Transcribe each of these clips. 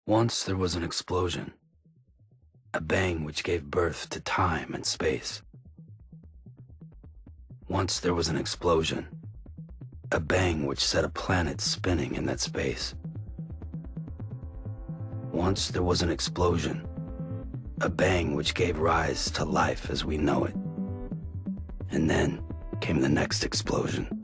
Once there was an explosion, a bang which gave birth to time and space. Once there was an explosion, a bang which set a planet spinning in that space. Once there was an explosion, a bang which gave rise to life as we know it. And then came the next explosion.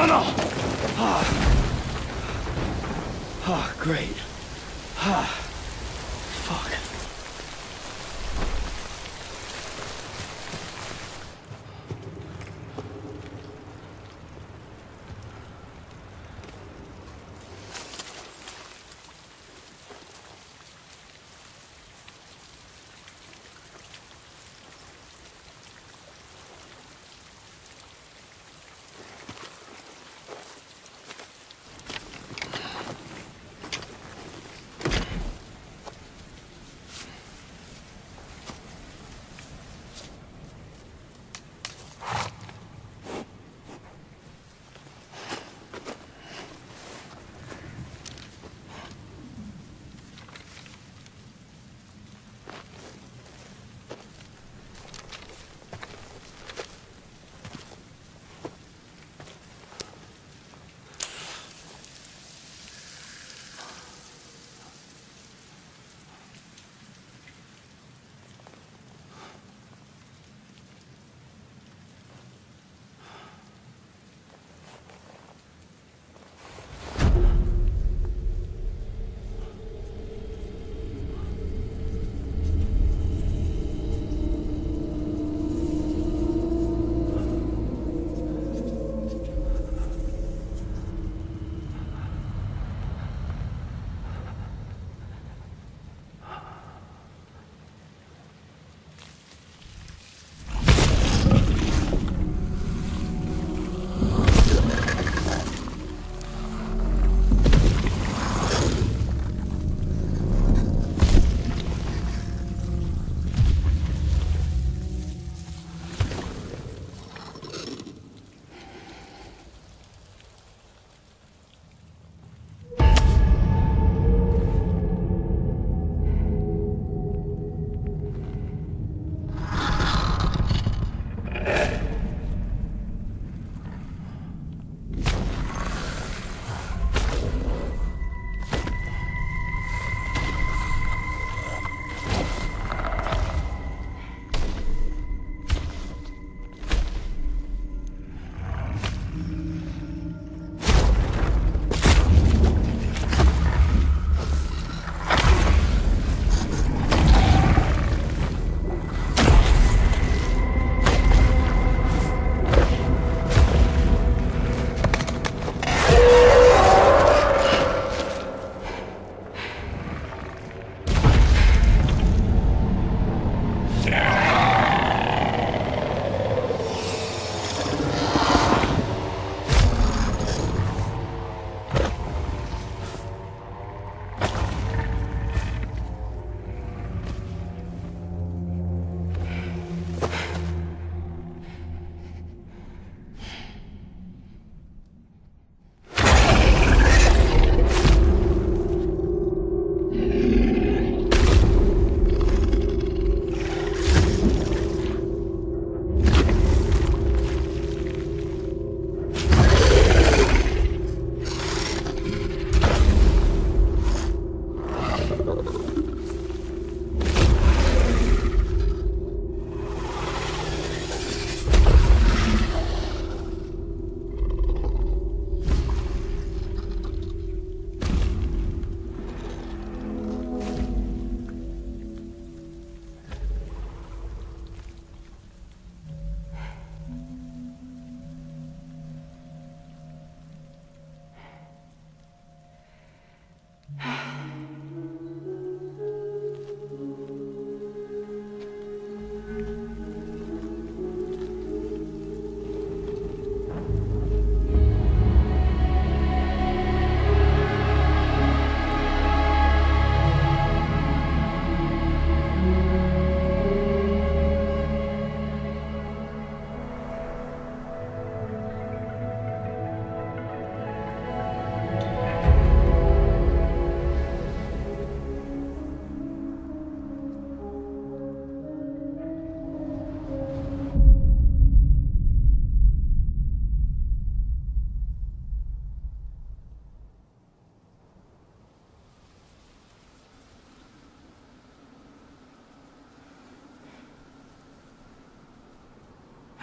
No. Great. Fuck.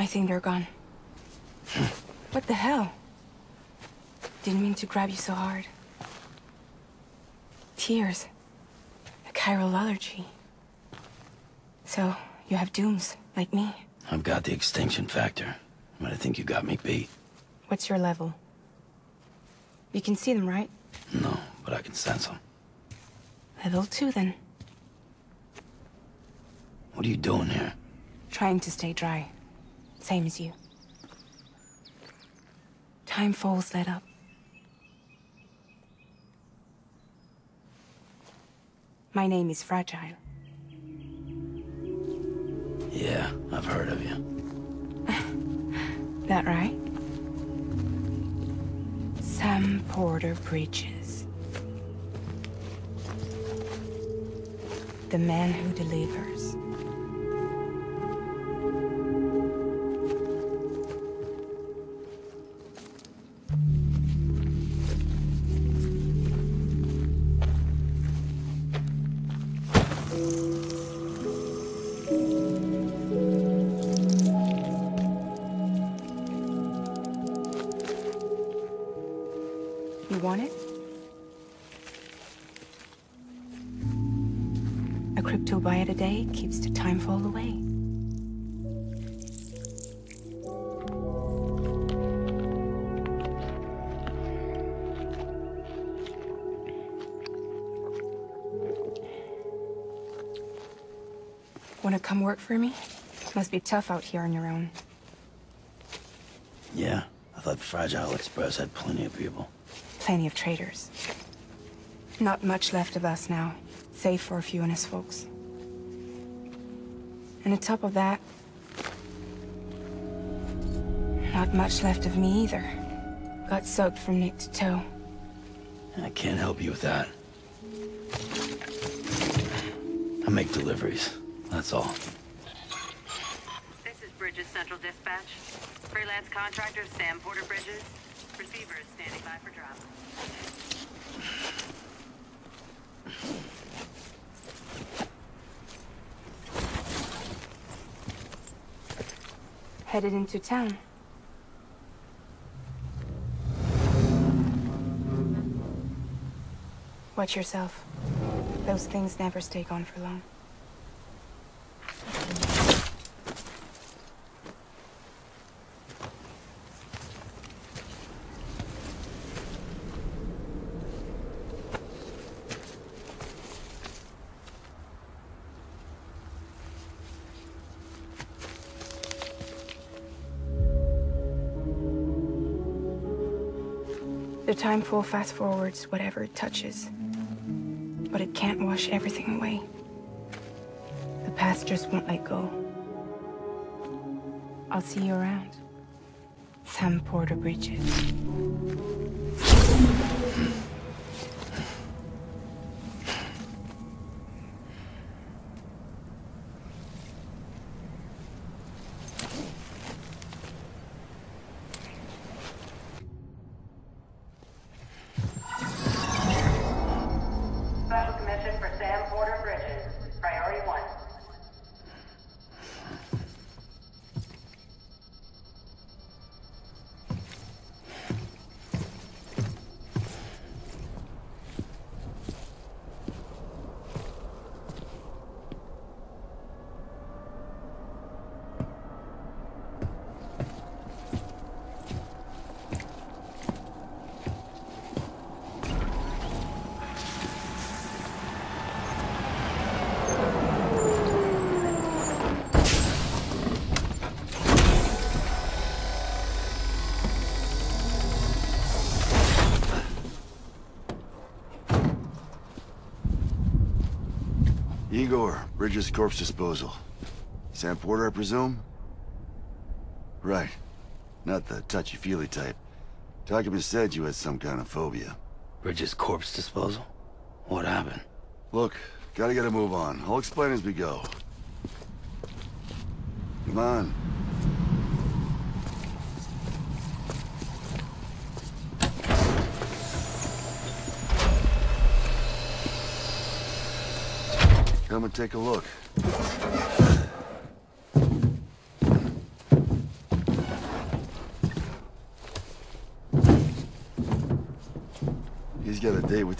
I think they're gone. What the hell? Didn't mean to grab you so hard. Tears. A chiral allergy. So, you have dooms, like me. I've got the extinction factor, but I think you got me beat. What's your level? You can see them, right? No, but I can sense them. Level 2, then. What are you doing here? Trying to stay dry. Same as you. Time falls let up. My name is Fragile. Yeah, I've heard of you. That right? Sam Porter Bridges. The man who delivers. You want it? A crypto bite a day keeps the time fall away. Wanna come work for me? Must be tough out here on your own. Yeah, I thought Fragile Express had plenty of people. Plenty of traitors. Not much left of us now, save for a few honest folks. And on top of that, not much left of me either. Got soaked from neck to toe. I can't help you with that. I make deliveries, that's all. This is Bridges Central Dispatch. Freelance contractor Sam Porter Bridges. Receiver is standing by for drop. Headed into town. Watch yourself. Those things never stay gone for long. The time fall fast forwards whatever it touches. But it can't wash everything away. The past just won't let go. I'll see you around. Sam Porter Bridges. Special commission for Sam Porter Bridges. Priority 1. Igor, Bridges corpse disposal. Sam Porter, I presume? Right. Not the touchy-feely type. Document said you had some kind of phobia. Bridges corpse disposal? What happened? Look, gotta get a move on. I'll explain as we go. Come on. Come and take a look.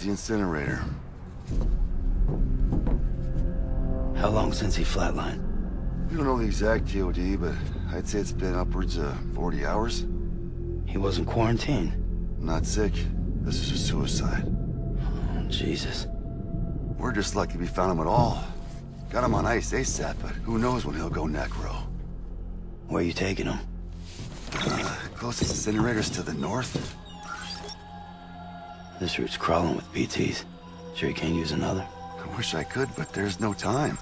the incinerator. How long since he flatlined? We don't know the exact TOD, but I'd say it's been upwards of 40 hours. He wasn't quarantined. Not sick. This is a suicide. Oh, Jesus. We're just lucky we found him at all. Got him on ice ASAP, but who knows when he'll go necro. Where you taking him? Closest incinerator's to the north. This route's crawling with BTs. Sure you can't use another? I wish I could, but there's no time.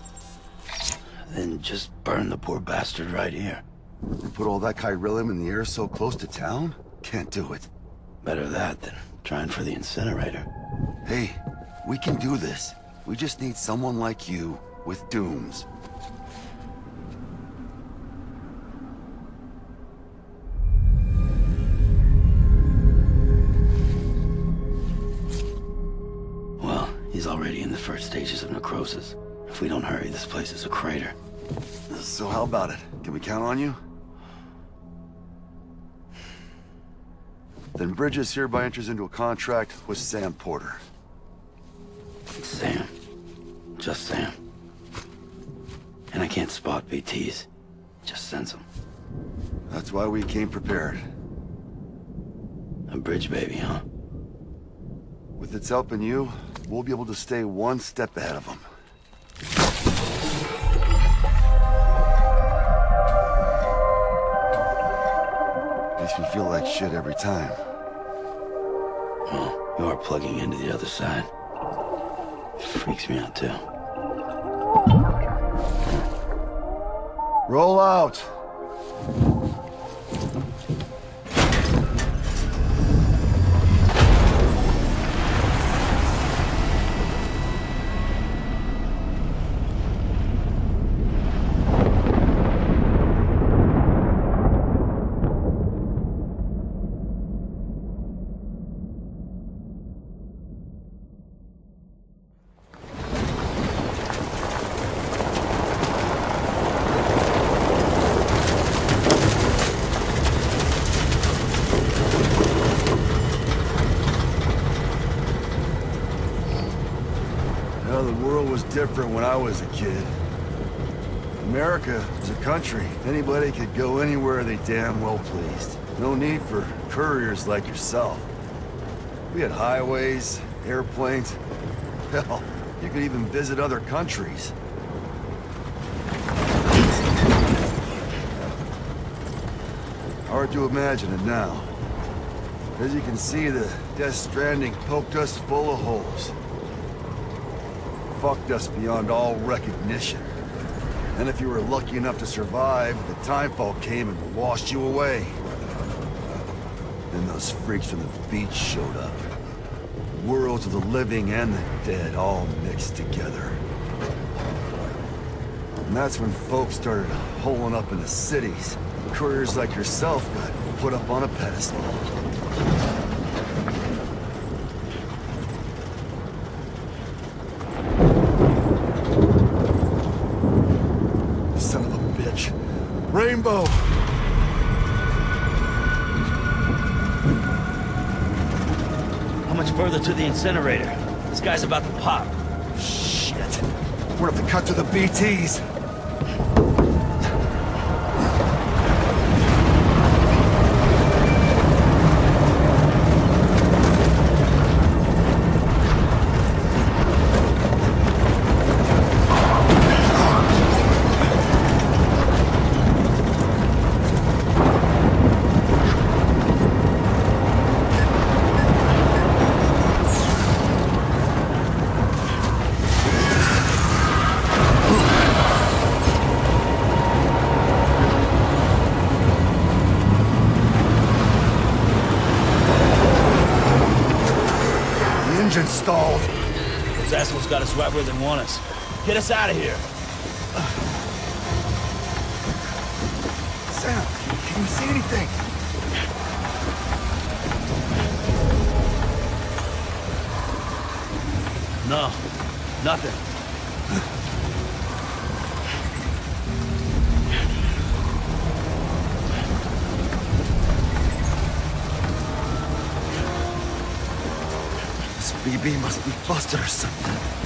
Then just burn the poor bastard right here. And put all that chiralium in the air so close to town? Can't do it. Better that than trying for the incinerator. Hey, we can do this. We just need someone like you with dooms. Well, he's already in the first stages of necrosis. If we don't hurry, this place is a crater. So how about it? Can we count on you? Then Bridges hereby enters into a contract with Sam Porter. Sam. Just Sam. And I can't spot BTs. Just sense them. That's why we came prepared. A bridge baby, huh? With its help and you, we'll be able to stay one step ahead of them. Makes me feel like shit every time. Well, you are plugging into the other side. Freaks me out, too. Roll out! Different when I was a kid. America was a country. Anybody could go anywhere they damn well pleased. No need for couriers like yourself. We had highways, airplanes. Hell, you could even visit other countries. Hard to imagine it now. As you can see, the Death Stranding poked us full of holes. Fucked us beyond all recognition. And if you were lucky enough to survive, the timefall came and washed you away. Then those freaks from the beach showed up. Worlds of the living and the dead all mixed together. And that's when folks started holing up in the cities. Couriers like yourself got put up on a pedestal. Rainbow! How much further to the incinerator? This guy's about to pop. Shit. We're gonna have to cut to the BTs. Engine stalled. Those assholes got us right where they want us. Get us out of here. Sam, can you see anything? No, nothing. Be CB must be busted or something.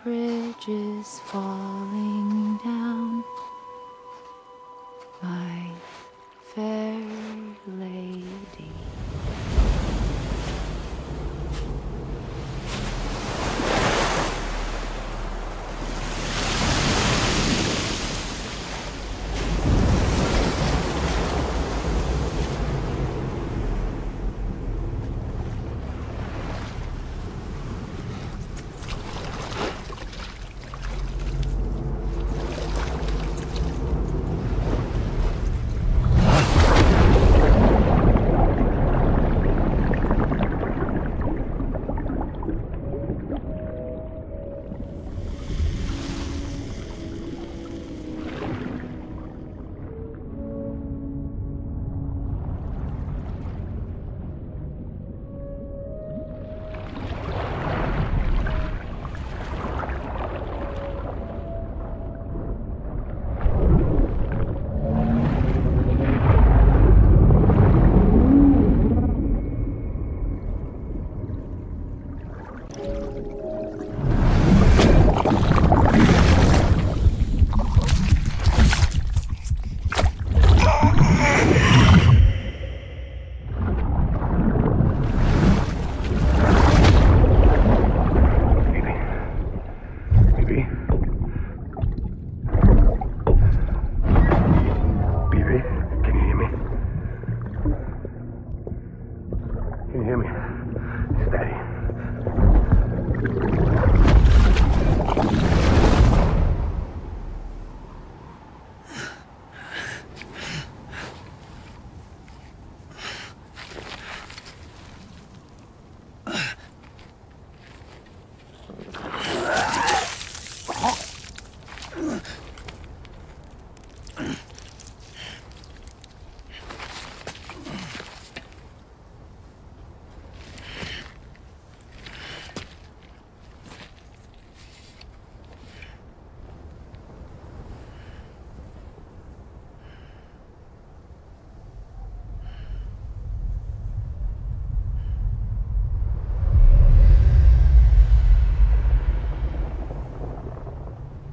bridges falling down, my fair lady.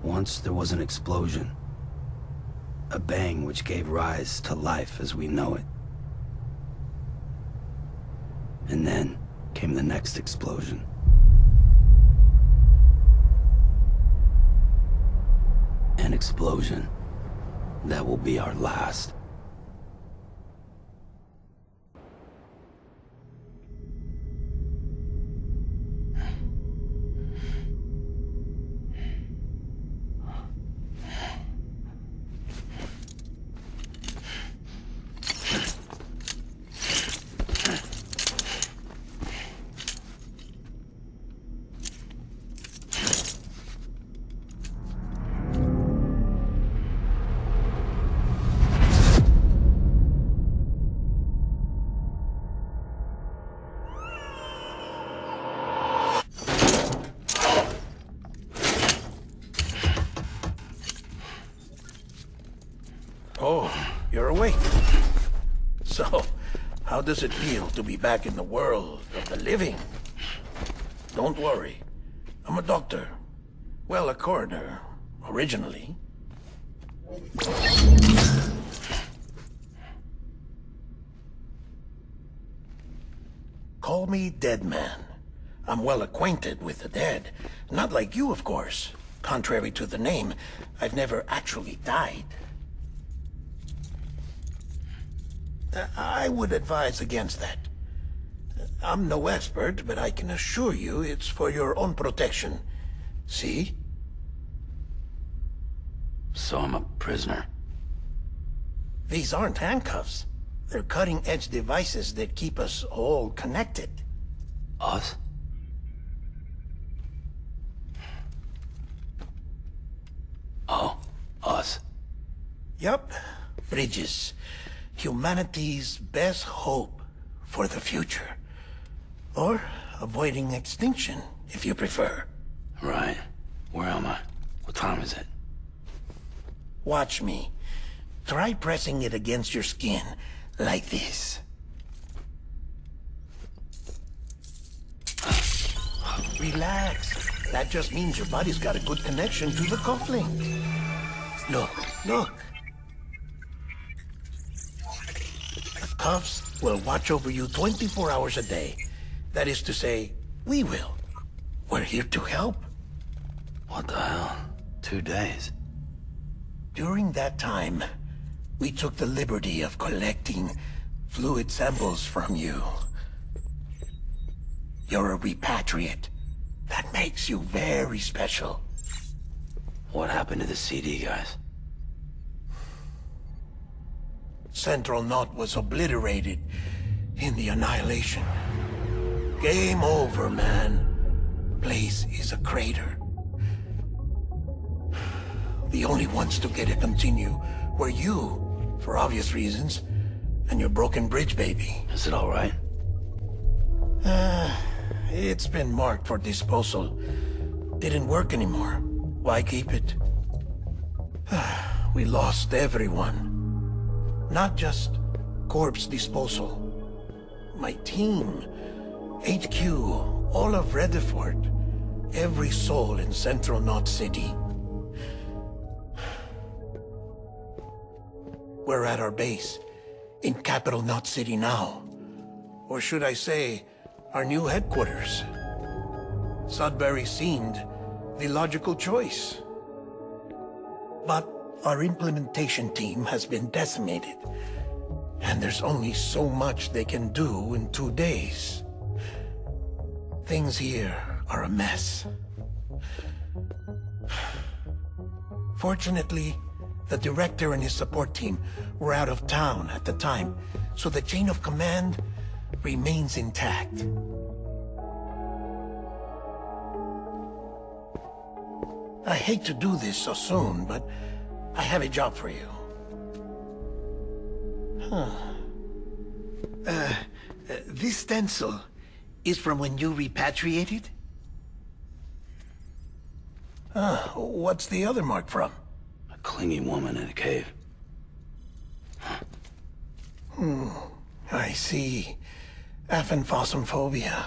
Once there was an explosion. A bang which gave rise to life as we know it. And then came the next explosion. An explosion that will be our last. Oh, you're awake. So, how does it feel to be back in the world of the living? Don't worry. I'm a doctor. Well, a coroner, originally. Call me Dead Man. I'm well acquainted with the dead. Not like you, of course. Contrary to the name, I've never actually died. I would advise against that. I'm no expert, but I can assure you it's for your own protection. See? So I'm a prisoner. These aren't handcuffs. They're cutting-edge devices that keep us all connected. Us? Oh, us. Yup. Bridges. Humanity's best hope for the future. Or avoiding extinction, if you prefer. Right. Where am I? What time is it? Watch me. Try pressing it against your skin, like this. Relax. That just means your body's got a good connection to the cufflink. Look, look. The cuffs will watch over you 24 hours a day. That is to say, we will. We're here to help. What the hell? 2 days? During that time, we took the liberty of collecting fluid samples from you. You're a repatriate. That makes you very special. What happened to the CD guys? Central Knot was obliterated in the annihilation. Game over, man. Place is a crater. The only ones to get to continue were you, for obvious reasons, and your broken bridge baby. Is it all right? It's been marked for disposal. Didn't work anymore. Why keep it? We lost everyone. Not just corpse disposal. My team, HQ, all of Redefort, every soul in Central Knot City. We're at our base, in Capital Knot City now. Or should I say, our new headquarters. Sudbury seemed the logical choice. But our implementation team has been decimated, and there's only so much they can do in 2 days. Things here are a mess. Fortunately, the director and his support team were out of town at the time, so the chain of command remains intact. I hate to do this so soon, but I have a job for you. This stencil is from when you repatriated? What's the other mark from? A clingy woman in a cave. I see. Aphenphosmphobia.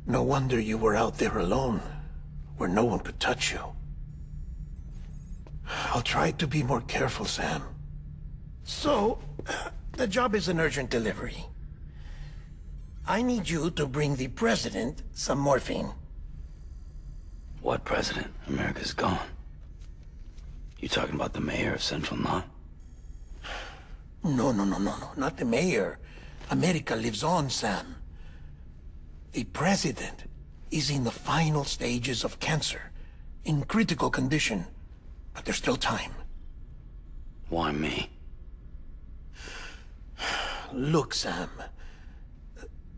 No wonder you were out there alone, where no one could touch you. I'll try to be more careful, Sam. So, the job is an urgent delivery. I need you to bring the president some morphine. What president? America's gone. You talking about the mayor of Central Knot? No, not the mayor. America lives on, Sam. The president is in the final stages of cancer, in critical condition, but there's still time. Why me? Look, Sam.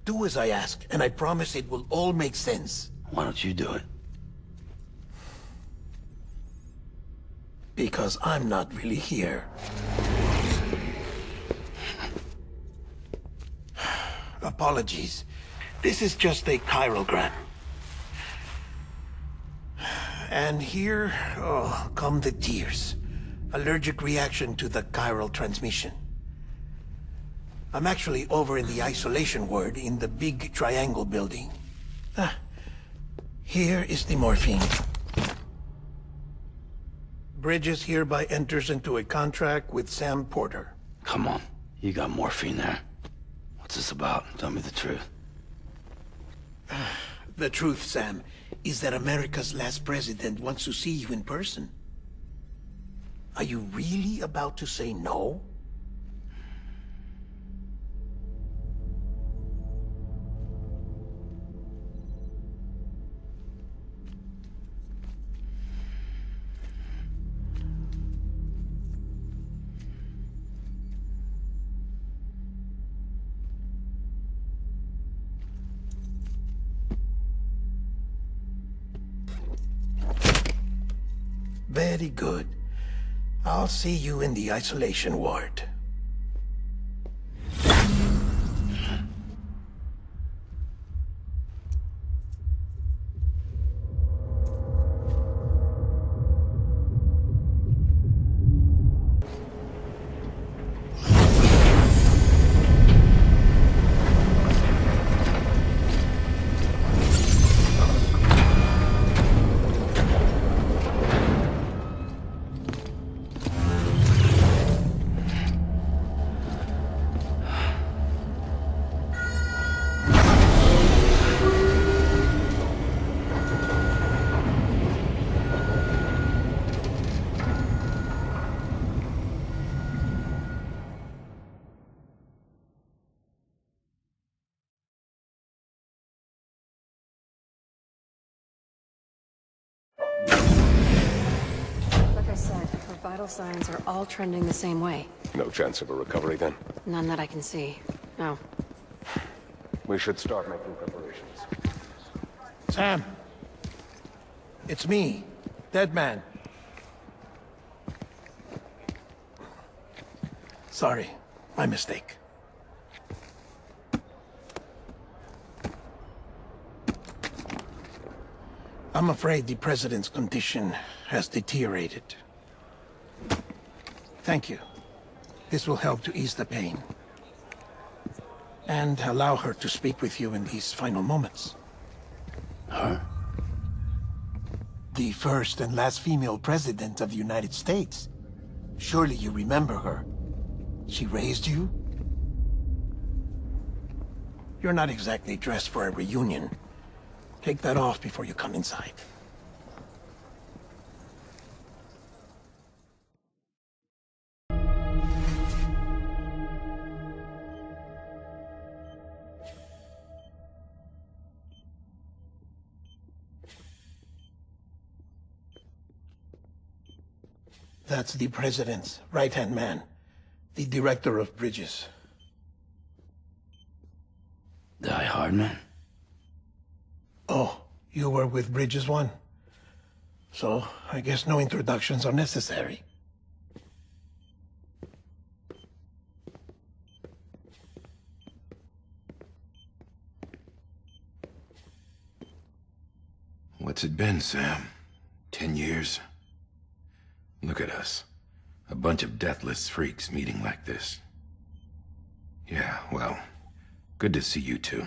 Do as I ask, and I promise it will all make sense. Why don't you do it? Because I'm not really here. Apologies. This is just a chirogram. And here, come the tears. Allergic reaction to the chiral transmission. I'm actually over in the isolation ward in the big triangle building. Here is the morphine. Bridges hereby enters into a contract with Sam Porter. Come on. You got morphine there. What's this about? Tell me the truth. The truth, Sam, is that America's last president wants to see you in person. Are you really about to say no? Very good. I'll see you in the isolation ward. said, her vital signs are all trending the same way. No chance of a recovery then? None that I can see. No. We should start making preparations. Sam! It's me, Dead Man. Sorry, my mistake. I'm afraid the President's condition has deteriorated. Thank you. This will help to ease the pain. And allow her to speak with you in these final moments. Her? The first and last female president of the United States. Surely you remember her. She raised you? You're not exactly dressed for a reunion. Take that off before you come inside. That's the President's right-hand man, the Director of Bridges. Die Hardman? Oh, you were with Bridges 1? So, I guess no introductions are necessary. What's it been, Sam? 10 years? Look at us. A bunch of deathless freaks meeting like this. Yeah, well, good to see you two.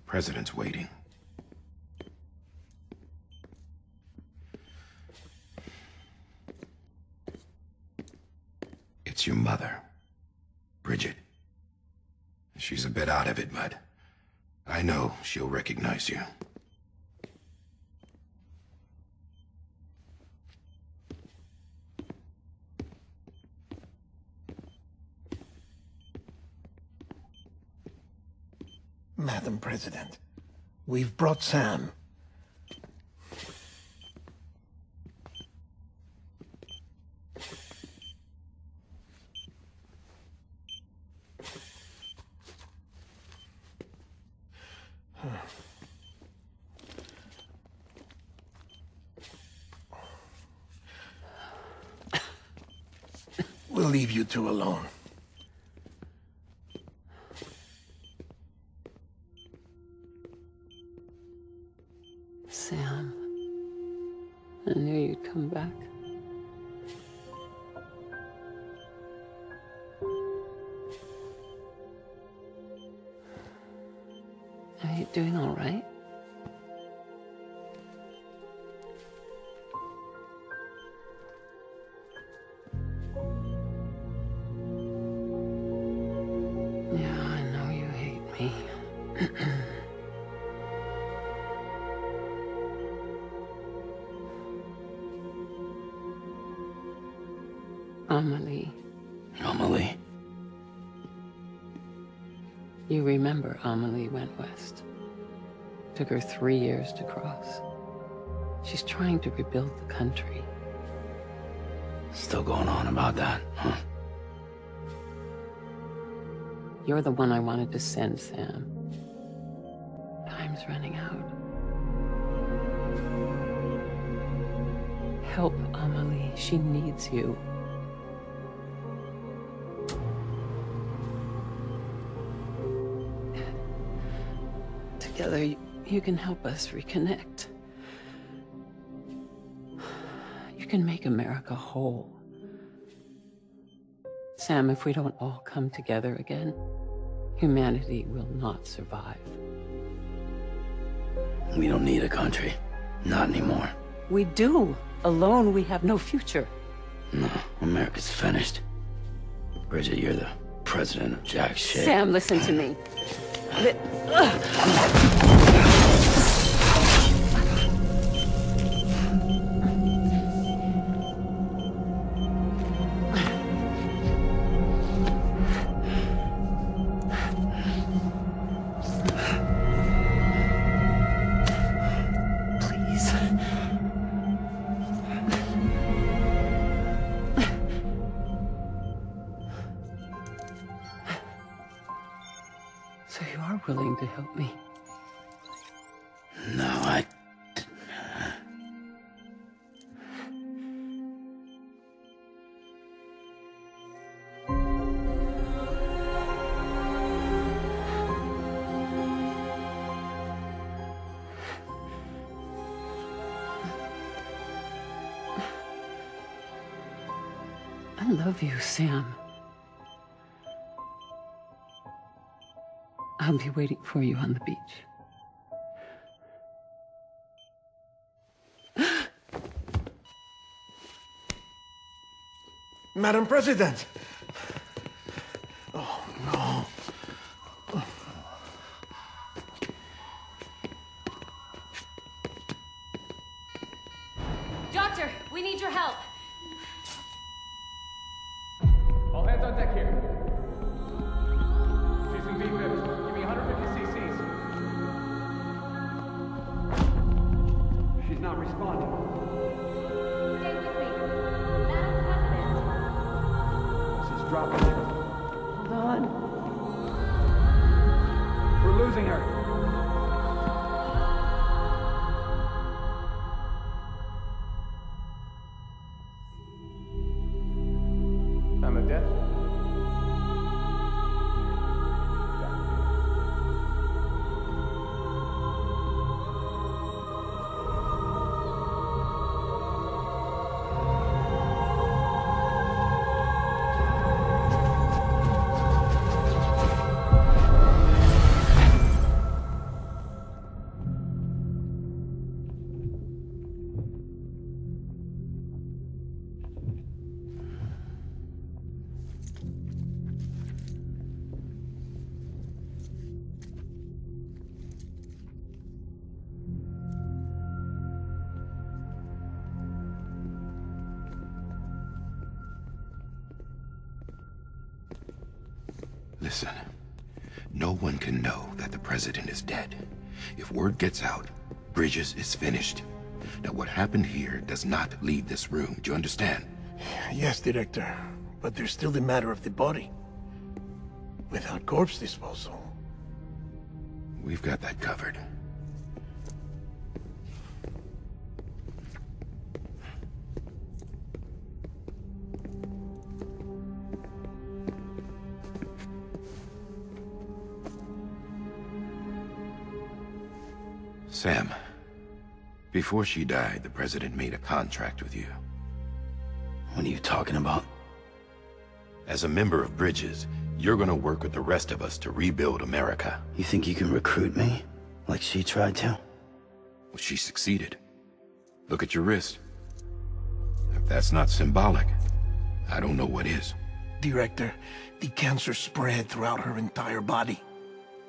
President's waiting. It's your mother, Bridget. She's a bit out of it, but I know she'll recognize you. Madam President, we've brought Sam. We'll leave you two alone. Sam, I knew you'd come back. Are you doing all right? Yeah, I know you hate me. Amelie. Amelie? You remember Amelie went west. Took her 3 years to cross. She's trying to rebuild the country. Still going on about that, huh? You're the one I wanted to send, Sam. Time's running out. Help Amelie. She needs you. Together, you can help us reconnect. You can make America whole. Sam, if we don't all come together again, humanity will not survive. We don't need a country. Not anymore. We do. Alone, we have no future. No, America's finished. Bridget, you're the president of jack shit. Sam, listen to me. willing to help me. No, I love you, Sam. I'll be waiting for you on the beach. Madam President! Oh, no. Doctor, we need your help. All hands on deck here. She's in V-Vips. Give me 150 cc's. She's not responding. Stay with me. Madam President. She's dropping. Hold on. We're losing her. Time of death? Listen, no one can know that the president is dead. If word gets out, Bridges is finished. Now, what happened here does not leave this room. Do you understand? Yes, Director. But there's still the matter of the body. Without corpse disposal. We've got that covered. Sam, before she died, the president made a contract with you. What are you talking about? As a member of Bridges, you're gonna work with the rest of us to rebuild America. You think you can recruit me? Like she tried to? Well, she succeeded. Look at your wrist. If that's not symbolic, I don't know what is. Director, the cancer spread throughout her entire body.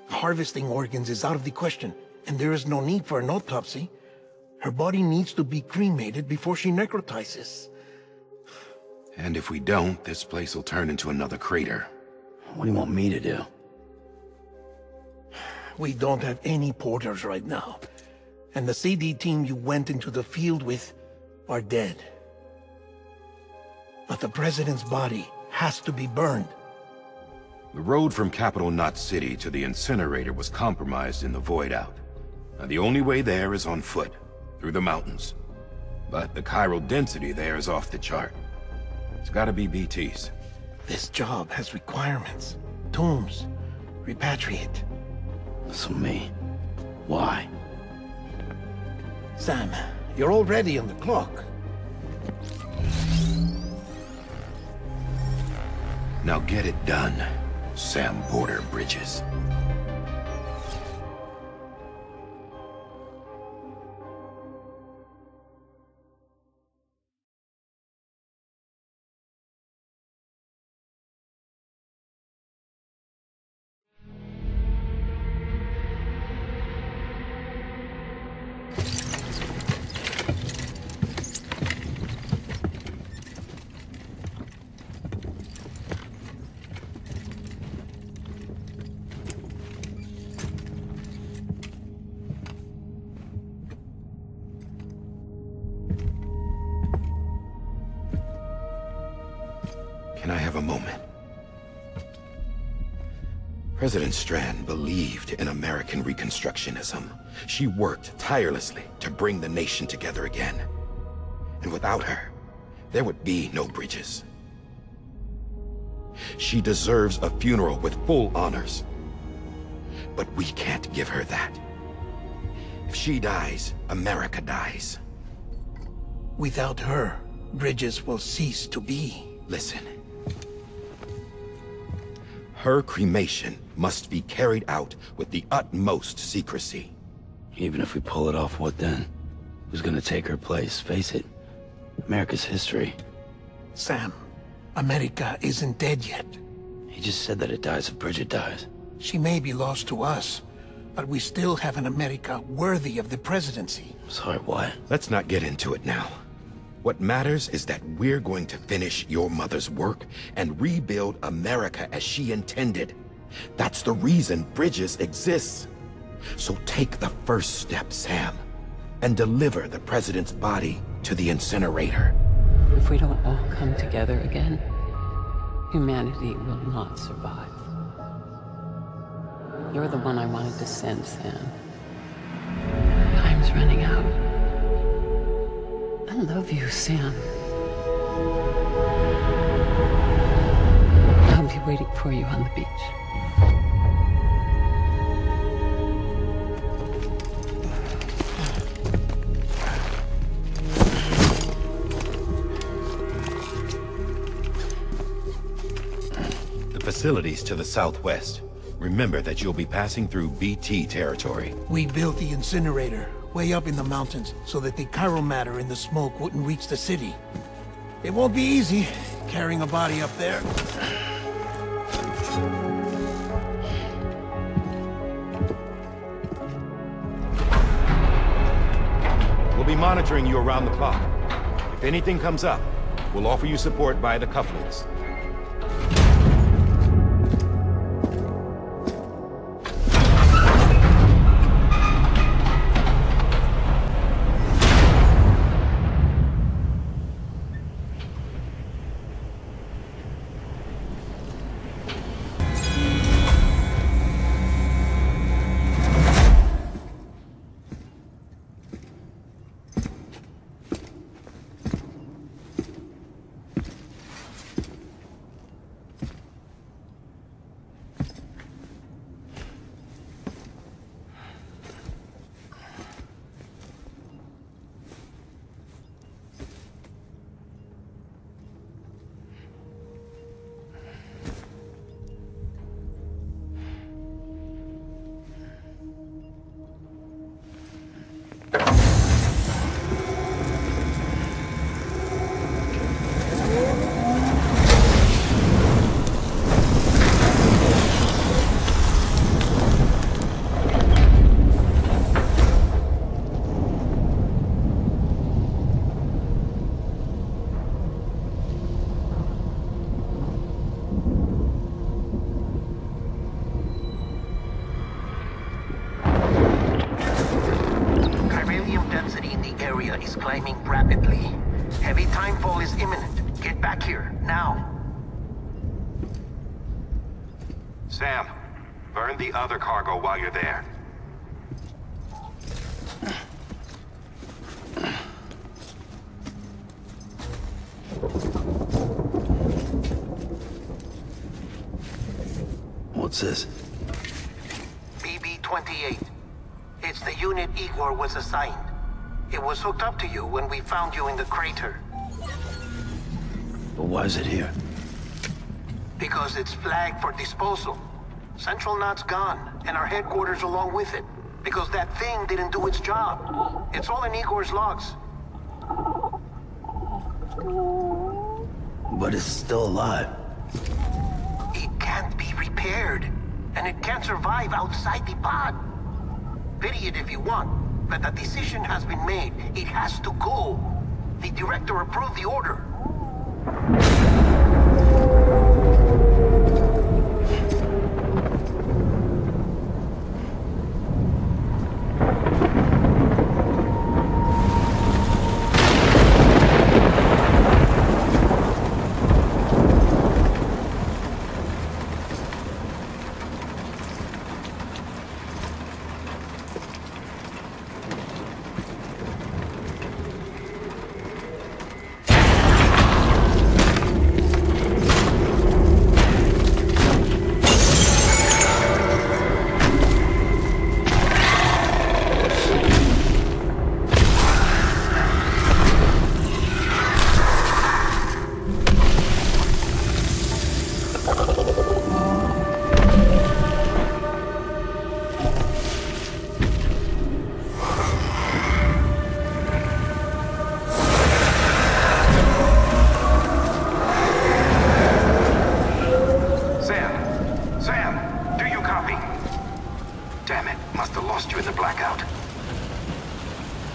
Harvesting organs is out of the question, and there is no need for an autopsy. Her body needs to be cremated before she necrotizes. And if we don't, this place will turn into another crater. What do you want me to do? We don't have any porters right now. And the CD team you went into the field with are dead. But the president's body has to be burned. The road from Capital Knot City to the incinerator was compromised in the void out. Now, the only way there is on foot, through the mountains. But the chiral density there is off the chart. It's gotta be BTs. This job has requirements. Tombs. Repatriate. So me. Why? Sam, you're already on the clock. Now get it done, Sam Porter Bridges. Can I have a moment? President Strand believed in American Reconstructionism. She worked tirelessly to bring the nation together again. And without her, there would be no bridges. She deserves a funeral with full honors. But we can't give her that. If she dies, America dies. Without her, bridges will cease to be. Listen. Her cremation must be carried out with the utmost secrecy. Even if we pull it off, what then? Who's gonna take her place? Face it, America's history. Sam, America isn't dead yet. He just said that it dies if Bridget dies. She may be lost to us, but we still have an America worthy of the presidency. Sorry, what? Let's not get into it now. What matters is that we're going to finish your mother's work and rebuild America as she intended. That's the reason Bridges exists. So take the first step, Sam, and deliver the president's body to the incinerator. If we don't all come together again, humanity will not survive. You're the one I wanted to send, Sam. Time's running out. I love you, Sam. I'll be waiting for you on the beach. The facilities to the southwest. Remember that you'll be passing through BT territory. We built the incinerator way up in the mountains so that the chiral matter in the smoke wouldn't reach the city. It won't be easy carrying a body up there. We'll be monitoring you around the clock. If anything comes up, we'll offer you support via the cufflinks. Sam, burn the other cargo while you're there. What's this? BB-28. It's the unit Igor was assigned. It was hooked up to you when we found you in the crater. But why is it here? Because it's flagged for disposal. Central Knot's gone, and our headquarters along with it. Because that thing didn't do its job. It's all in Igor's logs. But it's still alive. It can't be repaired, and it can't survive outside the pod. Pity it if you want, but the decision has been made. It has to go. The director approved the order.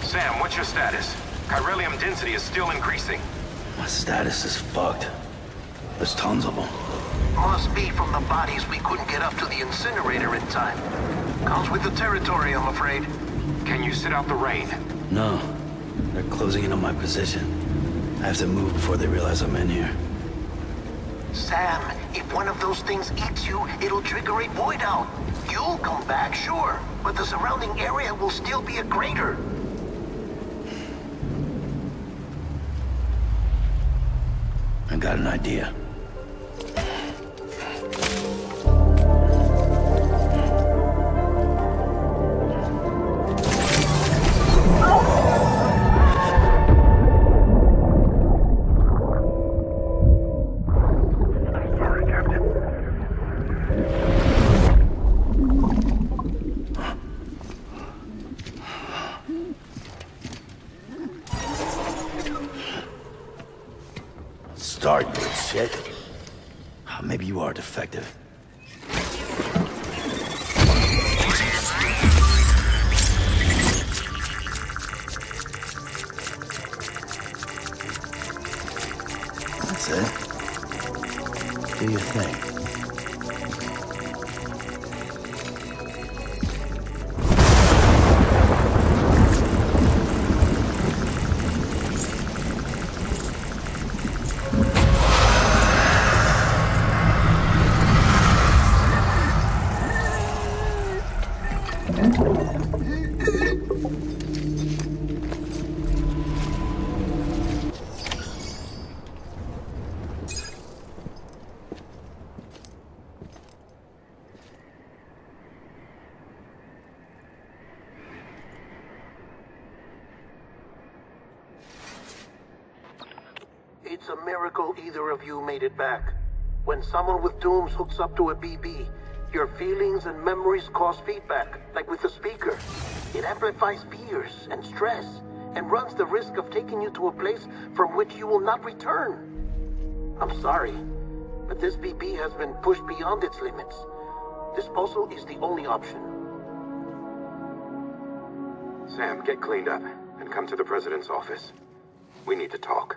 Sam, what's your status? Chiralium density is still increasing. My status is fucked. There's tons of them. Must be from the bodies we couldn't get up to the incinerator in time. Comes with the territory, I'm afraid. Can you sit out the rain? No. They're closing in on my position. I have to move before they realize I'm in here. Sam, if one of those things eats you, it'll trigger a void out. You'll come back, sure, but the surrounding area will still be a crater. I got an idea. Start, you shit. Maybe you are defective. That's it. Do your thing. It's a miracle either of you made it back. When someone with dooms hooks up to a BB, your feelings and memories cause feedback, like with the speaker. It amplifies fears and stress, and runs the risk of taking you to a place from which you will not return. I'm sorry, but this BB has been pushed beyond its limits. Disposal is the only option. Sam, get cleaned up and come to the president's office. We need to talk.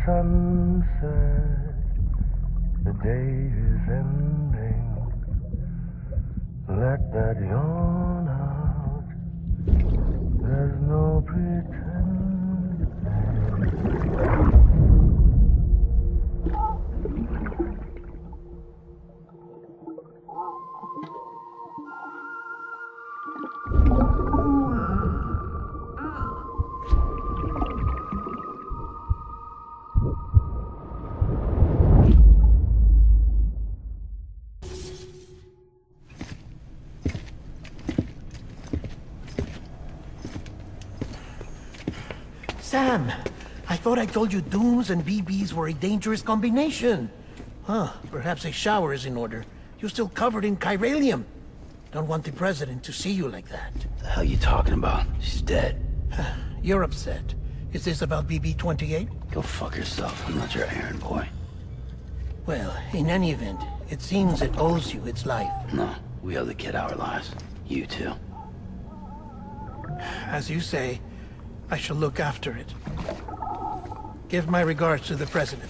Sunset, the day is ending. Let that yawn out. There's no pretending. Sam, I thought I told you dooms and BBs were a dangerous combination. Huh, perhaps a shower is in order. You're still covered in chiralium. Don't want the president to see you like that. The hell you talking about? She's dead. You're upset. Is this about BB-28? Go fuck yourself. I'm not your errand boy. Well, in any event, it seems it owes you its life. No, we owe the kid our lives. You too. As you say, I shall look after it. Give my regards to the president.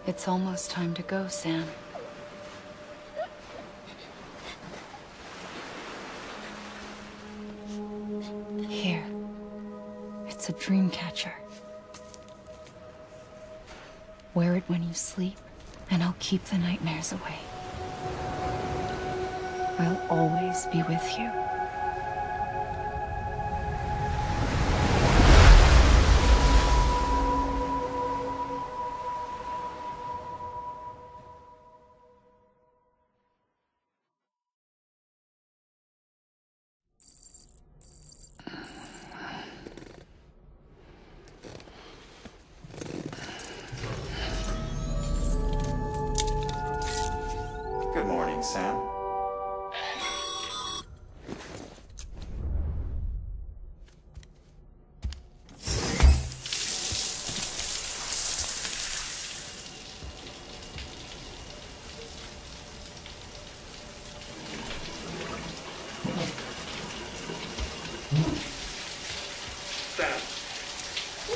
It's almost time to go, Sam. Here. It's a dream catcher. Wear it when you sleep, and I'll keep the nightmares away. I'll always be with you. Good morning, Sam.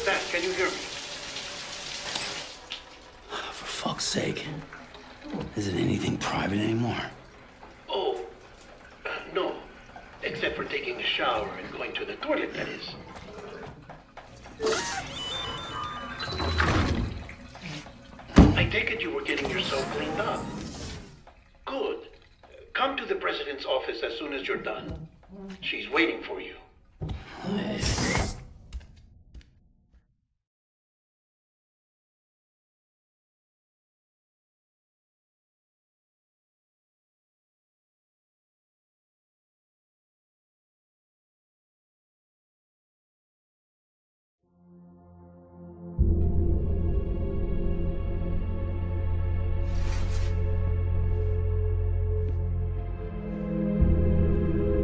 Sam, can you hear me? For fuck's sake. Is it anything private anymore? Oh, no. Except for taking a shower and going to the toilet, that is. I take it you were getting yourself cleaned up. Good. Come to the president's office as soon as you're done. She's waiting for you.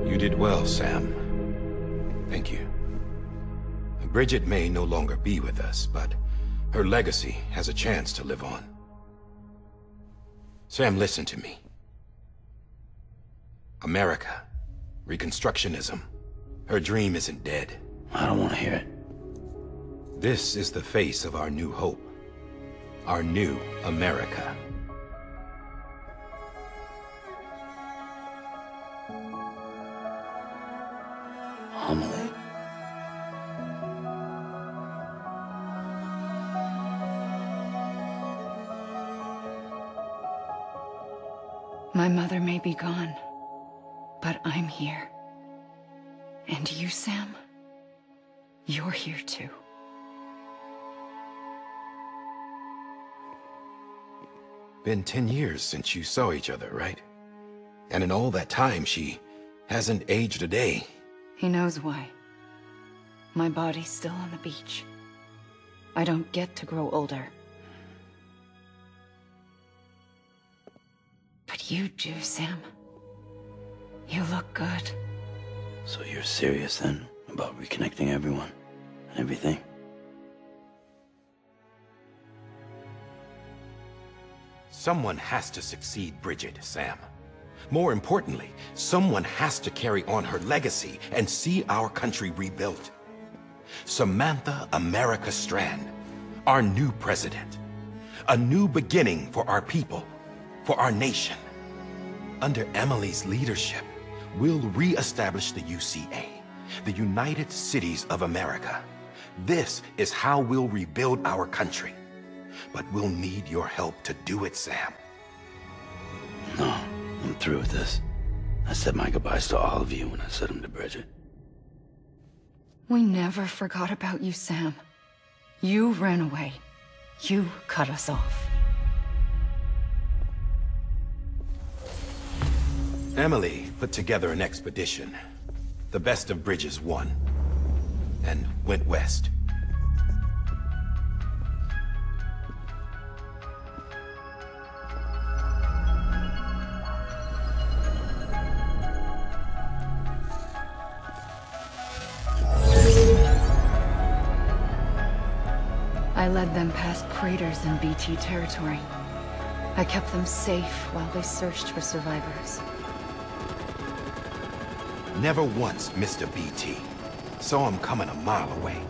You did well, Sam. Thank you. Bridget may no longer be with us, but her legacy has a chance to live on. Sam, listen to me. America, Reconstructionism, her dream isn't dead. I don't want to hear it. This is the face of our new hope. Our new America. Amelie. My mother may be gone, but I'm here. And you, Sam? You're here too. Been 10 years since you saw each other, right? And in all that time, she hasn't aged a day. He knows why. My body's still on the beach. I don't get to grow older. But you do, Sam. You look good. So you're serious then about reconnecting everyone and everything? Someone has to succeed Bridget, Sam. More importantly, someone has to carry on her legacy and see our country rebuilt. Samantha America Strand, our new president. A new beginning for our people, for our nation. Under Emily's leadership, we'll re-establish the UCA, the United Cities of America. This is how we'll rebuild our country. But we'll need your help to do it, Sam. No, I'm through with this. I said my goodbyes to all of you when I said them to Bridget. We never forgot about you, Sam. You ran away. You cut us off. Emily put together an expedition. The best of Bridges won. And went west. I led them past craters in BT territory. I kept them safe while they searched for survivors. Never once missed a BT. Saw him coming a mile away.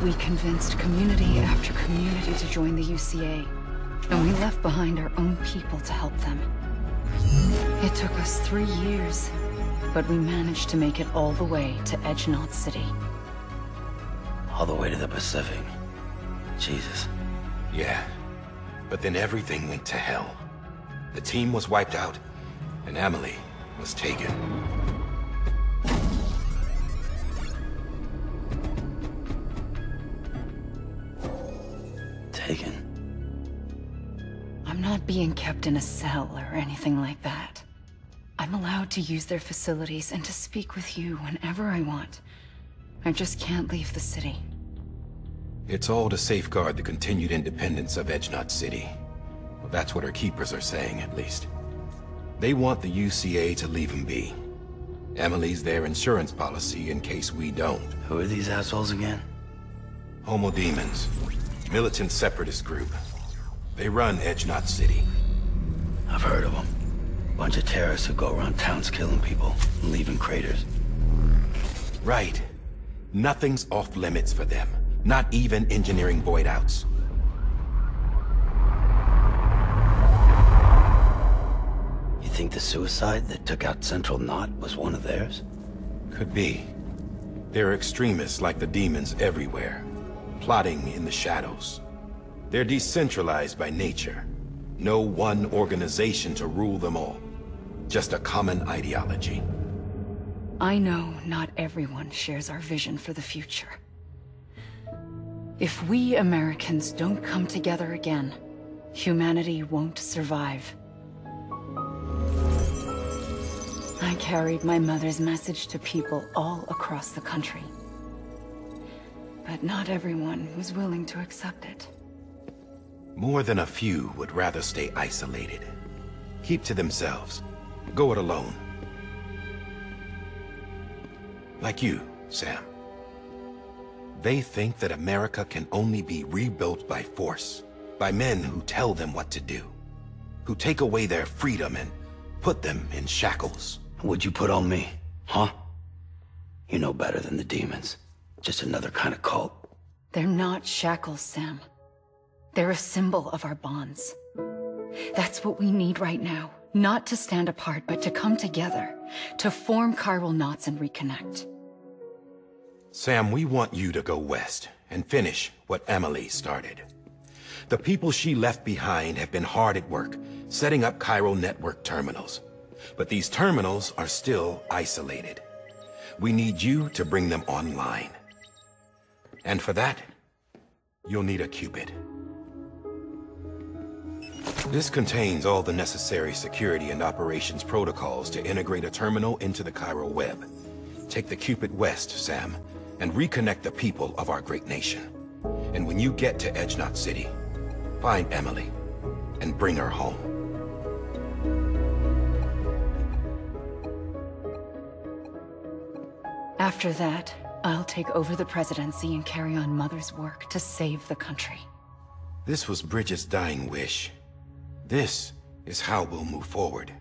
We convinced community after community to join the UCA, and we left behind our own people to help them. It took us 3 years, but we managed to make it all the way to Edgenot City. All the way to the Pacific. Jesus. Yeah, but then everything went to hell. The team was wiped out, and Amelie was taken. Taken? I'm not being kept in a cell or anything like that. I'm allowed to use their facilities and to speak with you whenever I want. I just can't leave the city. It's all to safeguard the continued independence of Edgenot City. Well, that's what our keepers are saying, at least. They want the UCA to leave him be. Amelie's their insurance policy in case we don't. Who are these assholes again? Homo Demons. Militant separatist group. They run Edgenot City. I've heard of them. Bunch of terrorists who go around towns killing people and leaving craters. Right. Nothing's off limits for them. Not even engineering void outs. You think the suicide that took out Central Knot was one of theirs? Could be. There are extremists like the demons everywhere, plotting in the shadows. They're decentralized by nature. No one organization to rule them all. Just a common ideology. I know not everyone shares our vision for the future. If we Americans don't come together again, humanity won't survive. I carried my mother's message to people all across the country. But not everyone was willing to accept it. More than a few would rather stay isolated. Keep to themselves. Go it alone. Like you, Sam. They think that America can only be rebuilt by force, by men who tell them what to do, who take away their freedom and put them in shackles. What'd you put on me, huh? You know better than the demons. Just another kind of cult. They're not shackles, Sam. They're a symbol of our bonds. That's what we need right now. Not to stand apart, but to come together, to form chiral knots and reconnect. Sam, we want you to go west and finish what Amelie started. The people she left behind have been hard at work, setting up chiral network terminals. But these terminals are still isolated. We need you to bring them online. And for that, you'll need a Cupid. This contains all the necessary security and operations protocols to integrate a terminal into the chiral web. Take the Cupid west, Sam, and reconnect the people of our great nation. And when you get to Edgenot City, find Amelie and bring her home. After that, I'll take over the presidency and carry on Mother's work to save the country. This was Bridget's dying wish. This is how we'll move forward.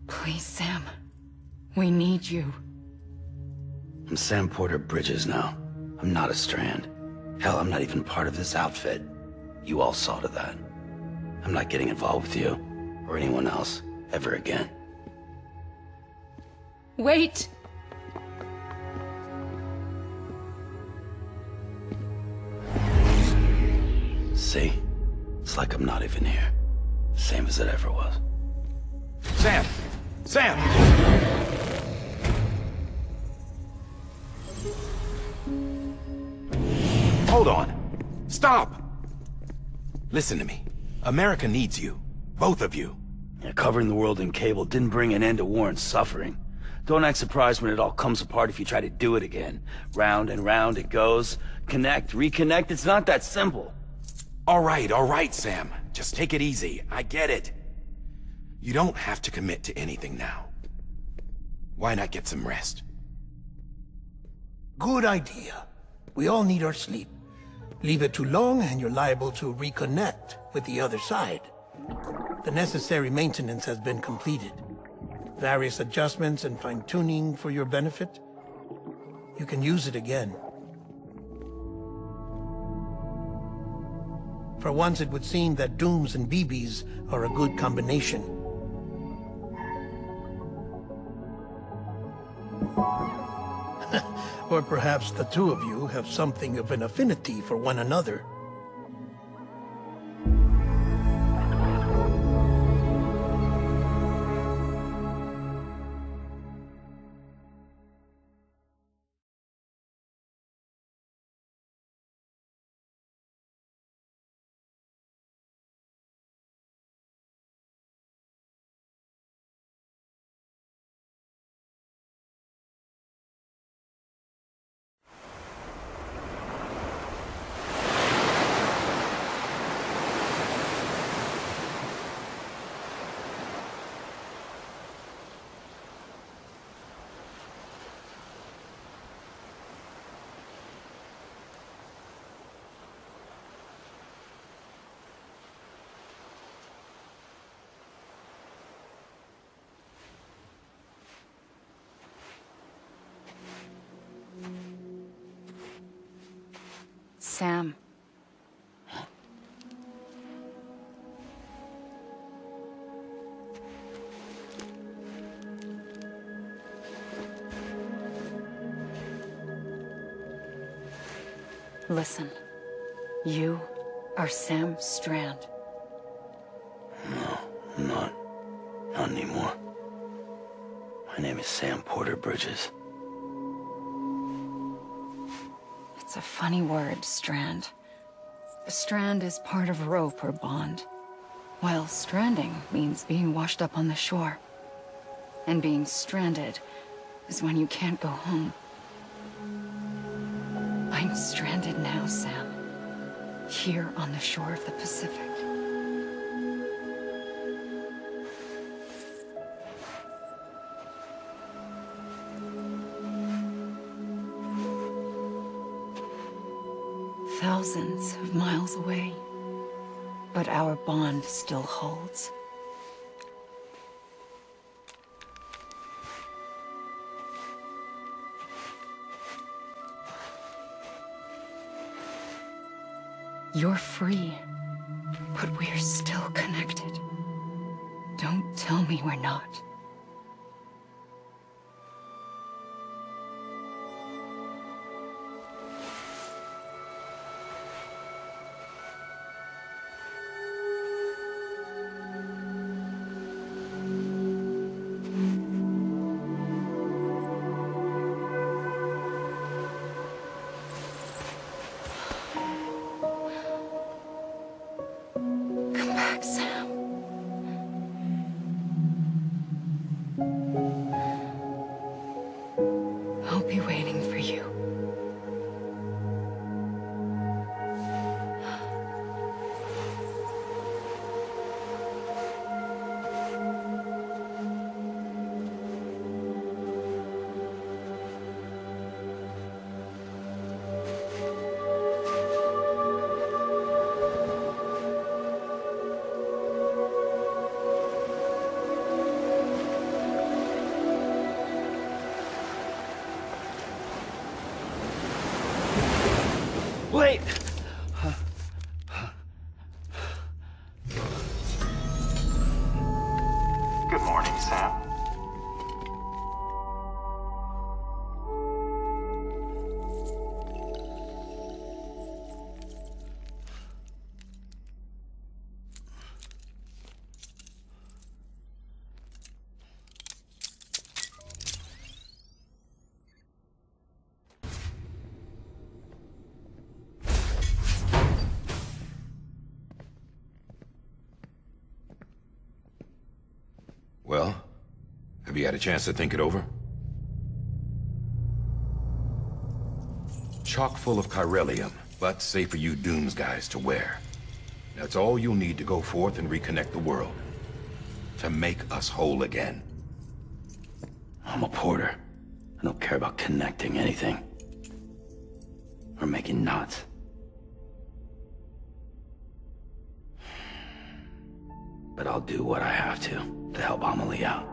Please, Sam. We need you. I'm Sam Porter Bridges now. I'm not a Strand. Hell, I'm not even part of this outfit. You all saw to that. I'm not getting involved with you, or anyone else, ever again. Wait! See? It's like I'm not even here. Same as it ever was. Sam! Sam! Hold on. Stop! Listen to me. America needs you. Both of you. Yeah, covering the world in cable didn't bring an end to war and suffering. Don't act surprised when it all comes apart if you try to do it again. Round and round it goes. Connect, reconnect, it's not that simple. All right, Sam. Just take it easy. I get it. You don't have to commit to anything now. Why not get some rest? Good idea. We all need our sleep. Leave it too long and you're liable to reconnect with the other side. The necessary maintenance has been completed. Various adjustments and fine-tuning for your benefit. You can use it again. For once, it would seem that Dooms and BBs are a good combination. Or perhaps the two of you have something of an affinity for one another. Sam. Listen. You are Sam Strand. No, I'm not. Not anymore. My name is Sam Porter Bridges. It's a funny word, strand. A strand is part of rope or bond, while stranding means being washed up on the shore. And being stranded is when you can't go home. I'm stranded now, Sam. Here on the shore of the Pacific. Thousands of miles away, but our bond still holds. You're free, but we're still connected. Don't tell me we're not. Wait! Good morning, Sam. Well, have you had a chance to think it over? Chock full of chiralium, but safe for you Dooms guys to wear. That's all you'll need to go forth and reconnect the world. To make us whole again. I'm a porter. I don't care about connecting anything. Or making knots. But I'll do what I have to help Amelie out.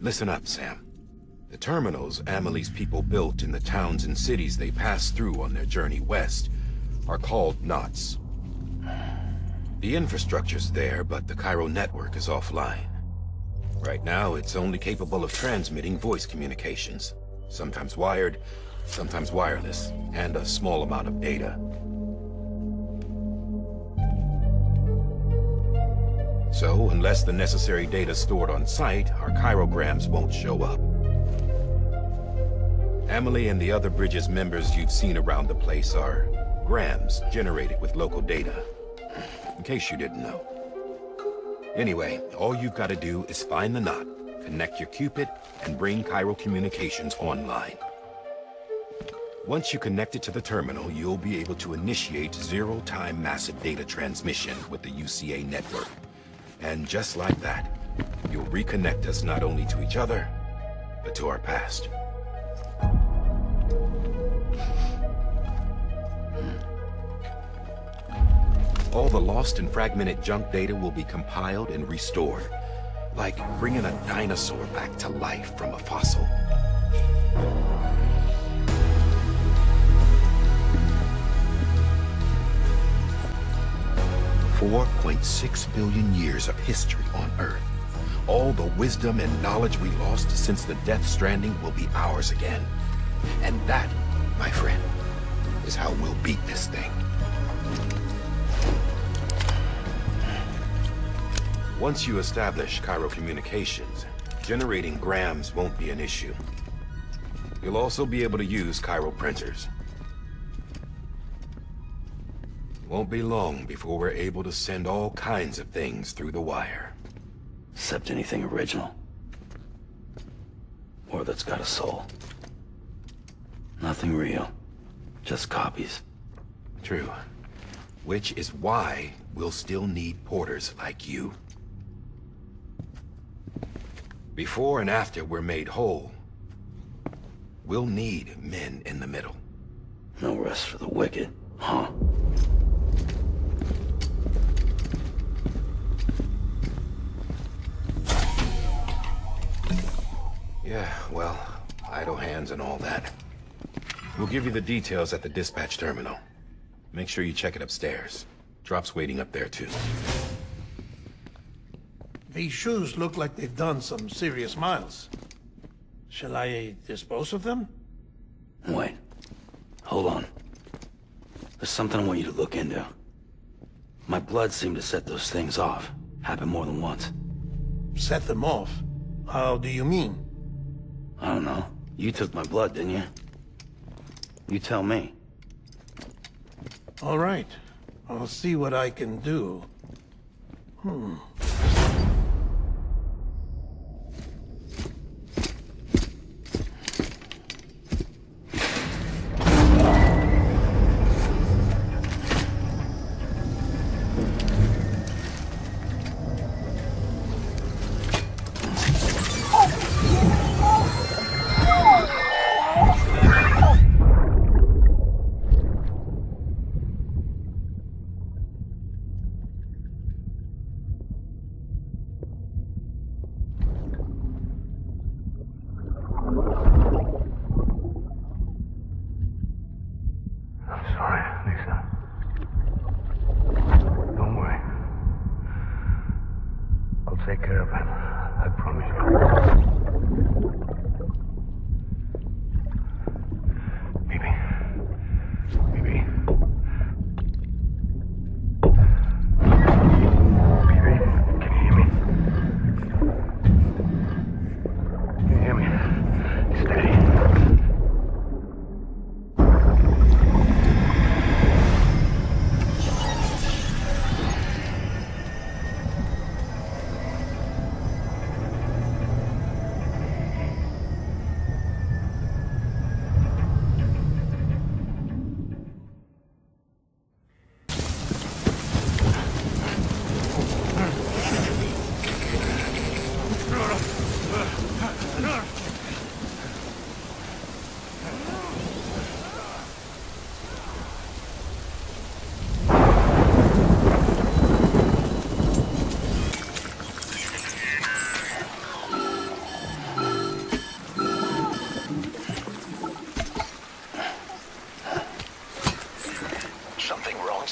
Listen up, Sam. The terminals Amelie's people built in the towns and cities they passed through on their journey west are called knots. The infrastructure's there, but the Cairo network is offline. Right now, it's only capable of transmitting voice communications. Sometimes wired, sometimes wireless, and a small amount of data. So, unless the necessary data stored on site, our chirograms won't show up. Amelie and the other Bridges members you've seen around the place are grams generated with local data. In case you didn't know. Anyway, all you've got to do is find the knot, connect your Cupid, and bring Cairo Communications online. Once you connect it to the terminal, you'll be able to initiate zero-time massive data transmission with the UCA network. And just like that, you'll reconnect us not only to each other, but to our past. All the lost and fragmented junk data will be compiled and restored, like bringing a dinosaur back to life from a fossil. $4.6 billion years of history on Earth. All the wisdom and knowledge we lost since the Death Stranding will be ours again. And that, my friend, is how we'll beat this thing. Once you establish Cairo Communications, generating grams won't be an issue. You'll also be able to use Cairo printers. Won't be long before we're able to send all kinds of things through the wire. Except anything original. Or that's got a soul. Nothing real. Just copies. True. Which is why we'll still need porters like you. Before and after we're made whole, we'll need men in the middle. No rest for the wicked, huh? Yeah, well, idle hands and all that. We'll give you the details at the dispatch terminal. Make sure you check it upstairs. Drop's waiting up there, too. These shoes look like they've done some serious miles. Shall I dispose of them? Wait. Hold on. There's something I want you to look into. My blood seemed to set those things off. Happened more than once. Set them off? How do you mean? I don't know. You took my blood, didn't you? You tell me. All right. I'll see what I can do. Take care of him. I promise you. Baby. Baby. Baby, can you hear me? Can you hear me?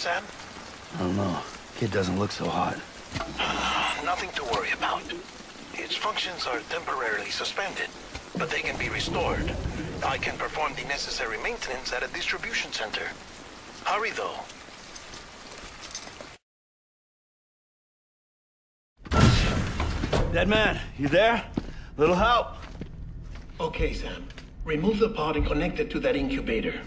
Sam? I don't know. Kid doesn't look so hot. Nothing to worry about. Its functions are temporarily suspended, but they can be restored. I can perform the necessary maintenance at a distribution center. Hurry, though. Dead man, you there? Little help? Okay, Sam. Remove the pod and connect it to that incubator.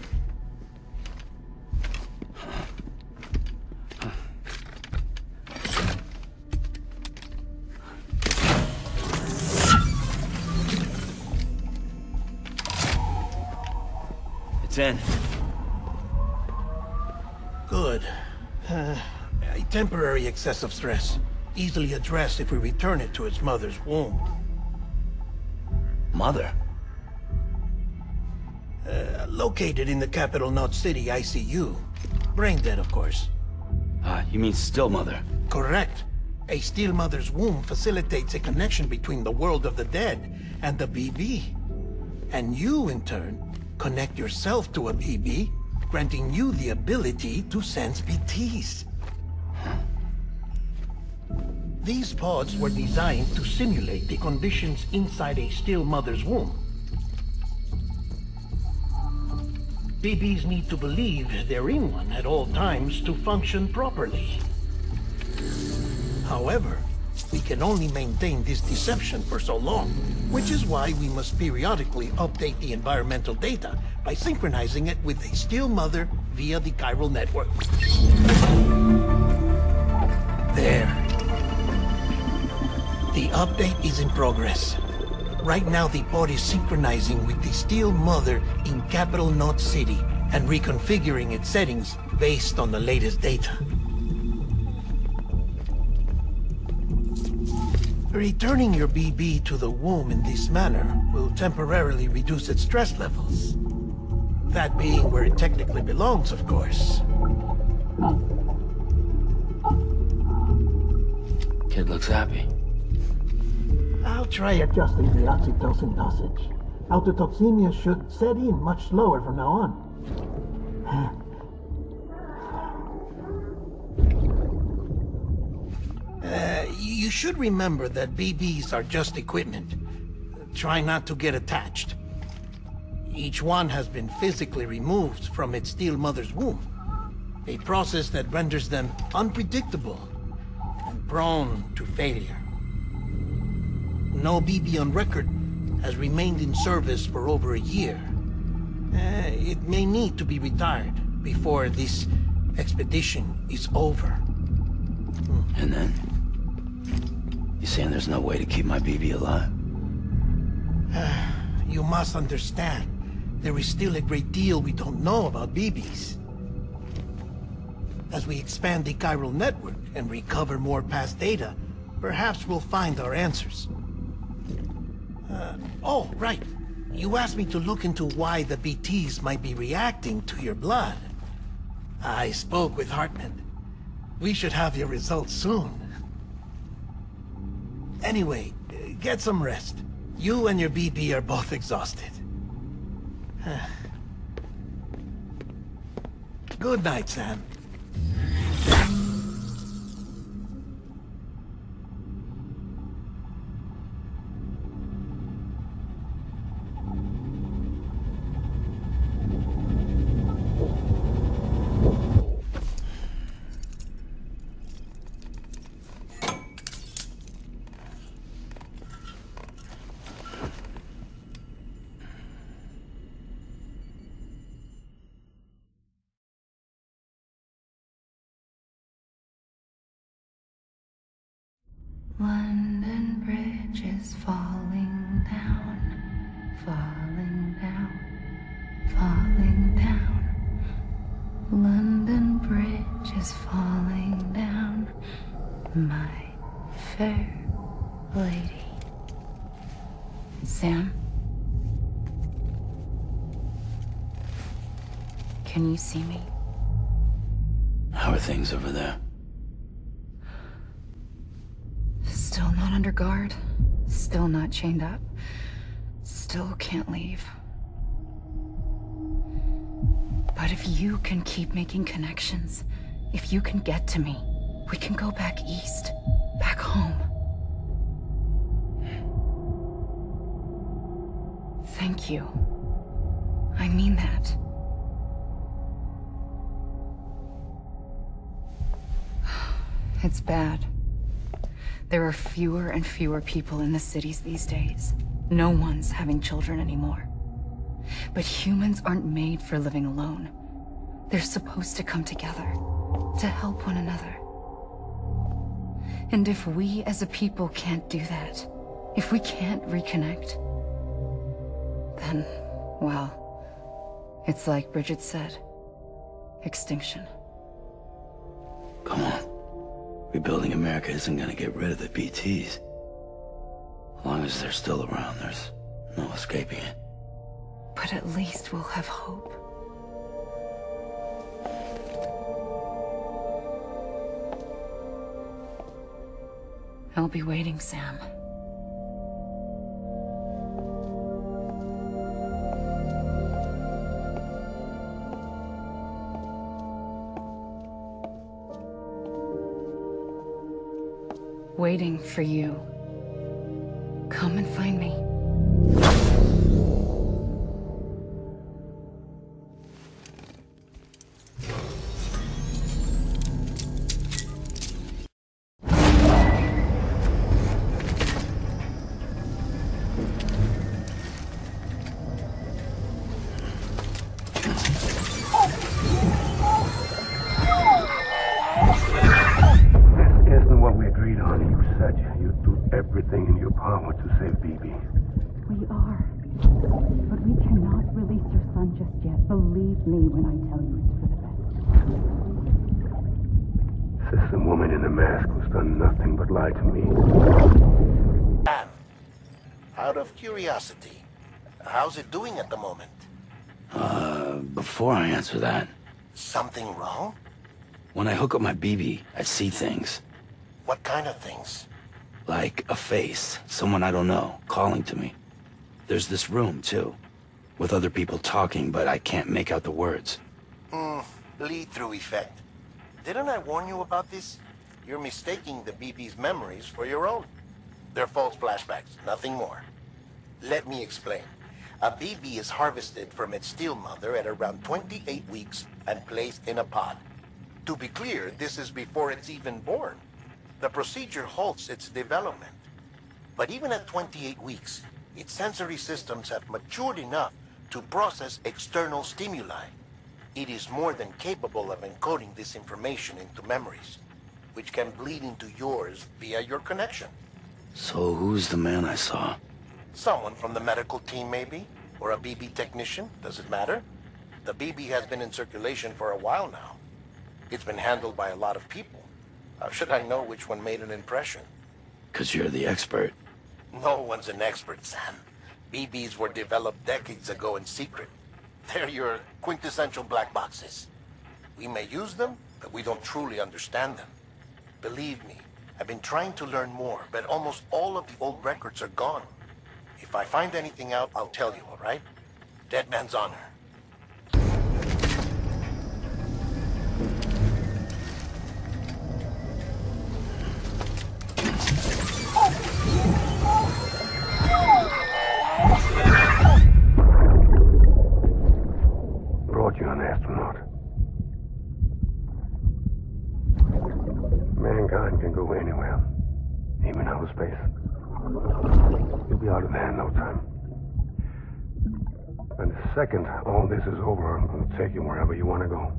It's in. Good. A temporary excess of stress. Easily addressed if we return it to its mother's womb. Mother? Located in the capital Knot City ICU. Brain dead, of course. You mean still mother? Correct. A still mother's womb facilitates a connection between the world of the dead and the BB. And you, in turn, connect yourself to a BB, granting you the ability to sense BTs. These pods were designed to simulate the conditions inside a still mother's womb. BBs need to believe they're in one at all times to function properly. However, we can only maintain this deception for so long, which is why we must periodically update the environmental data by synchronizing it with a still mother via the chiral network. There. The update is in progress. Right now, the pod is synchronizing with the still mother in capital Knot City and reconfiguring its settings based on the latest data. Returning your BB to the womb in this manner will temporarily reduce its stress levels. That being where it technically belongs, of course. Kid looks happy. I'll try adjusting the oxytocin dosage. Autotoxemia should set in much slower from now on. You should remember that BBs are just equipment. Try not to get attached. Each one has been physically removed from its still mother's womb. A process that renders them unpredictable and prone to failure. No BB on record has remained in service for over a year. It may need to be retired before this expedition is over. And then? You saying there's no way to keep my BB alive? You must understand, there is still a great deal we don't know about BBs. As we expand the chiral network and recover more past data, perhaps we'll find our answers. Oh, right. You asked me to look into why the BTs might be reacting to your blood. I spoke with Hartman. We should have your results soon. Anyway, get some rest. You and your BB are both exhausted. Good night, Sam. London Bridge is falling down, falling down, falling down. London Bridge is falling down, my fair lady. Sam? Can you see me? How are things over there? Still not under guard, still not chained up, still can't leave. But if you can keep making connections, If you can get to me, we can go back east. Back home. Thank you. I mean that. It's bad. There are fewer and fewer people in the cities these days. No one's having children anymore. But humans aren't made for living alone. They're supposed to come together, to help one another. And if we as a people can't do that, if we can't reconnect, then, well, it's like Bridget said, extinction. Come on. Rebuilding America isn't gonna get rid of the BTs. As long as they're still around, there's no escaping it. But at least we'll have hope. I'll be waiting, Sam. Waiting for you. Come and find me. Everything in your power to save BB. We are. But we cannot release your son just yet. Believe me when I tell you it's for the best. This woman in the mask who's done nothing but lie to me. Sam, out of curiosity, how's it doing at the moment? Before I answer that... Something wrong? When I hook up my BB, I see things. What kind of things? Like a face, someone I don't know, calling to me. There's this room, too, with other people talking, but I can't make out the words. Bleed-through effect. Didn't I warn you about this? You're mistaking the BB's memories for your own. They're false flashbacks, nothing more. Let me explain. A BB is harvested from its steel mother at around 28 weeks and placed in a pod. To be clear, this is before it's even born. The procedure halts its development. But even at 28 weeks, its sensory systems have matured enough to process external stimuli. It is more than capable of encoding this information into memories, which can bleed into yours via your connection. So who's the man I saw? Someone from the medical team, maybe? Or a BB technician? Does it matter? The BB has been in circulation for a while now. It's been handled by a lot of people. How should I know which one made an impression? 'Cause you're the expert. No one's an expert, Sam. BBs were developed decades ago in secret. They're your quintessential black boxes. We may use them, but we don't truly understand them. Believe me, I've been trying to learn more, but almost all of the old records are gone. If I find anything out, I'll tell you, all right? Dead man's honor. Brought you an astronaut. Mankind can go anywhere, even outer space. You'll be out of there in no time. And the second all this is over, I'm going to take you wherever you want to go.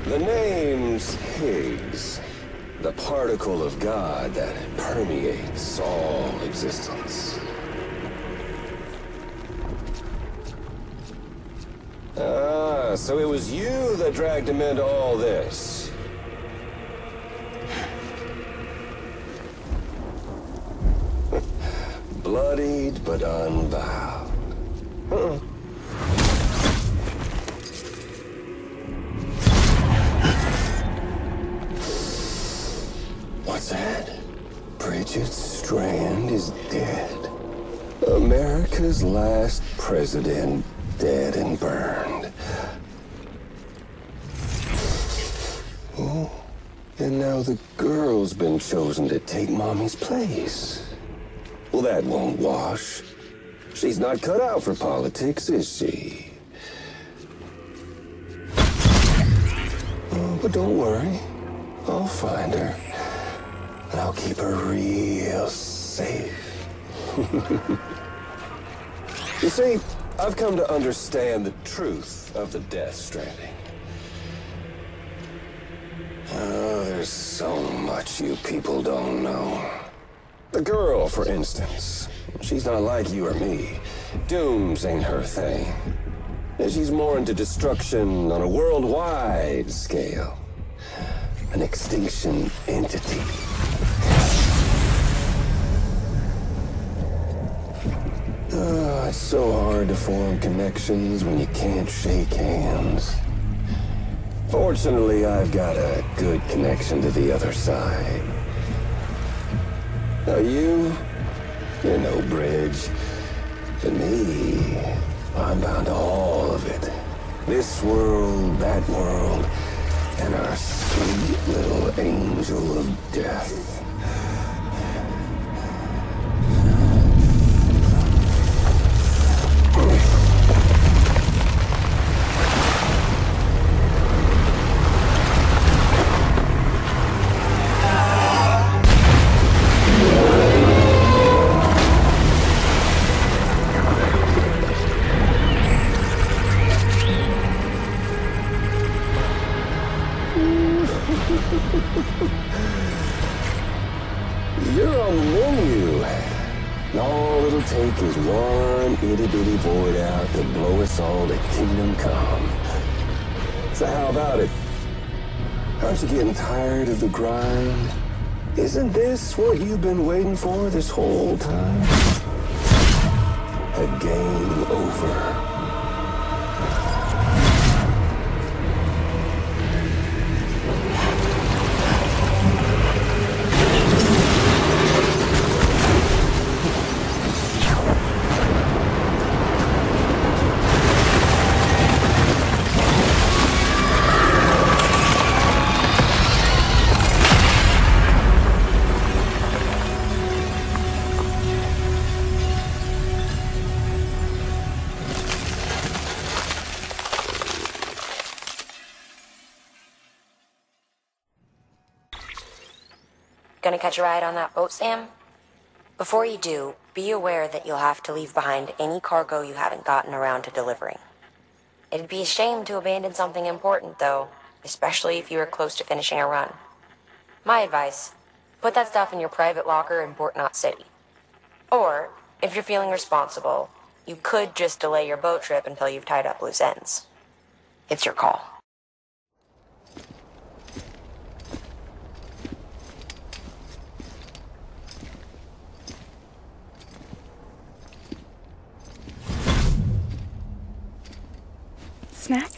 The name's Higgs, the particle of God that permeates all existence. Ah, so it was you that dragged him into all this. Bloodied but unbowed. Huh. What's that? Bridget Strand is dead. America's last president dead and burned. Oh, and now the girl's been chosen to take Mommy's place. Well, that won't wash. She's not cut out for politics, is she? Oh, but don't worry. I'll find her. And I'll keep her real safe. You see, I've come to understand the truth of the Death Stranding. Oh, there's so much you people don't know. The girl, for instance, she's not like you or me. Dooms ain't her thing. And she's more into destruction on a worldwide scale. An extinction entity. Oh, it's so hard to form connections when you can't shake hands. Fortunately, I've got a good connection to the other side. Now you're no bridge. To me, I'm bound to all of it. This world, that world, and our sweet little angel of death. You're on the menu. And all it'll take is one itty-bitty void out to blow us all to kingdom come. So how about it? Aren't you getting tired of the grind? Isn't this what you've been waiting for this whole time? A game over. Gonna catch a ride on that boat, Sam? Before you do, be aware that you'll have to leave behind any cargo you haven't gotten around to delivering. It'd be a shame to abandon something important, though, especially if you were close to finishing a run. My advice, put that stuff in your private locker in Port Knot City. Or, if you're feeling responsible, you could just delay your boat trip until you've tied up loose ends. It's your call. Snack?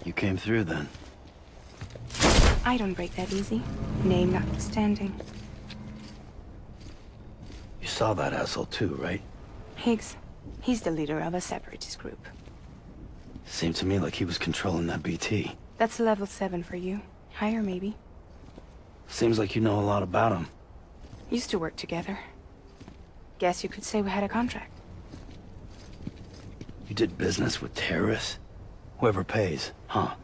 You came through then. I don't break that easy. Name notwithstanding. You saw that asshole too, right? Higgs. He's the leader of a separatist group. Seemed to me like he was controlling that BT. That's level 7 for you. Higher, maybe. Seems like you know a lot about him. Used to work together. Guess you could say we had a contract. You did business with terrorists? Whoever pays, huh?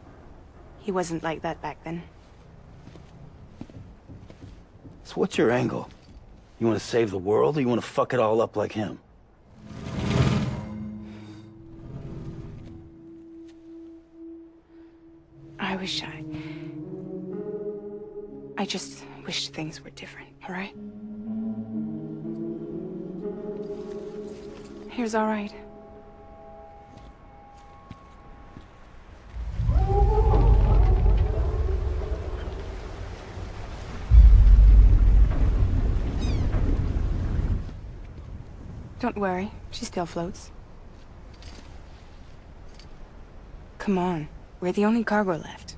He wasn't like that back then. So what's your angle? You want to save the world, or you want to fuck it all up like him? I just wished things were different, all right? Here's all right. Don't worry, she still floats. Come on, we're the only cargo left.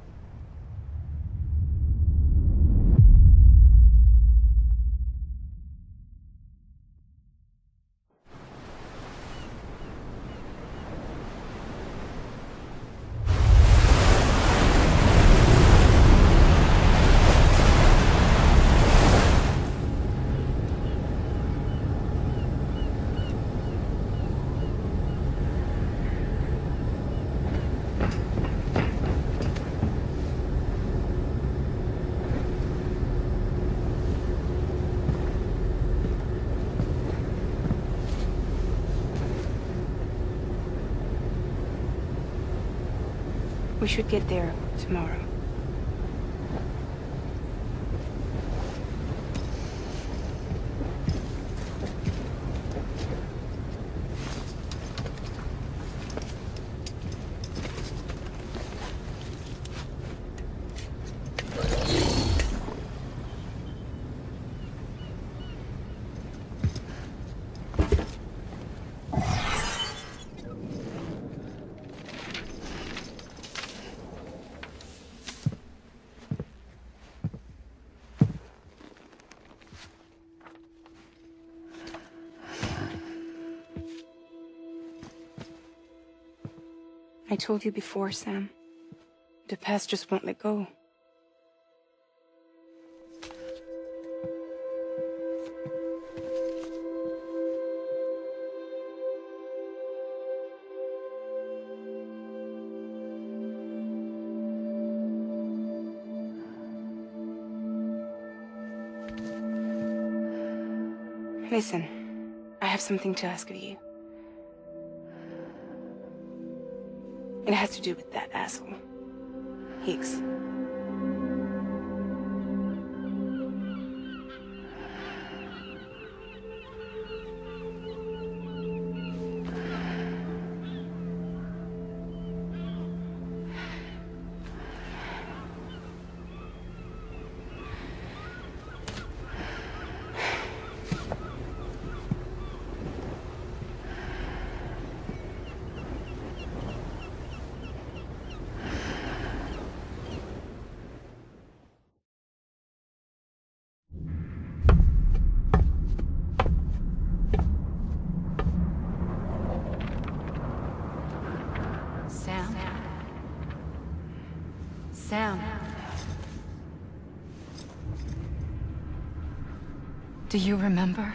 We should get there tomorrow. I told you before, Sam. The past just won't let go. Listen, I have something to ask of you. It has to do with that asshole, Higgs. Sam. Do you remember?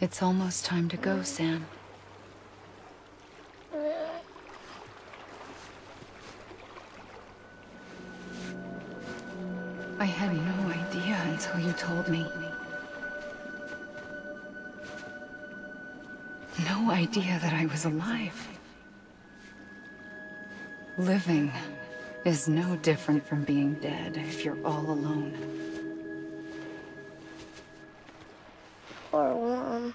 It's almost time to go, Sam. I had no idea until you told me. No idea that I was alive. Living is no different from being dead if you're all alone. Poor Mom.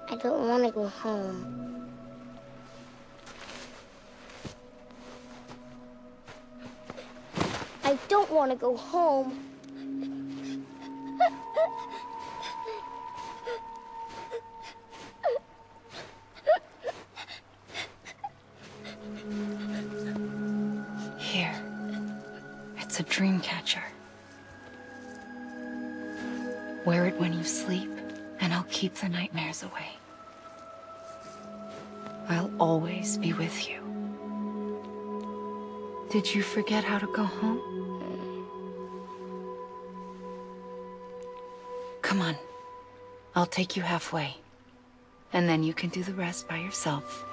I don't want to go home. I don't want to go home. Here. It's a dream catcher. Wear it when you sleep, and I'll keep the nightmares away. I'll always be with you. Did you forget how to go home? Come on. I'll take you halfway. And then you can do the rest by yourself.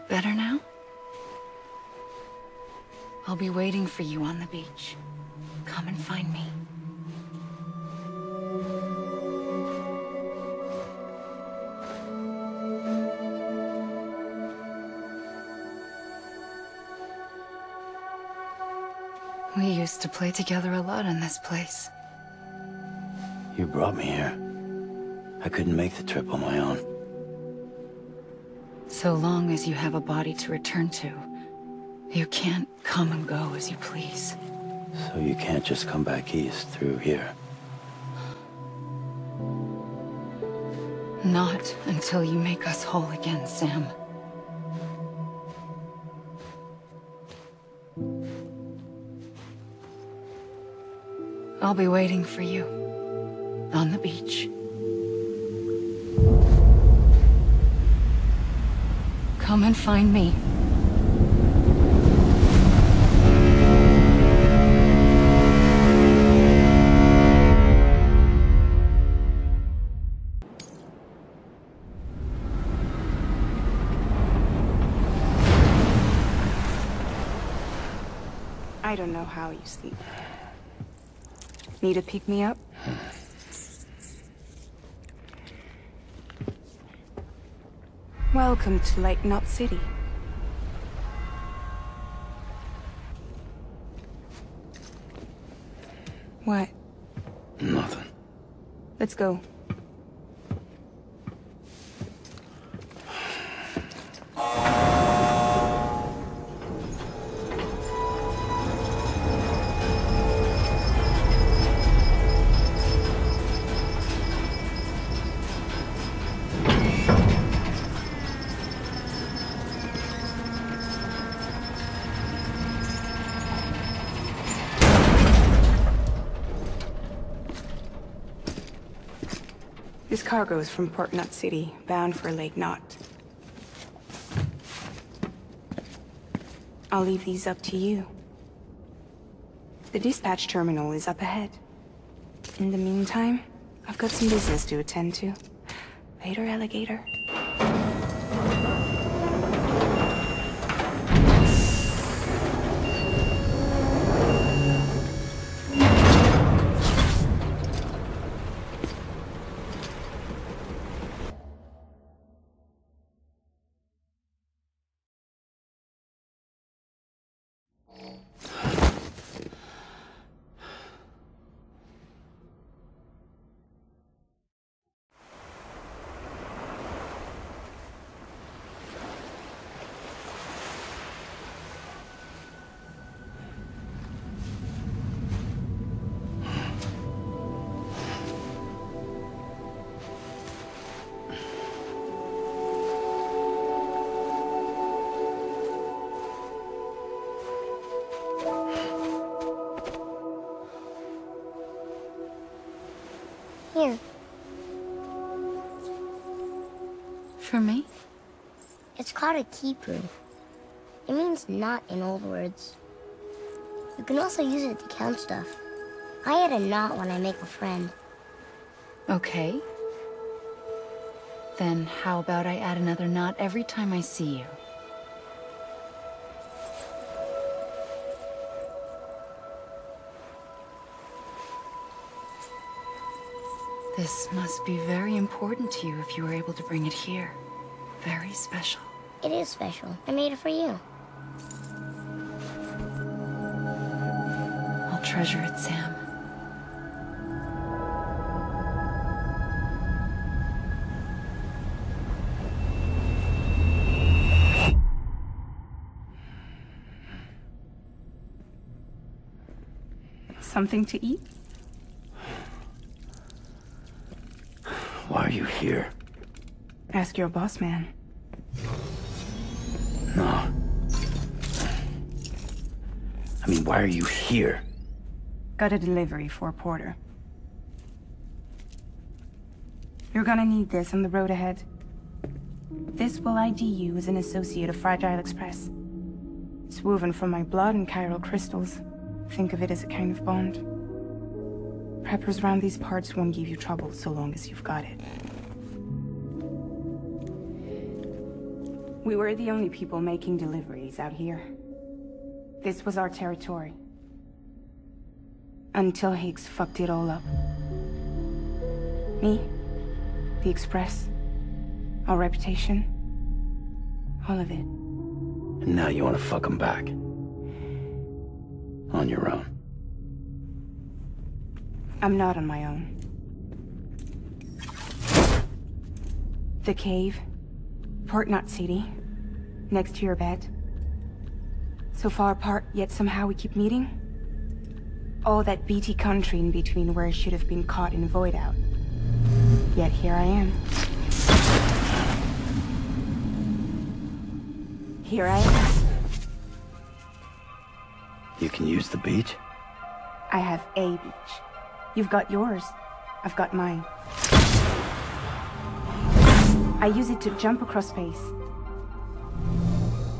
Better now? I'll be waiting for you on the beach. Come and find me. We used to play together a lot in this place. You brought me here. I couldn't make the trip on my own. So long as you have a body to return to, you can't come and go as you please. So you can't just come back east through here? Not until you make us whole again, Sam. I'll be waiting for you on the beach. Come and find me. I don't know how you sleep. Need to pick me up? Welcome to Lake Knot City. What? Nothing. Let's go. This cargo is from Port Knot City, bound for Lake Knot. I'll leave these up to you. The dispatch terminal is up ahead. In the meantime, I've got some business to attend to. Later, alligator. Here. For me? It's called a keeper. It means knot in old words. You can also use it to count stuff. I add a knot when I make a friend. Okay. Then how about I add another knot every time I see you? This must be very important to you if you were able to bring it here. Very special. It is special. I made it for you. I'll treasure it, Sam. Something to eat? Why are you here? Ask your boss man. No. mean, why are you here? Got a delivery for a porter. You're gonna need this on the road ahead. This will ID you as an associate of Fragile Express. It's woven from my blood and chiral crystals. Think of it as a kind of bond. Preppers around these parts won't give you trouble so long as you've got it. We were the only people making deliveries out here. This was our territory. Until Higgs fucked it all up. Me, the Express, our reputation, all of it. And now you want to fuck them back. On your own. I'm not on my own. The cave, Port Knot City, next to your bed. So far apart, yet somehow we keep meeting. All that BT country in between where I should have been caught in void out. Yet here I am. Here I am. You can use the beach? I have a beach. You've got yours. I've got mine. I use it to jump across space.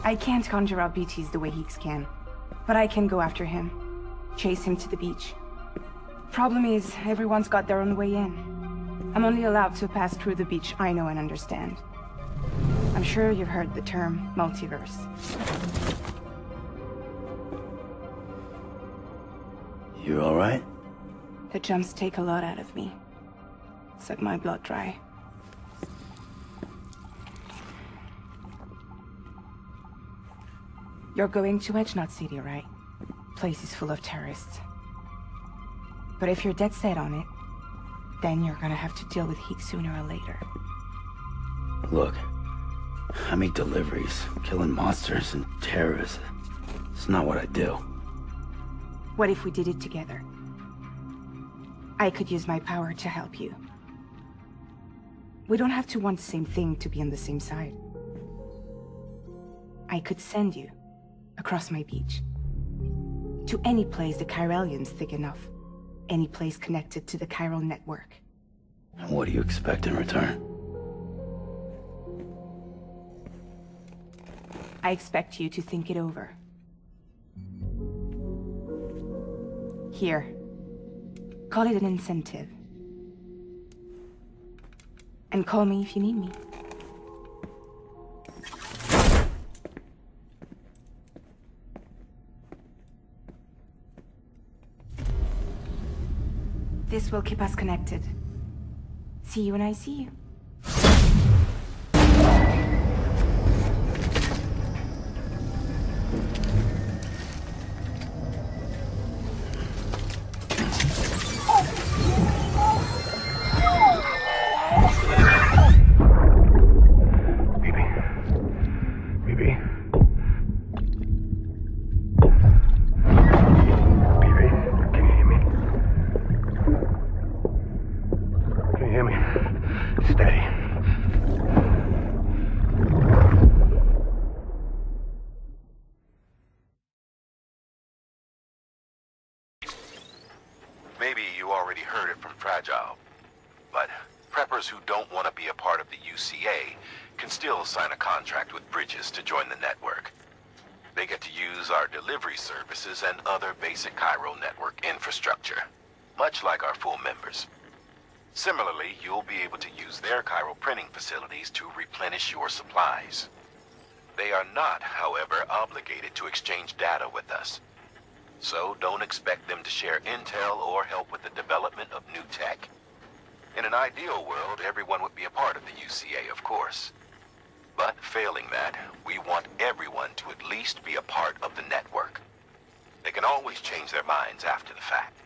I can't conjure up BTs the way Higgs can, but I can go after him. Chase him to the beach. Problem is, everyone's got their own way in. I'm only allowed to pass through the beach I know and understand. I'm sure you've heard the term multiverse. You all right? The jumps take a lot out of me. Suck my blood dry. You're going to Edge Knot City, right? Place is full of terrorists. But if you're dead set on it, then you're gonna have to deal with Higgs sooner or later. Look, I make deliveries, killing monsters and terrorists. It's not what I do. What if we did it together? I could use my power to help you. We don't have to want the same thing to be on the same side. I could send you across my beach. To any place the Chiralian's thick enough. Any place connected to the chiral network. What do you expect in return? I expect you to think it over. Here. Call it an incentive. And call me if you need me. This will keep us connected. See you when I see you. Maybe you already heard it from Fragile, but preppers who don't want to be a part of the UCA can still sign a contract with Bridges to join the network. They get to use our delivery services and other basic chiral network infrastructure, much like our full members. Similarly, you'll be able to use their chiral printing facilities to replenish your supplies. They are not, however, obligated to exchange data with us. So don't expect them to share intel or help with the development of new tech. In an ideal world, everyone would be a part of the UCA, of course. But failing that, we want everyone to at least be a part of the network. They can always change their minds after the fact.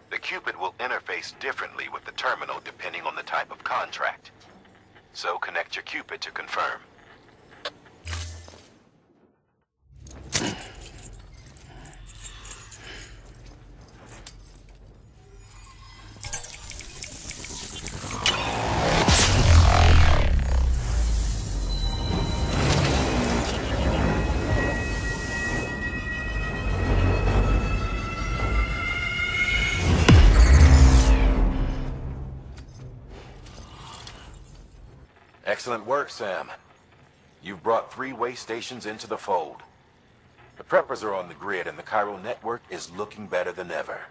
The Cupid will interface differently with the terminal depending on the type of contract. So connect your Cupid to confirm. Excellent work, Sam. You've brought 3 way stations into the fold. The preppers are on the grid and the chiral network is looking better than ever.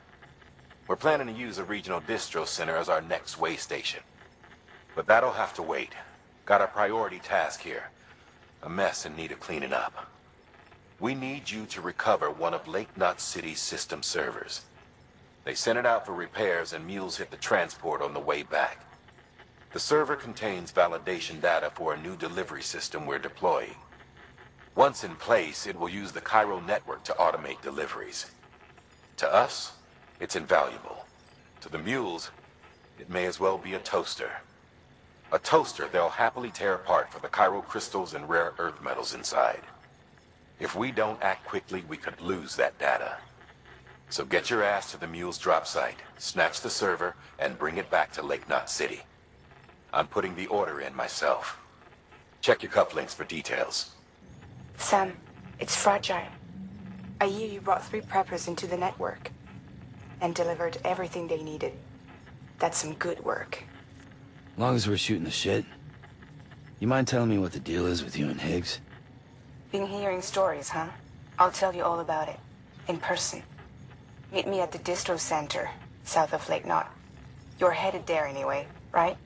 We're planning to use a regional distro center as our next way station. But that'll have to wait. Got a priority task here. A mess in need of cleaning up. We need you to recover one of Lake Knot City's system servers. They sent it out for repairs and mules hit the transport on the way back. The server contains validation data for a new delivery system we're deploying. Once in place, it will use the chiral network to automate deliveries. To us, it's invaluable. To the mules, it may as well be a toaster. A toaster they'll happily tear apart for the chiral crystals and rare earth metals inside. If we don't act quickly, we could lose that data. So get your ass to the mule's drop site, snatch the server, and bring it back to Lake Knot City. I'm putting the order in myself. Check your cufflinks for details. Sam, it's fragile. I hear you brought 3 preppers into the network and delivered everything they needed. That's some good work. As long as we're shooting the shit. You mind telling me what the deal is with you and Higgs? Been hearing stories, huh? I'll tell you all about it. In person. Meet me at the distro center, south of Lake Knot. You're headed there anyway, right?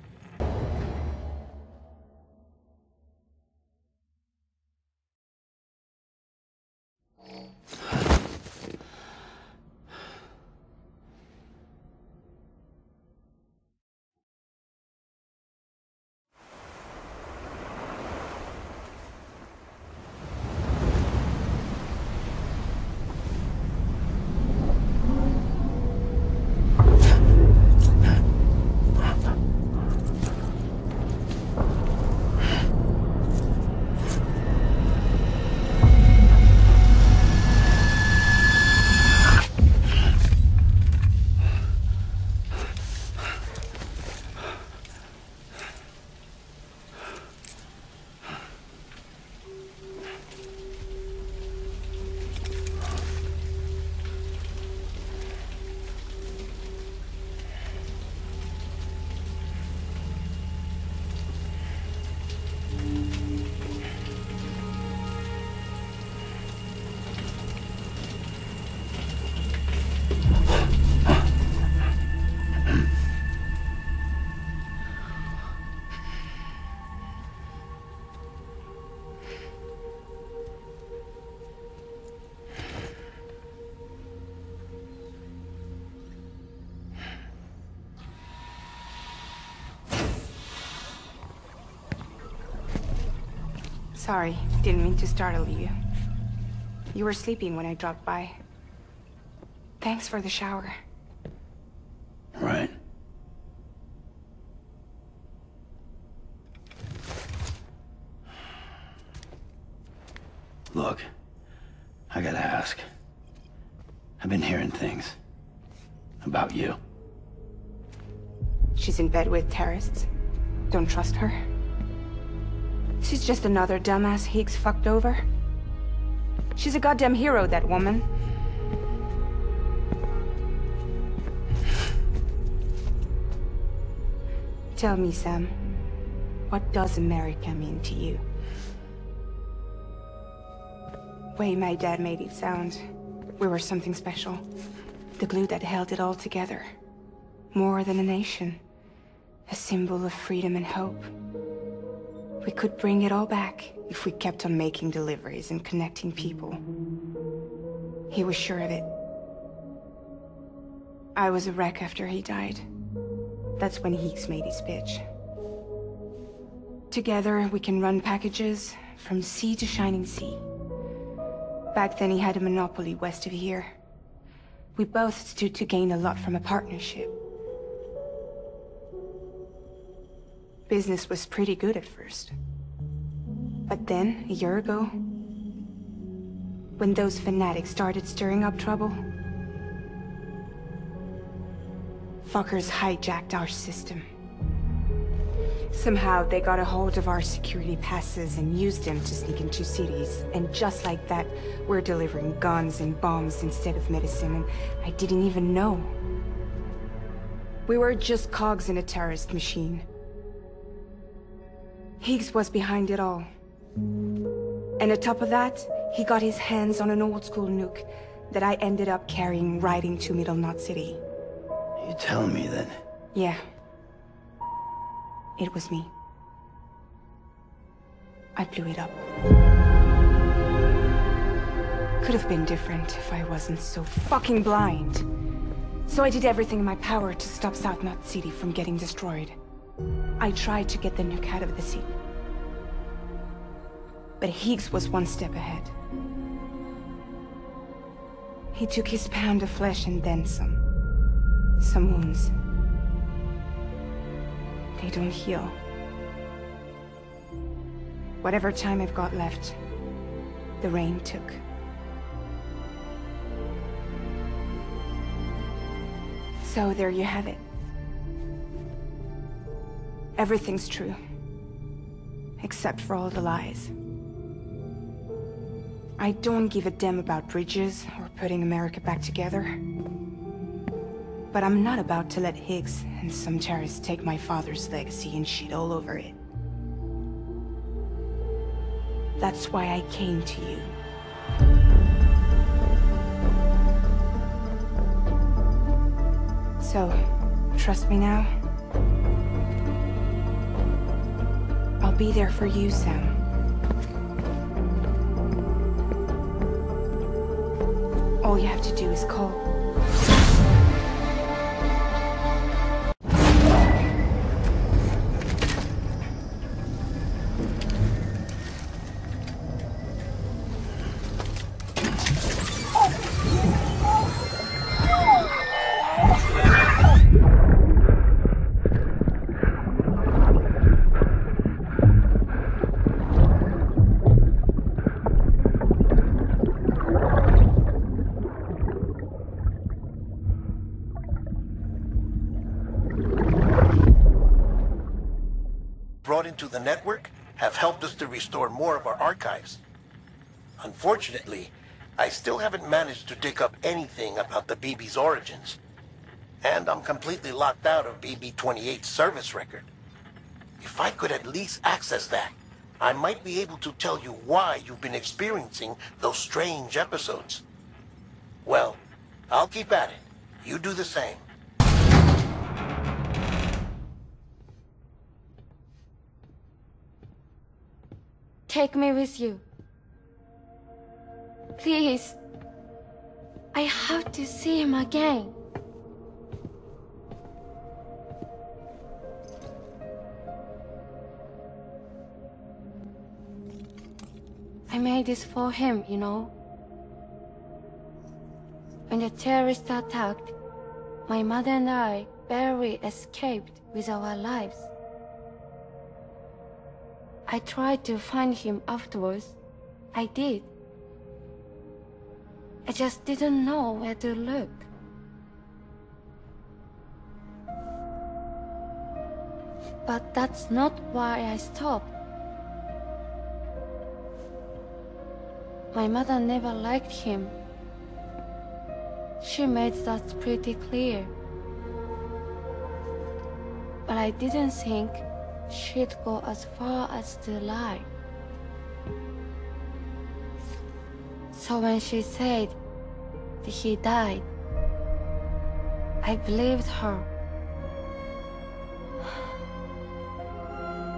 Sorry, didn't mean to startle you. You were sleeping when I dropped by. Thanks for the shower. Right. Look, I gotta ask. I've been hearing things about you. She's in bed with terrorists. Don't trust her. She's just another dumbass Higgs fucked over. She's a goddamn hero, that woman. Tell me, Sam, what does America mean to you? Way my dad made it sound, we were something special. The glue that held it all together. More than a nation. A symbol of freedom and hope. We could bring it all back if we kept on making deliveries and connecting people. He was sure of it. I was a wreck after he died. That's when Higgs made his pitch. Together, we can run packages from sea to shining sea. Back then, he had a monopoly west of here. We both stood to gain a lot from a partnership. Business was pretty good at first. But then, a year ago, when those fanatics started stirring up trouble, fuckers hijacked our system. Somehow, they got a hold of our security passes and used them to sneak into cities. And just like that, we're delivering guns and bombs instead of medicine, and I didn't even know. We were just cogs in a terrorist machine. Higgs was behind it all. And on top of that, he got his hands on an old-school nuke that I ended up carrying right into Middle Knot City. You telling me that? Yeah. It was me. I blew it up. Could have been different if I wasn't so fucking blind. So I did everything in my power to stop South Knot City from getting destroyed. I tried to get the nuke out of the city. But Higgs was one step ahead. He took his pound of flesh and then some. Some wounds. They don't heal. Whatever time I've got left, the rain took. So there you have it. Everything's true. Except for all the lies. I don't give a damn about bridges or putting America back together. But I'm not about to let Higgs and some terrorists take my father's legacy and shit all over it. That's why I came to you. So, trust me now? I'll be there for you, Sam. All you have to do is call. Brought into the network have helped us to restore more of our archives. Unfortunately, I still haven't managed to dig up anything about the BB's origins. And I'm completely locked out of BB-28's service record. If I could at least access that, I might be able to tell you why you've been experiencing those strange episodes. Well, I'll keep at it. You do the same. Take me with you. Please. I have to see him again. I made this for him, you know. When the terrorists attacked, my mother and I barely escaped with our lives. I tried to find him afterwards. I did. I just didn't know where to look. But that's not why I stopped. My mother never liked him. She made that pretty clear. But I didn't think she'd go as far as to lie. So when she said that he died, I believed her.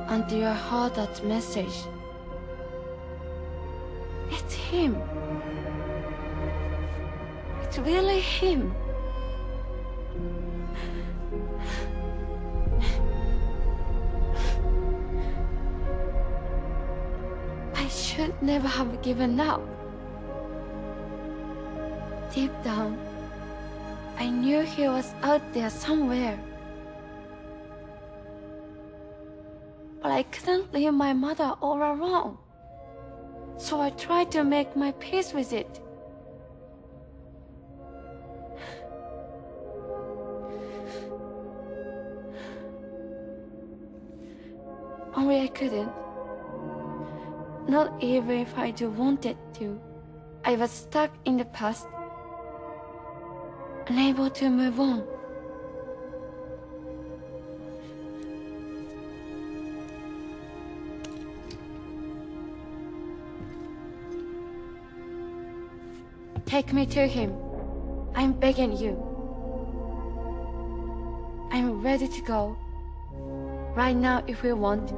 Until I heard that message. It's him. It's really him. I should never have given up. Deep down, I knew he was out there somewhere. But I couldn't leave my mother all alone. So I tried to make my peace with it. Only I couldn't. Not even if I wanted to. I was stuck in the past, unable to move on. Take me to him. I'm begging you. I'm ready to go. Right now, if you want.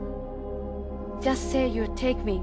Just say you'll take me.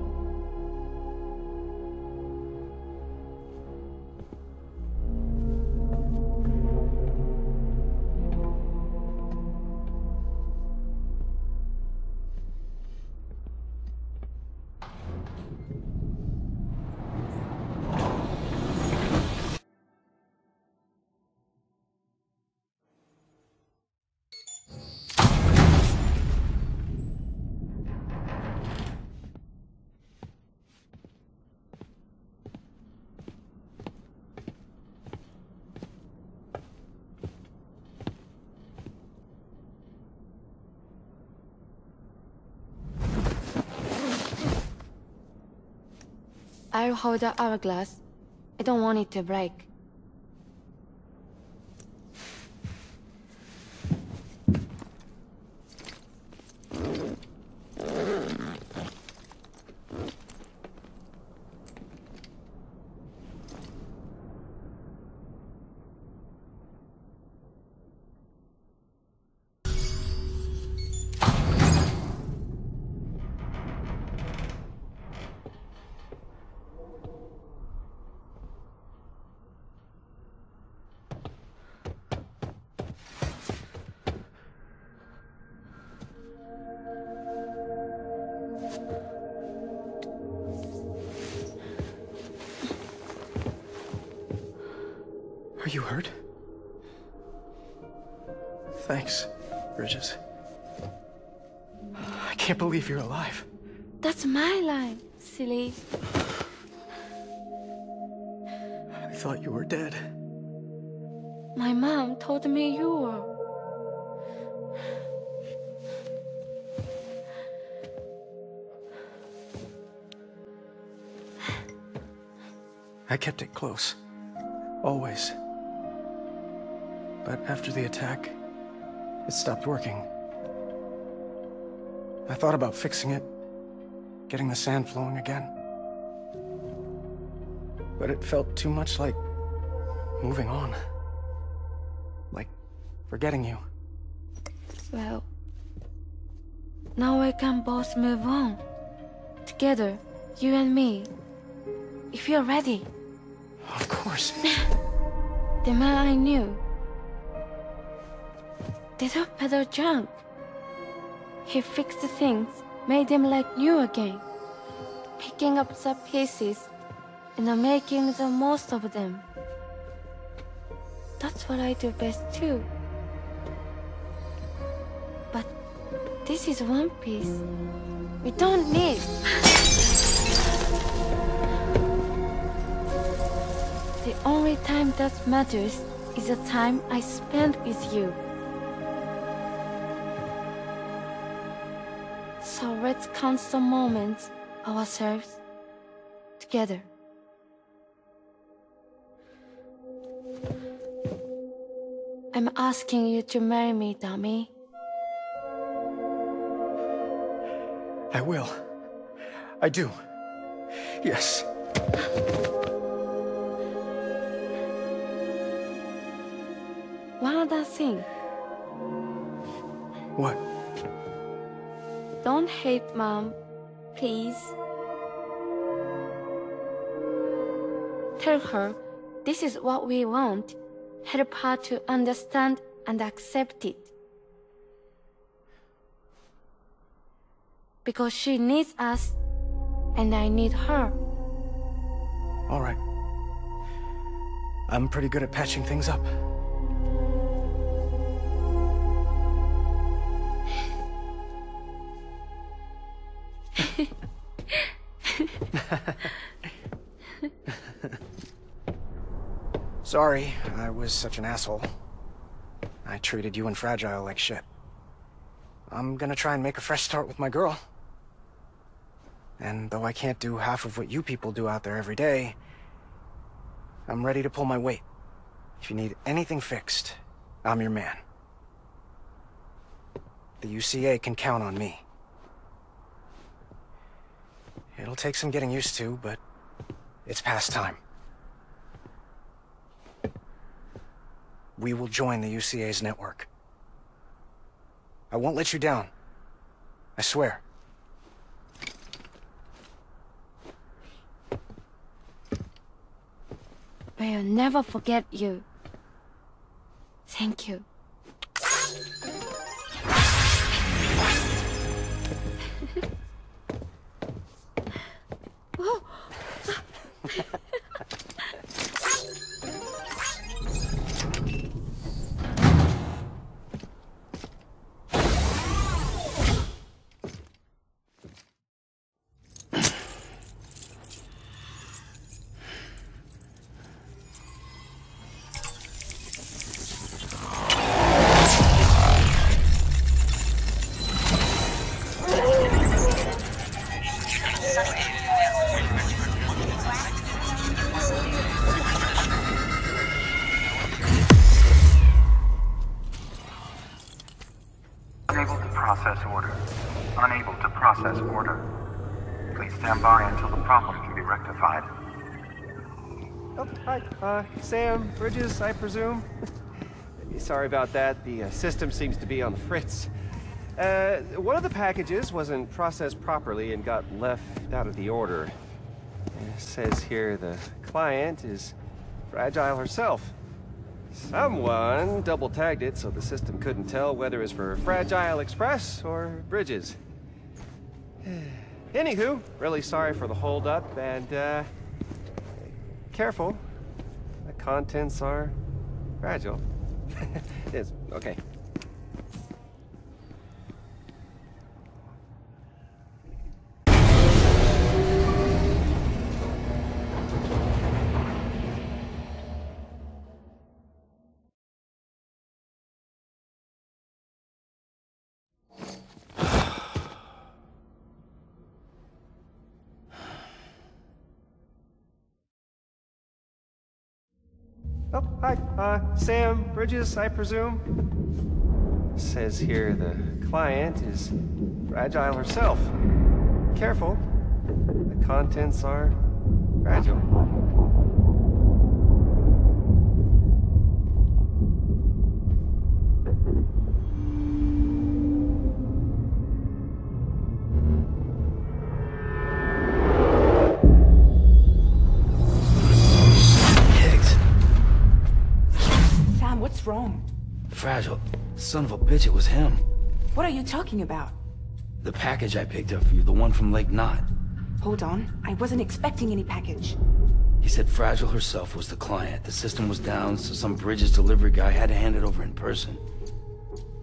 I'll hold the hourglass. I don't want it to break. Are you hurt? Thanks, Bridges. I can't believe you're alive. That's my line, silly. I thought you were dead. My mom told me you were. I kept it close. Always. But after the attack, it stopped working. I thought about fixing it, getting the sand flowing again. But it felt too much like moving on. Like forgetting you. Well, now we can both move on. Together, you and me. If you're ready. Of course. The man I knew. They took better junk. He fixed things, made them like new again. Picking up the pieces and making the most of them. That's what I do best too. But this is one piece. We don't need. The only time that matters is the time I spend with you. So let's count some moments ourselves together. I'm asking you to marry me, dummy. I will. I do. Yes. One other thing. What? Don't hate Mom, please. Tell her this is what we want. Help her to understand and accept it. Because she needs us, and I need her. All right. I'm pretty good at patching things up. Sorry, I was such an asshole. I treated you and Fragile like shit. I'm gonna try and make a fresh start with my girl. And though I can't do half of what you people do out there every day, I'm ready to pull my weight. If you need anything fixed, I'm your man. The UCA can count on me. It'll take some getting used to, but it's past time. we will join the UCA's network. I won't let you down. I swear. We'll never forget you. Thank you. Unable to process order. Unable to process order. Please stand by until the problem can be rectified. Oh, hi. Sam, Bridges, I presume? Sorry about that. The system seems to be on the fritz. One of the packages wasn't processed properly and got left out of the order. It says here the client is Fragile herself. Someone double-tagged it so the system couldn't tell whether it's for Fragile Express or Bridges. Anywho, really sorry for the hold-up, and, careful. The contents are fragile. It's okay. Oh, hi. Sam, Bridges, I presume? Says here the client is Fragile herself. Careful. The contents are fragile. What's wrong? Fragile. Son of a bitch, it was him. What are you talking about? The package I picked up for you, the one from Lake Knot. Hold on. I wasn't expecting any package. He said Fragile herself was the client. The system was down, so some Bridges delivery guy had to hand it over in person.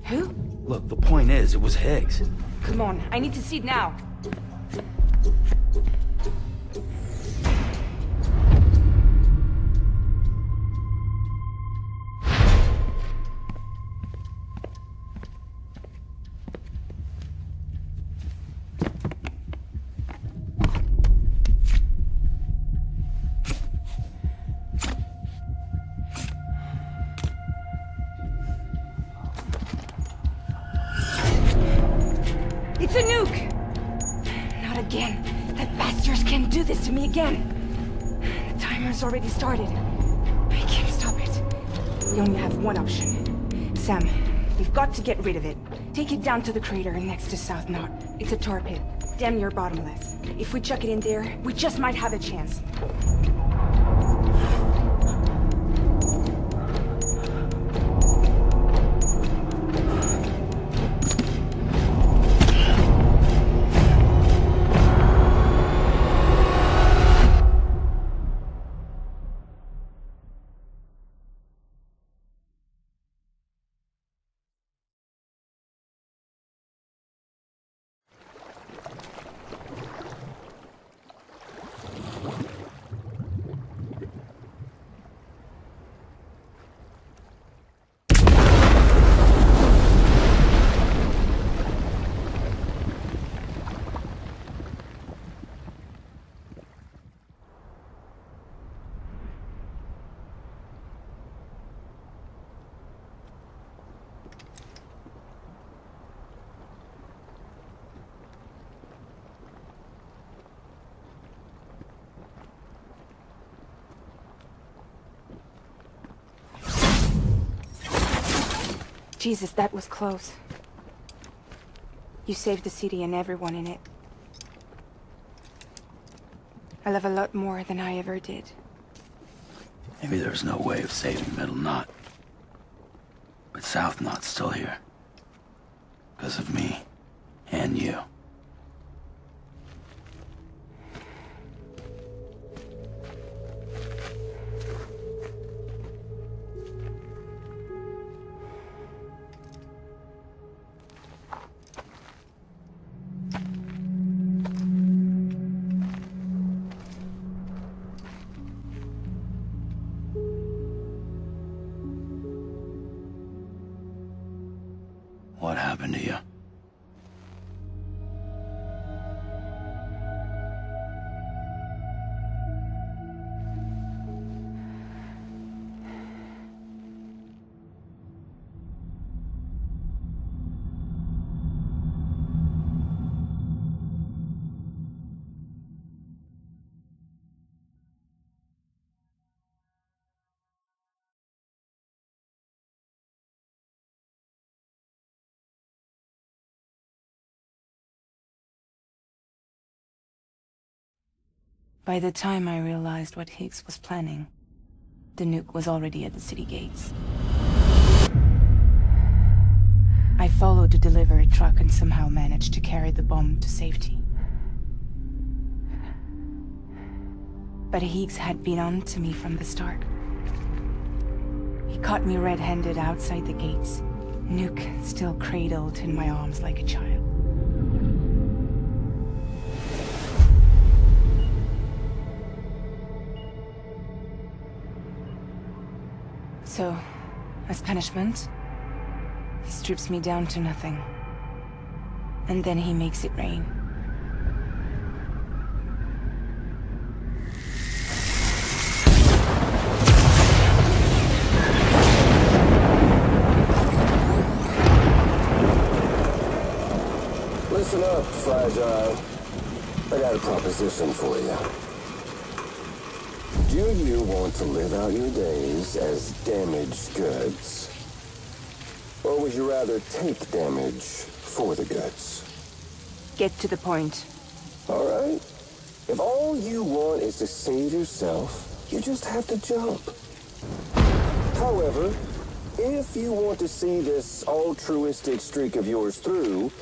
Who? Look, the point is, it was Higgs. Come on, I need to see it now. It's a nuke! Not again. That bastards can't do this to me again. The timer's already started. I can't stop it. We only have one option. Sam, we've got to get rid of it. Take it down to the crater next to South Knot. It's a tar pit. Damn near bottomless. If we chuck it in there, we just might have a chance. Jesus, that was close. You saved the city and everyone in it. I love a lot more than I ever did. Maybe there's no way of saving Middle Knot. But South Knot's still here. Because of me. And you. What happened to you? By the time I realized what Higgs was planning, the nuke was already at the city gates. I followed the delivery truck and somehow managed to carry the bomb to safety. But Higgs had been on to me from the start. He caught me red-handed outside the gates, nuke still cradled in my arms like a child. So, as punishment, he strips me down to nothing. And then he makes it rain. Listen up, Fragile. I got a proposition for you. Do you want to live out your days as damaged goods? Or would you rather take damage for the goods? Get to the point. All right. If all you want is to save yourself, you just have to jump. However, if you want to see this altruistic streak of yours through,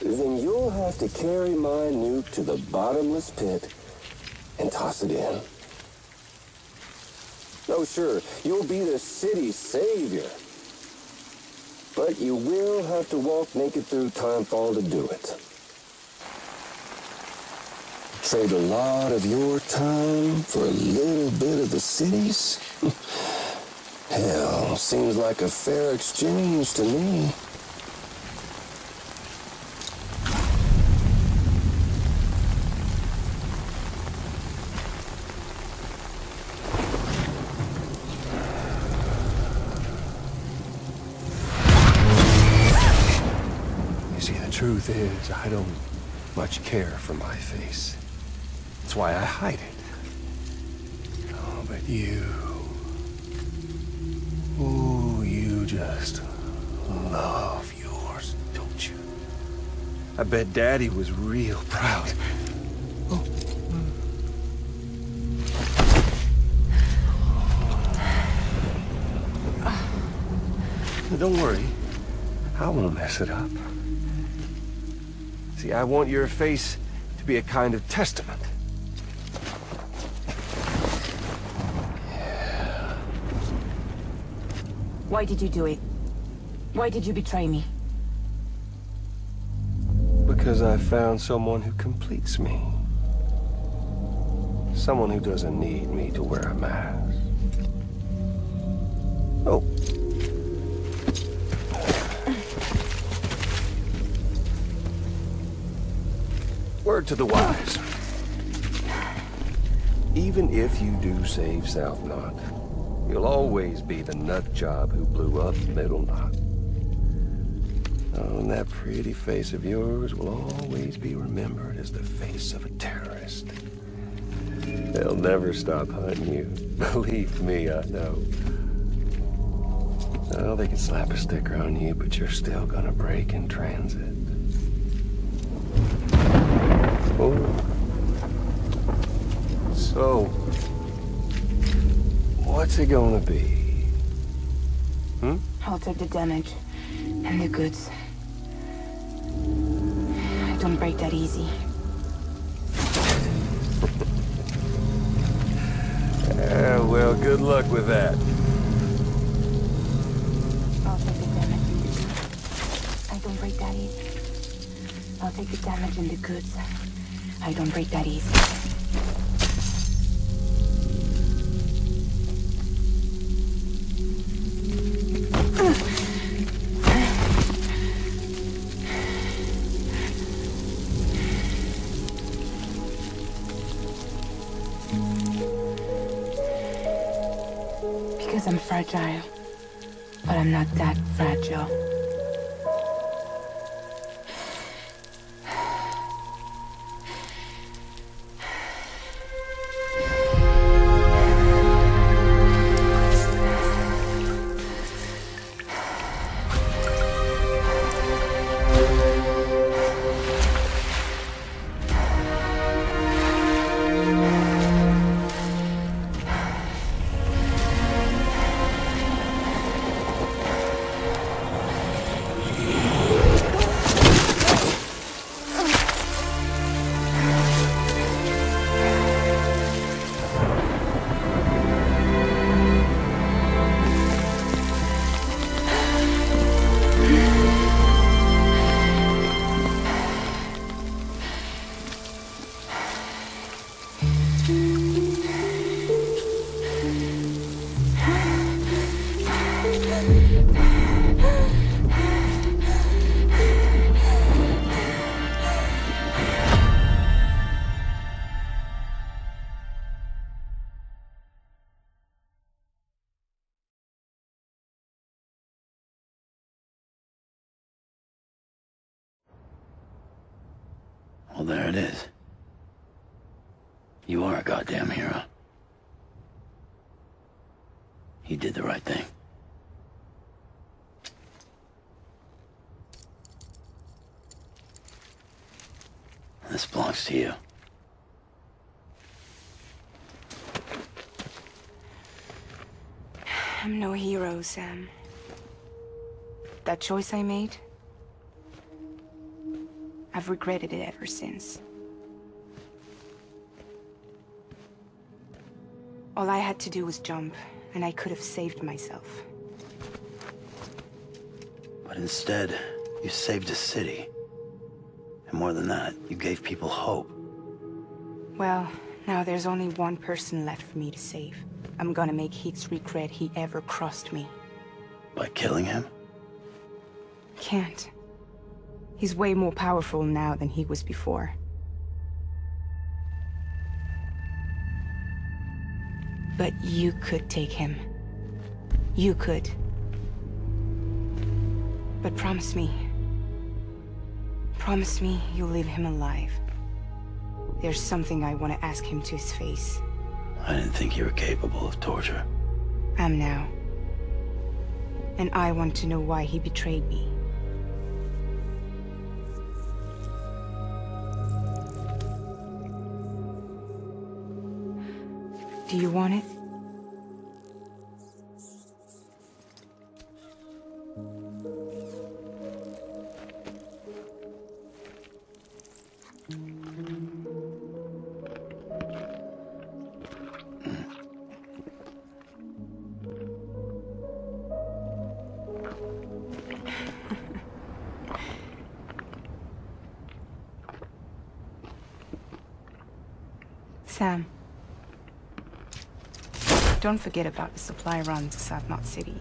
then you'll have to carry my nuke to the bottomless pit and toss it in. Oh, sure, you'll be the city's savior. But you will have to walk naked through Timefall to do it. Trade a lot of your time for a little bit of the city's? Hell, seems like a fair exchange to me. Truth is, I don't much care for my face. That's why I hide it. Oh, but you... Ooh, you just love yours, don't you? I bet Daddy was real proud. Oh. Don't worry. I won't mess it up. See, I want your face to be a kind of testament. Yeah. Why did you do it? Why did you betray me? Because I found someone who completes me. Someone who doesn't need me to wear a mask. Oh. Word to the wise. Even if you do save South Knot, you'll always be the nut job who blew up Middle Knot. Oh, and that pretty face of yours will always be remembered as the face of a terrorist. They'll never stop hunting you. Believe me, I know. Well, they can slap a sticker on you, but you're still gonna break in transit. Oh. So, what's it gonna be? Hmm? I'll take the damage and the goods. I don't break that easy. Well, good luck with that. I'll take the damage and the goods. I don't break that easy. I'll take the damage and the goods. I don't break that easy. Because I'm fragile, but I'm not that fragile. Well, there it is. You are a goddamn hero. You did the right thing. This belongs to you. I'm no hero, Sam. That choice I made, I've regretted it ever since. All I had to do was jump, and I could have saved myself. But instead, you saved a city. And more than that, you gave people hope. Well, now there's only one person left for me to save. I'm gonna make Hicks regret he ever crossed me. By killing him? Can't. He's way more powerful now than he was before. But you could take him. You could. But promise me. Promise me you'll leave him alive. There's something I want to ask him to his face. I didn't think you were capable of torture. I'm now. And I want to know why he betrayed me. Do you want it? Sam. Don't forget about the supply run to South Knot City.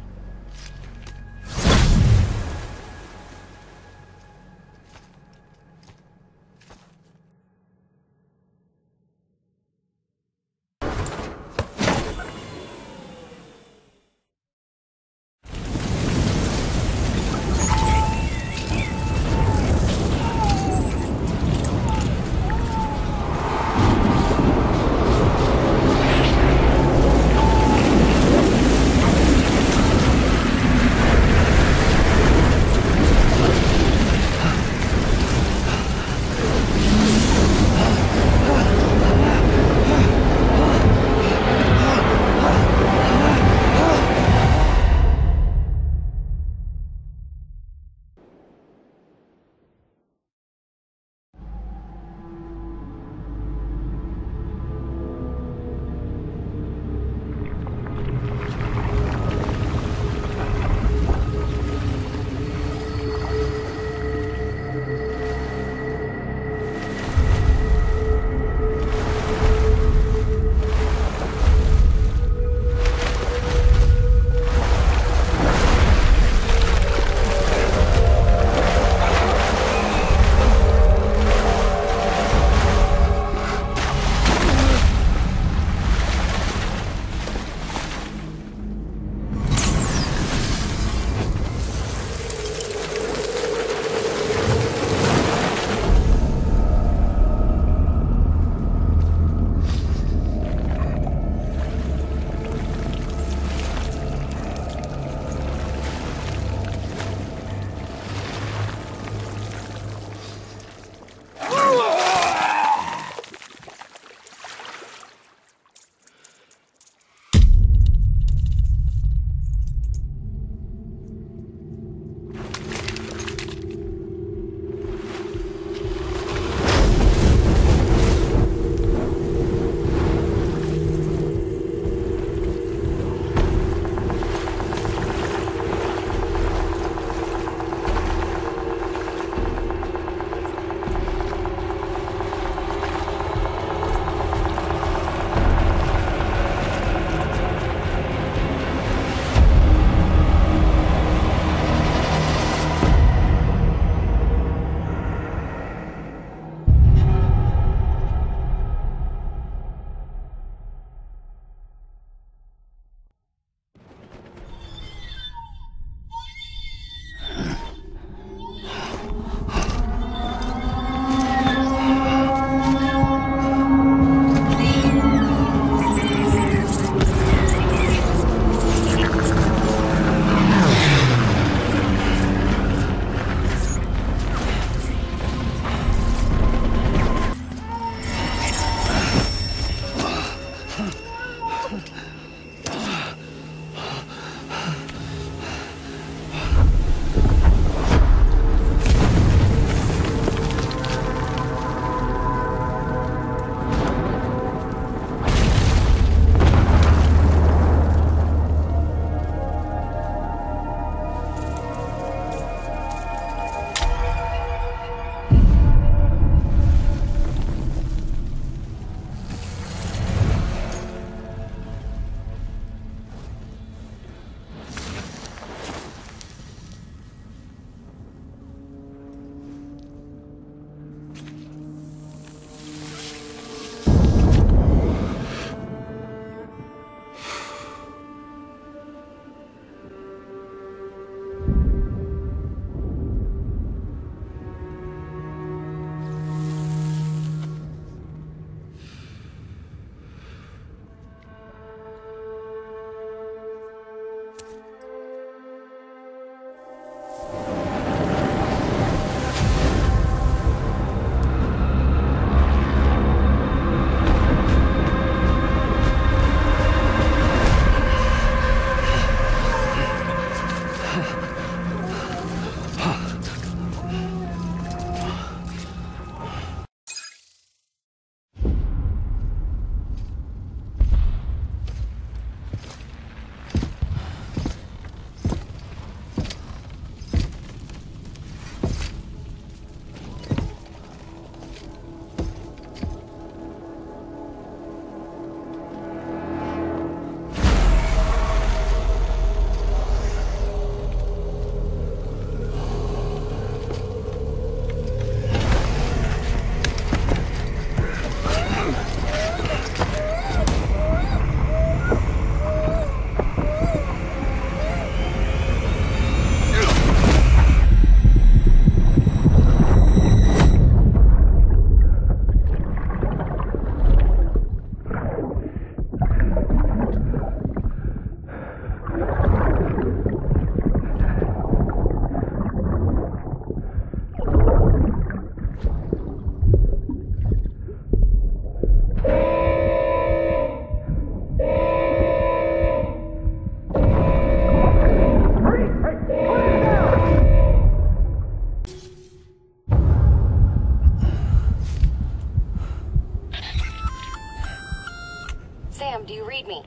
Sam, do you read me?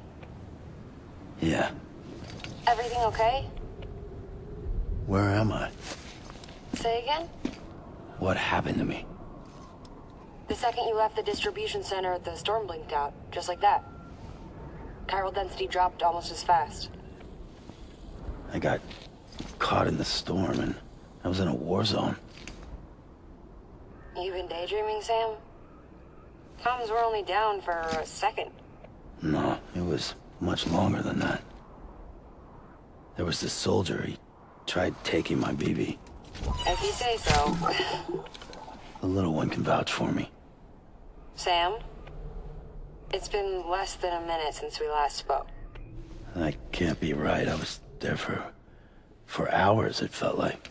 Yeah. Everything okay? Where am I? Say again? What happened to me? The second you left the distribution center, the storm blinked out, just like that. Chiral density dropped almost as fast. I got caught in the storm and I was in a war zone. You been daydreaming, Sam? Comms were only down for a second. No, it was much longer than that. There was this soldier, he tried taking my BB. If you say so. The little one can vouch for me. Sam? It's been less than a minute since we last spoke. That can't be right. I was there for hours, it felt like.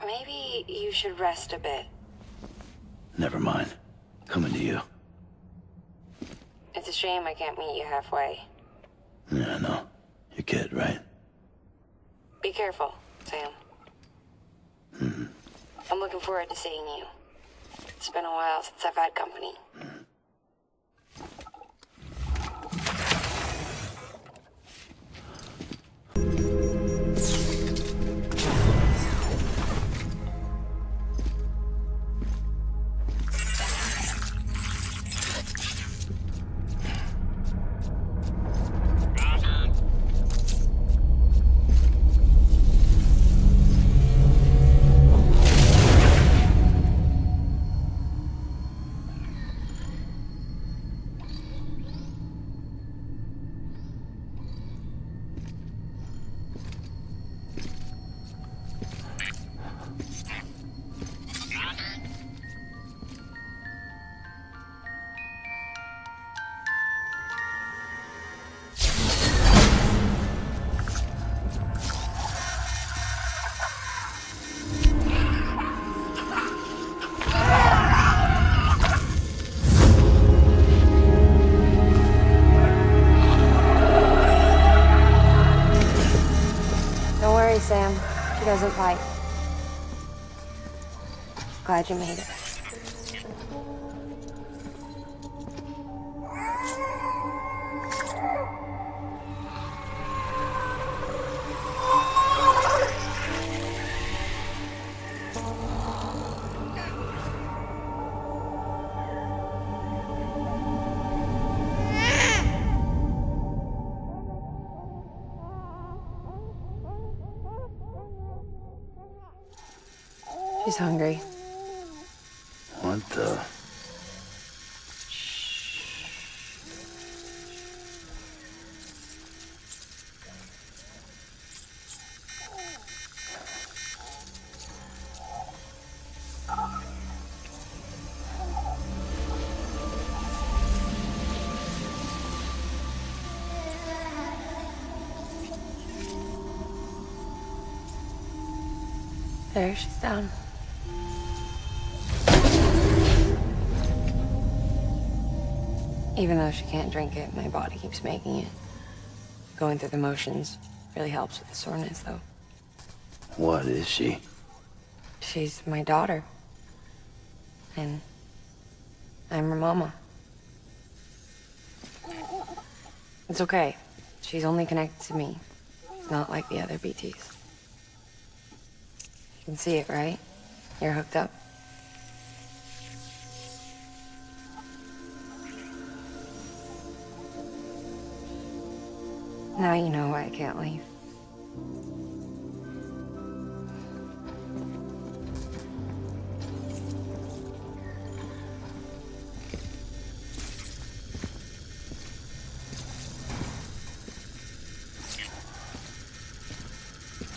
Maybe you should rest a bit. Never mind. Coming to you. It's a shame I can't meet you halfway. Yeah, I know. Your kid, right? Be careful, Sam. I'm looking forward to seeing you. It's been a while since I've had company. Sam. She doesn't bite. Glad you made it. She's hungry. What the? There, she's down. Even though she can't drink it, my body keeps making it. Going through the motions really helps with the soreness, though. What is she? She's my daughter. And I'm her mama. It's okay. She's only connected to me. Not like the other BTs. You can see it, right? You're hooked up. Now you know why I can't leave.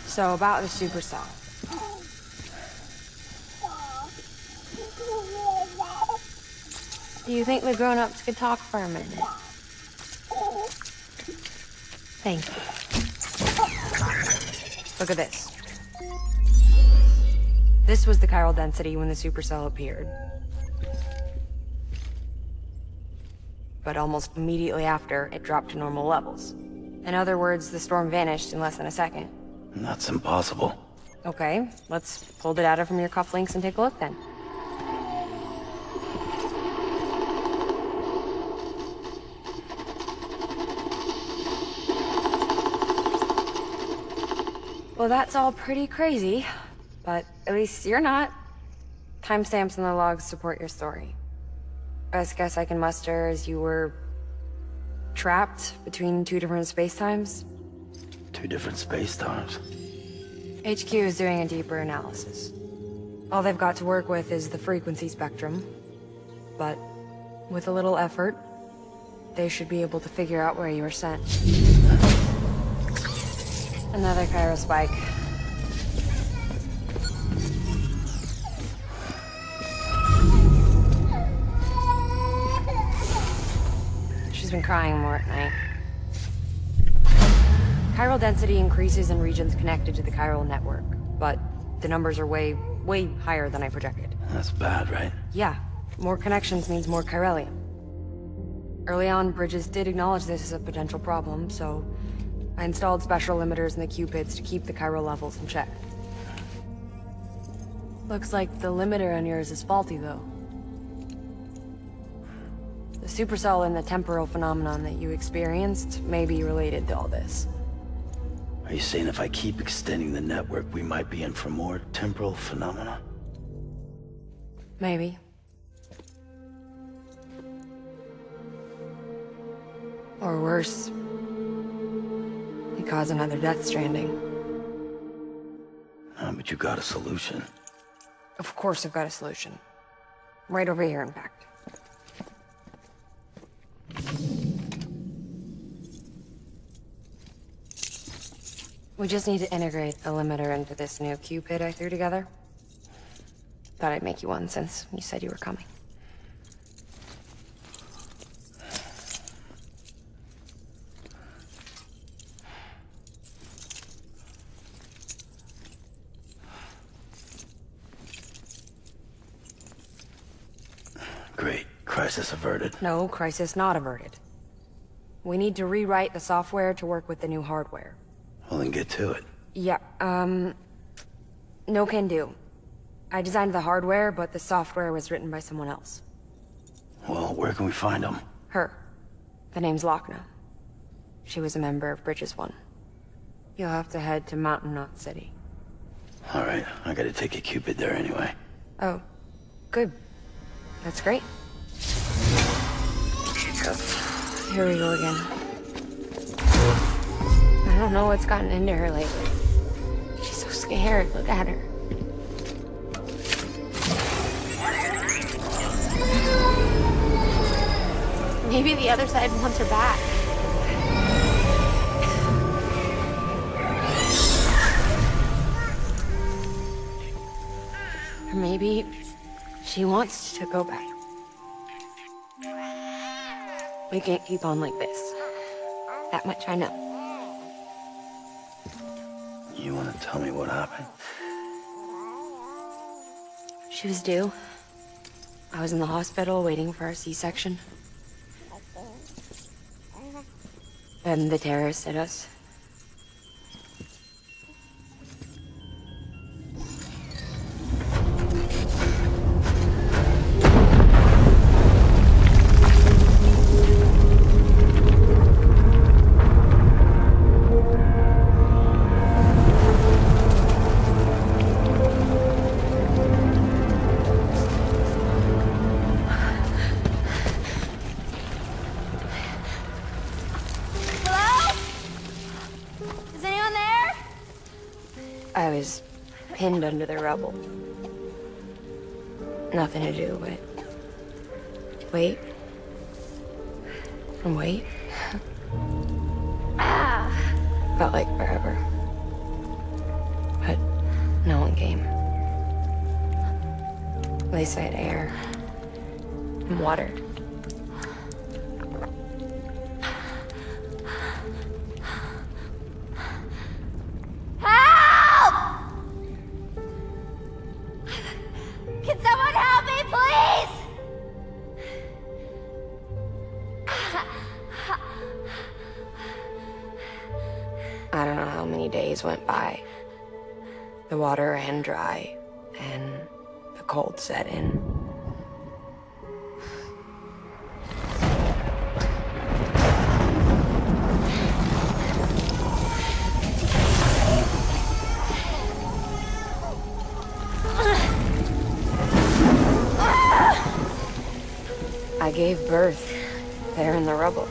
So about the supercell. Do you think the grown-ups could talk for a minute? Thank you. Look at this. This was the chiral density when the supercell appeared. But almost immediately after, it dropped to normal levels. In other words, the storm vanished in less than a second. That's impossible. Okay, let's pull the data from your cufflinks and take a look then. Well, that's all pretty crazy, but at least you're not. Timestamps in the logs support your story. Best guess I can muster is you were trapped between two different space-times. Two different space-times? HQ is doing a deeper analysis. All they've got to work with is the frequency spectrum, but with a little effort, they should be able to figure out where you were sent. Another Cairo spike. She's been crying more at night. Chiral density increases in regions connected to the chiral network, but the numbers are way higher than I projected. That's bad, right? Yeah, more connections means more chiralium. Early on, Bridges did acknowledge this as a potential problem, so I installed special limiters in the cupids to keep the chiral levels in check. Looks like the limiter on yours is faulty, though. The supercell and the temporal phenomenon that you experienced may be related to all this. Are you saying if I keep extending the network, we might be in for more temporal phenomena? Maybe. Or worse, we cause another death stranding. But you got a solution. Of course I've got a solution. Right over here, in fact. We just need to integrate a limiter into this new Cupid I threw together. Thought I'd make you one since you said you were coming. Great. Crisis averted. No, crisis not averted. We need to rewrite the software to work with the new hardware. Well, then get to it. Yeah, no can do. I designed the hardware, but the software was written by someone else. Well, where can we find them? Her. The name's Lochna. She was a member of Bridges 1. You'll have to head to Mountain Knot City. All right, I gotta take a Cupid there anyway. Oh, good. That's great. Here we go again. I don't know what's gotten into her lately. She's so scared. Look at her. Maybe the other side wants her back. Or maybe she wants to go back. We can't keep on like this. That much I know. You want to tell me what happened? She was due. I was in the hospital waiting for a C-section. Then the terrorists hit us. I was pinned under the rubble. Nothing to do but wait and wait. Felt like forever. But no one came. They said air and water. Can someone help me, please? I don't know how many days went by. The water ran dry, and the cold set in. I gave birth there in the rubble.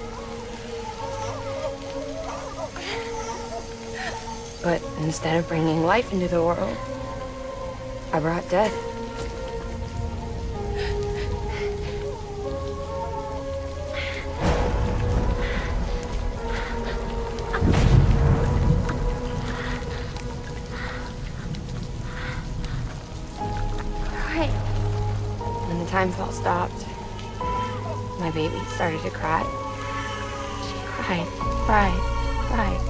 But instead of bringing life into the world, I brought death. When the time fall stopped, my baby started to cry. She cried, cried.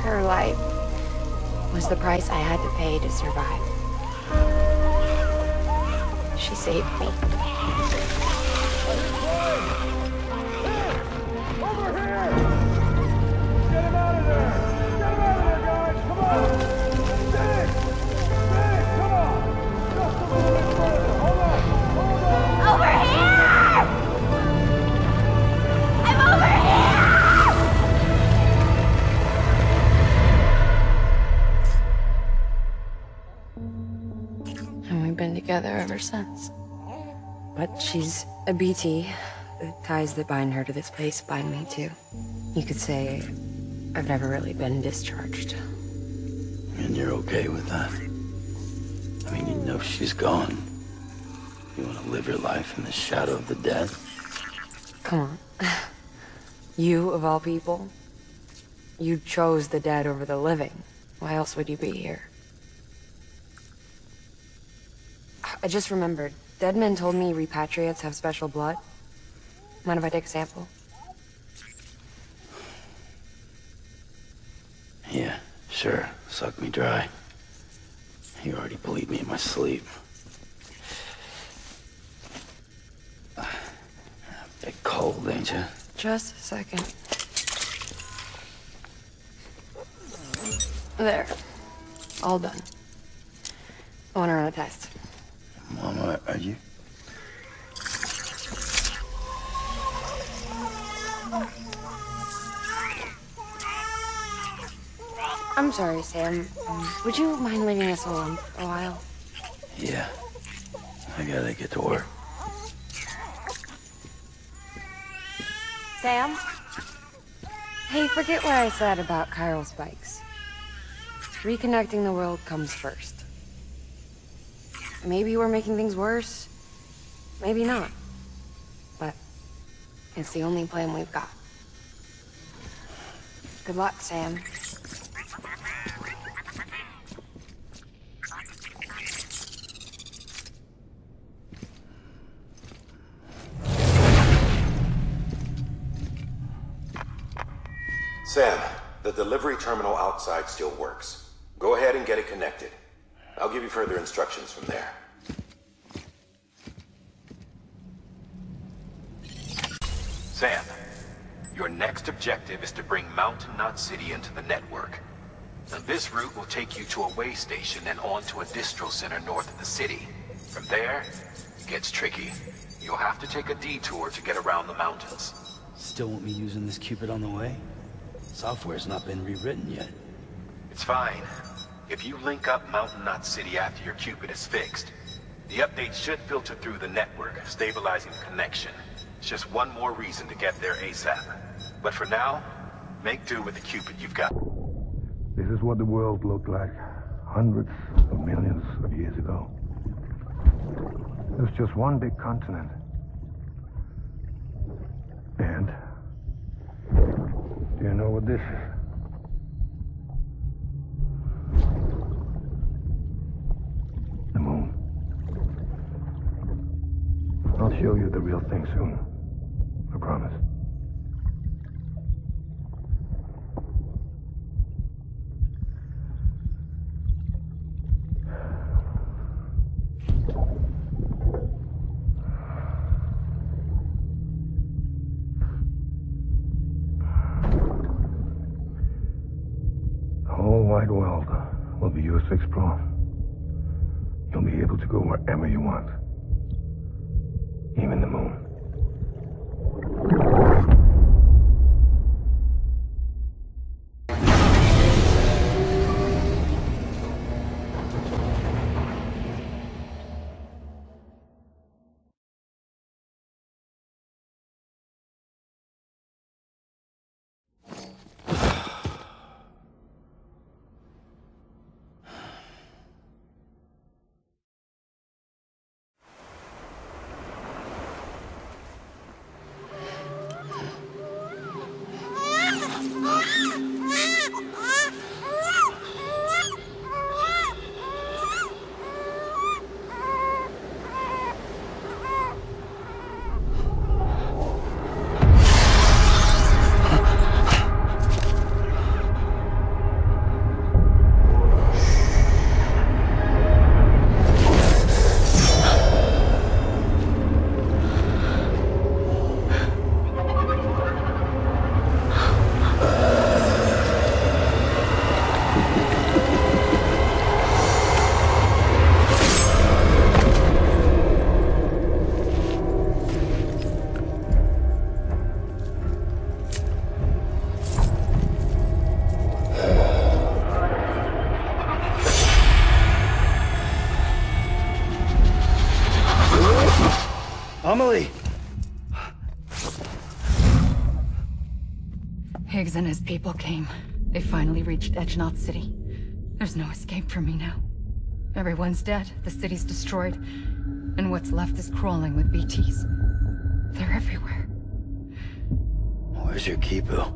Her life was the price I had to pay to survive. She saved me. Over here! Get him out of there! Get him out of there, guys! Come on! Medic! Medic, come on! Just a little bit further. Hold on! Hold on! Over here! I'm over here! And we've been together ever since. But she's a BT. The ties that bind her to this place bind me too. You could say I've never really been discharged. And you're okay with that? I mean, you know she's gone. You want to live your life in the shadow of the dead? Come on. You, of all people, you chose the dead over the living. Why else would you be here? I just remembered. Dead men told me repatriates have special blood. Mind if I take a sample? Yeah, sure. Suck me dry. You already believed me in my sleep. A bit cold, ain't you? Just a second. There. All done. I want to run a test. Mama, are you? I'm sorry, Sam. Would you mind leaving us alone for a while? Yeah. I gotta get to work. Sam? Hey, forget what I said about chiral spikes. Reconnecting the world comes first. Maybe we're making things worse. Maybe not. But it's the only plan we've got. Good luck, Sam. Sam, the delivery terminal outside still works. Go ahead and get it connected. I'll give you further instructions from there. Sam, your next objective is to bring Mountain Knot City into the network. Now, this route will take you to a way station and on to a distro center north of the city. From there, it gets tricky. You'll have to take a detour to get around the mountains. Still want me using this Cupid on the way? Software's not been rewritten yet. It's fine. If you link up Mountain Knot City after your Cupid is fixed, the updates should filter through the network, stabilizing the connection. It's just one more reason to get there ASAP. But for now, make do with the Cupid you've got. This is what the world looked like hundreds of millions of years ago. It was just one big continent. And do you know what this is? The moon. I'll show you the real thing soon. I promise. The whole wide world will be yours to explore. You'll be able to go wherever you want. Even the moon. Amelie! Higgs and his people came. They finally reached Edgenot City. There's no escape for me now. Everyone's dead, the city's destroyed, and what's left is crawling with BTs. They're everywhere. Where's your Kipu?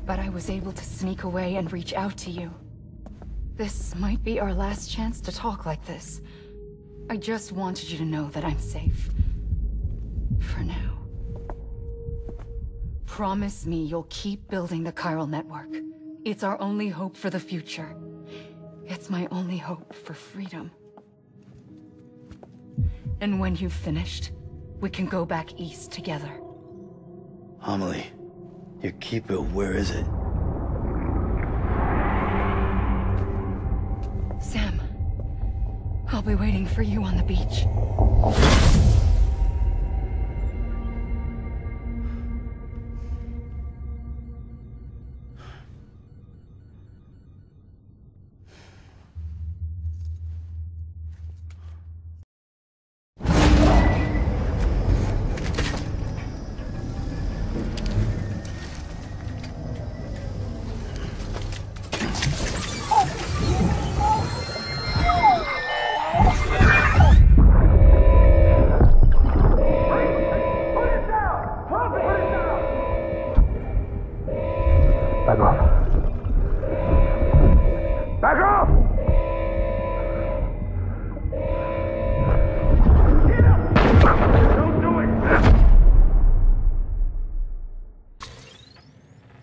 But I was able to sneak away and reach out to you. This might be our last chance to talk like this. I just wanted you to know that I'm safe. For now. Promise me you'll keep building the chiral network. It's our only hope for the future. It's my only hope for freedom. And when you've finished, we can go back east together. Amelie, your Kipu, where is it? Sam, I'll be waiting for you on the beach.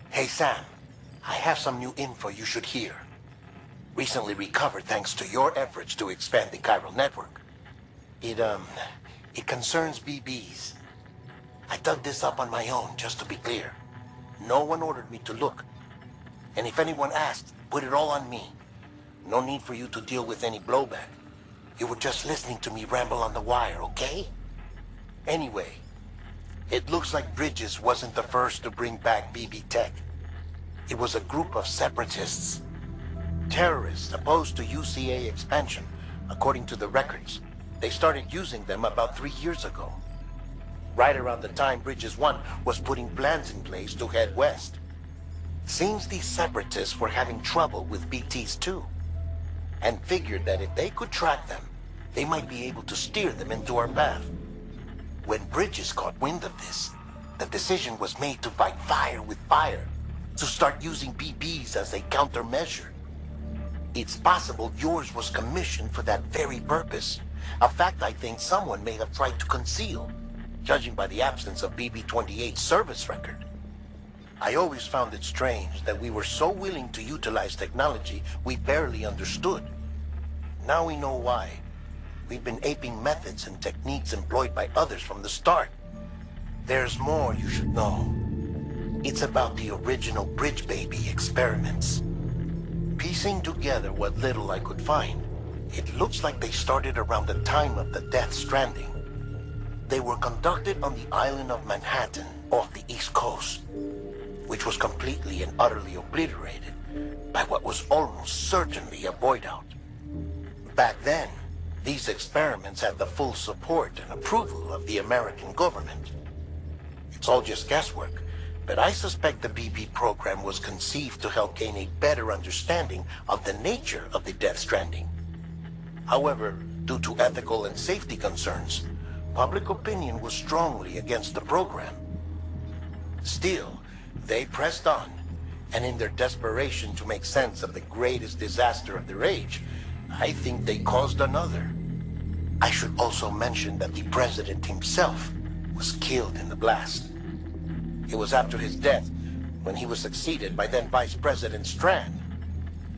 Hey, Sam. I have some new info you should hear. Recently recovered thanks to your efforts to expand the chiral network. It concerns BBs. I dug this up on my own, just to be clear. No one ordered me to look. And if anyone asked, put it all on me. No need for you to deal with any blowback. You were just listening to me ramble on the wire, okay? Anyway, it looks like Bridges wasn't the first to bring back BB tech. It was a group of separatists. Terrorists opposed to UCA expansion, according to the records. They started using them about 3 years ago. Right around the time Bridges 1 was putting plans in place to head west. Seems these separatists were having trouble with BTs too, and figured that if they could track them, they might be able to steer them into our path. When Bridges caught wind of this, the decision was made to fight fire with fire, to start using BBs as a countermeasure. It's possible yours was commissioned for that very purpose, a fact I think someone may have tried to conceal, judging by the absence of BB-28's service record. I always found it strange that we were so willing to utilize technology we barely understood. Now we know why. We've been aping methods and techniques employed by others from the start. There's more you should know. It's about the original Bridge Baby experiments. Piecing together what little I could find, it looks like they started around the time of the Death Stranding. They were conducted on the island of Manhattan off the East Coast, which was completely and utterly obliterated by what was almost certainly a void out. Back then, these experiments had the full support and approval of the American government. It's all just guesswork, but I suspect the BB program was conceived to help gain a better understanding of the nature of the Death Stranding. However, due to ethical and safety concerns, public opinion was strongly against the program. Still, they pressed on, and in their desperation to make sense of the greatest disaster of their age, I think they caused another. I should also mention that the president himself was killed in the blast. It was after his death, when he was succeeded by then Vice President Strand,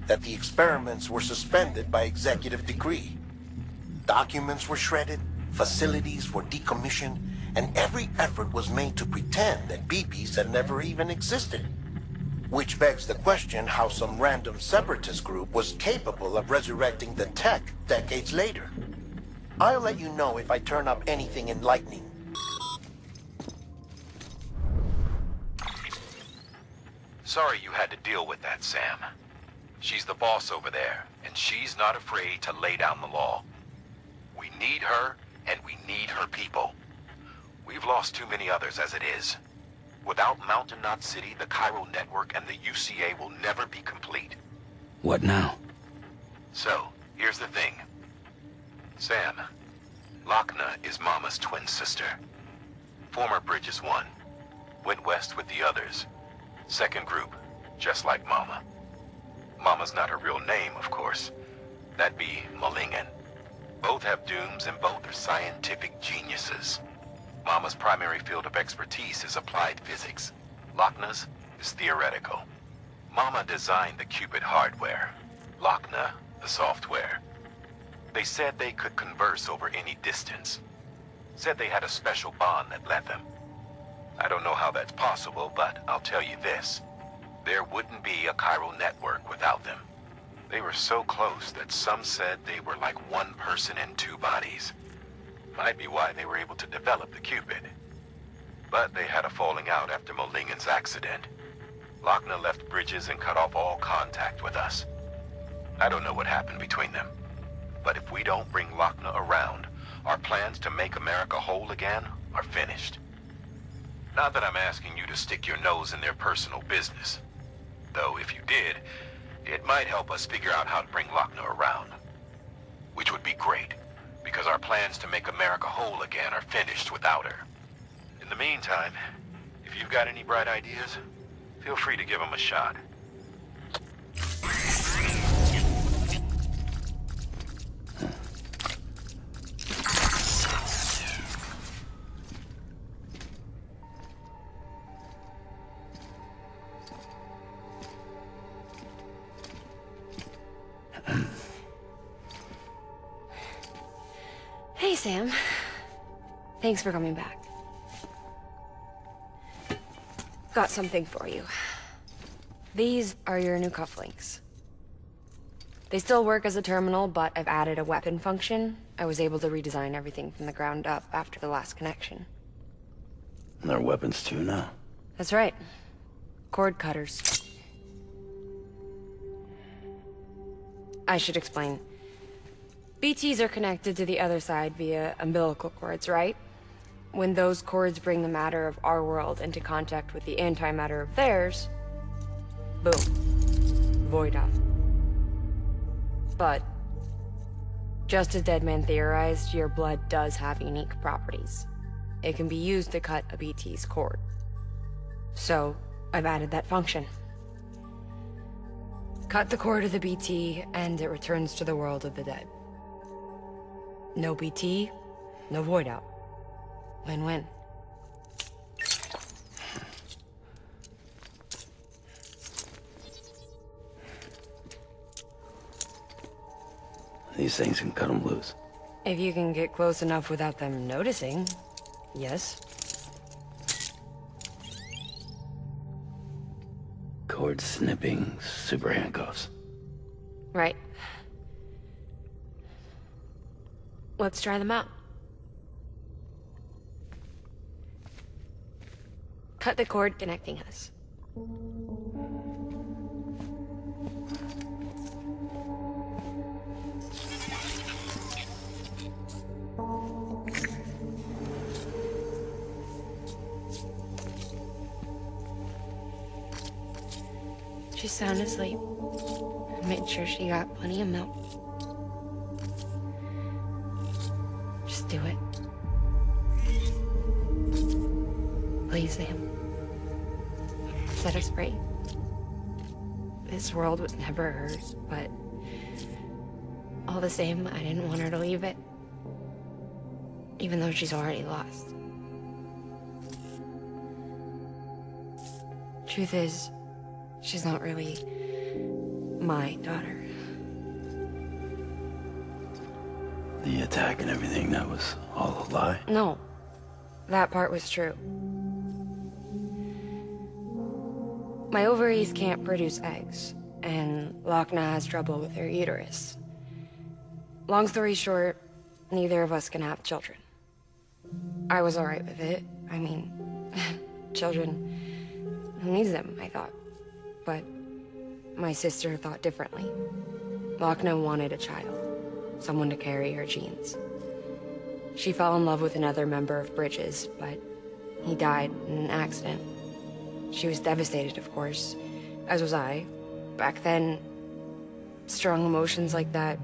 that the experiments were suspended by executive decree. Documents were shredded, facilities were decommissioned, and every effort was made to pretend that BBs had never even existed. Which begs the question how some random separatist group was capable of resurrecting the tech decades later. I'll let you know if I turn up anything enlightening. Sorry you had to deal with that, Sam. She's the boss over there, and she's not afraid to lay down the law. We need her, and we need her people. We've lost too many others as it is. Without Mountain Knot City, the Chiral Network, and the UCA will never be complete. What now? So, here's the thing. Sam, Lochna is Mama's twin sister. Former Bridges 1. Went west with the others. Second group, just like Mama. Mama's not her real name, of course. That'd be Malingen. Both have dooms and both are scientific geniuses. Mama's primary field of expertise is applied physics. Lochna's is theoretical. Mama designed the Cupid hardware. Lochna, the software. They said they could converse over any distance. Said they had a special bond that led them. I don't know how that's possible, but I'll tell you this. There wouldn't be a chiral network without them. They were so close that some said they were like one person in two bodies. Might be why they were able to develop the Cupid. But they had a falling out after Molingen's accident. Lochna left Bridges and cut off all contact with us. I don't know what happened between them. But if we don't bring Lochna around, our plans to make America whole again are finished. Not that I'm asking you to stick your nose in their personal business. Though if you did, it might help us figure out how to bring Lochna around. Which would be great, because our plans to make America whole again are finished without her. In the meantime, if you've got any bright ideas, feel free to give them a shot. Hey, Sam. Thanks for coming back. Got something for you. These are your new cufflinks. They still work as a terminal, but I've added a weapon function. I was able to redesign everything from the ground up after the last connection. And they're weapons too now. That's right. Cord cutters. I should explain. BTs are connected to the other side via umbilical cords, right? When those cords bring the matter of our world into contact with the antimatter of theirs, boom. Void out. But, just as Deadman theorized, your blood does have unique properties. It can be used to cut a BT's cord. So, I've added that function. Cut the cord of the BT, and it returns to the world of the dead. No BT, no void out. Win-win. These things can cut them loose. If you can get close enough without them noticing, yes. Cord snipping, super handcuffs. Right. Let's try them out. Cut the cord connecting us. She's sound asleep. I made sure she got plenty of milk. Just do it. Please, Sam. Set us free. This world was never hers, but all the same, I didn't want her to leave it. Even though she's already lost. Truth is, she's not really my daughter. The attack and everything, that was all a lie? No. That part was true. My ovaries can't produce eggs, and Lochna has trouble with her uterus. Long story short, neither of us can have children. I was alright with it. I mean, children, who needs them, I thought. But my sister thought differently. Lochna wanted a child, someone to carry her genes. She fell in love with another member of Bridges, but he died in an accident. She was devastated, of course, as was I. Back then, strong emotions like that,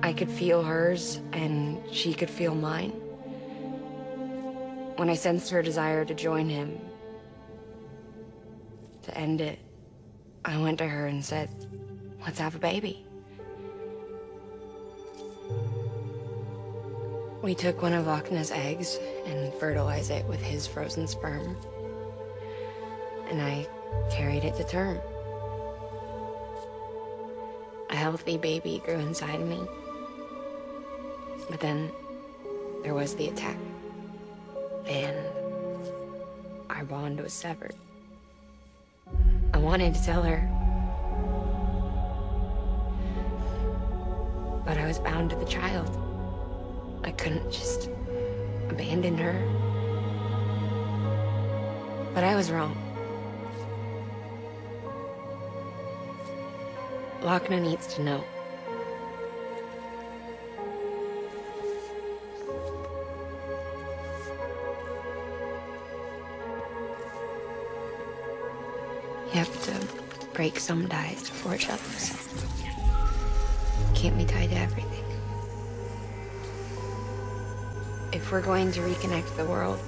I could feel hers, and she could feel mine. When I sensed her desire to join him, to end it, I went to her and said, let's have a baby. We took one of Akna's eggs and fertilized it with his frozen sperm. And I carried it to term. A healthy baby grew inside me. But then there was the attack. And our bond was severed. I wanted to tell her, but I was bound to the child. I couldn't just abandon her. But I was wrong. Lochner needs to know. You have to break some ties to forge others. Can't be tied to everything. If we're going to reconnect the world,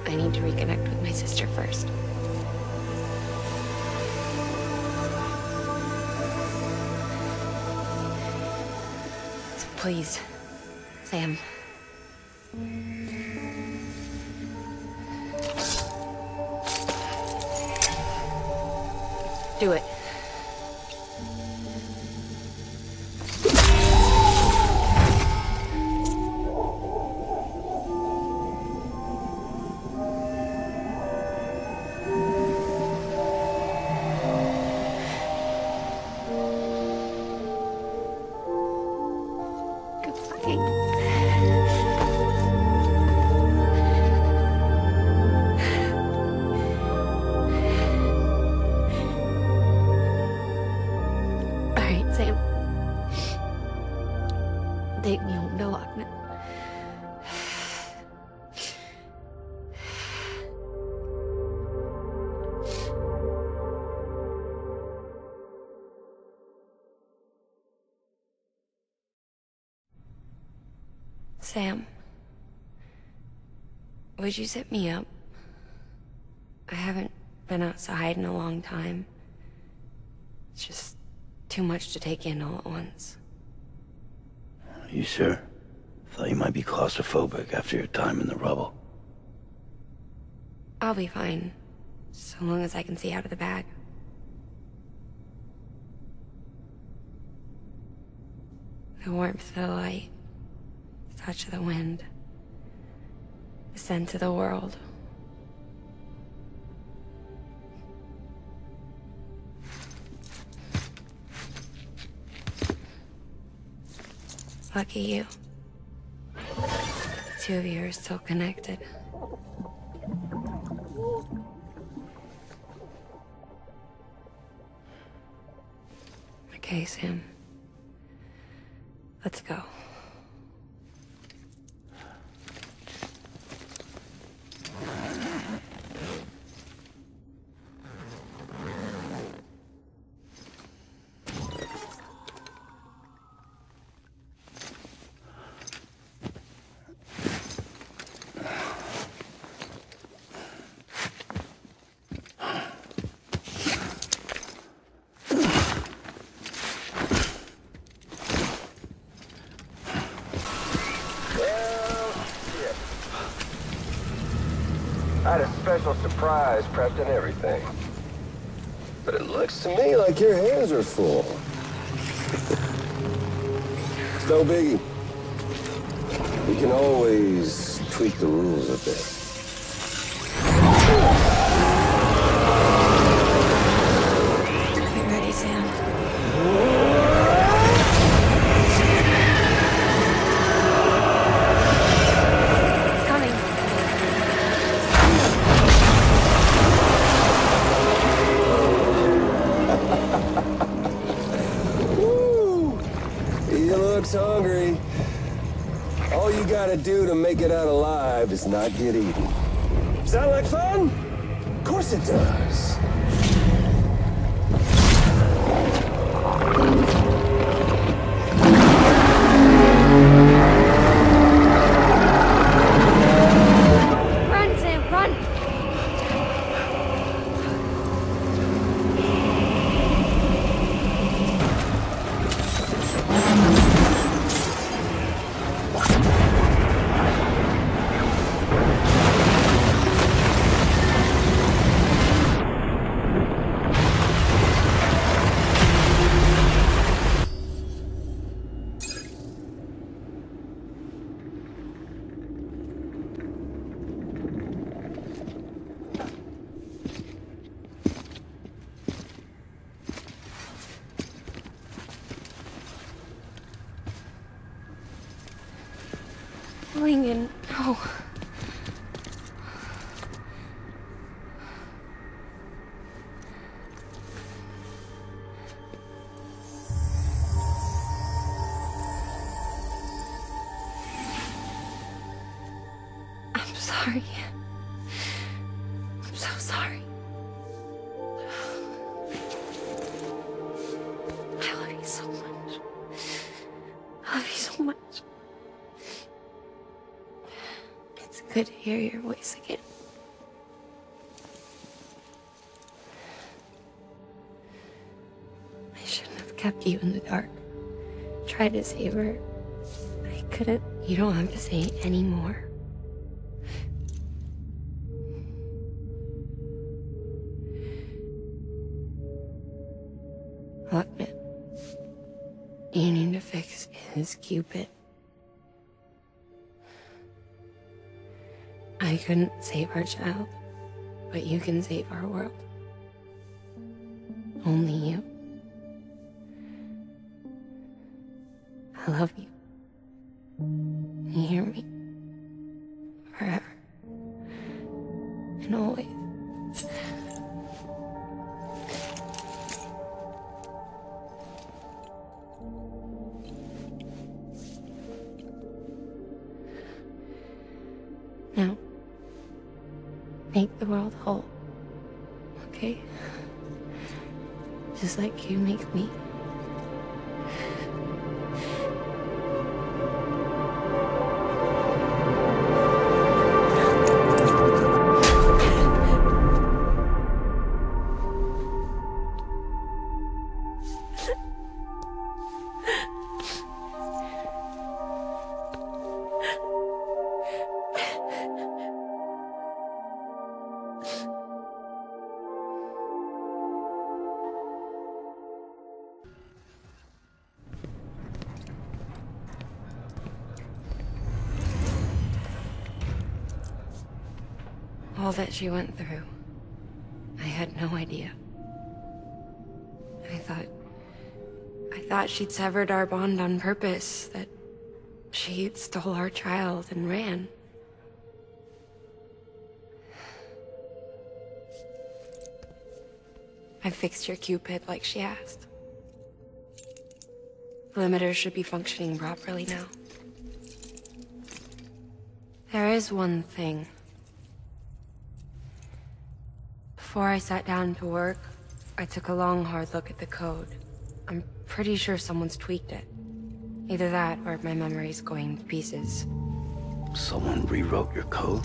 I need to reconnect with my sister first. So please, Sam. Do it. Take me home to Lochner. Sam, would you set me up? I haven't been outside in a long time. It's just too much to take in all at once. You sure? Thought you might be claustrophobic after your time in the rubble. I'll be fine, so long as I can see out of the bag. The warmth of the light, the touch of the wind, the scent of the world. Lucky you. The two of you are still connected. Okay, Sam. Let's go. I had a special surprise prepped and everything. But it looks to me like your hands are full. It's no biggie. We can always tweak the rules a bit. You ready, Sam? Hungry. All All you gotta do to make it out alive is not get eaten. Sound like fun? Of course it does. Run, Sam, run! Lincoln, no. I'm sorry. I'm so sorry. I love you so much. I love you so much. It's good to hear your voice again. I shouldn't have kept you in the dark. Tried to save her. I couldn't. You don't have to say any more. Look, man. You need to fix his Cupid. I couldn't save our child, but you can save our world. Only you. I love you. You hear me? Forever. And always. Now, make the world whole, okay? Just like you make me. All that she went through, I had no idea. I thought she'd severed our bond on purpose, that she stole our child and ran. I fixed your Cupid like she asked. The limiter should be functioning properly now. There is one thing. Before I sat down to work, I took a long, hard look at the code. I'm pretty sure someone's tweaked it. Either that, or my memory's going to pieces. Someone rewrote your code?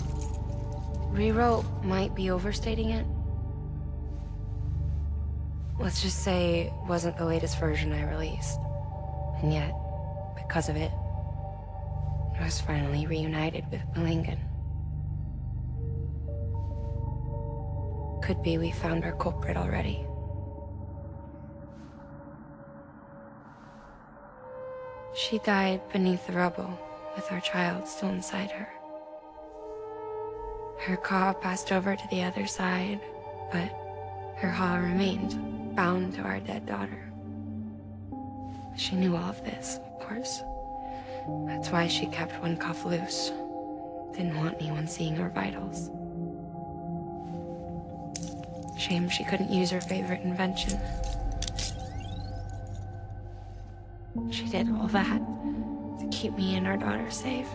Rewrote might be overstating it. Let's just say it wasn't the latest version I released. And yet, because of it, I was finally reunited with Lincoln. Could be we found our culprit already. She died beneath the rubble, with our child still inside her. Her Ka passed over to the other side, but her Ha remained, bound to our dead daughter. She knew all of this, of course. That's why she kept one cuff loose. Didn't want anyone seeing her vitals. Shame she couldn't use her favorite invention. She did all that to keep me and our daughter safe.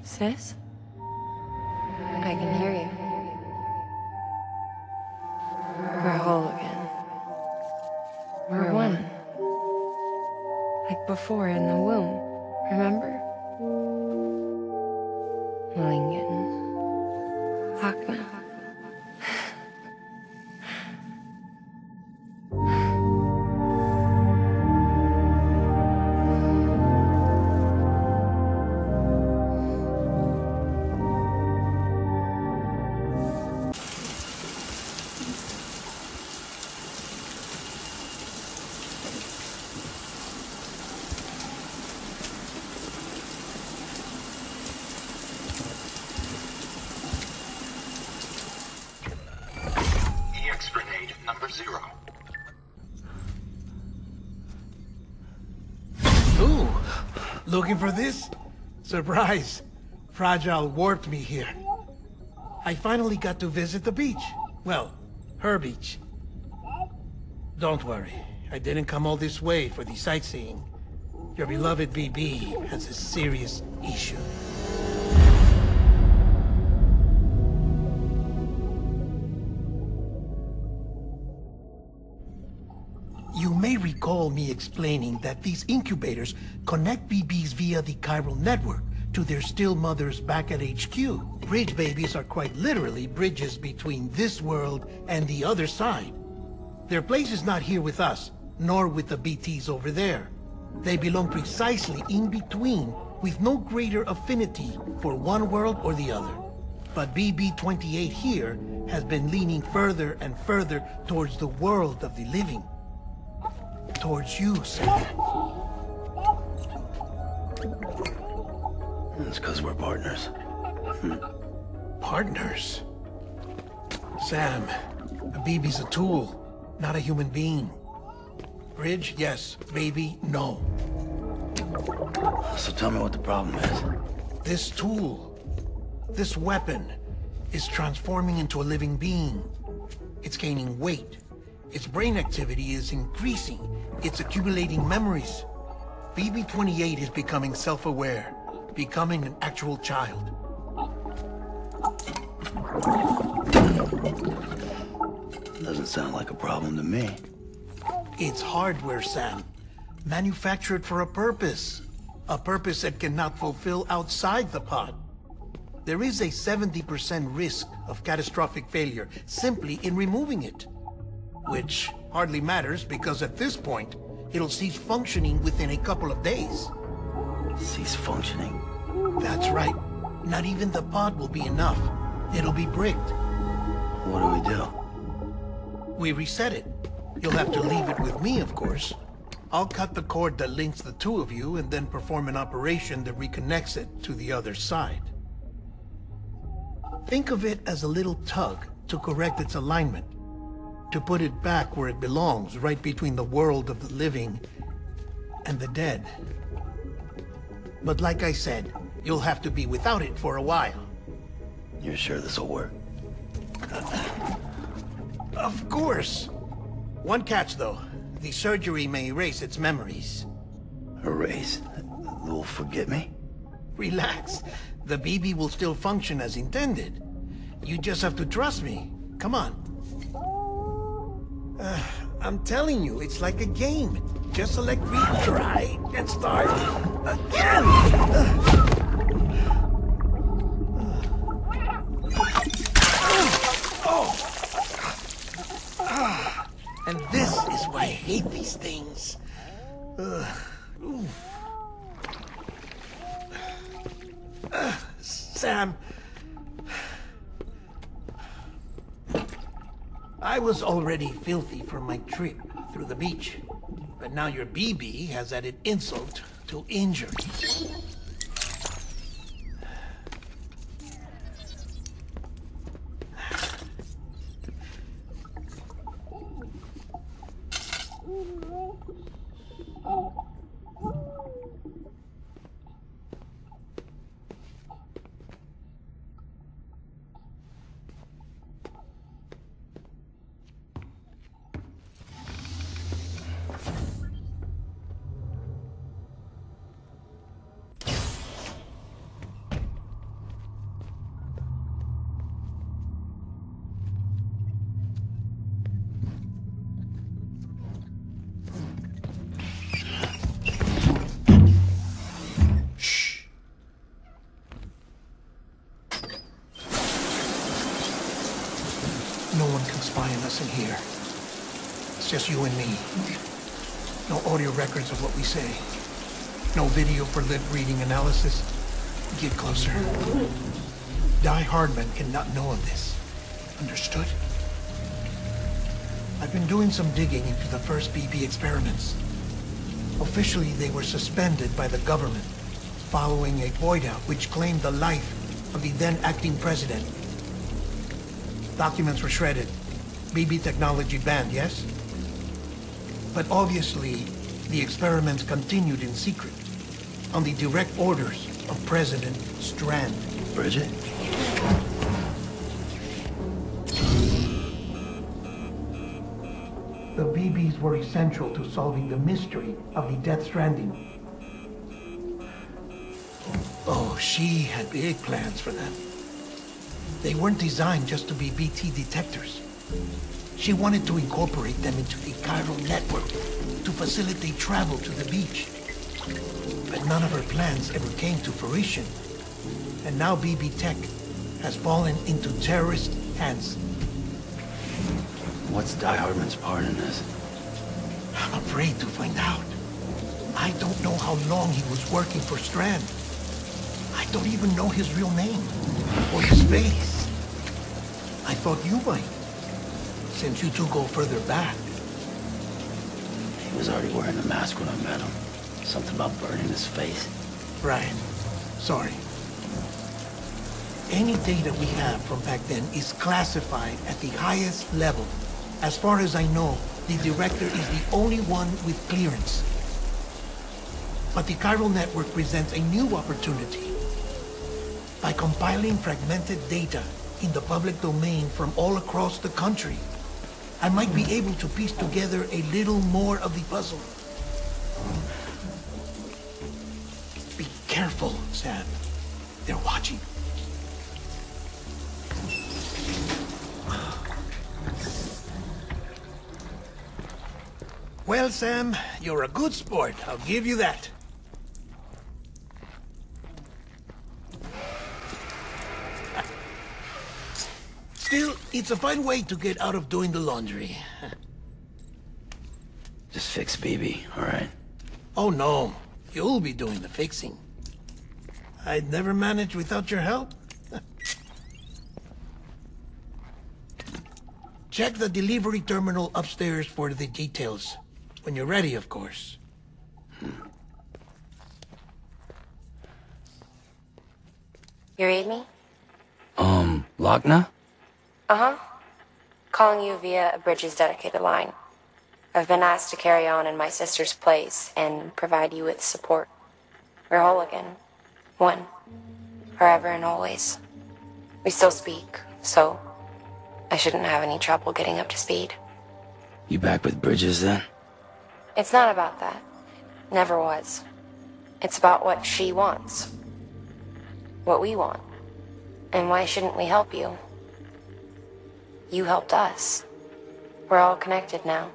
Sis? I can hear you. We're whole again. We're one. Like before in the womb, remember? Lingen. Hakna. Number 0. Ooh, looking for this? Surprise. Fragile warped me here. I finally got to visit the beach. Well, her beach. Don't worry, I didn't come all this way for the sightseeing. Your beloved BB has a serious issue. You may recall me explaining that these incubators connect BBs via the chiral network to their still mothers back at HQ. Bridge babies are quite literally bridges between this world and the other side. Their place is not here with us, nor with the BTs over there. They belong precisely in between, with no greater affinity for one world or the other. But BB-28 here has been leaning further and further towards the world of the living. Towards you, Sam. It's because we're partners. Partners? Sam, a BB's a tool, not a human being. Bridge, yes. Baby, no. So tell me what the problem is. This tool, this weapon, is transforming into a living being. It's gaining weight. Its brain activity is increasing. It's accumulating memories. BB-28 is becoming self-aware, becoming an actual child. Doesn't sound like a problem to me. It's hardware, Sam. Manufactured for a purpose. A purpose that cannot fulfill outside the pod. There is a 70% risk of catastrophic failure simply in removing it. Which hardly matters because at this point, it'll cease functioning within a couple of days. Cease functioning? That's right. Not even the pod will be enough. It'll be bricked. What do we do? We reset it. You'll have to leave it with me, of course. I'll cut the cord that links the two of you and then perform an operation that reconnects it to the other side. Think of it as a little tug to correct its alignment. To put it back where it belongs, right between the world of the living and the dead. But like I said, you'll have to be without it for a while. You're sure this'll work? Of course. One catch, though. The surgery may erase its memories. Erase? They'll forget me? Relax. The BB will still function as intended. You just have to trust me. Come on. I'm telling you, it's like a game. Just select retry and start again. And this is why I hate these things. Sam. I was already filthy from my trip through the beach. But now your BB has added insult to injury. else in here. It's just you and me. No audio records of what we say. No video for lip-reading analysis. Get closer. Die Hardman cannot know of this. Understood? I've been doing some digging into the first BB experiments. Officially, they were suspended by the government following a void-out which claimed the life of the then acting president. Documents were shredded. BB technology banned, yes? But obviously, the experiments continued in secret, on the direct orders of President Strand. Bridget? The BBs were essential to solving the mystery of the Death Stranding. Oh, she had big plans for them. They weren't designed just to be BT detectors. She wanted to incorporate them into the chiral network to facilitate travel to the beach. But none of her plans ever came to fruition. And now BB Tech has fallen into terrorist hands. What's Die Hardman's part in this? I'm afraid to find out. I don't know how long he was working for Strand. I don't even know his real name or his face. I thought you might, since you two go further back. He was already wearing the mask when I met him. Something about burning his face. Right. Sorry. Any data we have from back then is classified at the highest level. As far as I know, the director is the only one with clearance. But the chiral network presents a new opportunity. By compiling fragmented data in the public domain from all across the country, I might be able to piece together a little more of the puzzle. Be careful, Sam. They're watching. Well, Sam, you're a good sport. I'll give you that. Still, it's a fine way to get out of doing the laundry. Just fix BB, all right? Oh, no. You'll be doing the fixing. I'd never manage without your help. Check the delivery terminal upstairs for the details. When you're ready, of course. You read me? Lochna? Uh-huh. Calling you via a Bridges dedicated line. I've been asked to carry on in my sister's place and provide you with support. We're whole again. One. Forever and always. We still speak, so I shouldn't have any trouble getting up to speed. You back with Bridges then? It's not about that. Never was. It's about what she wants. What we want. And why shouldn't we help you? You helped us. We're all connected now.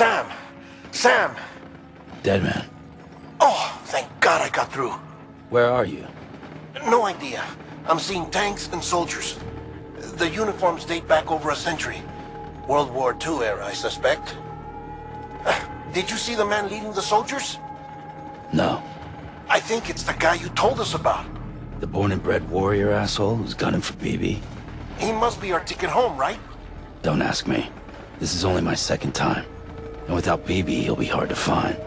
Sam! Sam! Dead man. Oh, thank God I got through. Where are you? No idea. I'm seeing tanks and soldiers. The uniforms date back over a century. World War II era, I suspect. Did you see the man leading the soldiers? No. I think it's the guy you told us about. The born and bred warrior asshole who's gunning for BB? He must be our ticket home, right? Don't ask me. This is only my second time. And without BB, he'll be hard to find.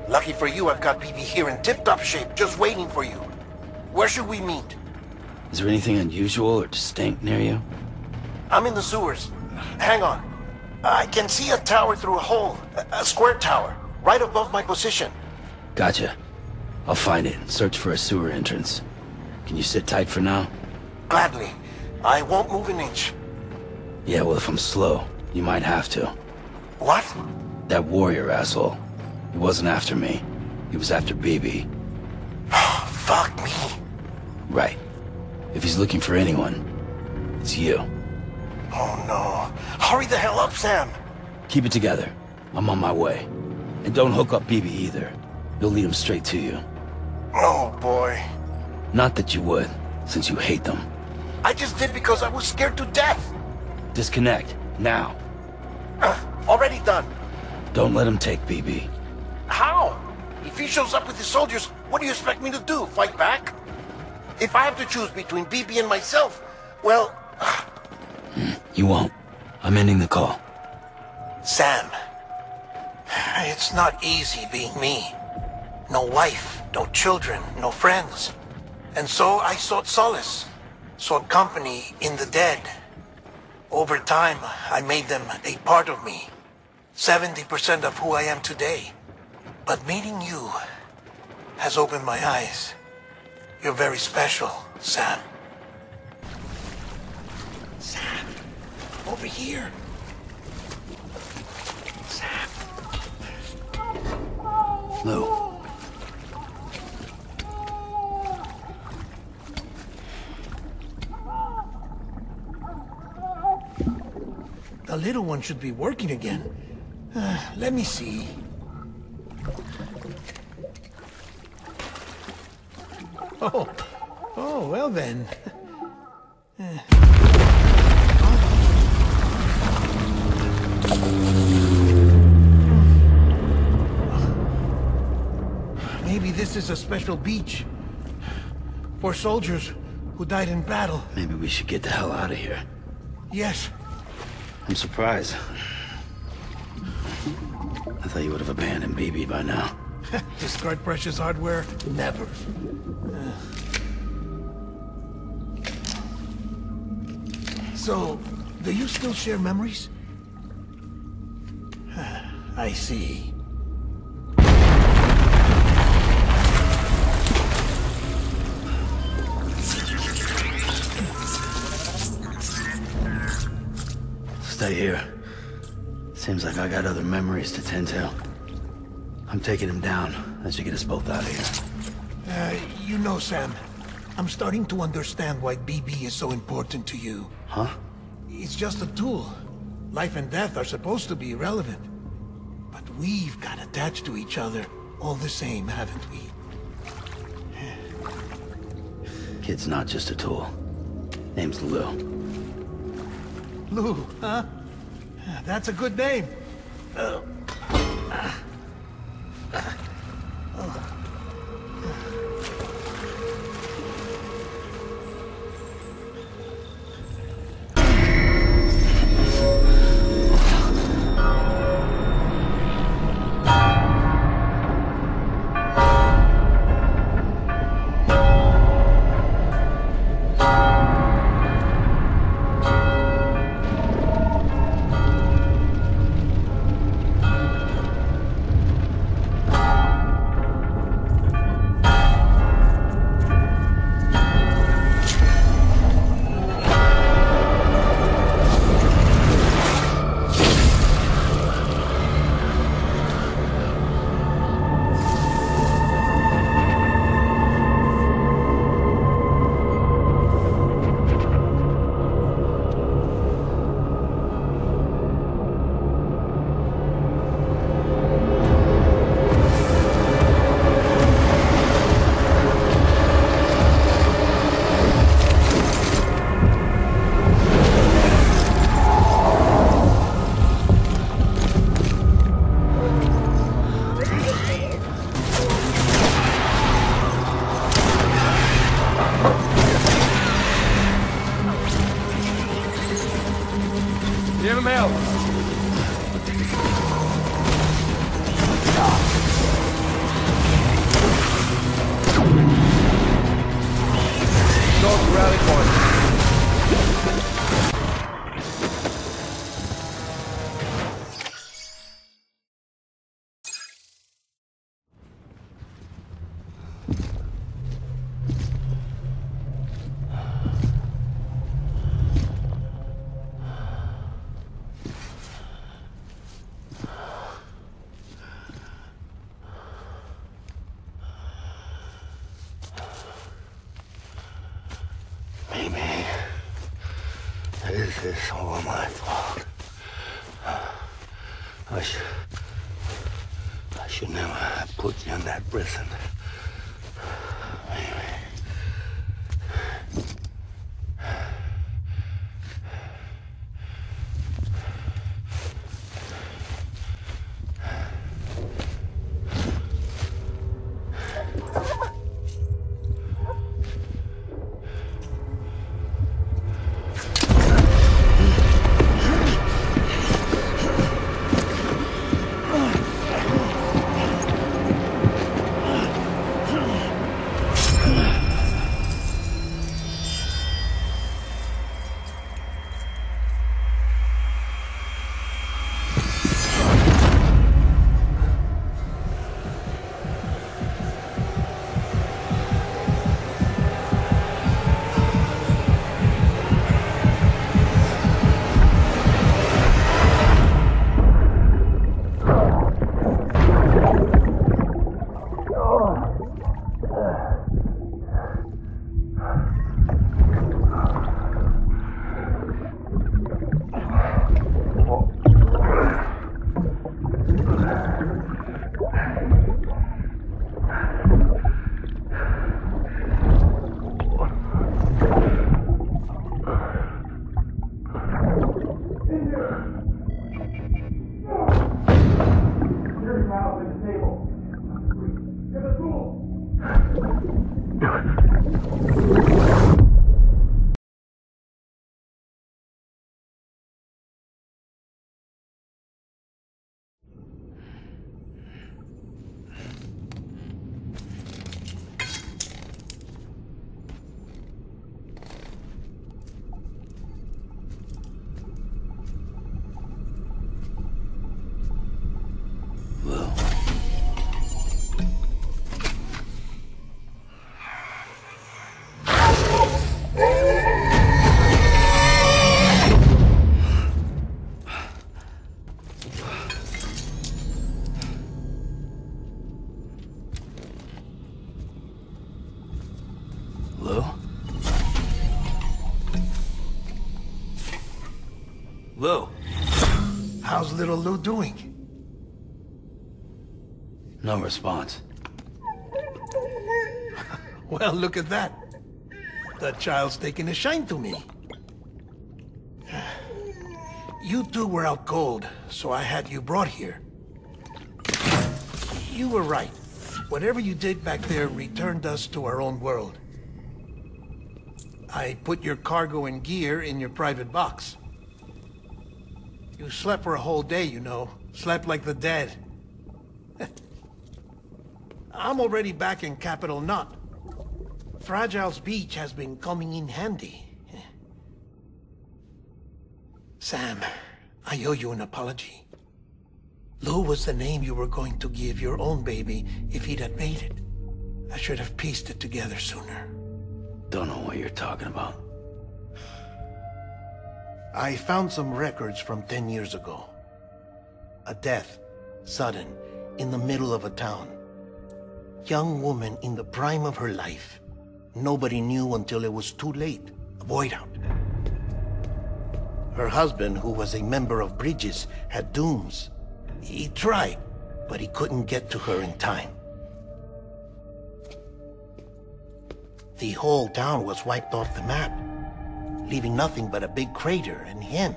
Lucky for you, I've got BB here in tip-top shape, just waiting for you. Where should we meet? Is there anything unusual or distinct near you? I'm in the sewers. Hang on. I can see a tower through a hole. A square tower, right above my position. Gotcha. I'll find it and search for a sewer entrance. Can you sit tight for now? Gladly. I won't move an inch. Yeah, well, if I'm slow, you might have to. What? That warrior asshole. He wasn't after me. He was after BB. Fuck me. Right. If he's looking for anyone, it's you. Oh no. Hurry the hell up, Sam. Keep it together. I'm on my way. And don't hook up BB either. He'll lead him straight to you. Oh boy. Not that you would, since you hate them. I just did because I was scared to death. Disconnect, now. Already done. Don't let him take BB. How? If he shows up with his soldiers, what do you expect me to do? Fight back? If I have to choose between BB and myself, well... You won't. I'm ending the call. Sam, it's not easy being me. No wife, no children, no friends. And so I sought solace, sought company in the dead. Over time, I made them a part of me. 70% of who I am today. But meeting you has opened my eyes. You're very special, Sam. Sam, over here. Sam. Lou. The little one should be working again. Let me see. Oh, well then. Maybe this is a special beach for soldiers who died in battle. Maybe we should get the hell out of here. Yes. I'm surprised. I thought you would have abandoned BB by now. Discard precious hardware? Never. So, do you still share memories? I see. Stay here. Seems like I got other memories to tend to. I'm taking him down. That should get us both out of here. You know, Sam, I'm starting to understand why BB is so important to you. Huh? It's just a tool. Life and death are supposed to be irrelevant. But we've got attached to each other all the same, haven't we? Kid's not just a tool. Name's Lou. Lou, huh? That's a good name. This is all my fault. I should never have put you in that prison. Lou. How's little Lou doing? No response. Well, look at that. That child's taking a shine to me. You two were out cold, so I had you brought here. You were right. Whatever you did back there returned us to our own world. I put your cargo and gear in your private box. You slept for a whole day, you know. Slept like the dead. I'm already back in Capital Knot. Fragile's beach has been coming in handy. Sam, I owe you an apology. Lou was the name you were going to give your own baby if he'd had made it. I should have pieced it together sooner. Don't know what you're talking about. I found some records from 10 years ago. A death, sudden, in the middle of a town. Young woman in the prime of her life. Nobody knew until it was too late. A void out. Her husband, who was a member of Bridges, had dooms. He tried, but he couldn't get to her in time. The whole town was wiped off the map, leaving nothing but a big crater and him.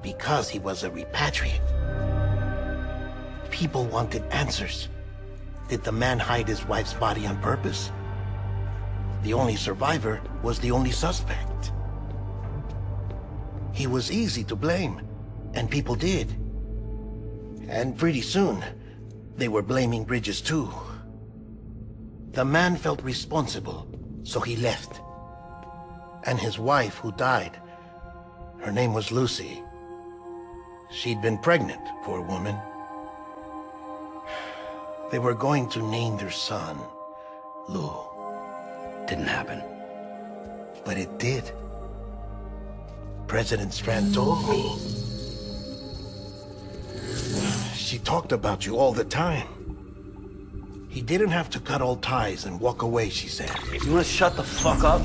Because he was a repatriate. People wanted answers. Did the man hide his wife's body on purpose? The only survivor was the only suspect. He was easy to blame, and people did. And pretty soon, they were blaming Bridges too. The man felt responsible, so he left. And his wife, who died, her name was Lucy. She'd been pregnant, poor woman. They were going to name their son Lou. Didn't happen. But it did. President Strand told me. She talked about you all the time. He didn't have to cut all ties and walk away, she said. If you want to shut the fuck up?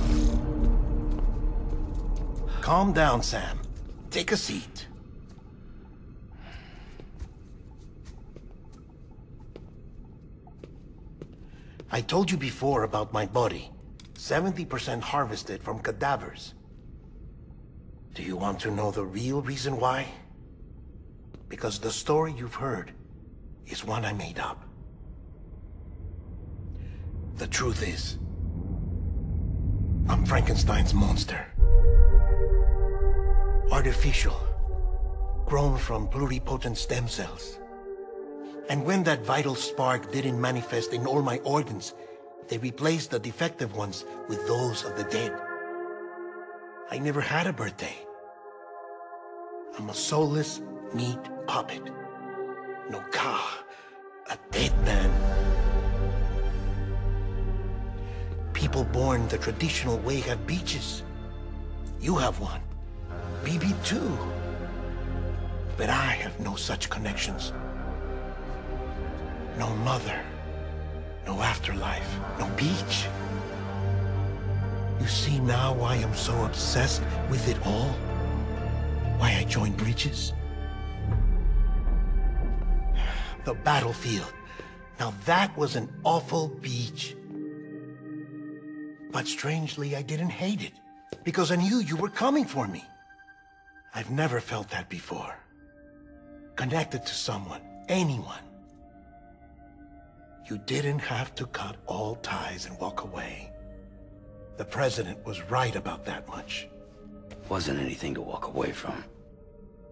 Calm down, Sam. Take a seat. I told you before about my body. 70% harvested from cadavers. Do you want to know the real reason why? Because the story you've heard is one I made up. The truth is, I'm Frankenstein's monster. Artificial, grown from pluripotent stem cells. And when that vital spark didn't manifest in all my organs, they replaced the defective ones with those of the dead. I never had a birthday. I'm a soulless meat puppet. No ka, a dead man. People born the traditional way have beaches. You have one. BB too. But I have no such connections. No mother. No afterlife. No beach. You see now why I'm so obsessed with it all? Why I joined Bridges? The battlefield. Now that was an awful beach. But strangely, I didn't hate it. Because I knew you were coming for me. I've never felt that before. Connected to someone, anyone. You didn't have to cut all ties and walk away. The president was right about that much. Wasn't anything to walk away from.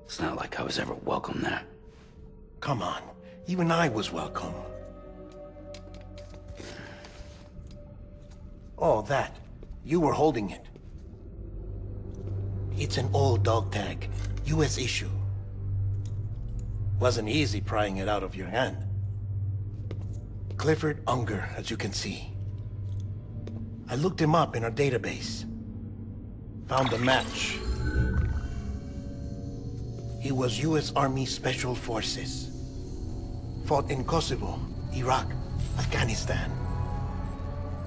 It's not like I was ever welcome there. Come on, even I was welcome. Oh, that. You were holding it. It's an old dog tag, US issue. Wasn't easy prying it out of your hand. Clifford Unger, as you can see. I looked him up in our database. Found a match. He was US Army Special Forces. Fought in Kosovo, Iraq, Afghanistan.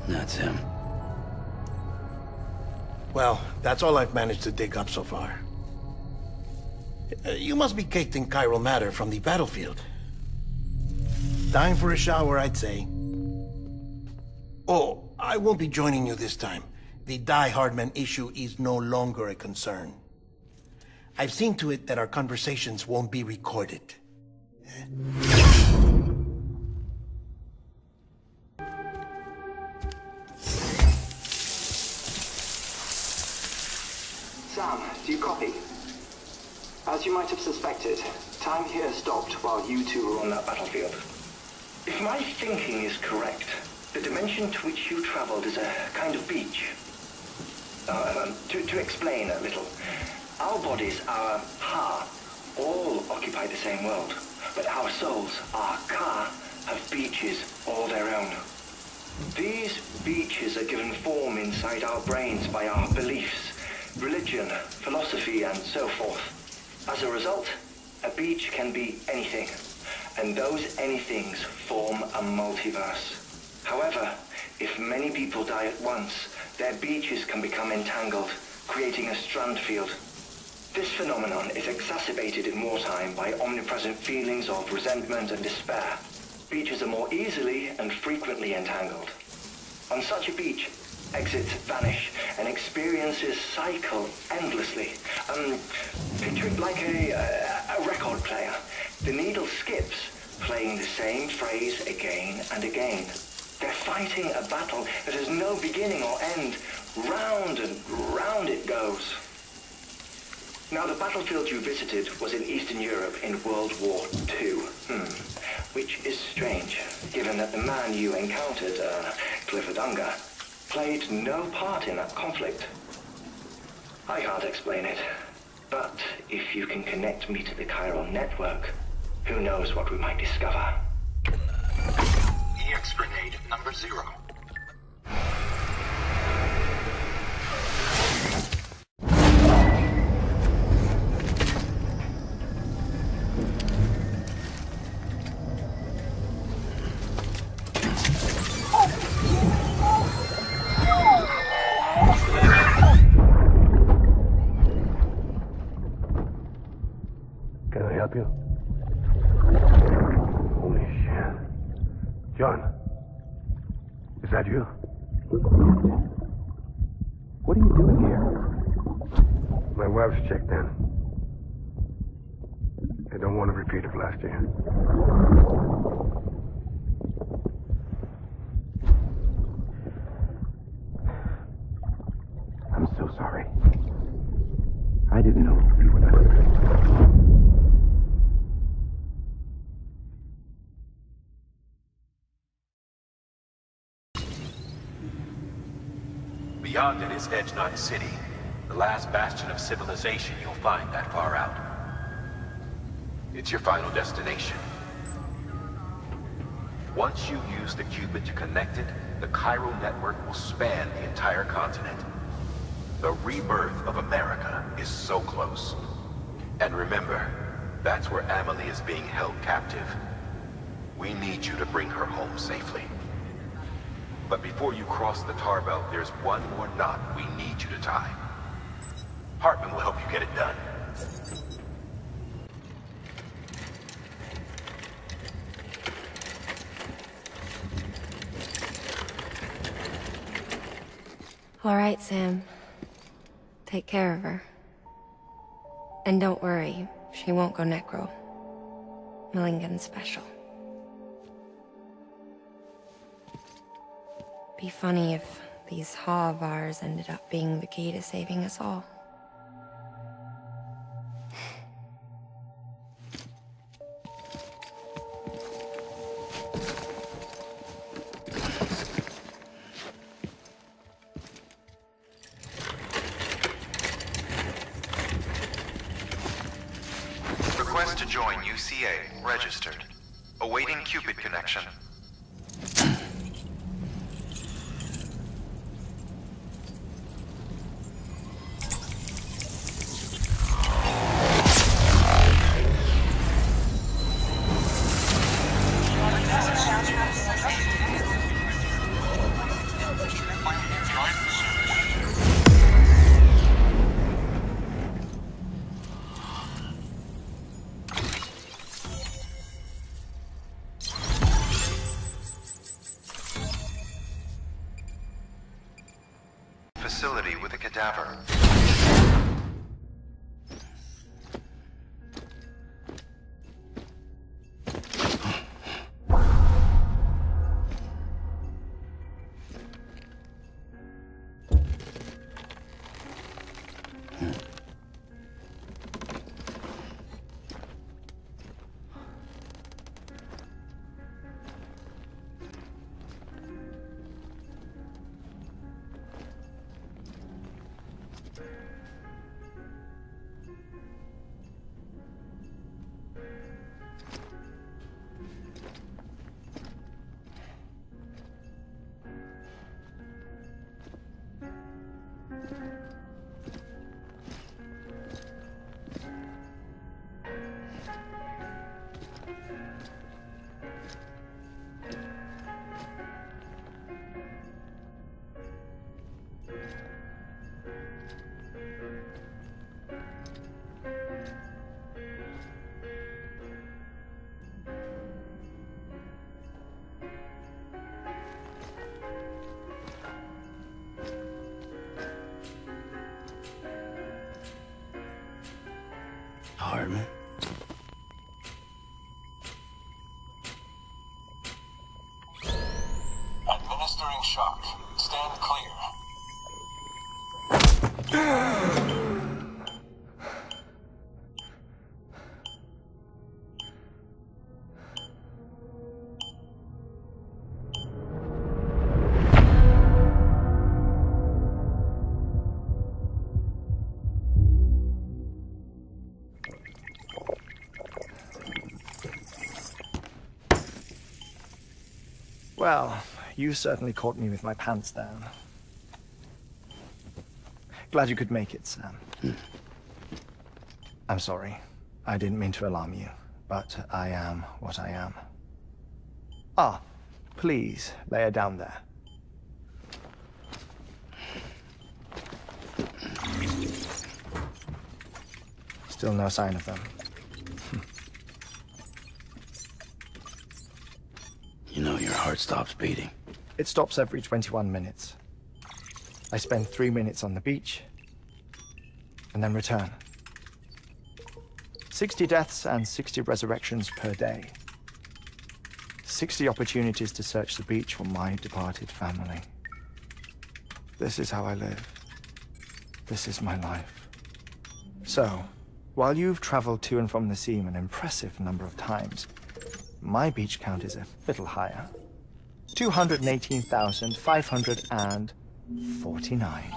That's him. Well, that's all I've managed to dig up so far. You must be caked in chiral matter from the battlefield. Time for a shower, I'd say. Oh, I won't be joining you this time. The Die Hardman issue is no longer a concern. I've seen to it that our conversations won't be recorded. Sam, do you copy? As you might have suspected, time here stopped while you two were on that battlefield. If my thinking is correct, the dimension to which you traveled is a kind of beach. To explain a little, our bodies, our ha, all occupy the same world, but our souls, our ka, have beaches all their own. These beaches are given form inside our brains by our beliefs, religion, philosophy, and so forth. As a result, a beach can be anything, and those anythings form a multiverse. However, if many people die at once, their beaches can become entangled, creating a strand field. This phenomenon is exacerbated in wartime by omnipresent feelings of resentment and despair. Beaches are more easily and frequently entangled. On such a beach, exits vanish and experiences cycle endlessly. Picture it like a record player. The needle skips, playing the same phrase again and again. They're fighting a battle that has no beginning or end. Round and round it goes. Now, the battlefield you visited was in Eastern Europe in World War II. Which is strange, given that the man you encountered, Clifford Unger, played no part in that conflict. I can't explain it, but if you can connect me to the chiral network, who knows what we might discover. EX grenade number 0. Can I help you? Holy shit. John, is that you? What are you doing here? My wife's checked in. I don't want to repeat of last year. I'm so sorry. I didn't know you were that. Beyond it is Edgenot City, the last bastion of civilization you'll find that far out. It's your final destination. Once you use the qubit to connect it, the chiral network will span the entire continent. The rebirth of America is so close. And remember, that's where Amelie is being held captive. We need you to bring her home safely. But before you cross the tar belt, there's one more knot we need you to tie. Hartman will help you get it done. All right, Sam. Take care of her. And don't worry, she won't go necro. Millingen's special. Be funny if these Ha of ours ended up being the key to saving us all. Request to join UCA. Registered. Awaiting qubit connection. with a cadaver. Hardman? Administering shock. Stand clear. Well, you certainly caught me with my pants down. Glad you could make it, Sam. I'm sorry. I didn't mean to alarm you, but I am what I am. Ah, please lay her down there. Still no sign of them. You know, your heart stops beating. It stops every 21 minutes. I spend 3 minutes on the beach, and then return. 60 deaths and 60 resurrections per day. 60 opportunities to search the beach for my departed family. This is how I live. This is my life. So, while you've traveled to and from the sea an impressive number of times, my beach count is a little higher. 218,549.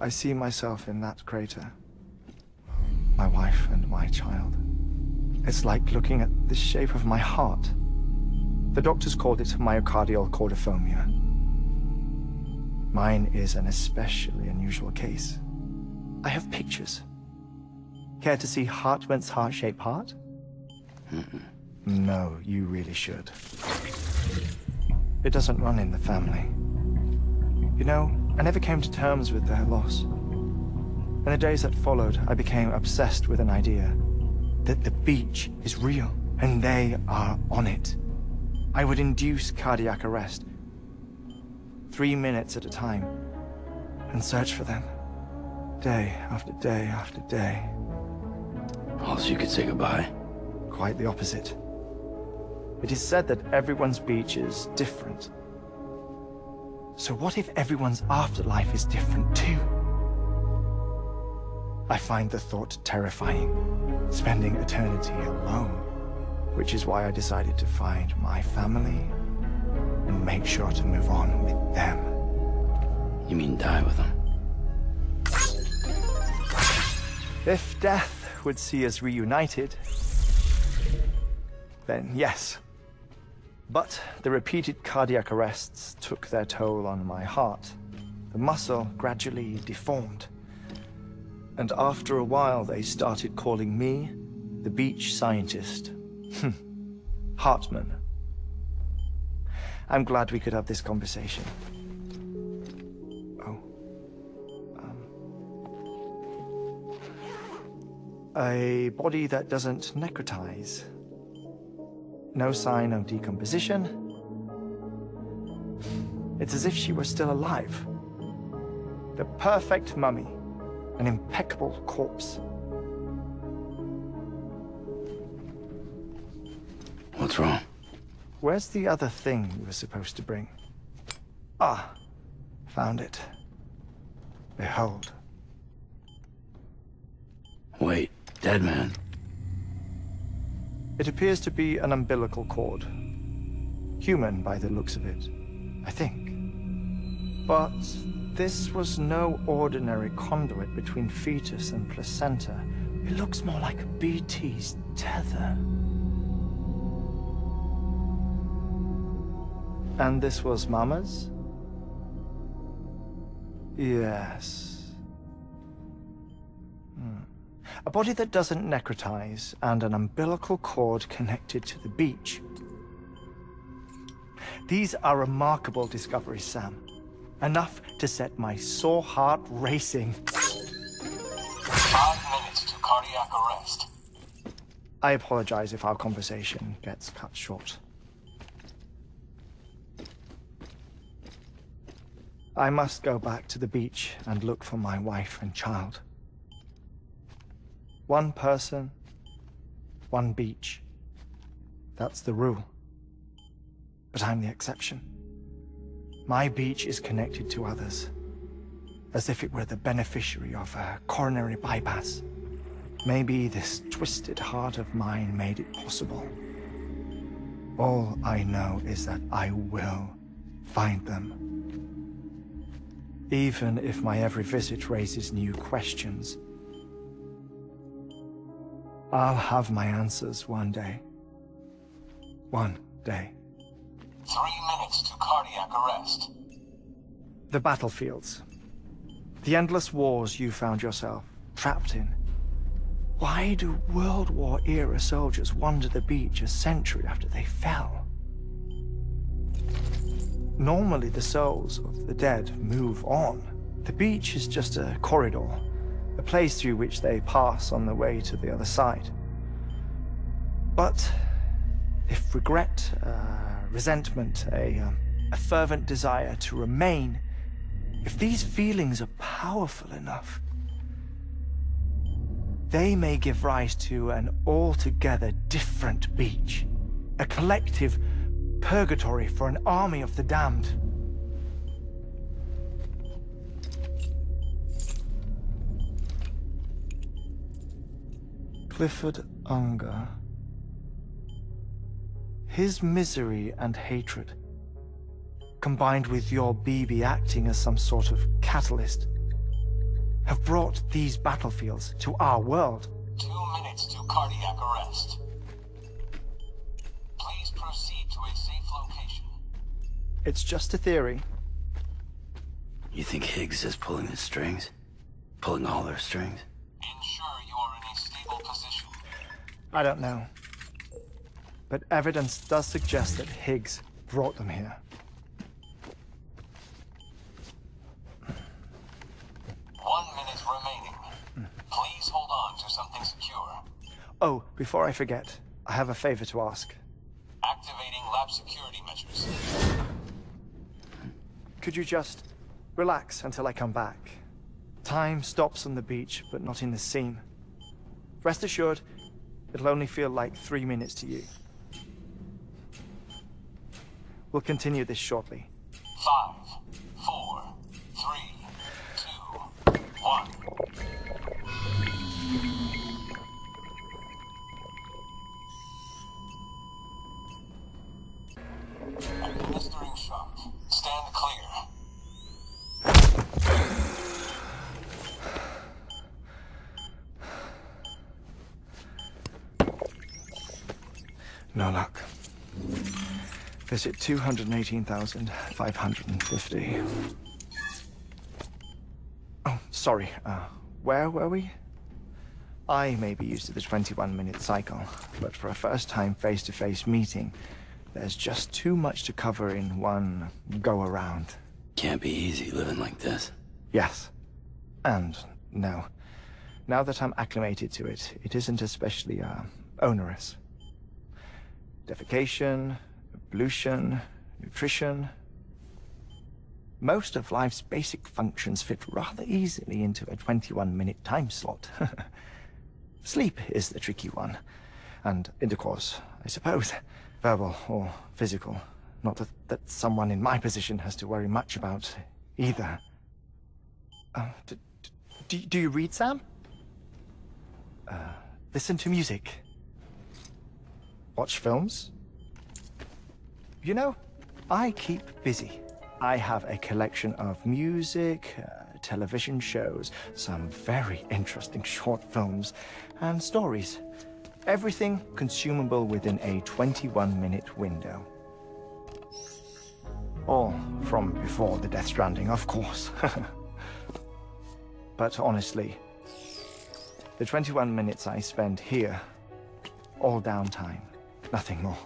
I see myself in that crater. My wife and my child. It's like looking at the shape of my heart. The doctors called it myocardial cordiformia. Mine is an especially unusual case. I have pictures. Care to see Hartman's heart-shaped heart? No, you really should. It doesn't run in the family. You know, I never came to terms with their loss. In the days that followed, I became obsessed with an idea that the beach is real, and they are on it. I would induce cardiac arrest, 3 minutes at a time, and search for them, day after day after day. Also, you could say goodbye. Quite the opposite. It is said that everyone's beach is different. So what if everyone's afterlife is different too? I find the thought terrifying, spending eternity alone, which is why I decided to find my family and make sure to move on with them. You mean die with them? If death would see us reunited, then yes. But the repeated cardiac arrests took their toll on my heart. The muscle gradually deformed. And after a while, they started calling me the beach scientist. Hartman. I'm glad we could have this conversation. Oh. A body that doesn't necrotize. No sign of decomposition. It's as if she were still alive. The perfect mummy. An impeccable corpse. What's wrong? Where's the other thing you were supposed to bring? Ah, found it. Behold. Wait, dead man. It appears to be an umbilical cord. Human by the looks of it, I think. But this was no ordinary conduit between fetus and placenta. It looks more like a BT's tether. And this was Mama's? Yes. A body that doesn't necrotize, and an umbilical cord connected to the beach. These are remarkable discoveries, Sam. Enough to set my sore heart racing. 5 minutes to cardiac arrest. I apologize if our conversation gets cut short. I must go back to the beach and look for my wife and child. One person, one beach. That's the rule. But I'm the exception. My beach is connected to others, as if it were the beneficiary of a coronary bypass. Maybe this twisted heart of mine made it possible. All I know is that I will find them. Even if my every visit raises new questions, I'll have my answers one day. One day. 3 minutes to cardiac arrest. The battlefields. The endless wars you found yourself trapped in. Why do World War-era soldiers wander the beach a century after they fell? Normally the souls of the dead move on. The beach is just a corridor, a place through which they pass on the way to the other side. But if regret, resentment, a fervent desire to remain, if these feelings are powerful enough, they may give rise to an altogether different beach, a collective purgatory for an army of the damned. Clifford Unger. His misery and hatred, combined with your BB acting as some sort of catalyst, have brought these battlefields to our world. 2 minutes to cardiac arrest. Please proceed to a safe location. It's just a theory. You think Higgs is pulling the strings? Pulling all their strings? Ensure you are in a stable position. I don't know. But evidence does suggest that Higgs brought them here. 1 minute remaining. Please hold on to something secure. Oh, before I forget, I have a favor to ask. Activating lab security measures. Could you just relax until I come back? Time stops on the beach, but not in the scene. Rest assured, it'll only feel like 3 minutes to you. We'll continue this shortly. 5, 4, 3, 2, 1. Administering shock. Stand clear. No luck. Visit 218,550. Oh, sorry. Where were we? I may be used to the 21-minute cycle, but for a first-time face-to-face meeting, there's just too much to cover in one go-around. Can't be easy living like this. Yes. And no. Now that I'm acclimated to it, it isn't especially onerous. Defecation, pollution, nutrition. Most of life's basic functions fit rather easily into a 21-minute time slot. Sleep is the tricky one. And intercourse, I suppose. Verbal or physical. Not that someone in my position has to worry much about either. Do you read, Sam? Listen to music. Watch films? You know, I keep busy. I have a collection of music, television shows, some very interesting short films, and stories. Everything consumable within a 21-minute window. All from before the Death Stranding, of course. But honestly, the 21 minutes I spend here, all downtime, nothing more.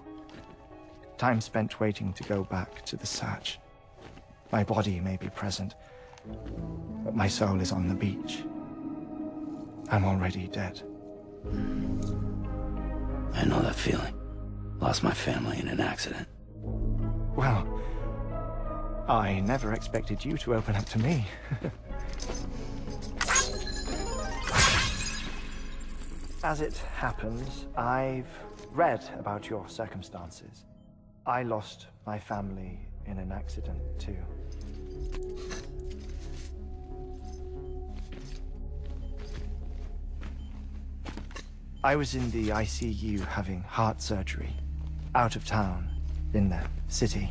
Time spent waiting to go back to the search. My body may be present, but my soul is on the beach. I'm already dead. I know that feeling. Lost my family in an accident. Well, I never expected you to open up to me. As it happens, I've read about your circumstances. I lost my family in an accident, too. I was in the ICU having heart surgery, out of town, in the city.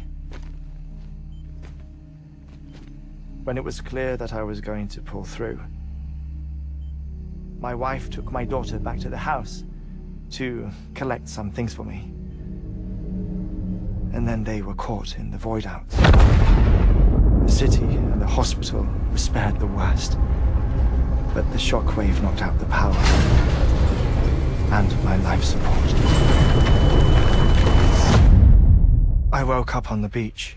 When it was clear that I was going to pull through, my wife took my daughter back to the house to collect some things for me. And then they were caught in the void out. The city and the hospital were spared the worst, but the shockwave knocked out the power and my life support. I woke up on the beach.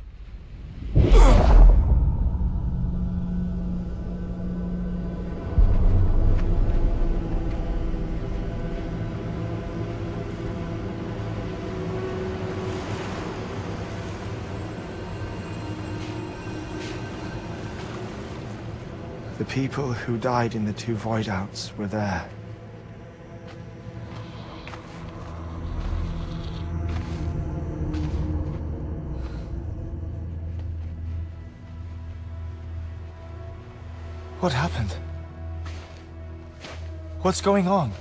The people who died in the two void outs were there. What happened? What's going on?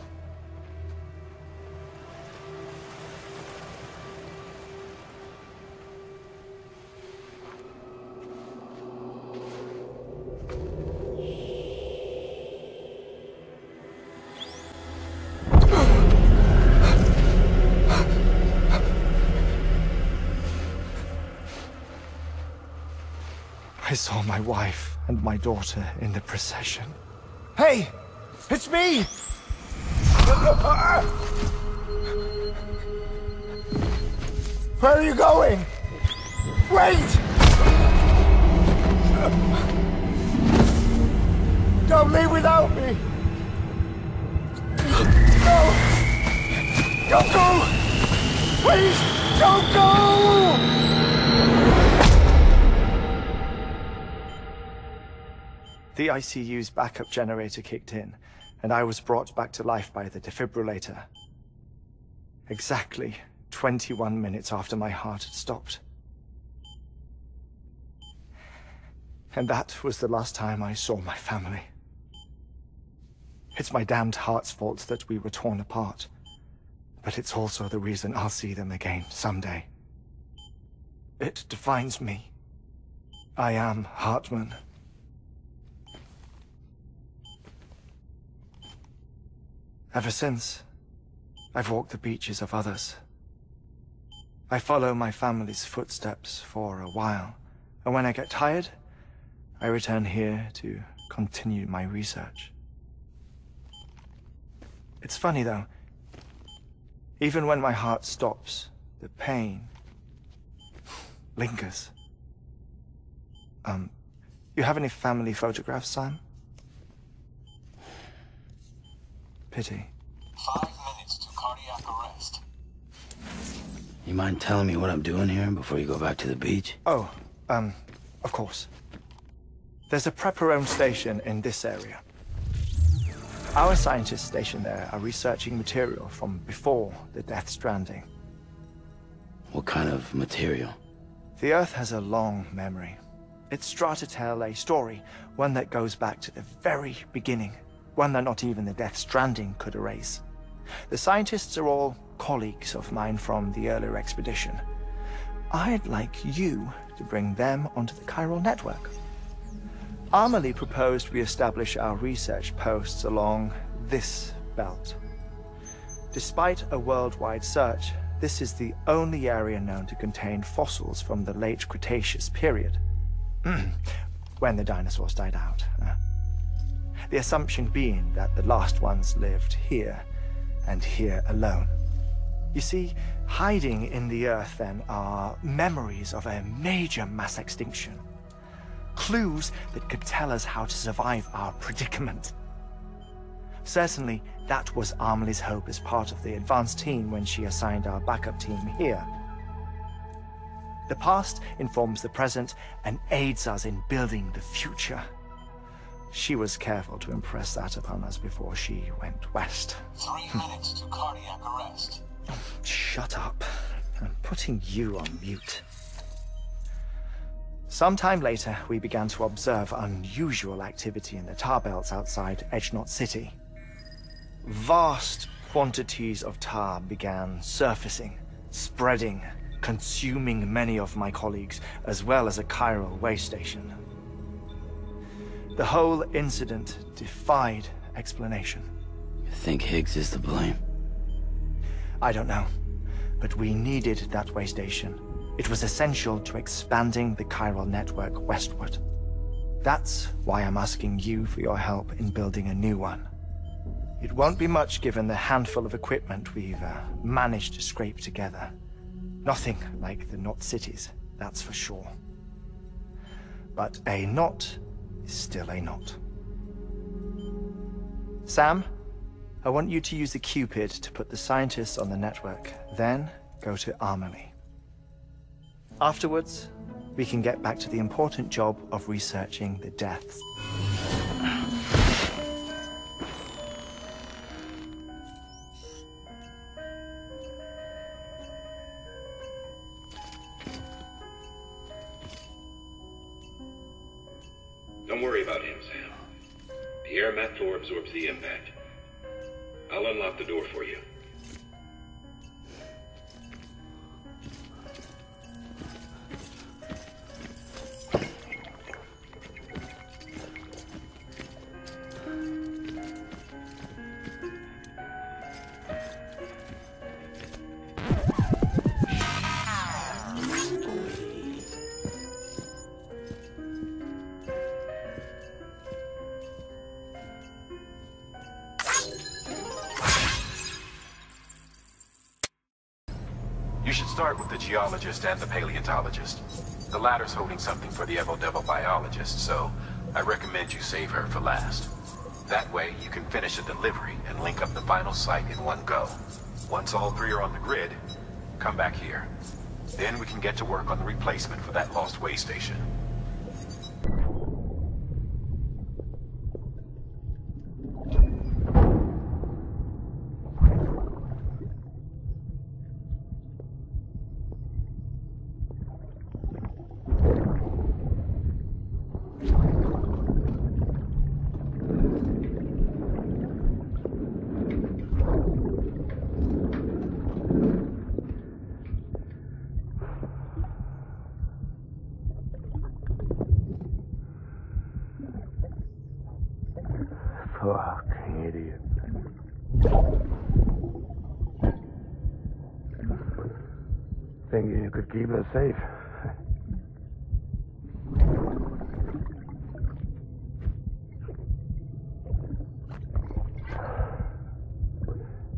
I saw my wife and my daughter in the procession. Hey! It's me! Where are you going? Wait! Don't leave without me! No! Don't go! Please, don't go! The ICU's backup generator kicked in, and I was brought back to life by the defibrillator. Exactly 21 minutes after my heart had stopped. And that was the last time I saw my family. It's my damned heart's fault that we were torn apart, but it's also the reason I'll see them again someday. It defines me. I am Hartman. Ever since, I've walked the beaches of others. I follow my family's footsteps for a while, and when I get tired, I return here to continue my research. It's funny though, even when my heart stops, the pain lingers. You have any family photographs, Sam? pity. 5 minutes to cardiac arrest. You mind telling me what I'm doing here before you go back to the beach? Oh, of course. There's a prep-your-own station in this area. Our scientists stationed there are researching material from before the Death Stranding. What kind of material? The Earth has a long memory. It's trying to tell a story, one that goes back to the very beginning, one that not even the Death Stranding could erase. The scientists are all colleagues of mine from the earlier expedition. I'd like you to bring them onto the chiral network. Amelie proposed we establish our research posts along this belt. Despite a worldwide search, this is the only area known to contain fossils from the late Cretaceous period, when the dinosaurs died out. The assumption being that the last ones lived here, and here alone. You see, hiding in the Earth then are memories of a major mass extinction. Clues that could tell us how to survive our predicament. Certainly, that was Amelie's hope as part of the advanced team when she assigned our backup team here. The past informs the present and aids us in building the future. She was careful to impress that upon us before she went west. 3 minutes to cardiac arrest. Shut up. I'm putting you on mute. Sometime later, we began to observe unusual activity in the tar belts outside Edgenot City. Vast quantities of tar began surfacing, spreading, consuming many of my colleagues, as well as a chiral way station. The whole incident defied explanation. You think Higgs is to blame? I don't know, but we needed that way station. It was essential to expanding the chiral network westward. That's why I'm asking you for your help in building a new one. It won't be much given the handful of equipment we've managed to scrape together. Nothing like the knot cities, that's for sure. But a knot is still a knot. Sam, I want you to use the Cupid to put the scientists on the network, then go to Amelie. Afterwards, we can get back to the important job of researching the deaths. Don't worry about him, Sam. The air mat floor absorbs the impact. I'll unlock the door for you. You should start with the geologist and the paleontologist. The latter's holding something for the Evo-Devil biologist, so I recommend you save her for last. That way, you can finish a delivery and link up the final site in one go. Once all three are on the grid, come back here. Then we can get to work on the replacement for that lost way station. Fucking idiot. Thinking you could keep us safe.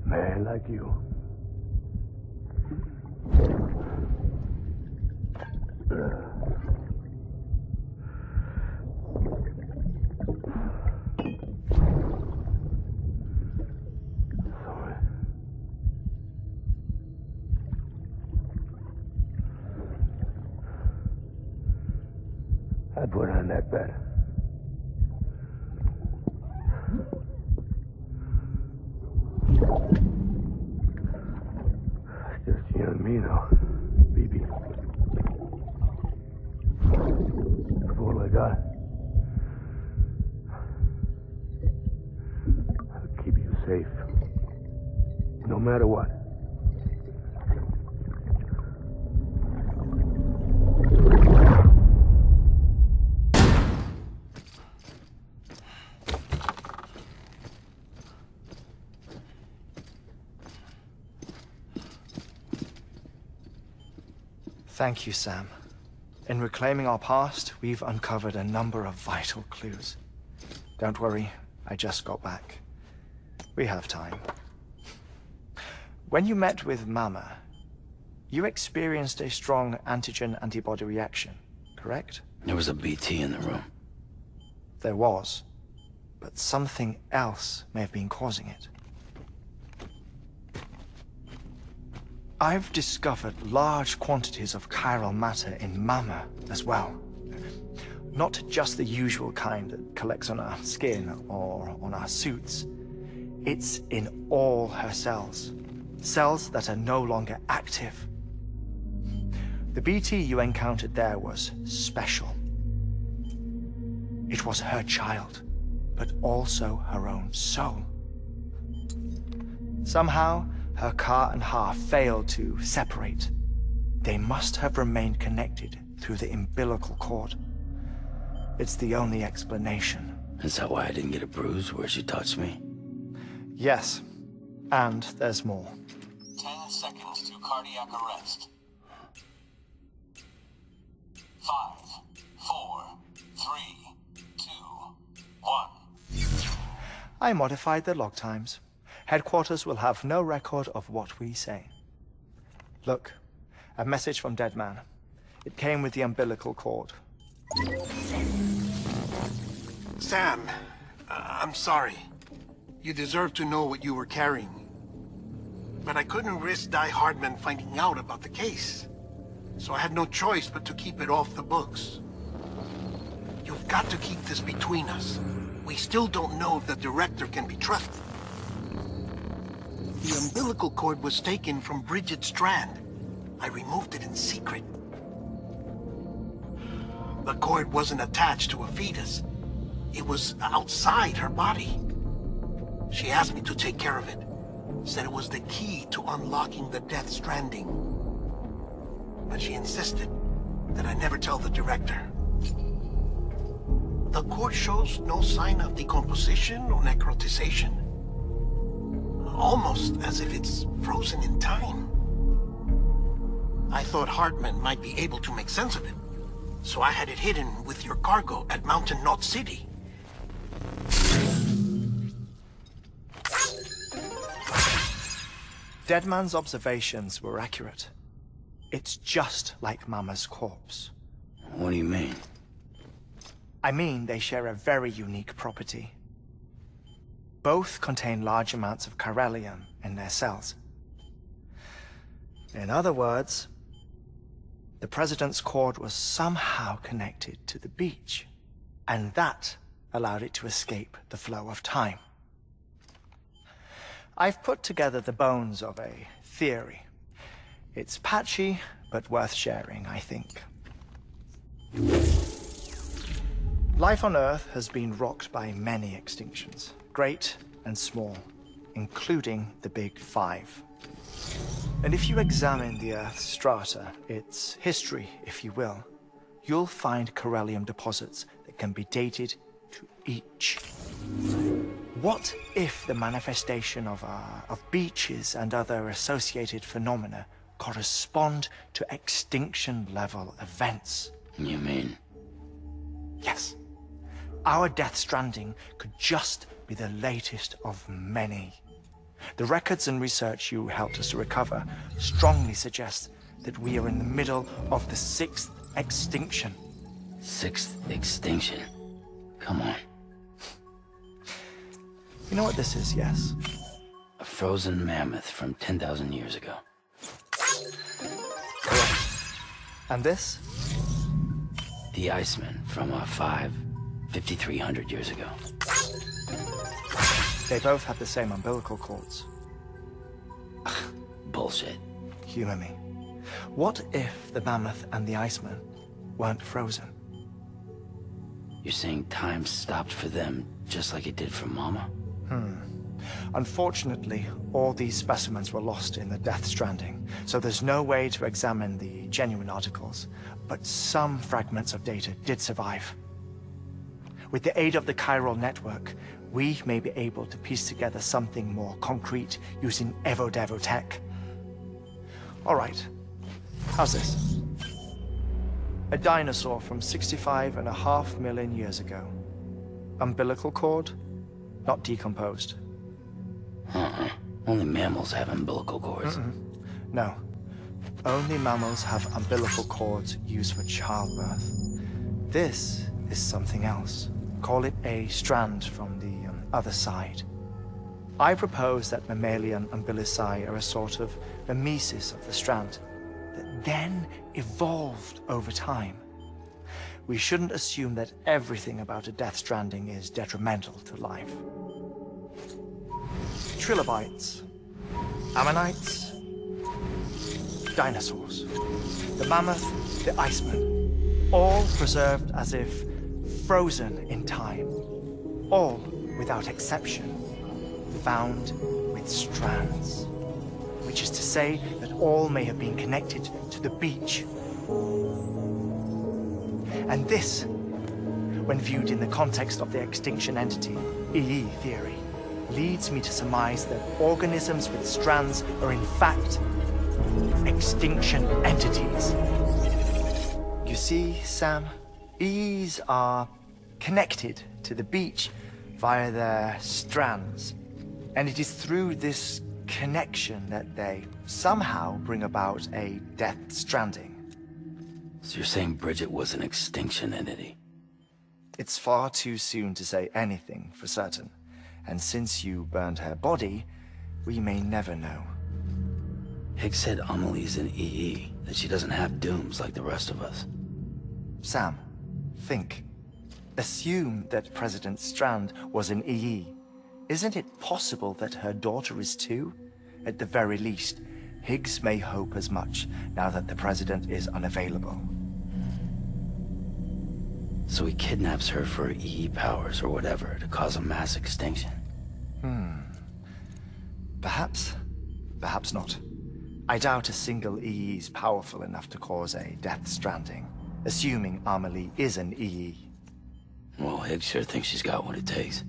Man like you. put on that bed? It's just you and me, though, BB. That's all I got. I'll keep you safe. No matter what. Thank you, Sam. In reclaiming our past, we've uncovered a number of vital clues. Don't worry, I just got back. We have time. When you met with Mama, you experienced a strong antigen-antibody reaction, correct? There was a BT in the room. There was, but something else may have been causing it. I've discovered large quantities of chiral matter in Mama as well. Not just the usual kind that collects on our skin or on our suits. It's in all her cells. Cells that are no longer active. The BT you encountered there was special. It was her child, but also her own soul. Somehow, her Ka and Ha failed to separate. They must have remained connected through the umbilical cord. It's the only explanation. Is that why I didn't get a bruise where she touched me? Yes, and there's more. 10 seconds to cardiac arrest. 5, 4, 3, 2, 1. I modified the log times. Headquarters will have no record of what we say. Look, a message from Dead Man. It came with the umbilical cord. Sam, I'm sorry. You deserve to know what you were carrying. But I couldn't risk Die Hardman finding out about the case. So I had no choice but to keep it off the books. You've got to keep this between us. We still don't know if the director can be trusted. The umbilical cord was taken from Bridget Strand. I removed it in secret. The cord wasn't attached to a fetus. It was outside her body. She asked me to take care of it. Said it was the key to unlocking the Death Stranding. But she insisted that I never tell the director. The cord shows no sign of decomposition or necrotization. Almost as if it's frozen in time. I thought Hartman might be able to make sense of it, so I had it hidden with your cargo at Mountain Knot City. Deadman's observations were accurate. It's just like Mama's corpse. What do you mean? I mean they share a very unique property. Both contain large amounts of chiralium in their cells. In other words, the President's cord was somehow connected to the beach, and that allowed it to escape the flow of time. I've put together the bones of a theory. It's patchy, but worth sharing, I think. Life on Earth has been rocked by many extinctions, great and small, including the Big Five. And if you examine the Earth's strata, its history, if you will, you'll find chiralium deposits that can be dated to each. What if the manifestation of beaches and other associated phenomena correspond to extinction-level events? You mean? Yes. Our Death Stranding could just be the latest of many. The records and research you helped us to recover strongly suggest that we are in the middle of the 6th extinction. 6th extinction? Come on. You know what this is, yes? A frozen mammoth from 10,000 years ago. Correct. And this? The Iceman from 5,300 years ago. They both had the same umbilical cords. Bullshit. Humor me. What if the mammoth and the Iceman weren't frozen? You're saying time stopped for them just like it did for Mama? Unfortunately, all these specimens were lost in the Death Stranding, so there's no way to examine the genuine articles, but some fragments of data did survive. With the aid of the chiral network, we may be able to piece together something more concrete using Evo-Devo tech. All right, how's this? A dinosaur from 65.5 million years ago. Umbilical cord, not decomposed. Only mammals have umbilical cords. No. Only mammals have umbilical cords used for childbirth. This is something else. Call it a strand from the other side. I propose that mammalian umbilici are a sort of mimesis of the strand that then evolved over time. We shouldn't assume that everything about a Death Stranding is detrimental to life. Trilobites, ammonites, dinosaurs, the mammoth, the Iceman, all preserved as if frozen in time, all without exception, found with strands, which is to say that all may have been connected to the beach. And this, when viewed in the context of the extinction entity, EE theory, leads me to surmise that organisms with strands are in fact extinction entities. You see, Sam, EEs are connected to the beach via their strands, and it is through this connection that they somehow bring about a Death Stranding. So you're saying Bridget was an extinction entity? It's far too soon to say anything for certain. And since you burned her body, we may never know. Higgs said Amelie's an EE, that she doesn't have dooms like the rest of us. Sam, think. Assume that President Strand was an EE. Isn't it possible that her daughter is too? At the very least, Higgs may hope as much now that the President is unavailable. So he kidnaps her for EE powers or whatever to cause a mass extinction. Perhaps. Perhaps not. I doubt a single EE is powerful enough to cause a Death Stranding, assuming Amelie is an EE. Well, Higgs sure thinks she's got what it takes.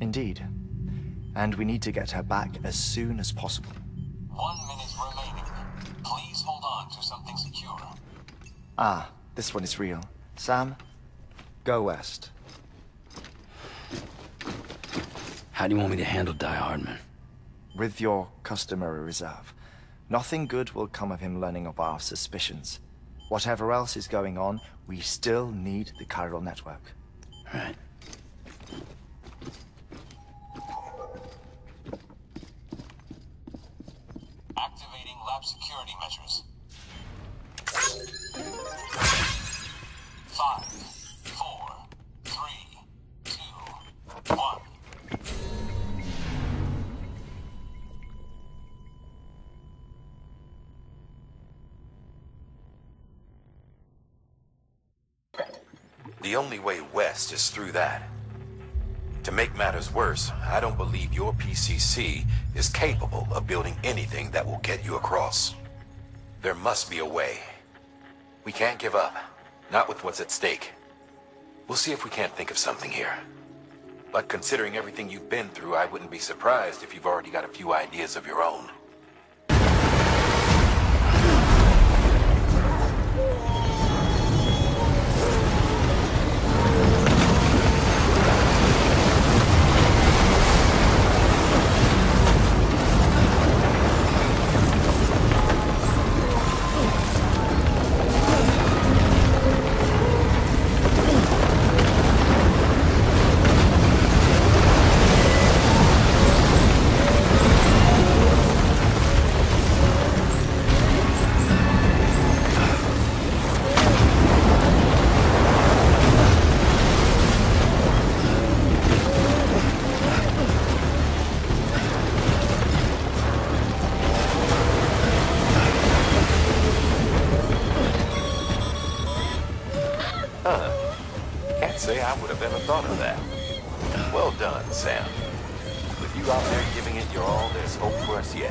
Indeed. And we need to get her back as soon as possible. 1 minute remaining. Please hold on to something secure. Ah, this one is real. Sam, go west. How do you want me to handle Die Hardman? With your customary reserve. Nothing good will come of him learning of our suspicions. Whatever else is going on, we still need the chiral network. Right. Activating lab security measures. 5, 4, 3, 2, 1. The only way west is through that. To make matters worse, I don't believe your PCC is capable of building anything that will get you across. There must be a way. We can't give up, not with what's at stake. We'll see if we can't think of something here. But considering everything you've been through, I wouldn't be surprised if you've already got a few ideas of your own. Huh. Can't say I would have ever thought of that. Well done, Sam. With you out there giving it your all, there's hope for us yet.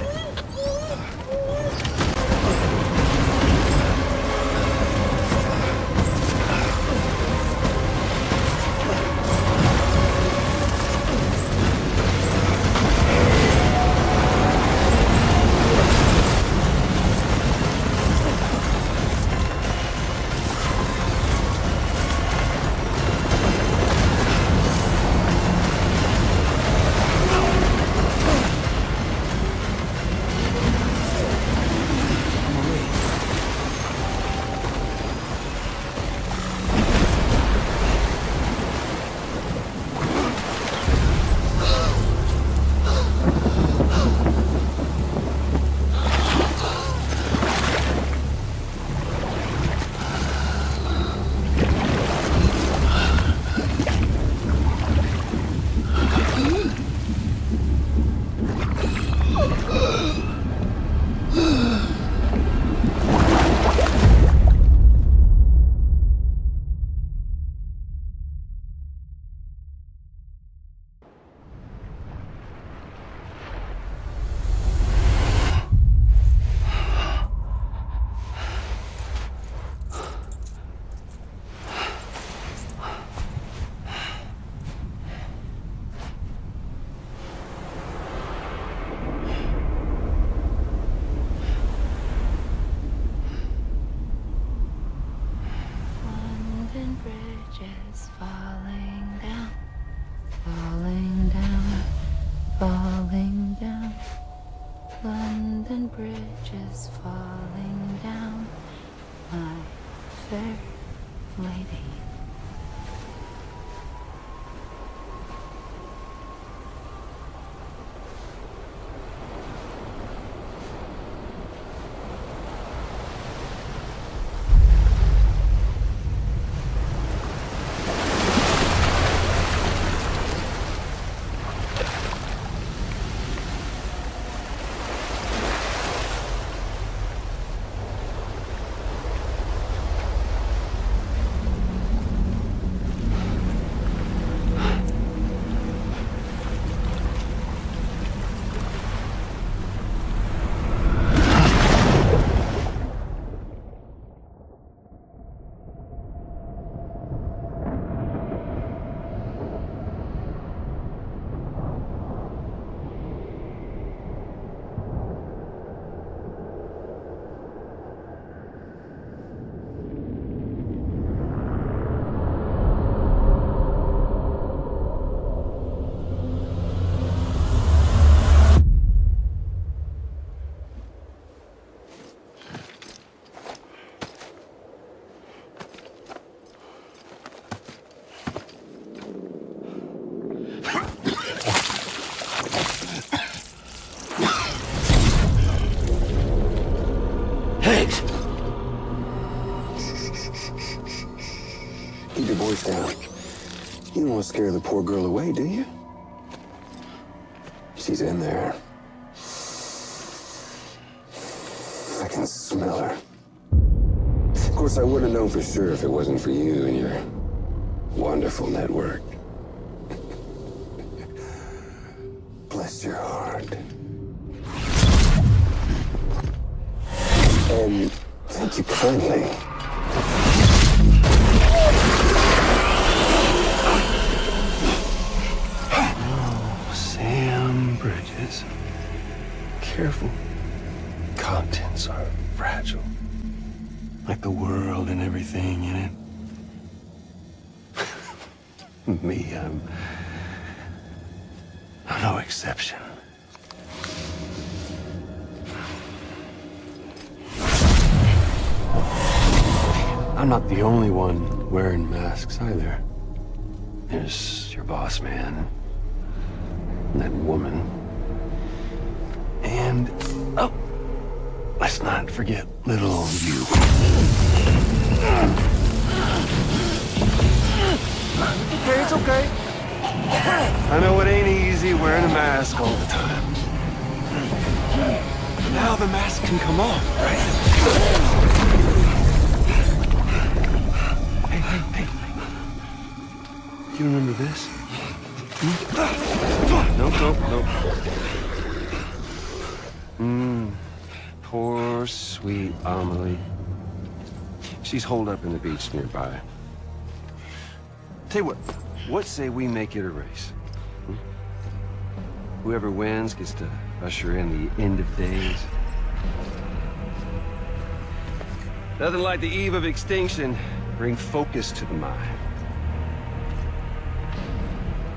Down. You don't want to scare the poor girl away, do you? She's in there. I can smell her. Of course, I wouldn't have known for sure if it wasn't for you and your wonderful network. Bless your heart. And thank you kindly. Bridges. Careful. Contents are fragile. Like the world and everything in it. Me, I'm no exception. I'm not the only one wearing masks either. There's your boss man. And that woman. And, oh, let's not forget little old you. Okay, it's okay. I know it ain't easy wearing a mask all the time. But now the mask can come off, right? Hey, You remember this? Nope. Poor, sweet Amelie. She's holed up in the beach nearby. Tell you what say we make it a race? Whoever wins gets to usher in the end of days. Nothing like the eve of extinction. Bring focus to the mind.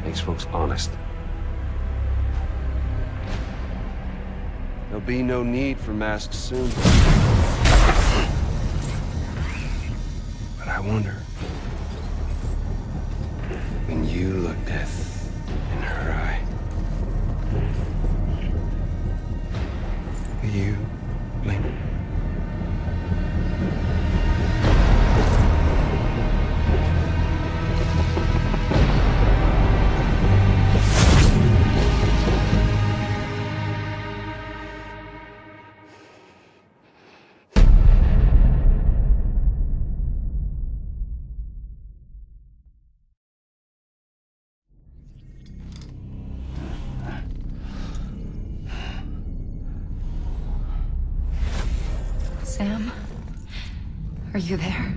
Makes folks honest. There'll be no need for masks soon. But I wonder, when you look death in her eye, will you blink? Sam? Are you there?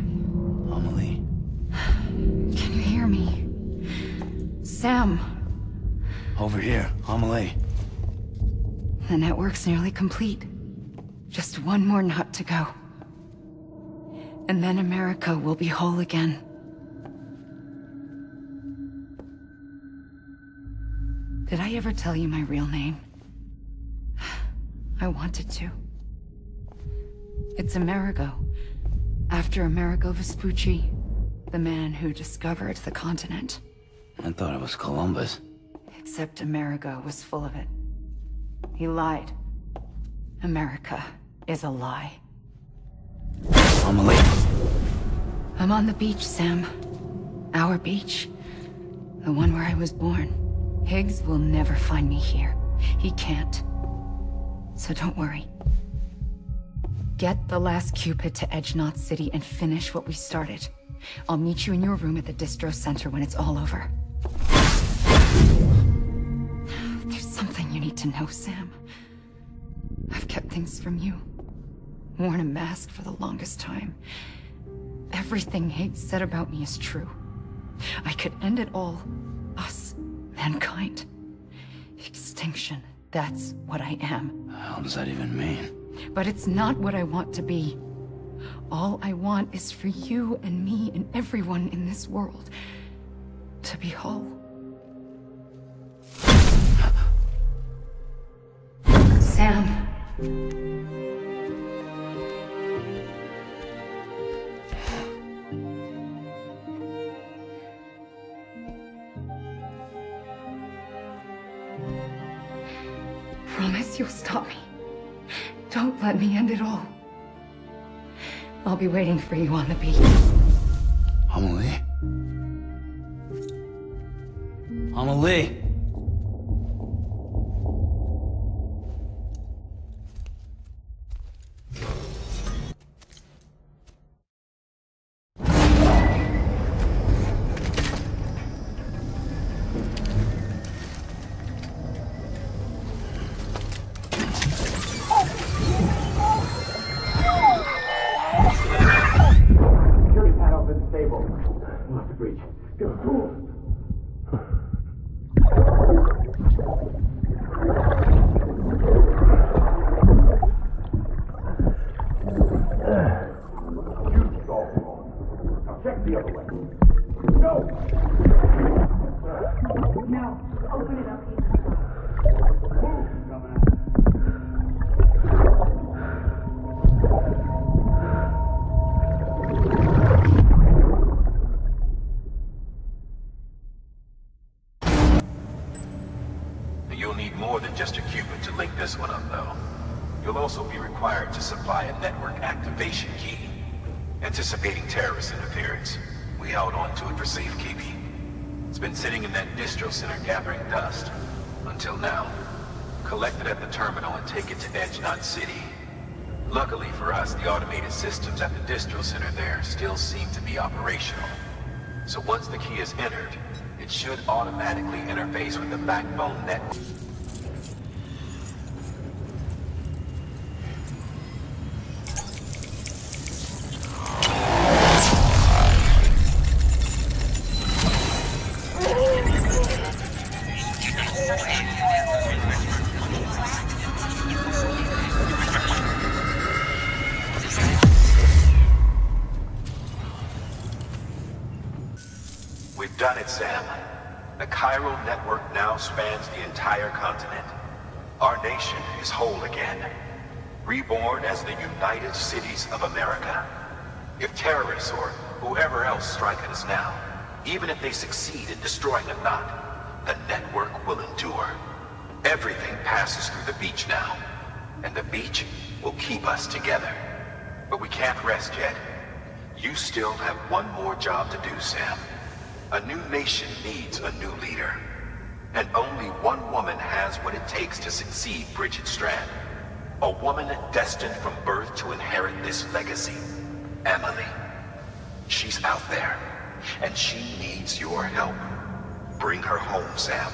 Amelie? Can you hear me? Sam! Over here, Amelie. The network's nearly complete. Just one more nut to go. And then America will be whole again. Did I ever tell you my real name? I wanted to. It's Amerigo, after Amerigo Vespucci, the man who discovered the continent. I thought it was Columbus. Except Amerigo was full of it. He lied. America is a lie. Amelie. I'm on the beach, Sam. Our beach. The one where I was born. Higgs will never find me here. He can't. So don't worry. Get the last Cupid to Edgenaught City and finish what we started. I'll meet you in your room at the distro center when it's all over. There's something you need to know, Sam. I've kept things from you. Worn a mask for the longest time. Everything Higgs said about me is true. I could end it all. Us. Mankind. Extinction. That's what I am. What the hell does that even mean? But it's not what I want to be. All I want is for you and me and everyone in this world to be whole. Sam. Promise you'll stop me. Don't let me end it all. I'll be waiting for you on the beach. Amelie? Amelie! You'll need more than just a Cupid to link this one up, though. You'll also be required to supply a network activation key. Anticipating terrorist interference, we held on to it for safekeeping. It's been sitting in that distro center gathering dust. Until now. Collect it at the terminal and take it to Edgenaught City. Luckily for us, the automated systems at the distro center there still seem to be operational. So once the key is entered, It should automatically interface with the backbone network. We've done it, Sam. The chiral network now spans the entire continent. Our nation is whole again, reborn as the United Cities of America. If terrorists or whoever else strike at us now, even if they succeed in destroying a knot, the network will endure. Everything passes through the beach now, and the beach will keep us together. But we can't rest yet. You still have one more job to do, Sam. A new nation needs a new leader. And only one woman has what it takes to succeed Bridget Strand. A woman destined from birth to inherit this legacy. Emily. She's out there, and she needs your help. Bring her home, Sam,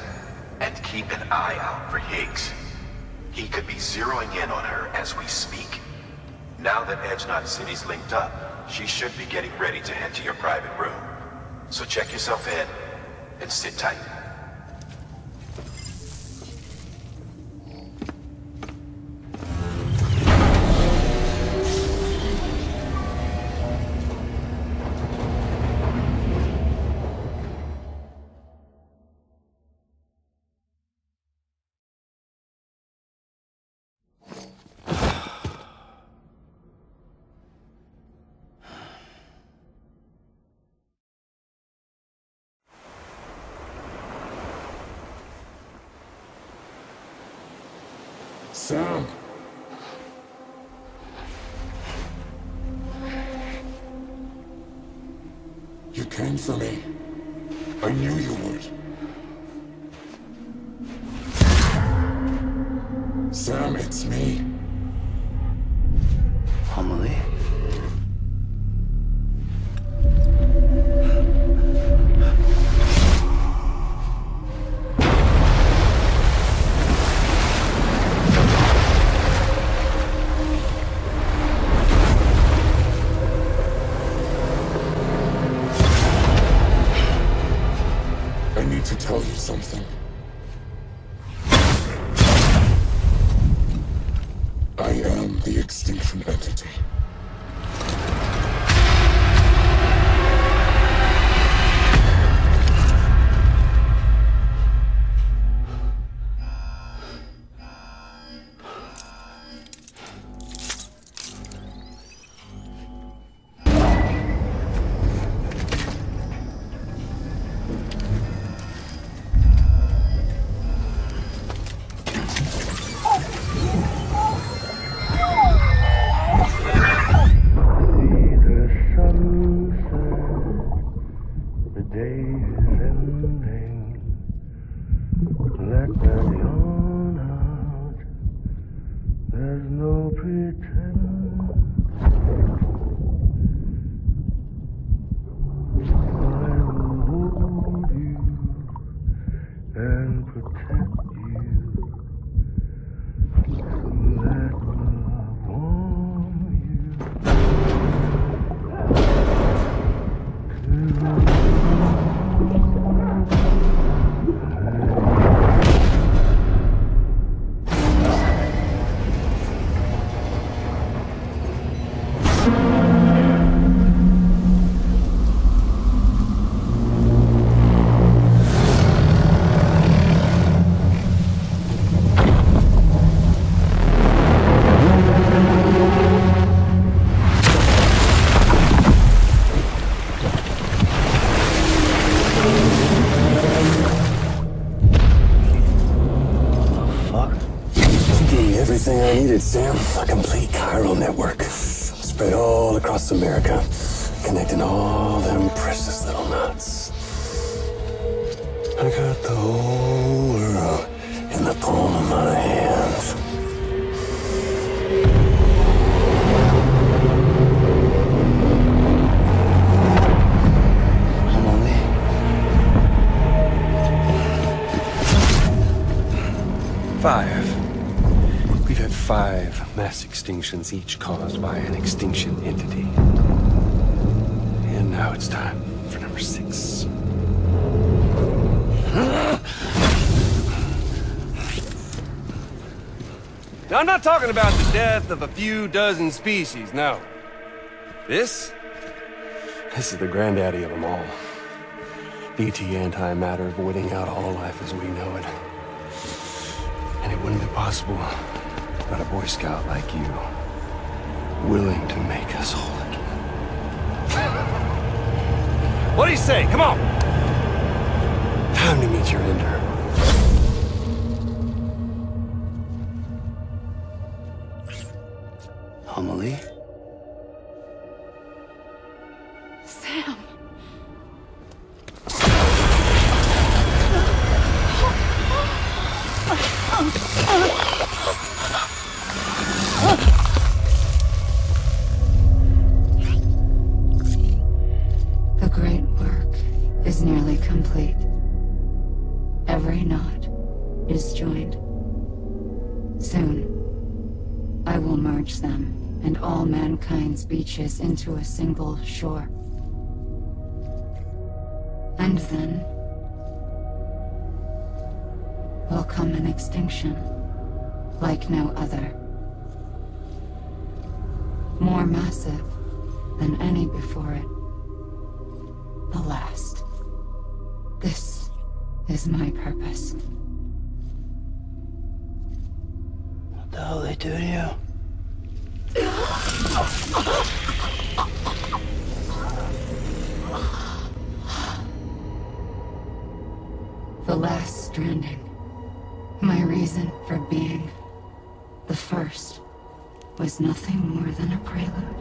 and keep an eye out for Higgs. He could be zeroing in on her as we speak. Now that Edge Knot City's linked up, she should be getting ready to head to your private room. So check yourself in, and sit tight. Sam! You came for me. I knew you would. Sam, it's me. Emily? To tell you something. I am the extinction entity. Everything I needed, Sam. A complete chiral network. Spread all across America. Connecting all them precious little knots. I got the whole world in the palm of my hand. 5 mass extinctions, each caused by an extinction entity. And now it's time for number 6. Now, I'm not talking about the death of a few dozen species, no. This is the granddaddy of them all. ET antimatter voiding out all life as we know it. And it wouldn't be possible without a Boy Scout like you, willing to make us whole again. What do you say? Come on! Time to meet your ender. Amelie? Sam. The great work is nearly complete. Every knot is joined. Soon, I will merge them and all mankind's beaches into a single shore. And then will come an extinction like no other. More massive than any before it. The last. This is my purpose. What the hell they do to you? The last stranding. My reason for being. The first was nothing more than a prelude.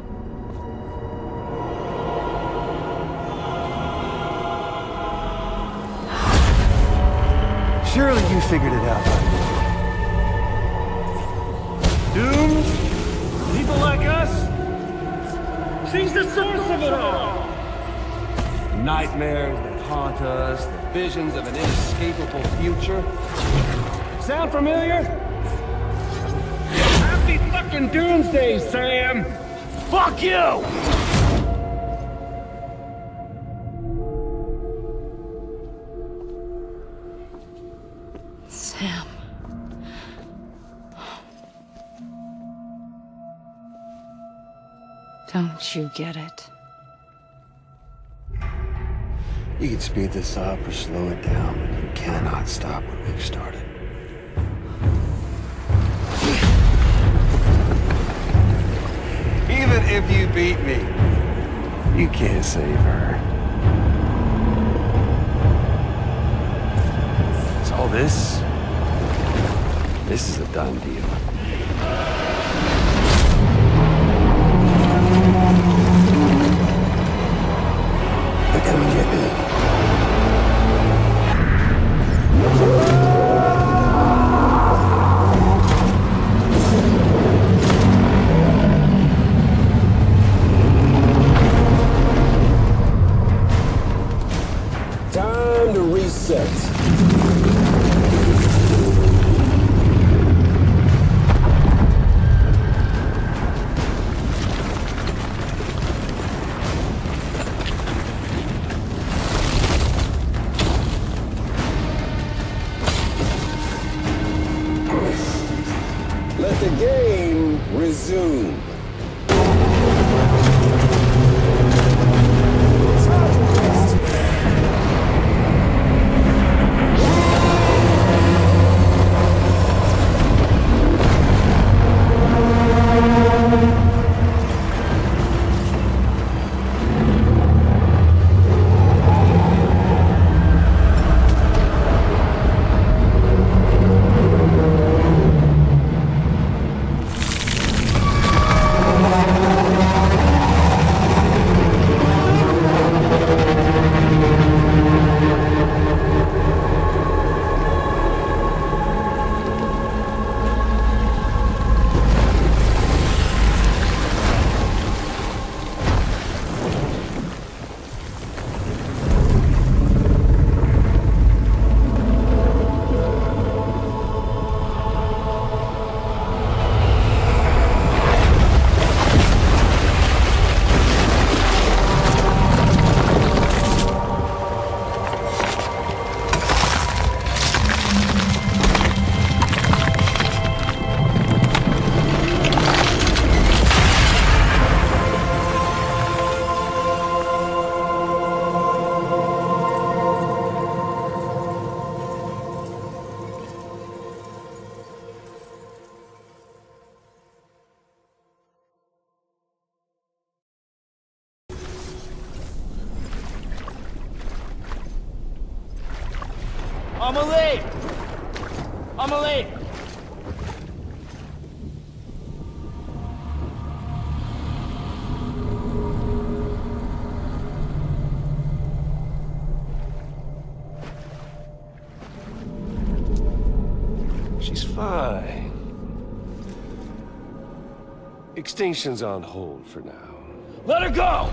Surely you figured it out by now. Doomed? People like us? She's the source of it all! Nightmares that haunt us, the visions of an inescapable future. Sound familiar? Happy fucking doomsday, Sam! Fuck you! Sam. Don't you get it? You can speed this up or slow it down, but you cannot stop what we've started. Even if you beat me, you can't save her. So all this is a done deal. They're coming to get me. Time to reset. Let the game resume. Amelie! Amelie! She's fine. Extinction's on hold for now. Let her go!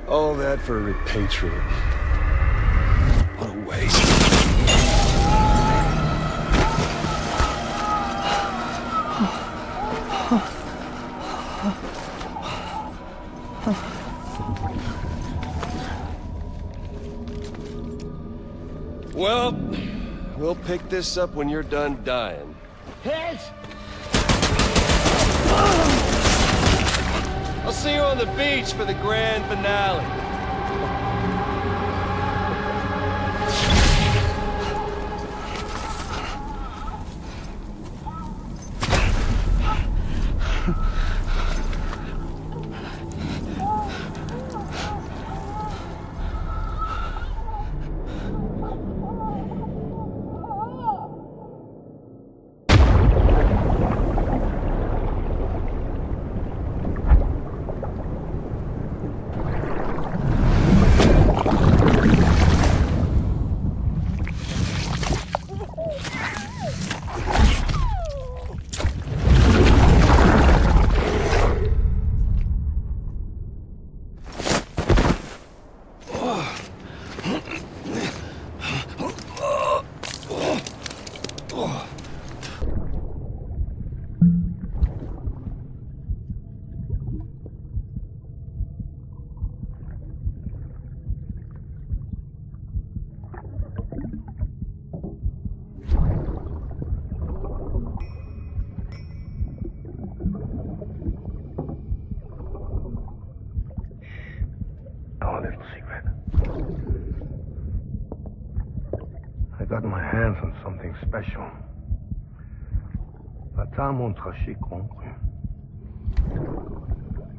All that for a repatriate. What a waste. Well, we'll pick this up when you're done dying. Heads! I'll see you on the beach for the grand finale. Got my hands on something special. Papa montre chic compris.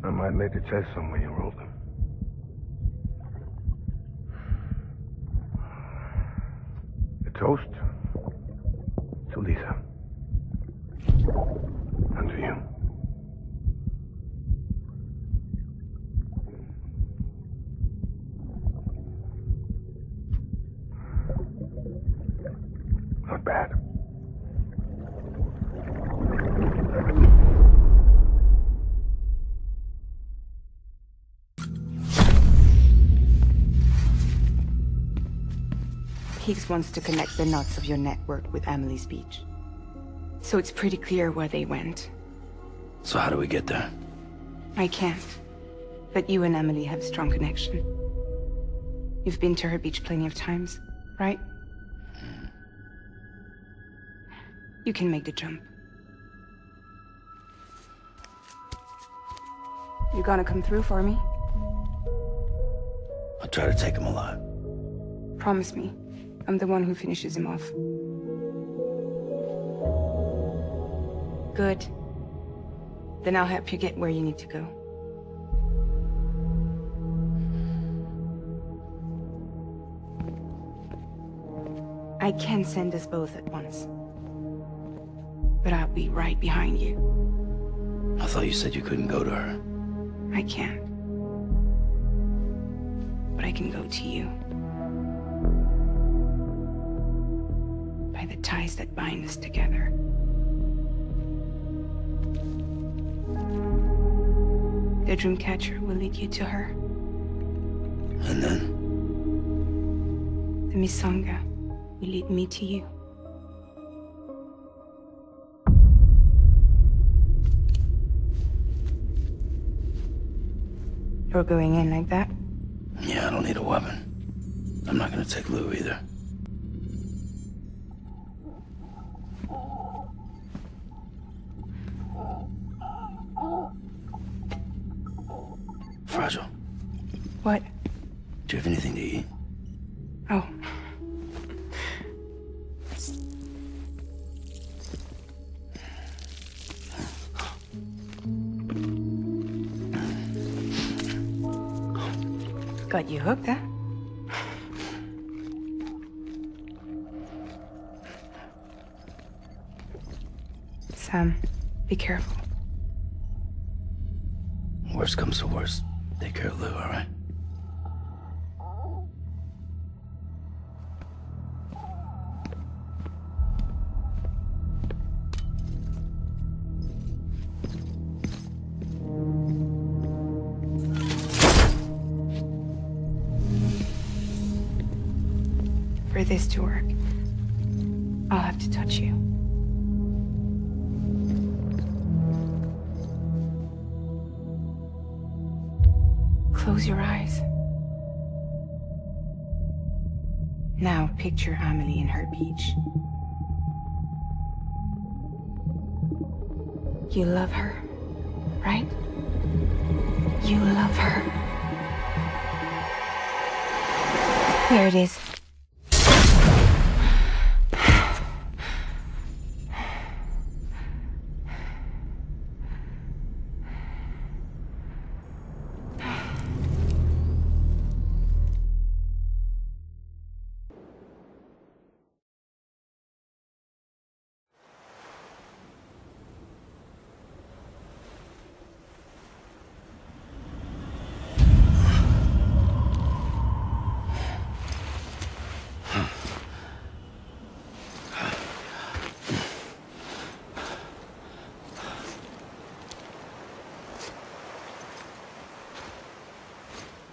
I might make it say some when you wrote them. A toast to Lisa. And to you. Not bad. Higgs wants to connect the knots of your network with Amelie's beach. So it's pretty clear where they went. So how do we get there? I can't. But you and Amelie have a strong connection. You've been to her beach plenty of times, right? You can make the jump. You gonna come through for me? I'll try to take him alive. Promise me. I'm the one who finishes him off. Good. Then I'll help you get where you need to go. I can send us both at once. But I'll be right behind you. I thought you said you couldn't go to her. I can't. But I can go to you. By the ties that bind us together. The Dreamcatcher will lead you to her. And then? The Misanga will lead me to you. You're going in like that? Yeah, I don't need a weapon. I'm not gonna take Lou either. Fragile. What? Do you have anything to eat? Oh. Got you hooked, huh? Sam, be careful. Worst comes to worst. Take care of Lou, all right? For this to work, I'll have to touch you. Close your eyes. Now picture Amelie in her beach. You love her, right? You love her. There it is.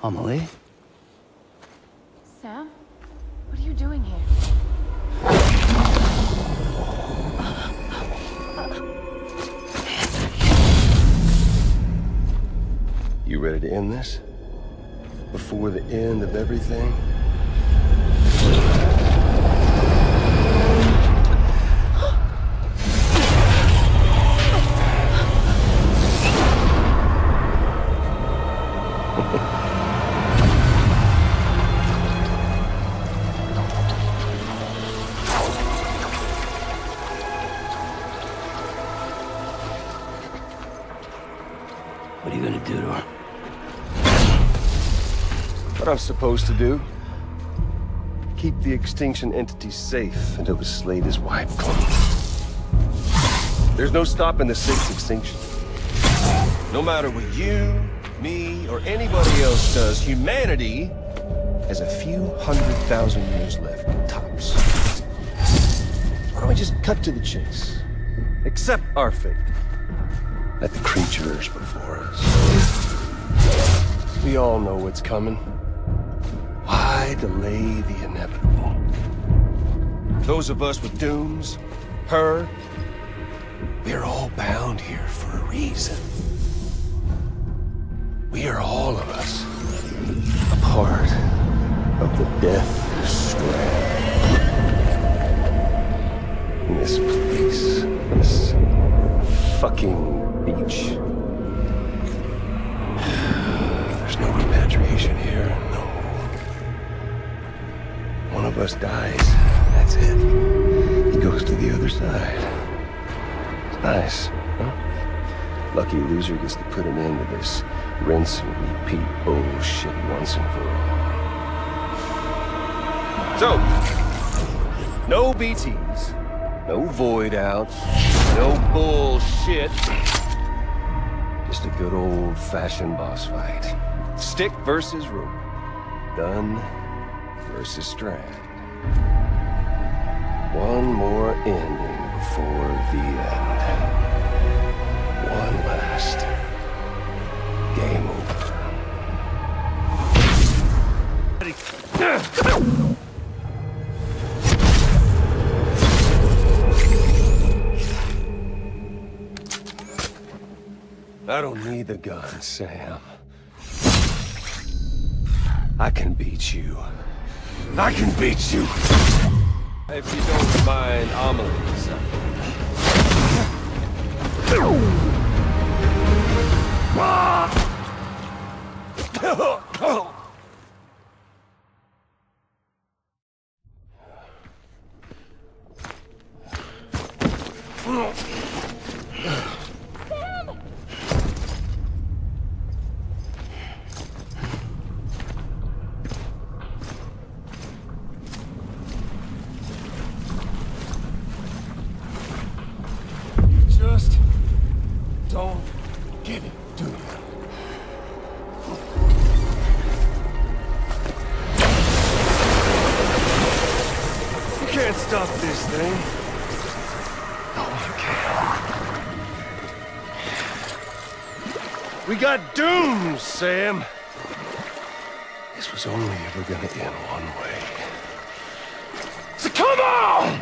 Amelie? Sam? What are you doing here? You ready to end this? Before the end of everything? What are you gonna do to her? What I'm supposed to do? Keep the extinction entity safe until the slate is wiped clean. There's no stopping the sixth extinction. No matter what you, me, or anybody else does, humanity has a few 100,000 years left, tops. Why don't we just cut to the chase? Accept our fate. Let the creatures before us. We all know what's coming. Why delay the inevitable? Those of us with dooms, her, we're all bound here for a reason. We are all of us a part of the death strand. In this place, this fucking beach. There's no repatriation here, no. One of us dies, that's it. He goes to the other side. It's nice, huh? Lucky loser gets to put an end to this rinse and repeat bullshit once and for all. So, no BTs, no void outs, no bullshit. Just a good old-fashioned boss fight. Stick versus rope. Gun versus strand. One more ending before the end. One last game over. I don't need the gun, Sam. I can beat you. I can beat you. If you don't mind Amelie's. get it, do you? You can't stop this thing. No one can. We got dooms, Sam. This was only ever gonna end one way. So come on!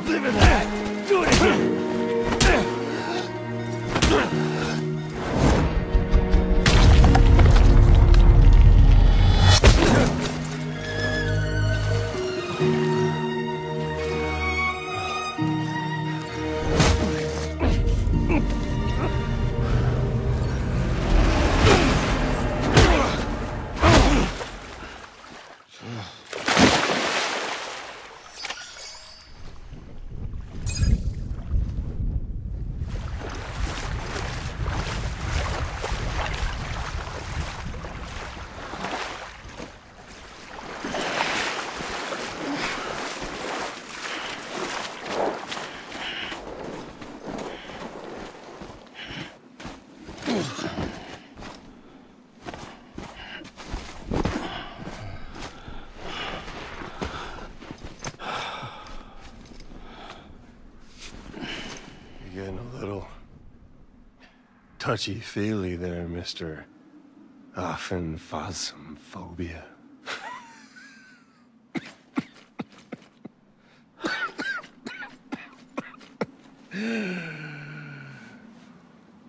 Deliver that! Do it again! Touchy-feely there, Mr. Phasmophobia.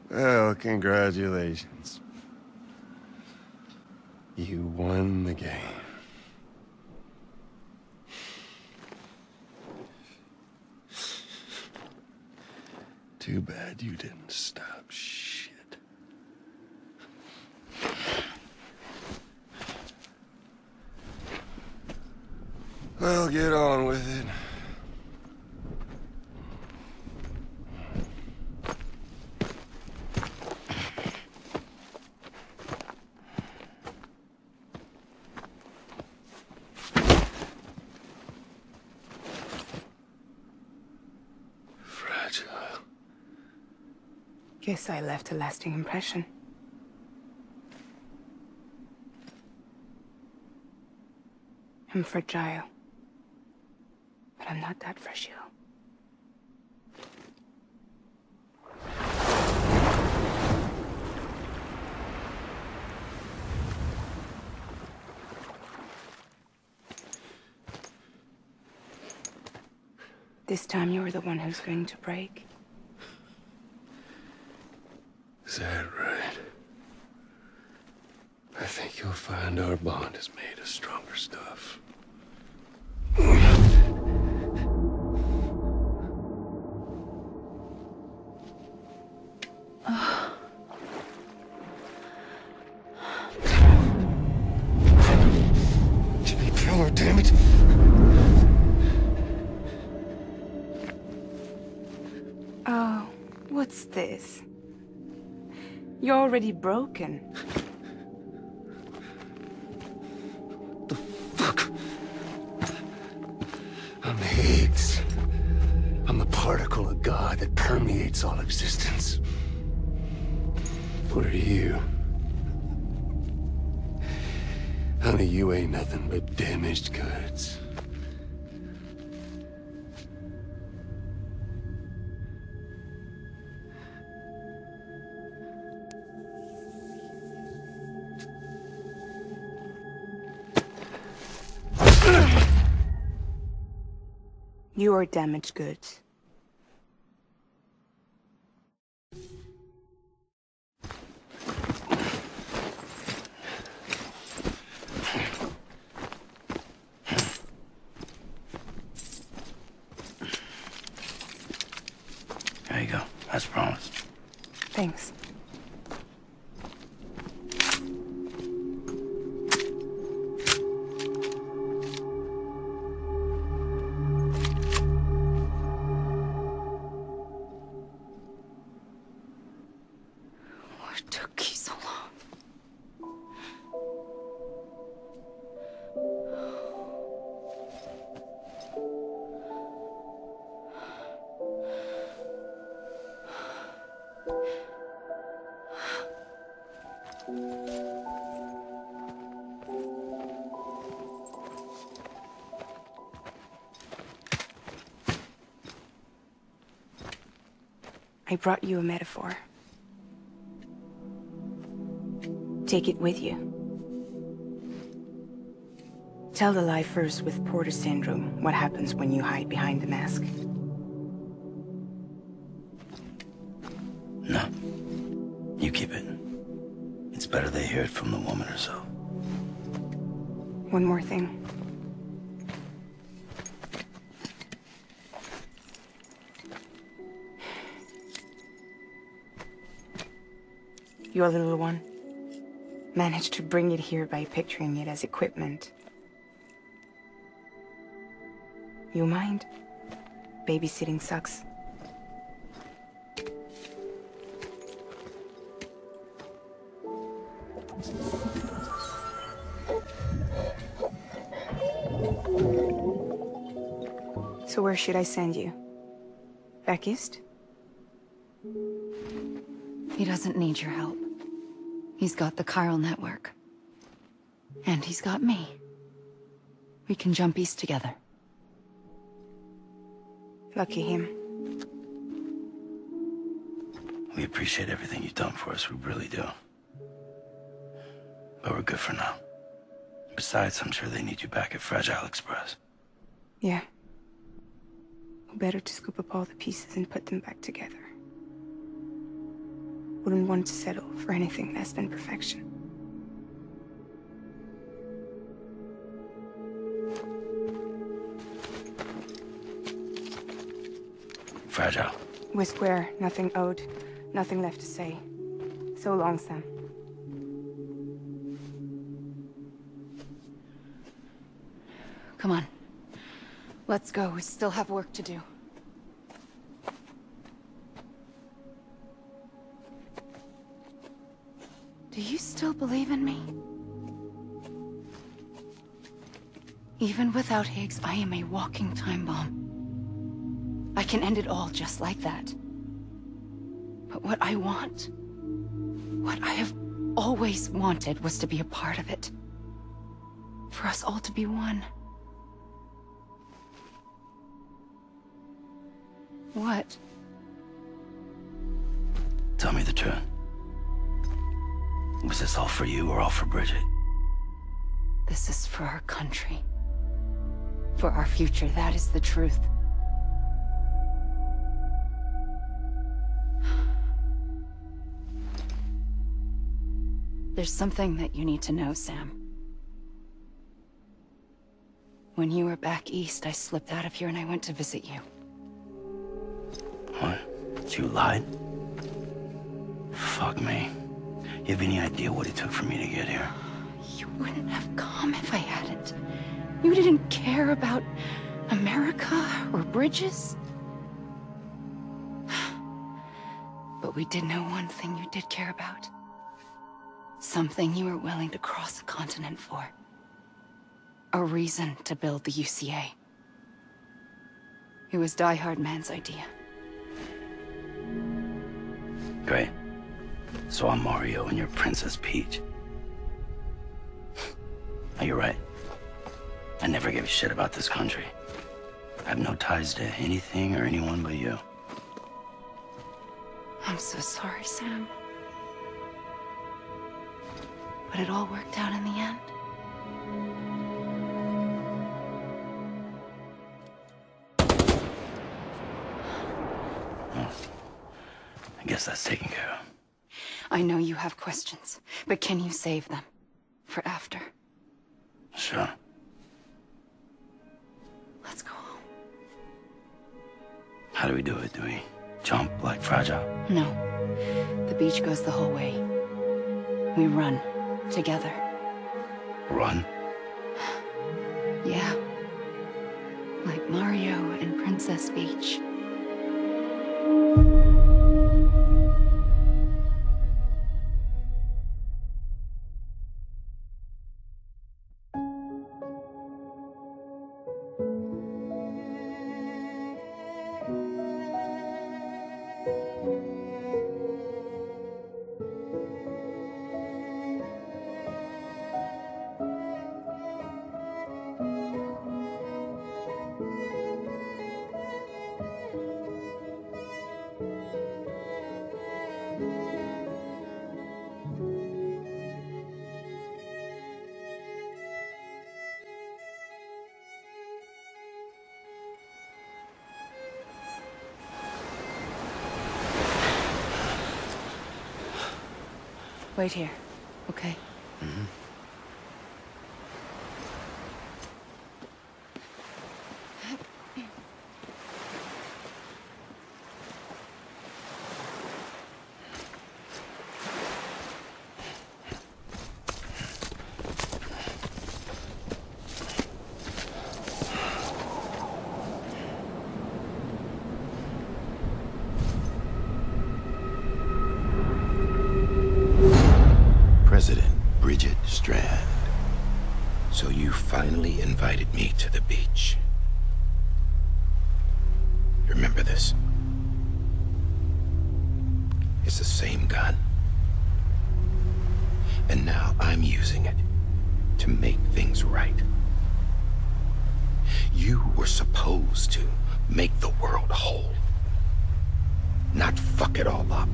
Well, congratulations. You won the game. Too bad you didn't stop shit. Well, get on with it. Guess I left a lasting impression. I'm fragile, but I'm not that fragile. This time you're the one who's going to break. Is that right? I think you'll find our bond is made of stronger stuff. Jimmy Pillar, damn it! Oh, what's this? You're already broken. What the fuck? I'm Higgs. I'm the particle of God that permeates all existence. What are you? Honey, you ain't nothing but damaged goods. You are damaged goods. There you go, as promised. Thanks. What took you so long? I brought you a metaphor. Take it with you. Tell the lifers with Porter syndrome what happens when you hide behind the mask. No. You keep it. It's better they hear it from the woman herself. One more thing. Your little one managed to bring it here by picturing it as equipment. You mind? Babysitting sucks. So where should I send you? Back east? He doesn't need your help. He's got the chiral network. And he's got me. We can jump east together. Lucky him. We appreciate everything you've done for us, we really do. But we're good for now. Besides, I'm sure they need you back at Fragile Express. Yeah. Better to scoop up all the pieces and put them back together. Wouldn't want to settle for anything less than perfection. Fragile. We're square, nothing owed, nothing left to say. So long, Sam. Come on. Let's go. We still have work to do. Do you still believe in me? Even without Higgs, I am a walking time bomb. I can end it all just like that. But what I want, what I have always wanted, was to be a part of it. For us all to be one. What? Tell me the truth. Was this all for you or all for Bridget? This is for our country. For our future, that is the truth. There's something that you need to know, Sam. When you were back east, I slipped out of here and I went to visit you. What? You lied? Fuck me. You have any idea what it took for me to get here? You wouldn't have come if I hadn't. You didn't care about America or bridges. But we did know one thing you did care about. Something you were willing to cross a continent for. A reason to build the UCA. It was Die Hard Man's idea. Great. So I'm Mario and you're Princess Peach. Now you're right. I never gave a shit about this country. I have no ties to anything or anyone but you. I'm so sorry, Sam. But it all worked out in the end. guess that's taken care of. I know you have questions, but can you save them? For after? Sure. Let's go home. How do we do it? Do we jump like Fragile? No. The beach goes the whole way. We run. Together. Run? Yeah. Like Mario and Princess Beach. Wait here, okay? Mm-hmm. Strand. So you finally invited me to the beach. Remember this? It's the same gun. And now I'm using it to make things right. You were supposed to make the world whole, not fuck it all up.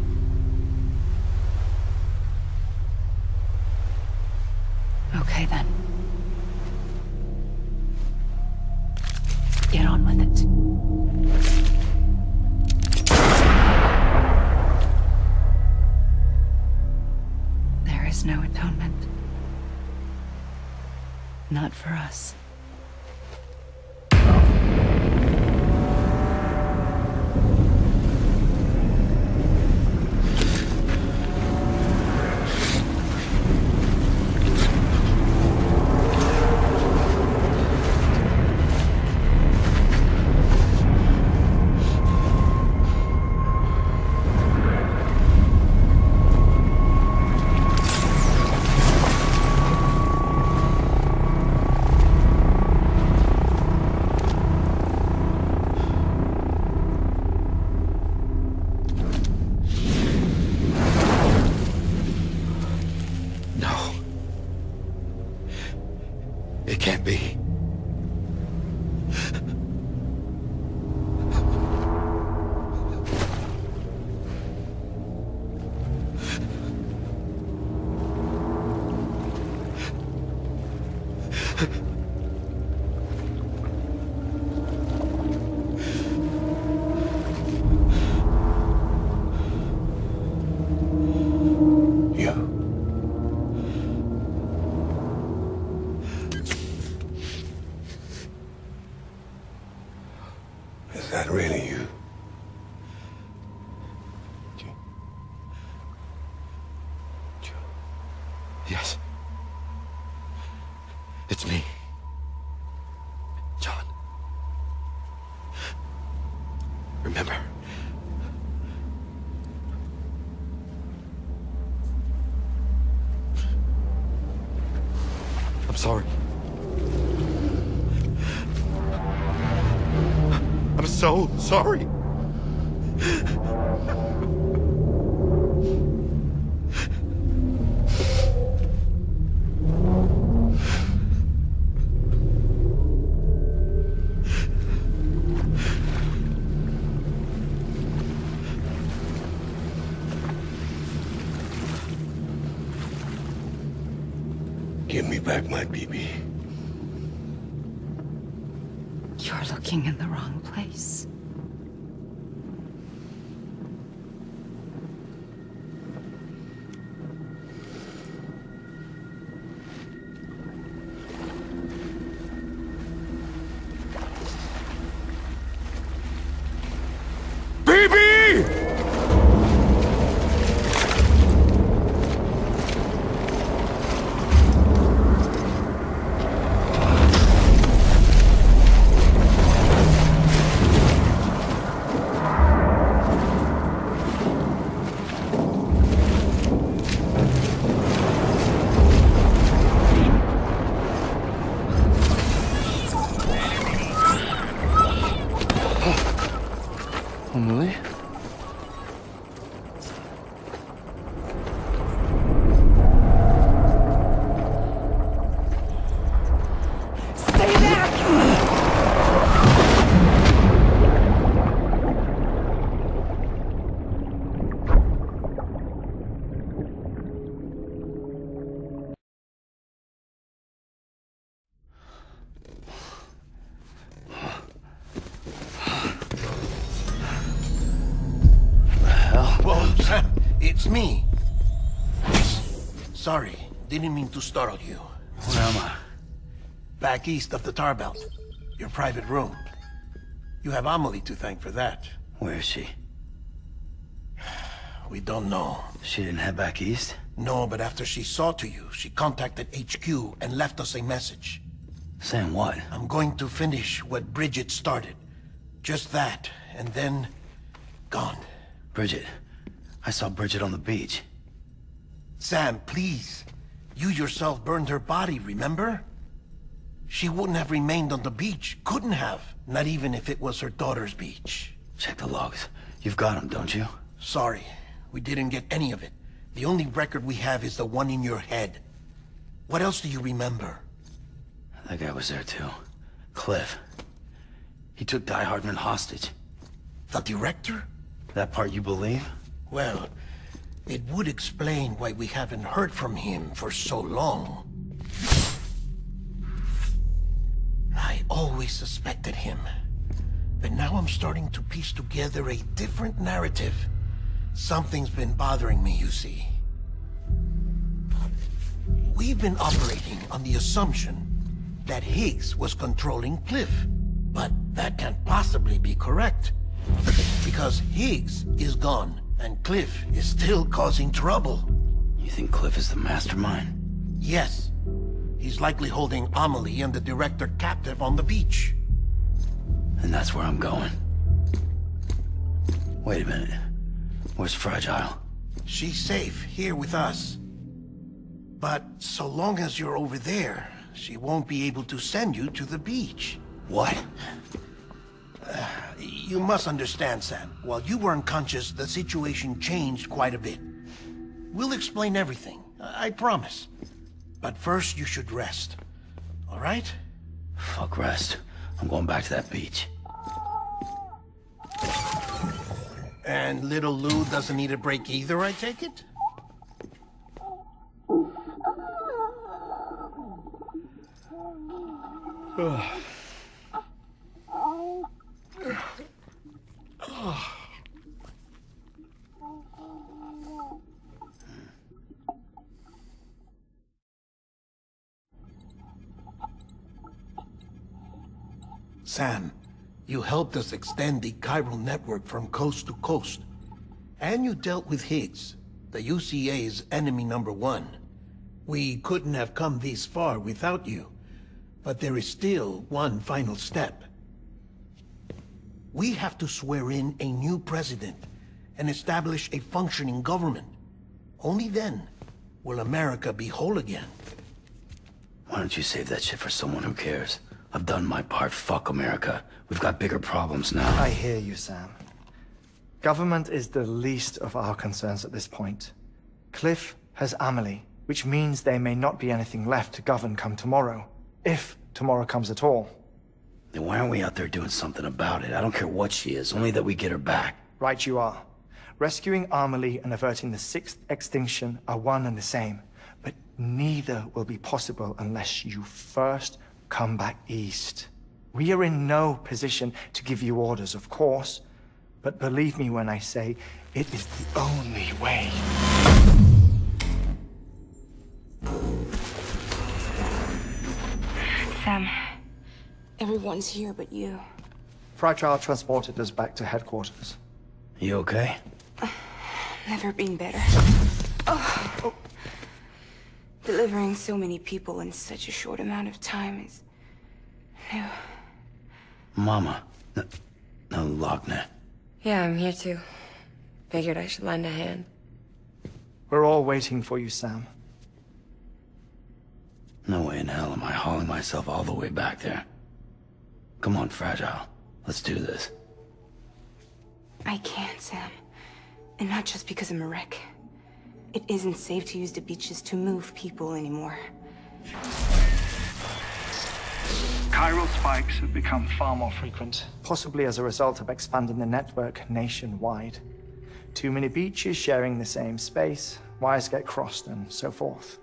Okay, then. Get on with it. There is no atonement. Not for us. It can't be. Is that really you? Yes. It's me. John. Remember. I'm sorry. I'm so sorry. Give me back my BB. You're looking in the wrong place. Emily? It's me. Sorry, didn't mean to startle you. Where am I? Back east of the Tar Belt. Your private room. You have Amelie to thank for that. Where is she? We don't know. She didn't head back east? No, but after she saw to you, she contacted HQ and left us a message. Saying what? I'm going to finish what Bridget started. Just that, and then... gone. Bridget. I saw Bridget on the beach. Sam, please. You yourself burned her body, remember? She wouldn't have remained on the beach. Couldn't have. Not even if it was her daughter's beach. Check the logs. You've got them, don't you? Sorry. We didn't get any of it. The only record we have is the one in your head. What else do you remember? That guy was there too. Cliff. He took Die Hardman hostage. The director? That part you believe? Well, it would explain why we haven't heard from him for so long. I always suspected him. But now I'm starting to piece together a different narrative. Something's been bothering me, you see. We've been operating on the assumption that Higgs was controlling Cliff. But that can't possibly be correct. Because Higgs is gone, and Cliff is still causing trouble. You think Cliff is the mastermind? Yes. He's likely holding Amelie and the director captive on the beach. And that's where I'm going. Wait a minute. Where's Fragile? She's safe here with us. But so long as you're over there, she won't be able to send you to the beach. What? You must understand, Sam. While you were unconscious, the situation changed quite a bit. We'll explain everything, I promise. But first, you should rest. All right? Fuck rest. I'm going back to that beach. And little Lou doesn't need a break either, I take it? Sam, you helped us extend the chiral network from coast to coast. And you dealt with Higgs, the UCA's enemy #1. We couldn't have come this far without you. But there is still one final step. We have to swear in a new president and establish a functioning government. Only then will America be whole again. Why don't you save that shit for someone who cares? I've done my part. Fuck America. We've got bigger problems now. I hear you, Sam. Government is the least of our concerns at this point. Cliff has Amelie, which means there may not be anything left to govern come tomorrow. If tomorrow comes at all. Then why aren't we out there doing something about it? I don't care what she is, only that we get her back. Right you are. Rescuing Amelie and averting the 6th extinction are one and the same. But neither will be possible unless you first come back east. We are in no position to give you orders, of course. But believe me when I say, it is the only way. Sam, everyone's here but you. Fragile transported us back to headquarters. You okay? Never been better. Oh. Delivering so many people in such a short amount of time is new. Mama. No, Lochner. Yeah, I'm here too. Figured I should lend a hand. We're all waiting for you, Sam. No way in hell am I hauling myself all the way back there. Come on, Fragile. Let's do this. I can't, Sam. And not just because I'm a wreck. It isn't safe to use the beaches to move people anymore. Chiral spikes have become far more frequent, possibly as a result of expanding the network nationwide. Too many beaches sharing the same space, wires get crossed, and so forth.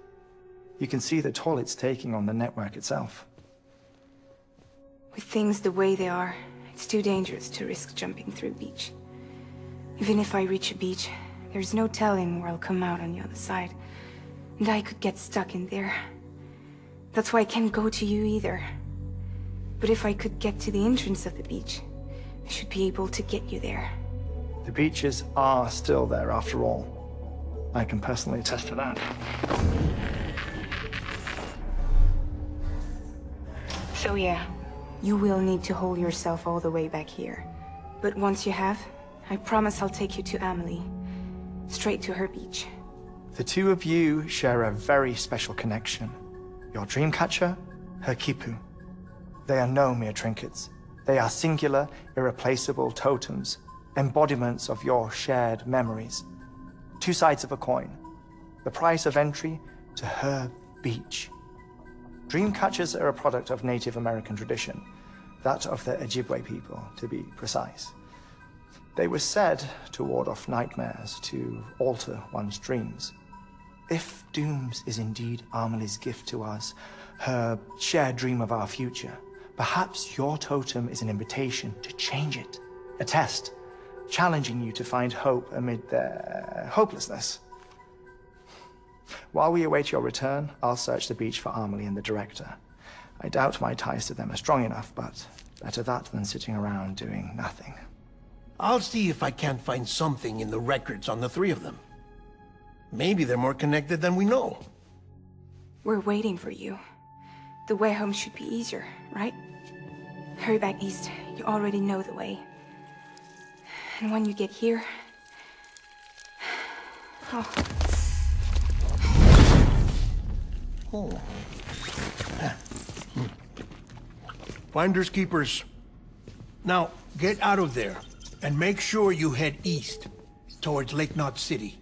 You can see the toll it's taking on the network itself. With things the way they are, it's too dangerous to risk jumping through a beach. Even if I reach a beach, there's no telling where I'll come out on the other side. And I could get stuck in there. That's why I can't go to you either. But if I could get to the entrance of the beach, I should be able to get you there. The beaches are still there after all. I can personally attest to that. So yeah, you will need to hold yourself all the way back here. But once you have, I promise I'll take you to Amelie. Straight to her beach. The two of you share a very special connection. Your dreamcatcher, her quipu. They are no mere trinkets. They are singular, irreplaceable totems, embodiments of your shared memories. Two sides of a coin. The price of entry to her beach. Dreamcatchers are a product of Native American tradition, that of the Ojibwe people, to be precise. They were said to ward off nightmares, to alter one's dreams. If Dooms is indeed Amelie's gift to us, her shared dream of our future, perhaps your totem is an invitation to change it. A test, challenging you to find hope amid their hopelessness. While we await your return, I'll search the beach for Amelie and the director. I doubt my ties to them are strong enough, but better that than sitting around doing nothing. I'll see if I can't find something in the records on the three of them. Maybe they're more connected than we know. We're waiting for you. The way home should be easier, right? Hurry back east. You already know the way. And when you get here... Oh. Finders keepers. Now, get out of there, and make sure you head east, towards Lake Knot City.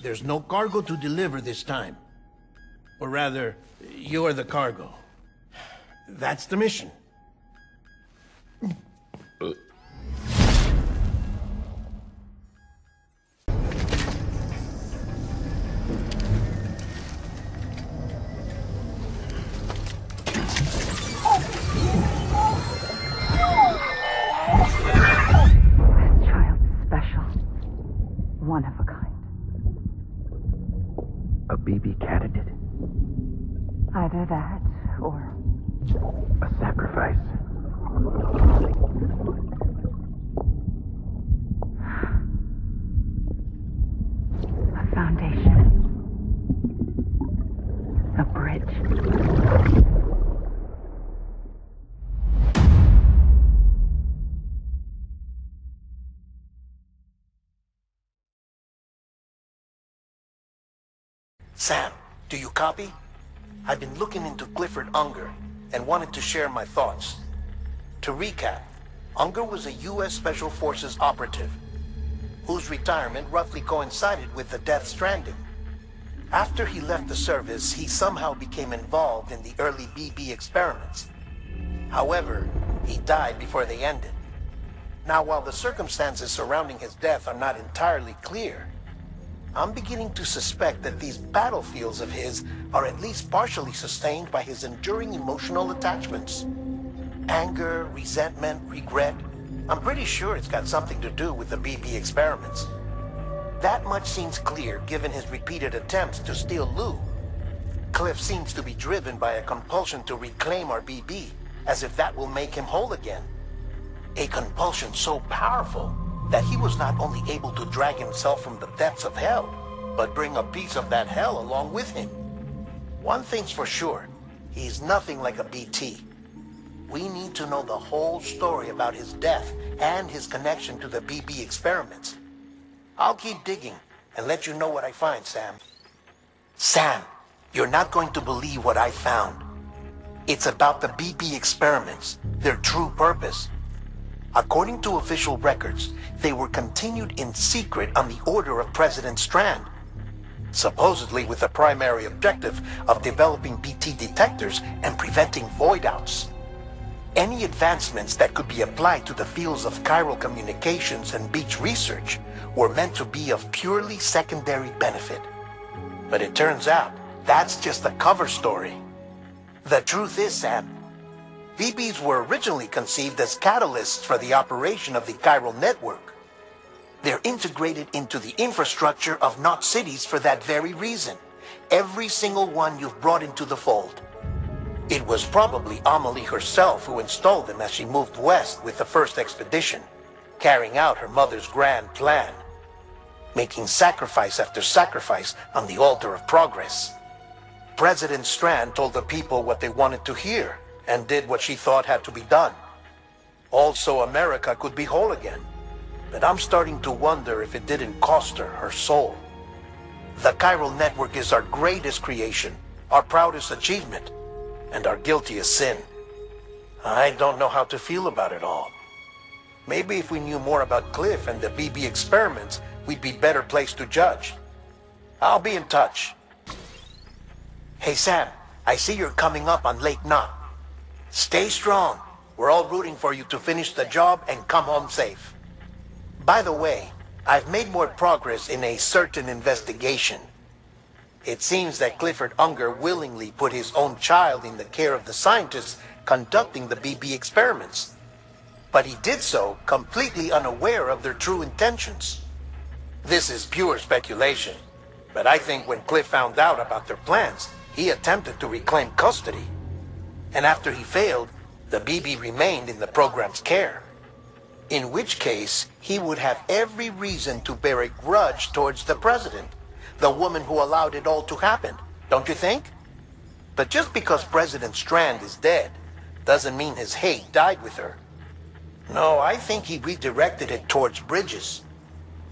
There's no cargo to deliver this time. Or rather, you're the cargo. That's the mission. One of a kind. A BB candidate? Either that, or... a sacrifice. A foundation. A bridge. Sam, do you copy? I've been looking into Clifford Unger and wanted to share my thoughts. To recap, Unger was a U.S. Special Forces operative whose retirement roughly coincided with the death Stranding. After he left the service, he somehow became involved in the early BB experiments. However, he died before they ended. Now, while the circumstances surrounding his death are not entirely clear, I'm beginning to suspect that these battlefields of his are at least partially sustained by his enduring emotional attachments. Anger, resentment, regret. I'm pretty sure it's got something to do with the BB experiments. That much seems clear given his repeated attempts to steal Lou. Cliff seems to be driven by a compulsion to reclaim our BB, as if that will make him whole again. A compulsion so powerful that he was not only able to drag himself from the depths of hell, but bring a piece of that hell along with him. One thing's for sure, he's nothing like a BT. We need to know the whole story about his death and his connection to the BB experiments. I'll keep digging and let you know what I find, Sam. Sam, you're not going to believe what I found. It's about the BB experiments, their true purpose. According to official records, they were continued in secret on the order of President Strand, supposedly with the primary objective of developing BT detectors and preventing void-outs. Any advancements that could be applied to the fields of chiral communications and beach research were meant to be of purely secondary benefit. But it turns out, that's just a cover story. The truth is, Sam, BBs were originally conceived as catalysts for the operation of the chiral network. They're integrated into the infrastructure of Knot cities for that very reason. Every single one you've brought into the fold. It was probably Amelie herself who installed them as she moved west with the first expedition, carrying out her mother's grand plan, making sacrifice after sacrifice on the altar of progress. President Strand told the people what they wanted to hear, and did what she thought had to be done. Also, America could be whole again. But I'm starting to wonder if it didn't cost her her soul. The chiral network is our greatest creation, our proudest achievement, and our guiltiest sin. I don't know how to feel about it all. Maybe if we knew more about Cliff and the BB experiments, we'd be better placed to judge. I'll be in touch. Hey Sam, I see you're coming up on Lake Knot. Stay strong. We're all rooting for you to finish the job and come home safe. By the way, I've made more progress in a certain investigation. It seems that Clifford Unger willingly put his own child in the care of the scientists conducting the BB experiments. But he did so completely unaware of their true intentions. This is pure speculation, but I think when Cliff found out about their plans, he attempted to reclaim custody. And after he failed, the BB remained in the program's care. In which case, he would have every reason to bear a grudge towards the president, the woman who allowed it all to happen, don't you think? But just because President Strand is dead, doesn't mean his hate died with her. No, I think he redirected it towards Bridges,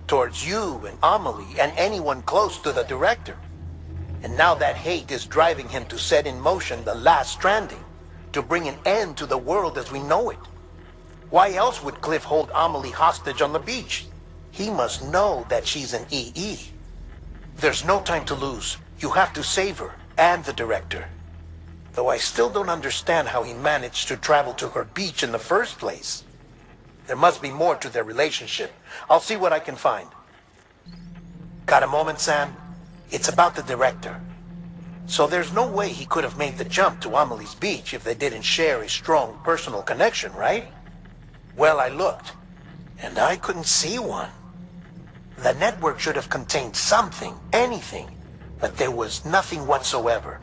towards you and Amelie and anyone close to the director. And now that hate is driving him to set in motion the last Stranding, to bring an end to the world as we know it. Why else would Cliff hold Amelie hostage on the beach? He must know that she's an EE. There's no time to lose. You have to save her, and the director. Though I still don't understand how he managed to travel to her beach in the first place. There must be more to their relationship. I'll see what I can find. Got a moment, Sam? It's about the director. So there's no way he could have made the jump to Amelie's beach if they didn't share a strong personal connection, right? Well, I looked, and I couldn't see one. The network should have contained something, anything, but there was nothing whatsoever.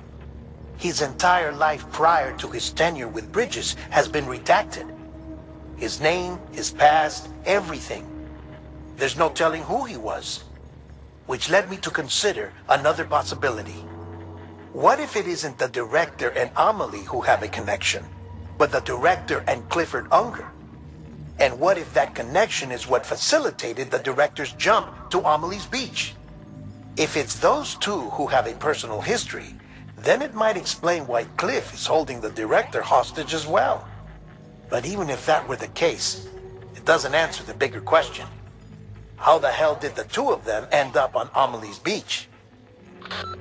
His entire life prior to his tenure with Bridges has been redacted. His name, his past, everything. There's no telling who he was. Which led me to consider another possibility. What if it isn't the director and Amelie who have a connection, but the director and Clifford Unger? And what if that connection is what facilitated the director's jump to Amelie's beach? If it's those two who have a personal history, then it might explain why Cliff is holding the director hostage as well. But even if that were the case, it doesn't answer the bigger question. How the hell did the two of them end up on Amelie's beach?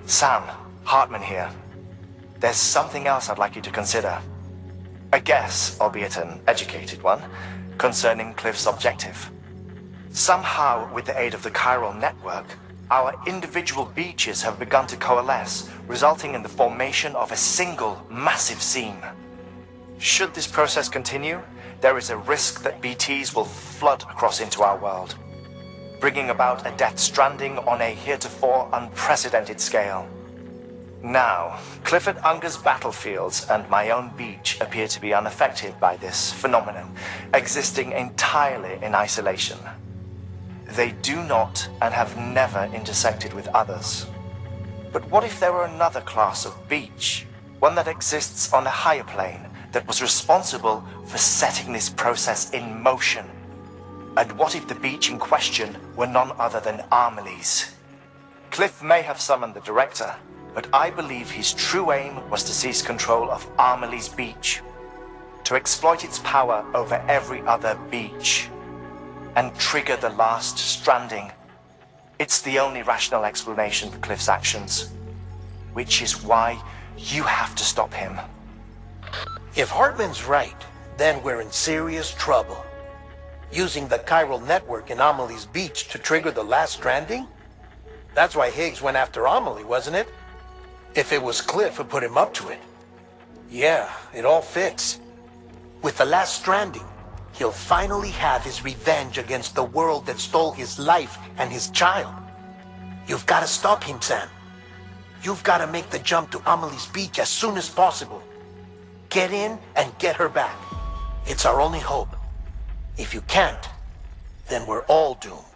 Sam, Hartman here. There's something else I'd like you to consider. A guess, albeit an educated one, concerning Cliff's objective. Somehow, with the aid of the chiral network, our individual beaches have begun to coalesce, resulting in the formation of a single massive seam. Should this process continue, there is a risk that BTs will flood across into our world, bringing about a death stranding on a heretofore unprecedented scale. Now, Clifford Unger's battlefields and my own beach appear to be unaffected by this phenomenon, existing entirely in isolation. They do not and have never intersected with others. But what if there were another class of beach, one that exists on a higher plane, that was responsible for setting this process in motion? And what if the beach in question were none other than Amelie's? Cliff may have summoned the director, but I believe his true aim was to seize control of Amelie's beach. to exploit its power over every other beach and trigger the last stranding. It's the only rational explanation for Cliff's actions, which is why you have to stop him. If Hartman's right, then we're in serious trouble. Using the chiral network in Amelie's beach to trigger the last stranding? That's why Higgs went after Amelie, wasn't it? If it was Cliff who put him up to it. Yeah, it all fits. With the last stranding, he'll finally have his revenge against the world that stole his life and his child. You've got to stop him, Sam. You've got to make the jump to Amelie's beach as soon as possible. Get in and get her back. It's our only hope. If you can't, then we're all doomed.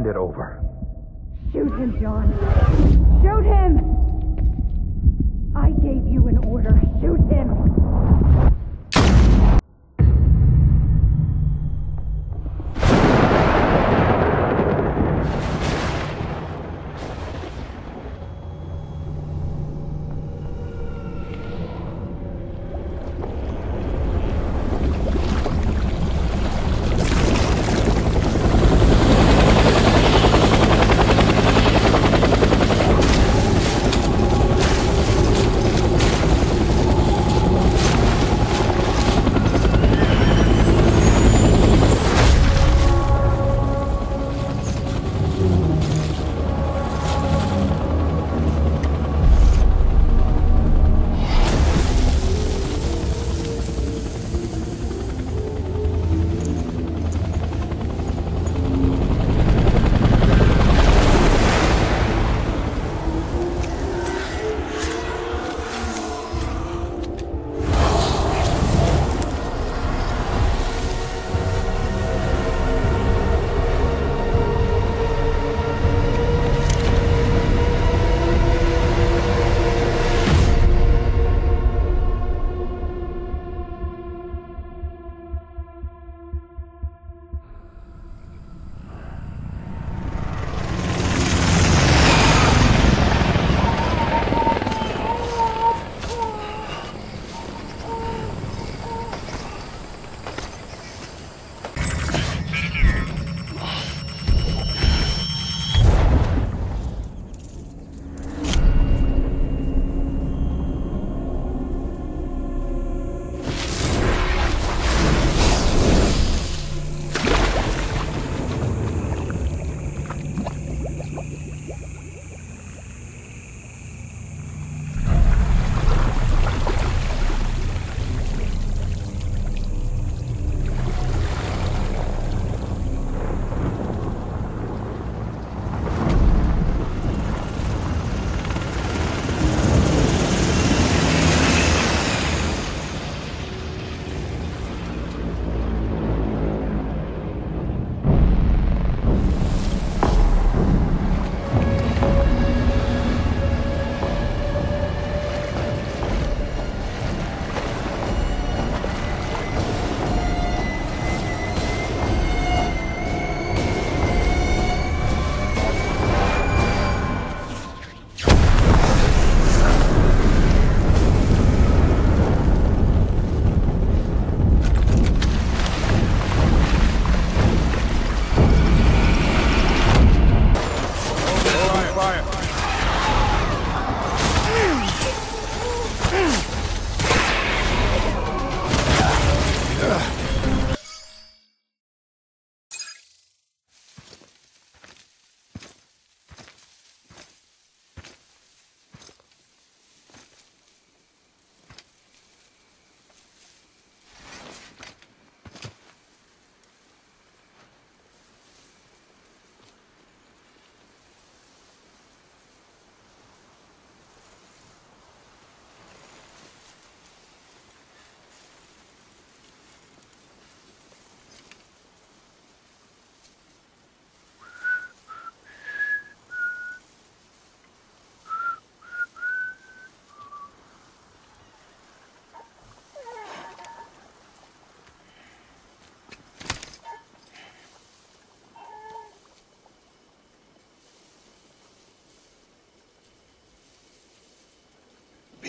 It over. Shoot him, John. Shoot him! I gave you an order. Shoot him!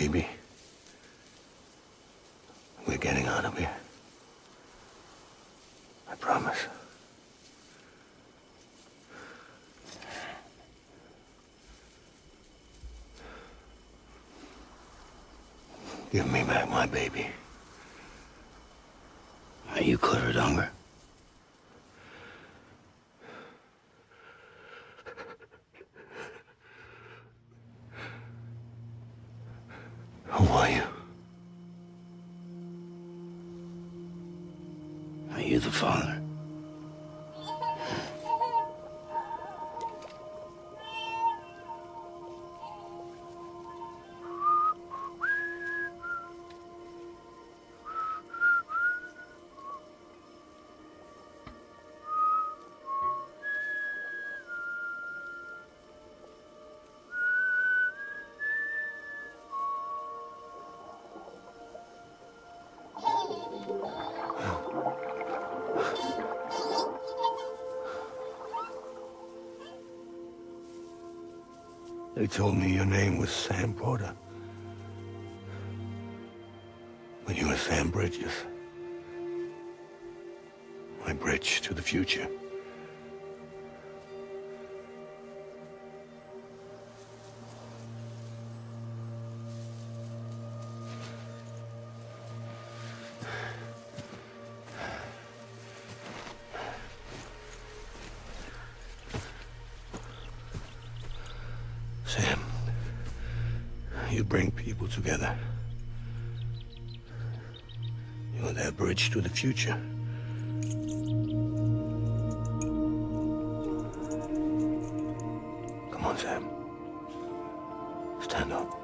Baby, we're getting out of here. I promise. Give me back my baby. Are you clear, Donger? Who are you? Are you the father? They told me your name was Sam Porter. But you were Sam Bridges. My bridge to the future. Sam, you bring people together. You're their bridge to the future. Come on, Sam. Stand up.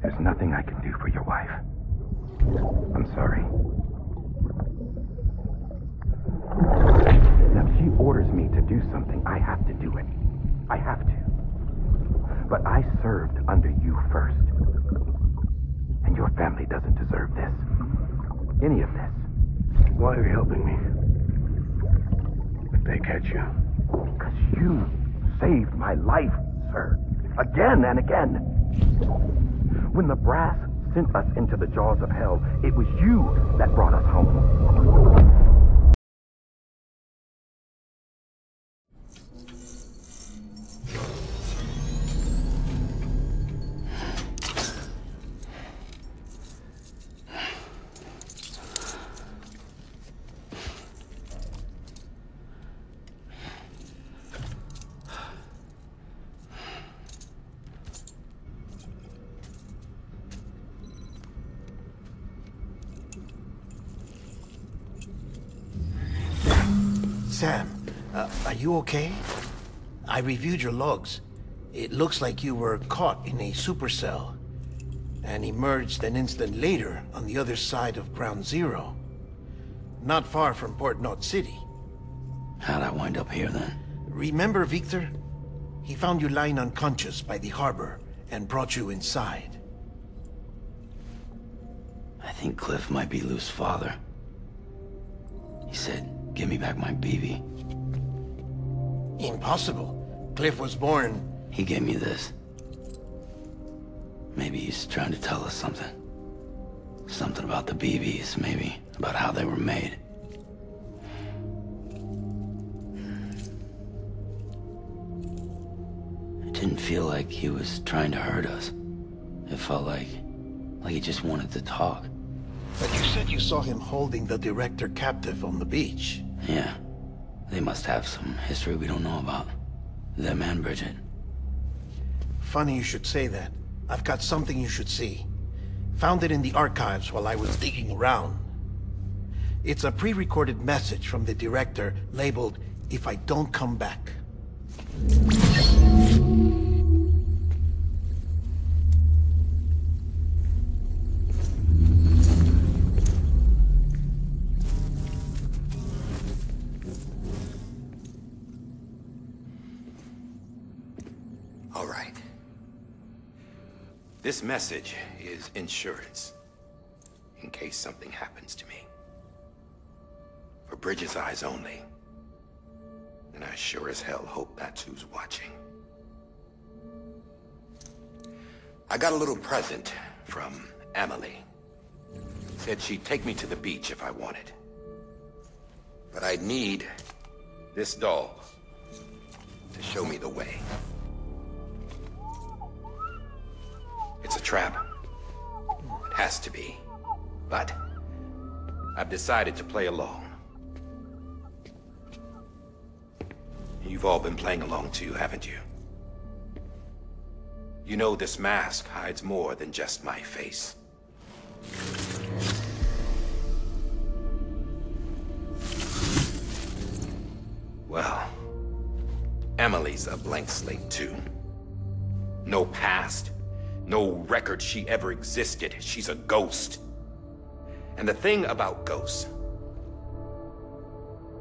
There's nothing I can do for your wife. I'm sorry. Now, if she orders me to do something, I have to do it. I have to. But I served under you first. And your family doesn't deserve this. Any of this. Why are you helping me? If they catch you. Because you saved my life, sir. Again and again. When the brass sent us into the jaws of hell, it was you that brought us home. Sam, are you okay? I reviewed your logs. It looks like you were caught in a supercell and emerged an instant later on the other side of Ground Zero. Not far from Port Knot City. How'd I wind up here then? Remember Victor? He found you lying unconscious by the harbor and brought you inside. I think Cliff might be Lou's father. He said Give me back my BB. Impossible. Cliff was born... He gave me this. Maybe he's trying to tell us something. Something about the BBs, maybe. About how they were made. It didn't feel like he was trying to hurt us. It felt like he just wanted to talk. But you said you saw him holding the director captive on the beach. Yeah. They must have some history we don't know about. Them and Bridget. Funny you should say that. I've got something you should see. Found it in the archives while I was digging around. It's a pre-recorded message from the director labeled, "If I don't come back." All right. This message is insurance, in case something happens to me. For Bridget's eyes only. And I sure as hell hope that's who's watching. I got a little present from Emily. Said she'd take me to the beach if I wanted. But I'd need this doll to show me the way. It's a trap. It has to be. But I've decided to play along. You've all been playing along too, haven't you? You know this mask hides more than just my face. Well, Emily's a blank slate too. No past. No record she ever existed. She's a ghost. And the thing about ghosts...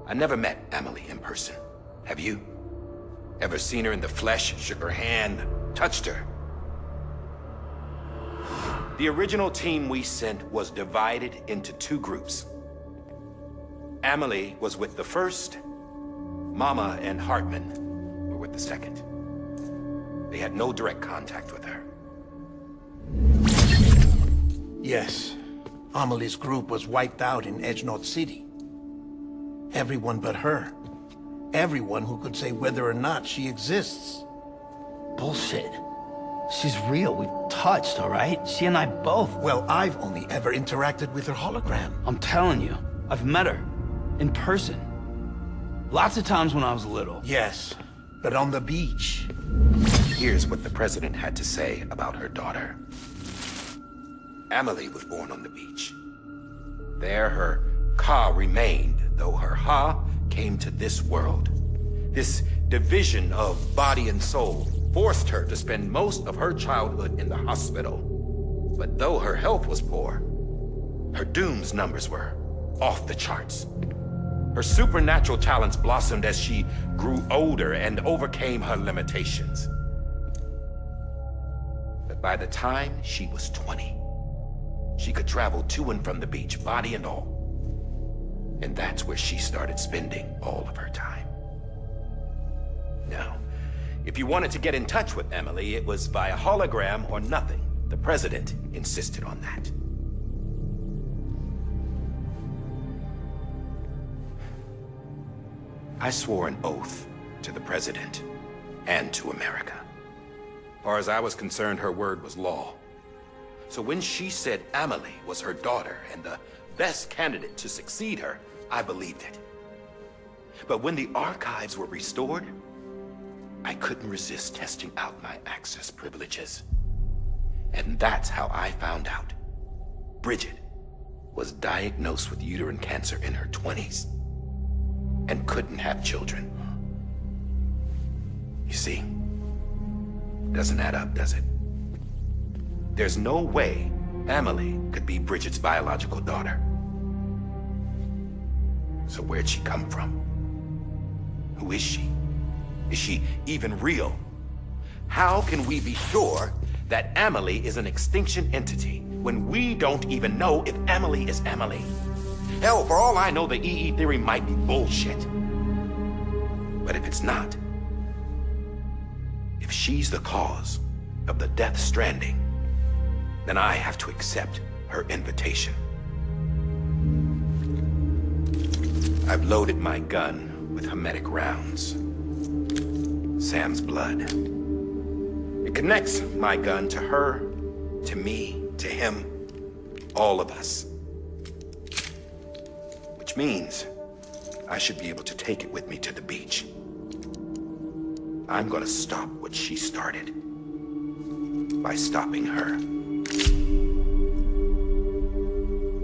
I never met Emily in person. Have you? Ever seen her in the flesh, shook her hand, touched her? The original team we sent was divided into two groups. Emily was with the first. Mama and Hartman were with the second. They had no direct contact with her. Yes. Amelie's group was wiped out in Edgenot City. Everyone but her. Everyone who could say whether or not she exists. Bullshit. She's real. We've touched, all right? She and I both. Well, I've only ever interacted with her hologram. I'm telling you, I've met her. In person. Lots of times when I was little. Yes, but on the beach. Here's what the president had to say about her daughter. Emily was born on the beach. There her Ka remained, though her Ha came to this world. This division of body and soul forced her to spend most of her childhood in the hospital. But though her health was poor, her Doom's numbers were off the charts. Her supernatural talents blossomed as she grew older and overcame her limitations. But by the time she was 20, she could travel to and from the beach, body and all. And that's where she started spending all of her time. Now, if you wanted to get in touch with Emily, it was via hologram or nothing. The president insisted on that. I swore an oath to the president and to America. As far as I was concerned, her word was law. So when she said Emily was her daughter and the best candidate to succeed her, I believed it. But when the archives were restored, I couldn't resist testing out my access privileges. And that's how I found out. Bridget was diagnosed with uterine cancer in her 20s and couldn't have children. You see, doesn't add up, does it? There's no way Emily could be Bridget's biological daughter. So where'd she come from? Who is she? Is she even real? How can we be sure that Emily is an extinction entity when we don't even know if Emily is Emily? Hell, for all I know, the EE theory might be bullshit. But if it's not, if she's the cause of the death stranding, then I have to accept her invitation. I've loaded my gun with hermetic rounds. Sam's blood. It connects my gun to her, to me, to him, all of us. Which means I should be able to take it with me to the beach. I'm gonna stop what she started by stopping her.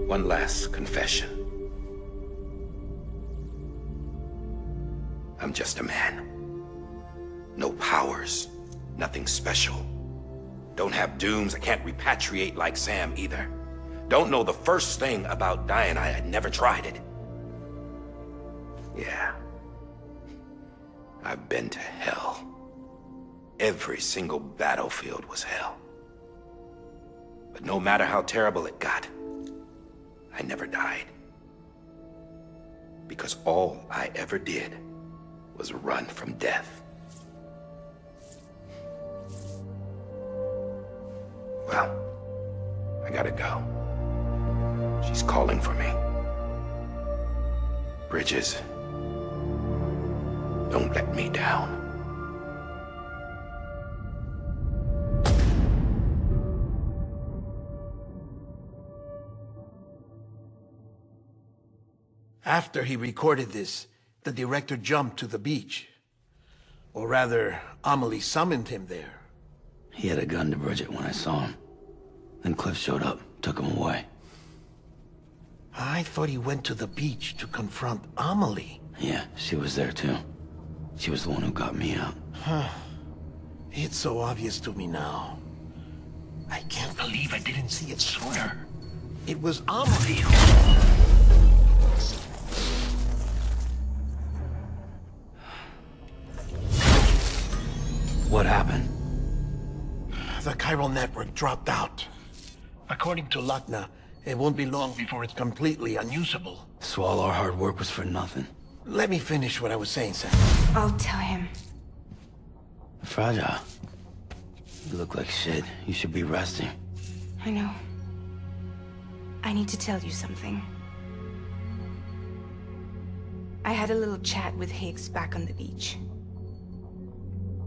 One last confession. I'm just a man. No powers, nothing special. Don't have dooms, I can't repatriate like Sam either. Don't know the first thing about dying, I had never tried it. Yeah. I've been to hell. Every single battlefield was hell. But no matter how terrible it got, I never died. Because all I ever did was run from death. Well, I gotta go. She's calling for me. Bridges, don't let me down. After he recorded this, the director jumped to the beach. Or rather, Amelie summoned him there. He had a gun to Bridget when I saw him. Then Cliff showed up, took him away. I thought he went to the beach to confront Amelie. Yeah, she was there too. She was the one who got me out. It's so obvious to me now. I can't believe I didn't see it sooner. It was Amelie who... What happened? The chiral network dropped out. According to Lakna, it won't be long before it's completely unusable. So all our hard work was for nothing. Let me finish what I was saying, Sam. I'll tell him. Fragile. You look like shit. You should be resting. I know. I need to tell you something. I had a little chat with Higgs back on the beach.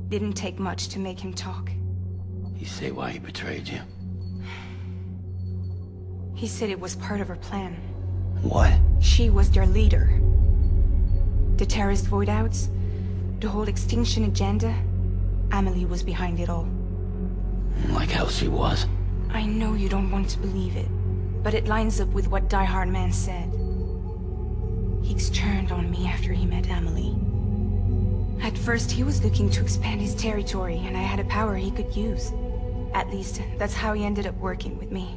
Didn't take much to make him talk. You say why he betrayed you? He said it was part of her plan. What? She was their leader. The terrorist void-outs, the whole extinction agenda, Amelie was behind it all. Like hell she was. I know you don't want to believe it, but it lines up with what Die Hard Man said. Higgs turned on me after he met Amelie. At first, he was looking to expand his territory, and I had a power he could use. At least, that's how he ended up working with me.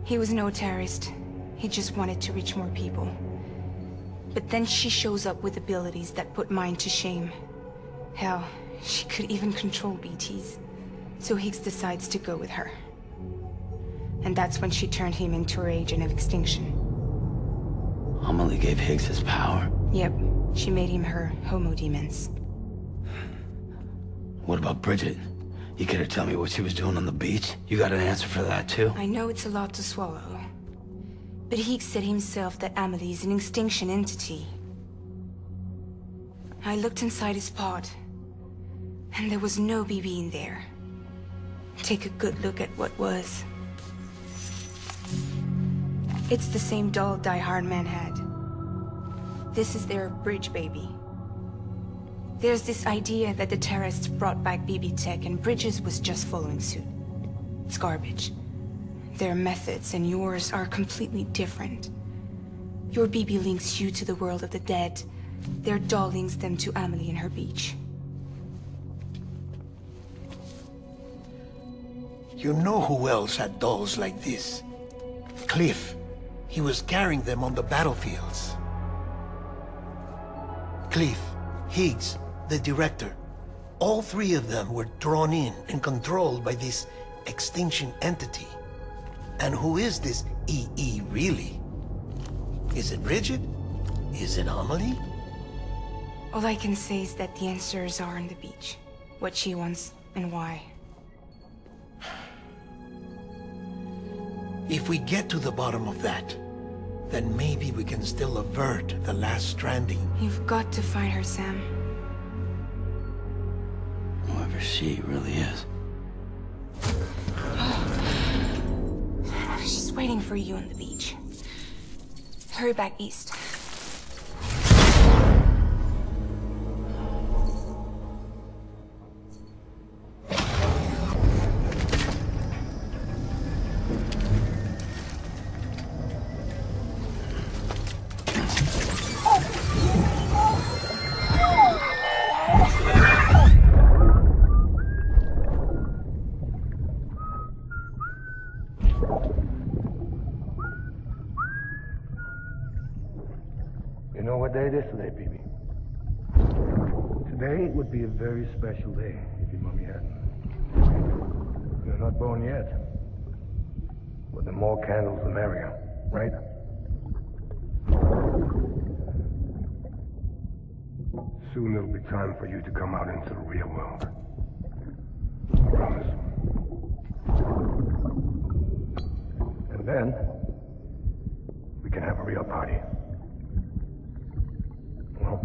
He was no terrorist. He just wanted to reach more people. But then she shows up with abilities that put mine to shame. Hell, she could even control BTs. So Higgs decides to go with her. And that's when she turned him into her agent of extinction. Amelie gave Higgs his power? Yep. She made him her homo demons. What about Bridget? You care to tell me what she was doing on the beach? You got an answer for that too? I know it's a lot to swallow. But Higgs said himself that Amelie is an extinction entity. I looked inside his pod, and there was no BB in there. Take a good look at what was. It's the same doll Die Hard Man had. This is their bridge baby. There's this idea that the terrorists brought back BB tech and Bridges was just following suit. It's garbage. Their methods and yours are completely different. Your BB links you to the world of the dead. Their doll links them to Amelie and her beach. You know who else had dolls like this? Cliff. He was carrying them on the battlefields. Cliff, Higgs, the director. All three of them were drawn in and controlled by this extinction entity. And who is this EE really? Is it Bridget? Is it Amelie? All I can say is that the answers are on the beach. What she wants and why. If we get to the bottom of that, then maybe we can still avert the last stranding. You've got to find her, Sam. Whoever she really is. She's waiting for you on the beach. Hurry back east. You know what day it is today, BB? Today would be a very special day if your mommy hadn't. You're not born yet. But the more candles, the merrier, right? Soon it'll be time for you to come out into the real world. I promise. And then, we can have a real party. Well,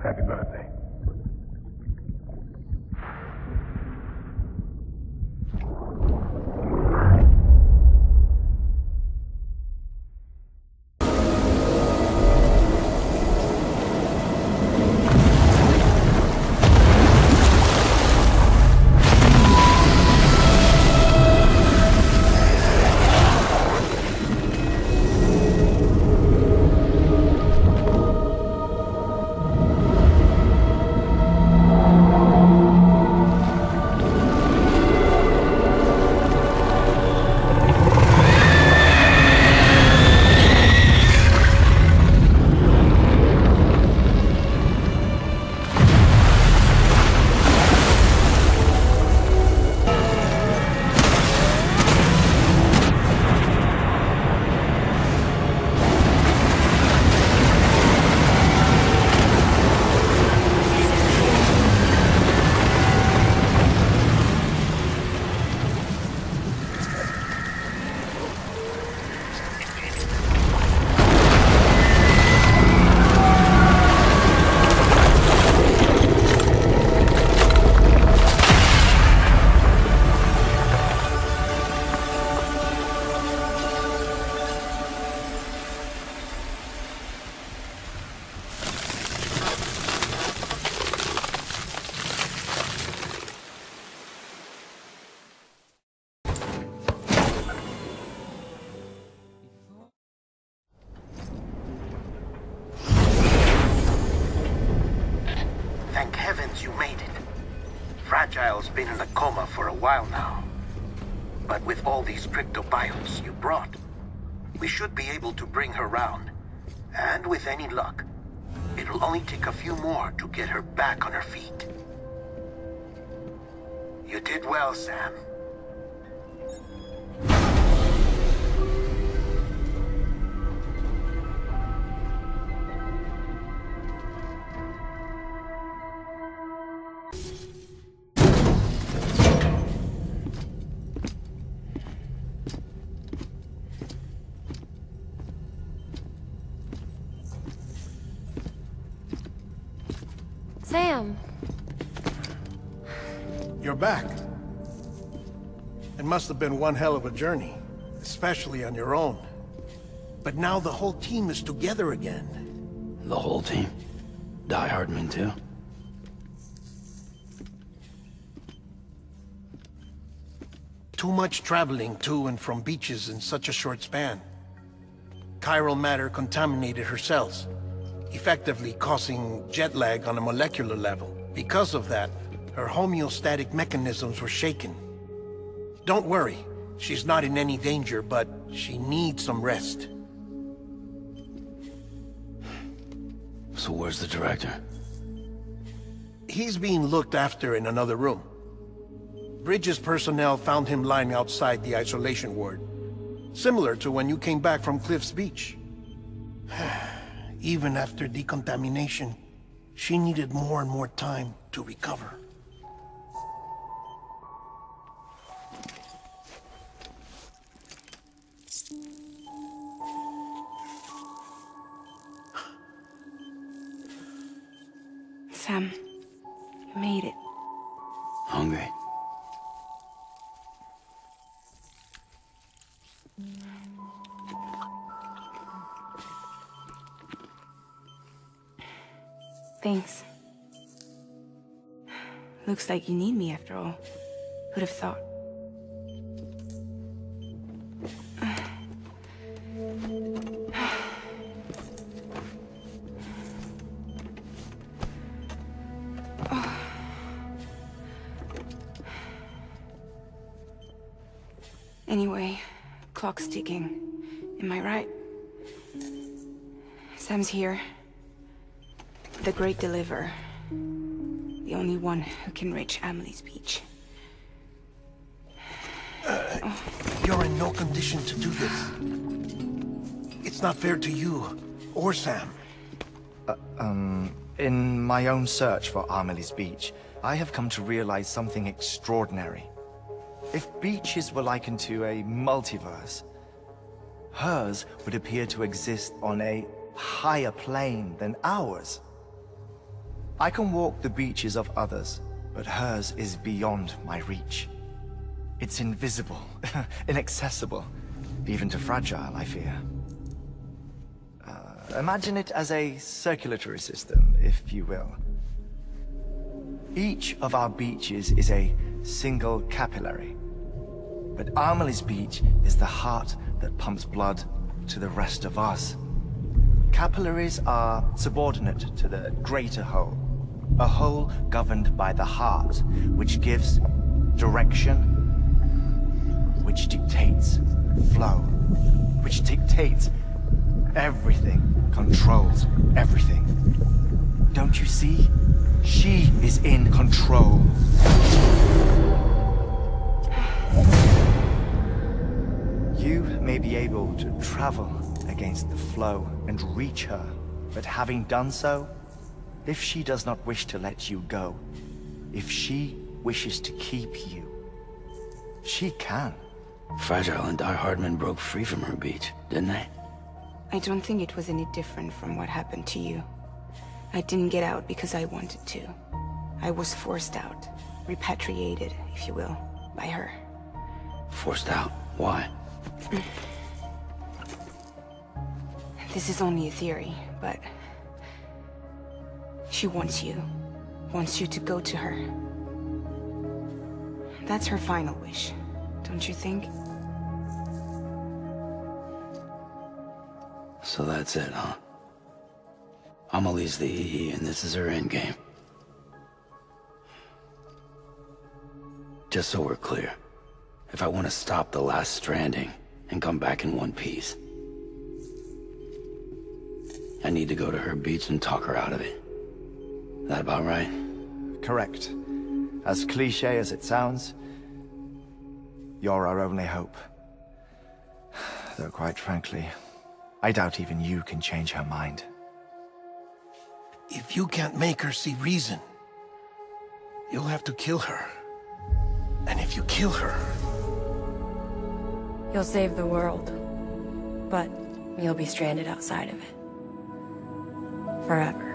happy birthday. Thank heavens you made it. Fragile's been in a coma for a while now. But with all these cryptobiotes you brought, we should be able to bring her round. And with any luck, it'll only take a few more to get her back on her feet. You did well, Sam. Sam! You're back. It must have been one hell of a journey, especially on your own. But now the whole team is together again. The whole team? Die Hardman too? Too much traveling to and from beaches in such a short span. Chiral matter contaminated her cells, effectively causing jet lag on a molecular level. Because of that, her homeostatic mechanisms were shaken. Don't worry, she's not in any danger, but she needs some rest. So where's the director? He's being looked after in another room. Bridges personnel found him lying outside the isolation ward. Similar to when you came back from Cliff's Beach. Even after decontamination, she needed more and more time to recover. Sam, you made it. Hungry? Thanks. Looks like you need me after all. Who'd have thought? Anyway, clock's ticking. Am I right? Sam's here. The Great Deliverer. The only one who can reach Amelie's Beach. You're in no condition to do this. It's not fair to you, or Sam. In my own search for Amelie's Beach, I have come to realize something extraordinary. If beaches were likened to a multiverse, hers would appear to exist on a higher plane than ours. I can walk the beaches of others, but hers is beyond my reach. It's invisible, inaccessible, even to fragile, I fear. Imagine it as a circulatory system, if you will. Each of our beaches is a single capillary, but Amelie's Beach is the heart that pumps blood to the rest of us. Capillaries are subordinate to the greater whole, a whole governed by the heart, which gives direction, which dictates flow, which dictates everything, controls everything. Don't you see? She is in control. You may be able to travel against the flow and reach her, but having done so, if she does not wish to let you go, if she wishes to keep you, she can. Fragile and Die Hardman broke free from her beach, didn't they? I don't think it was any different from what happened to you. I didn't get out because I wanted to. I was forced out, repatriated, if you will, by her. Forced out? Why? This is only a theory, but she wants you to go to her. That's her final wish, don't you think? So that's it, huh? Amelie's the EE, and this is her endgame. Just so we're clear, if I want to stop the last Stranding and come back in one piece, I need to go to her beach and talk her out of it. That about right? Correct. As cliché as it sounds, you're our only hope. Though quite frankly, I doubt even you can change her mind. If you can't make her see reason, you'll have to kill her. And if you kill her... You'll save the world, but you'll be stranded outside of it. Forever.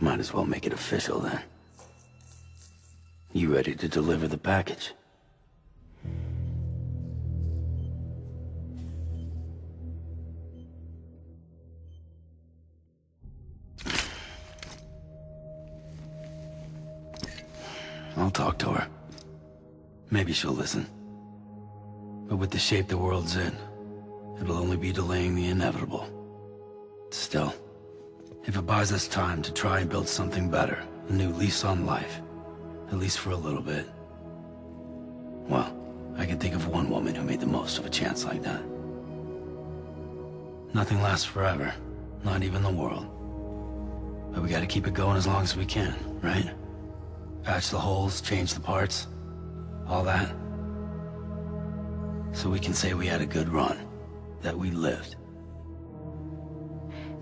Might as well make it official then. You ready to deliver the package? I'll talk to her. Maybe she'll listen. But with the shape the world's in, it'll only be delaying the inevitable. Still, if it buys us time to try and build something better, a new lease on life, at least for a little bit, well, I can think of one woman who made the most of a chance like that. Nothing lasts forever, not even the world. But we gotta keep it going as long as we can, right? Patch the holes, change the parts, all that. So we can say we had a good run, that we lived.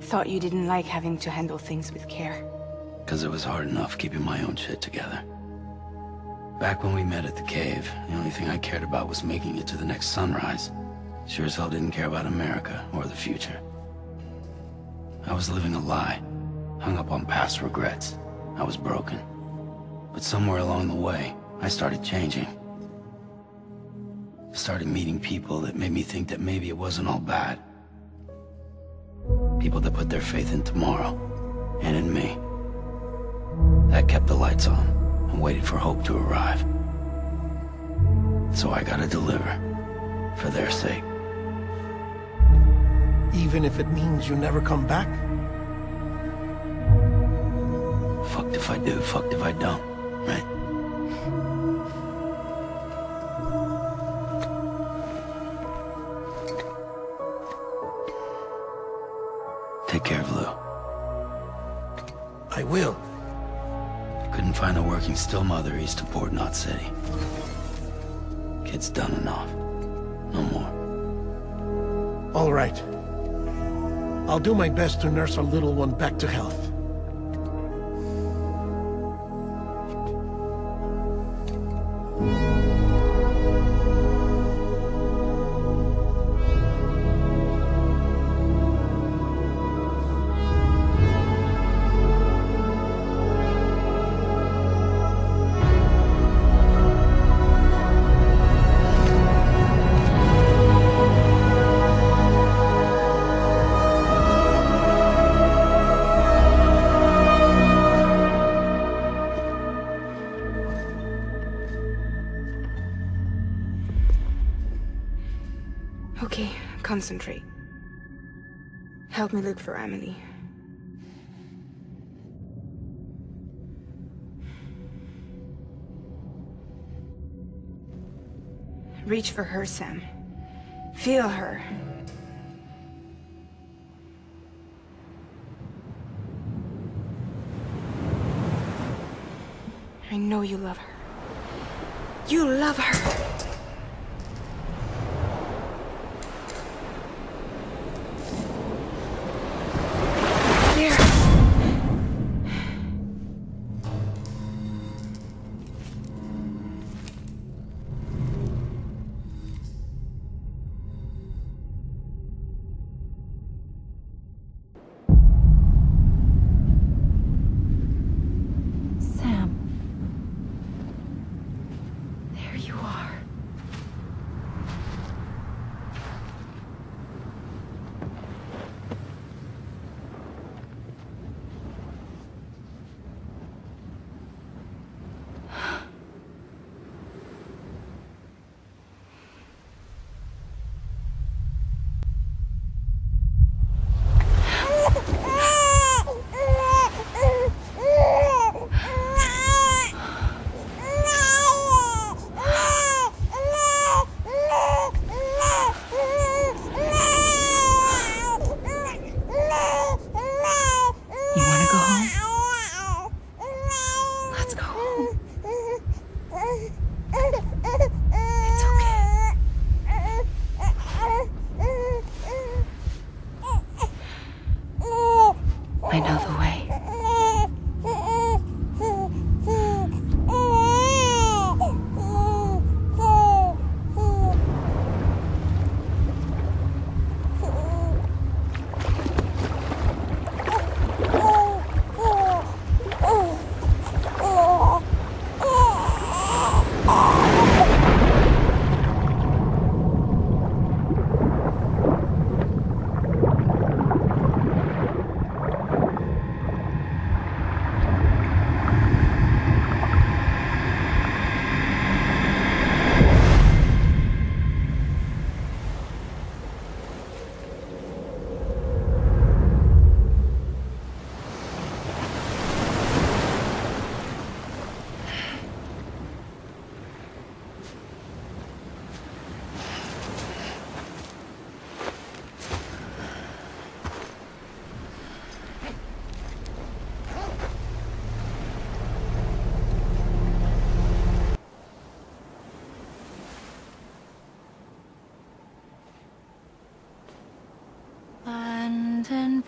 Thought you didn't like having to handle things with care. 'Cause it was hard enough keeping my own shit together. Back when we met at the cave, the only thing I cared about was making it to the next sunrise. Sure as hell didn't care about America or the future. I was living a lie, hung up on past regrets. I was broken. But somewhere along the way, I started changing. Started meeting people that made me think that maybe it wasn't all bad. People that put their faith in tomorrow, and in me. That kept the lights on, and waited for hope to arrive. So I gotta deliver, for their sake. Even if it means you never come back? Fucked if I do, fucked if I don't, right? Take care of Lou. I will. Couldn't find a working still mother east of Port Knot City. Kid's done enough. No more. All right. I'll do my best to nurse our little one back to health. Okay, concentrate. Help me look for Emily. Reach for her, Sam. Feel her. I know you love her. You love her! Sam. There you are.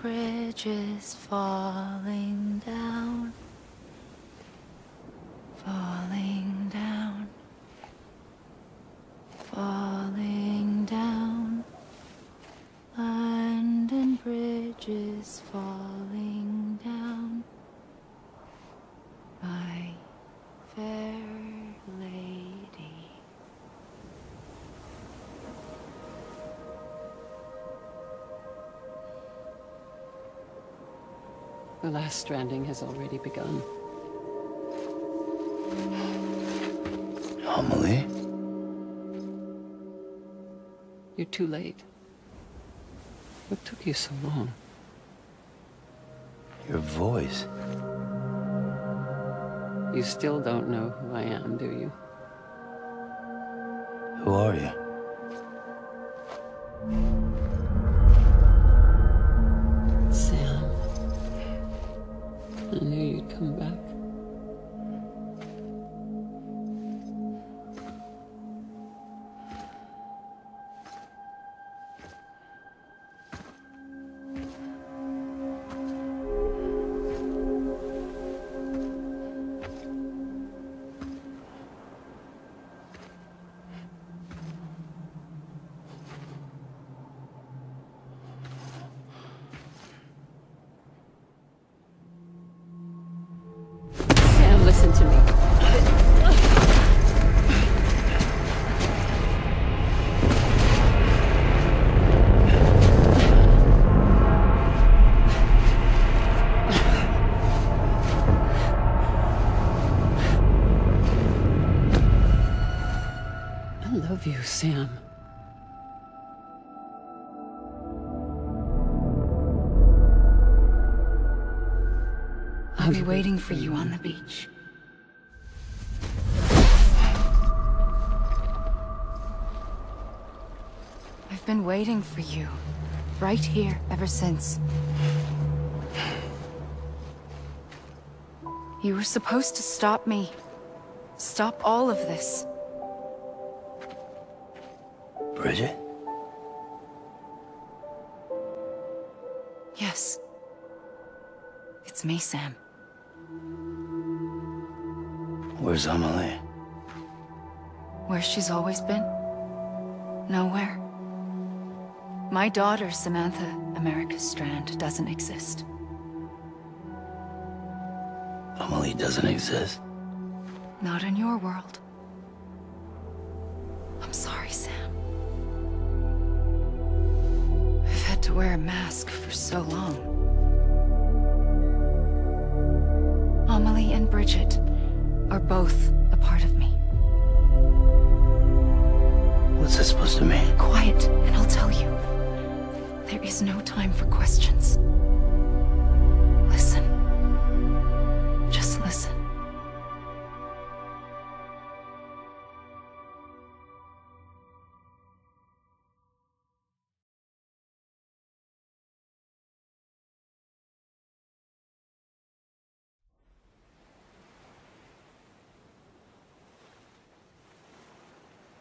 bridges falling down, falling down, falling down. London bridges falling down, my fair lady. The last stranding has already begun. Amelie? You're too late. What took you so long? Your voice. You still don't know who I am, do you? Who are you? Sam. I knew you'd come back. Listen to me. I love you, Sam. I'll be waiting for you on the beach. I've been waiting for you, right here, ever since. You were supposed to stop me. Stop all of this. Bridget? Yes. It's me, Sam. Where's Amelie? Where she's always been? Nowhere. My daughter, Samantha America Strand, doesn't exist. Amelie doesn't exist? Not in your world. I'm sorry, Sam. I've had to wear a mask for so long. Amelie and Bridget are both a part of me. What's that supposed to mean? Quiet, and I'll tell you. There is no time for questions. Listen. Just listen.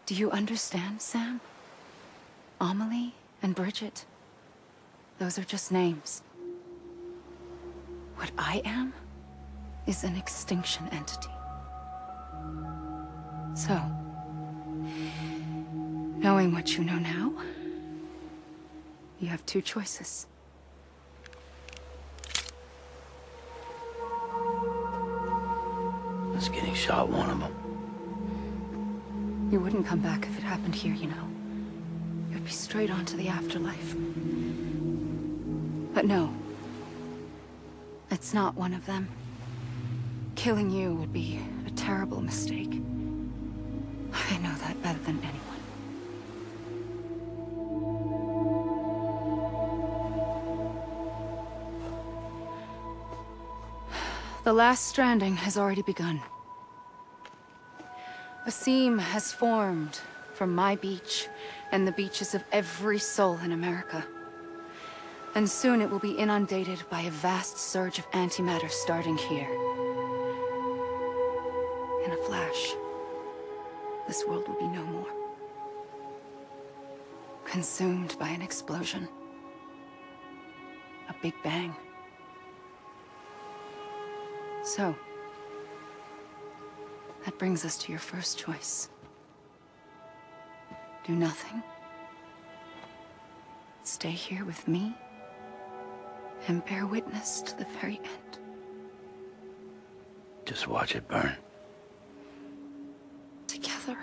Do you understand, Sam? Amelie and Bridget, those are just names. What I am is an extinction entity. So, knowing what you know now, you have two choices. Is getting shot one of them? You wouldn't come back if it happened here, you know. You'd be straight on to the afterlife. But no. It's not one of them. Killing you would be a terrible mistake. I know that better than anyone. The last stranding has already begun. A seam has formed from my beach and the beaches of every soul in America. And soon it will be inundated by a vast surge of antimatter starting here. In a flash, this world will be no more. Consumed by an explosion. a big bang. So, that brings us to your first choice. Do nothing. Stay here with me and bear witness to the very end. Just watch it burn. Together.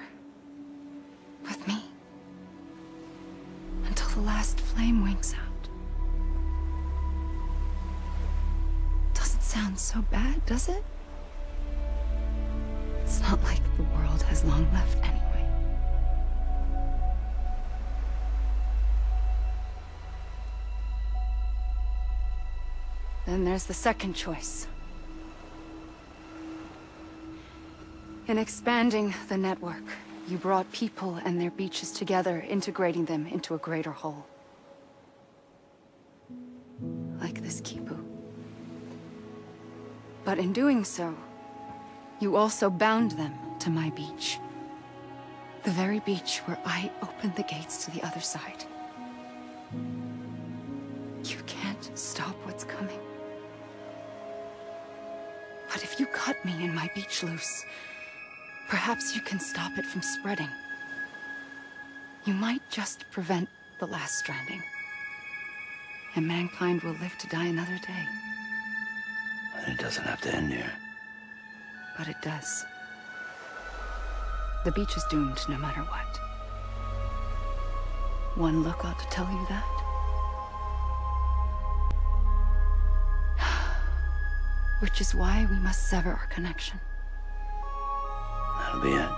With me. Until the last flame winks out. Doesn't sound so bad, does it? It's not like the world has long left anyway. Then there's the second choice. In expanding the network, you brought people and their beaches together, integrating them into a greater whole. Like this Kipu. But in doing so, you also bound them to my beach. The very beach where I opened the gates to the other side. You can't stop what's coming. But if you cut me and my beach loose, perhaps you can stop it from spreading. You might just prevent the last stranding. And mankind will live to die another day. And it doesn't have to end here. But it does. The beach is doomed no matter what. One look ought to tell you that. Which is why we must sever our connection. That'll be it.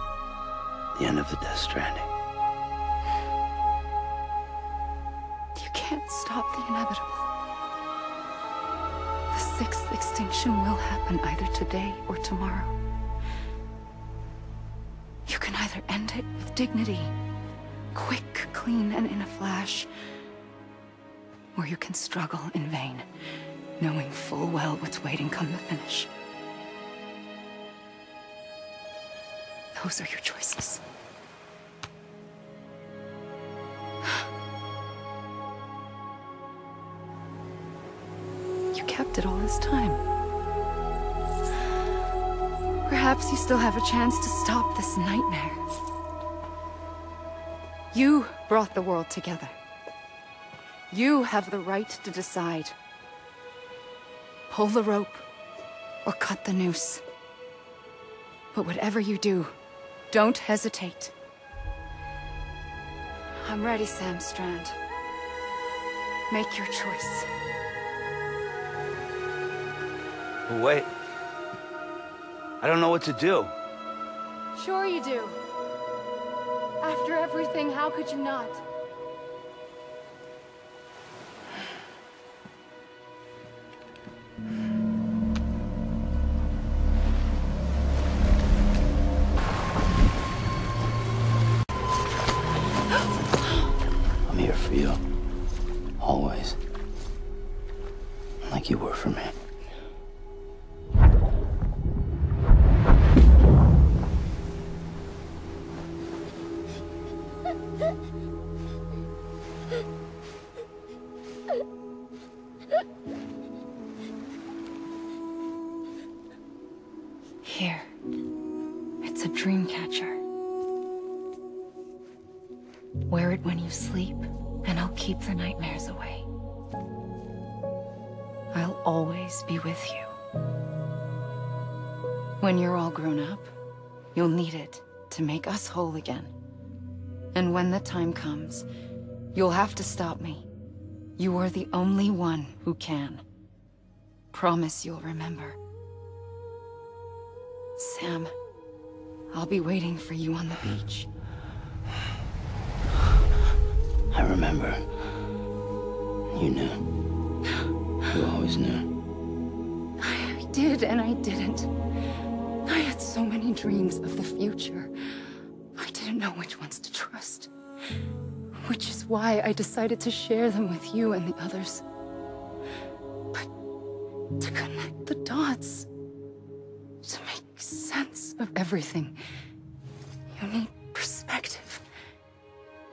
The end of the Death Stranding. You can't stop the inevitable. The sixth extinction will happen either today or tomorrow. You can either end it with dignity, quick, clean, and in a flash, or you can struggle in vain, knowing full well what's waiting come the finish. Those are your choices. You kept it all this time. Perhaps you still have a chance to stop this nightmare. You brought the world together. You have the right to decide. Pull the rope, or cut the noose. But whatever you do, don't hesitate. I'm ready, Sam Strand. Make your choice. But wait. I don't know what to do. Sure you do. After everything, how could you not? I'm here for you. Always. Like you were for me. Here. It's a dream catcher. Wear it when you sleep, and I'll keep the nightmares away. I'll always be with you. When you're all grown up, you'll need it to make us whole again. And when the time comes, you'll have to stop me. You are the only one who can. Promise you'll remember. Sam, I'll be waiting for you on the beach. I remember. You knew. You always knew. I did and I didn't. I had so many dreams of the future. I didn't know which ones to trust. Which is why I decided to share them with you and the others. But to connect the dots, to make sense of everything, you need perspective.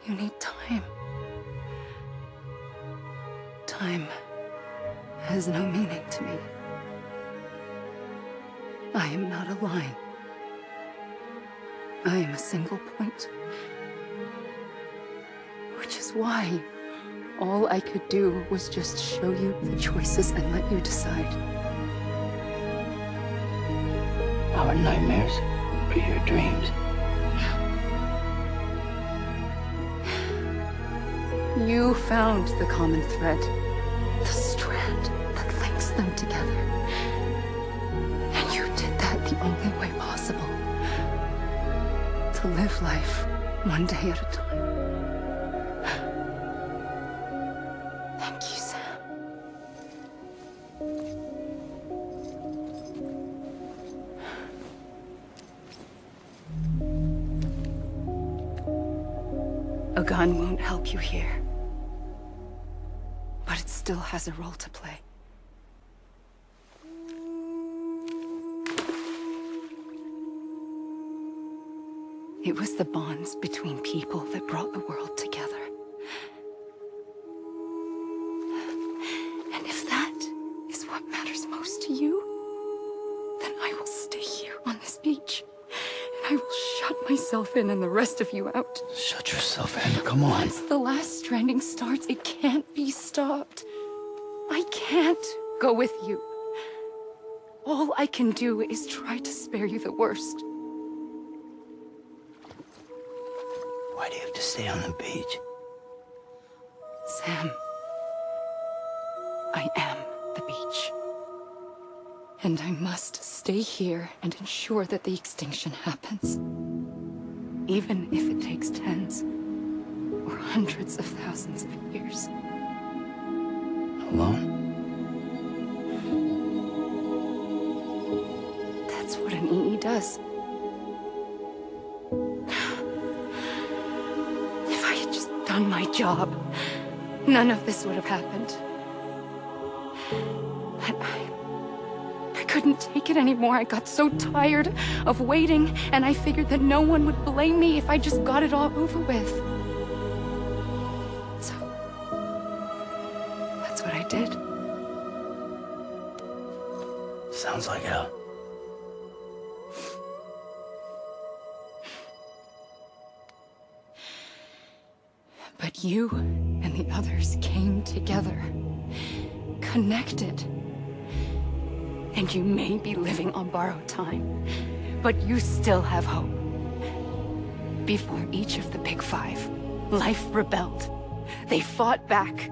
You need time. Time has no meaning to me. I am not a line. I am a single point. Which is why all I could do was just show you the choices and let you decide. Our nightmares are your dreams. You found the common thread, the strand that links them together. And you did that the only way possible. To live life one day at a time. Thank you, Sam. A gun won't help you here. But it still has a role to play. It was the bonds between people that brought the world together. And if that is what matters most to you, then I will stay here on this beach. And I will shut myself in and the rest of you out. Shut yourself in, come on. Once the last stranding starts, it can't be stopped. I can't go with you. All I can do is try to spare you the worst. Why do you have to stay on the beach? Sam, I am the beach. And I must stay here and ensure that the extinction happens. Even if it takes tens or hundreds of thousands of years. Alone? That's what an EE does. If I had just done my job, none of this would have happened. But I couldn't take it anymore. I got so tired of waiting, and I figured that no one would blame me if I just got it all over with. So, that's what I did. Sounds like hell. But you and the others came together, connected. And you may be living on borrowed time, but you still have hope. Before each of the Big Five, life rebelled. They fought back,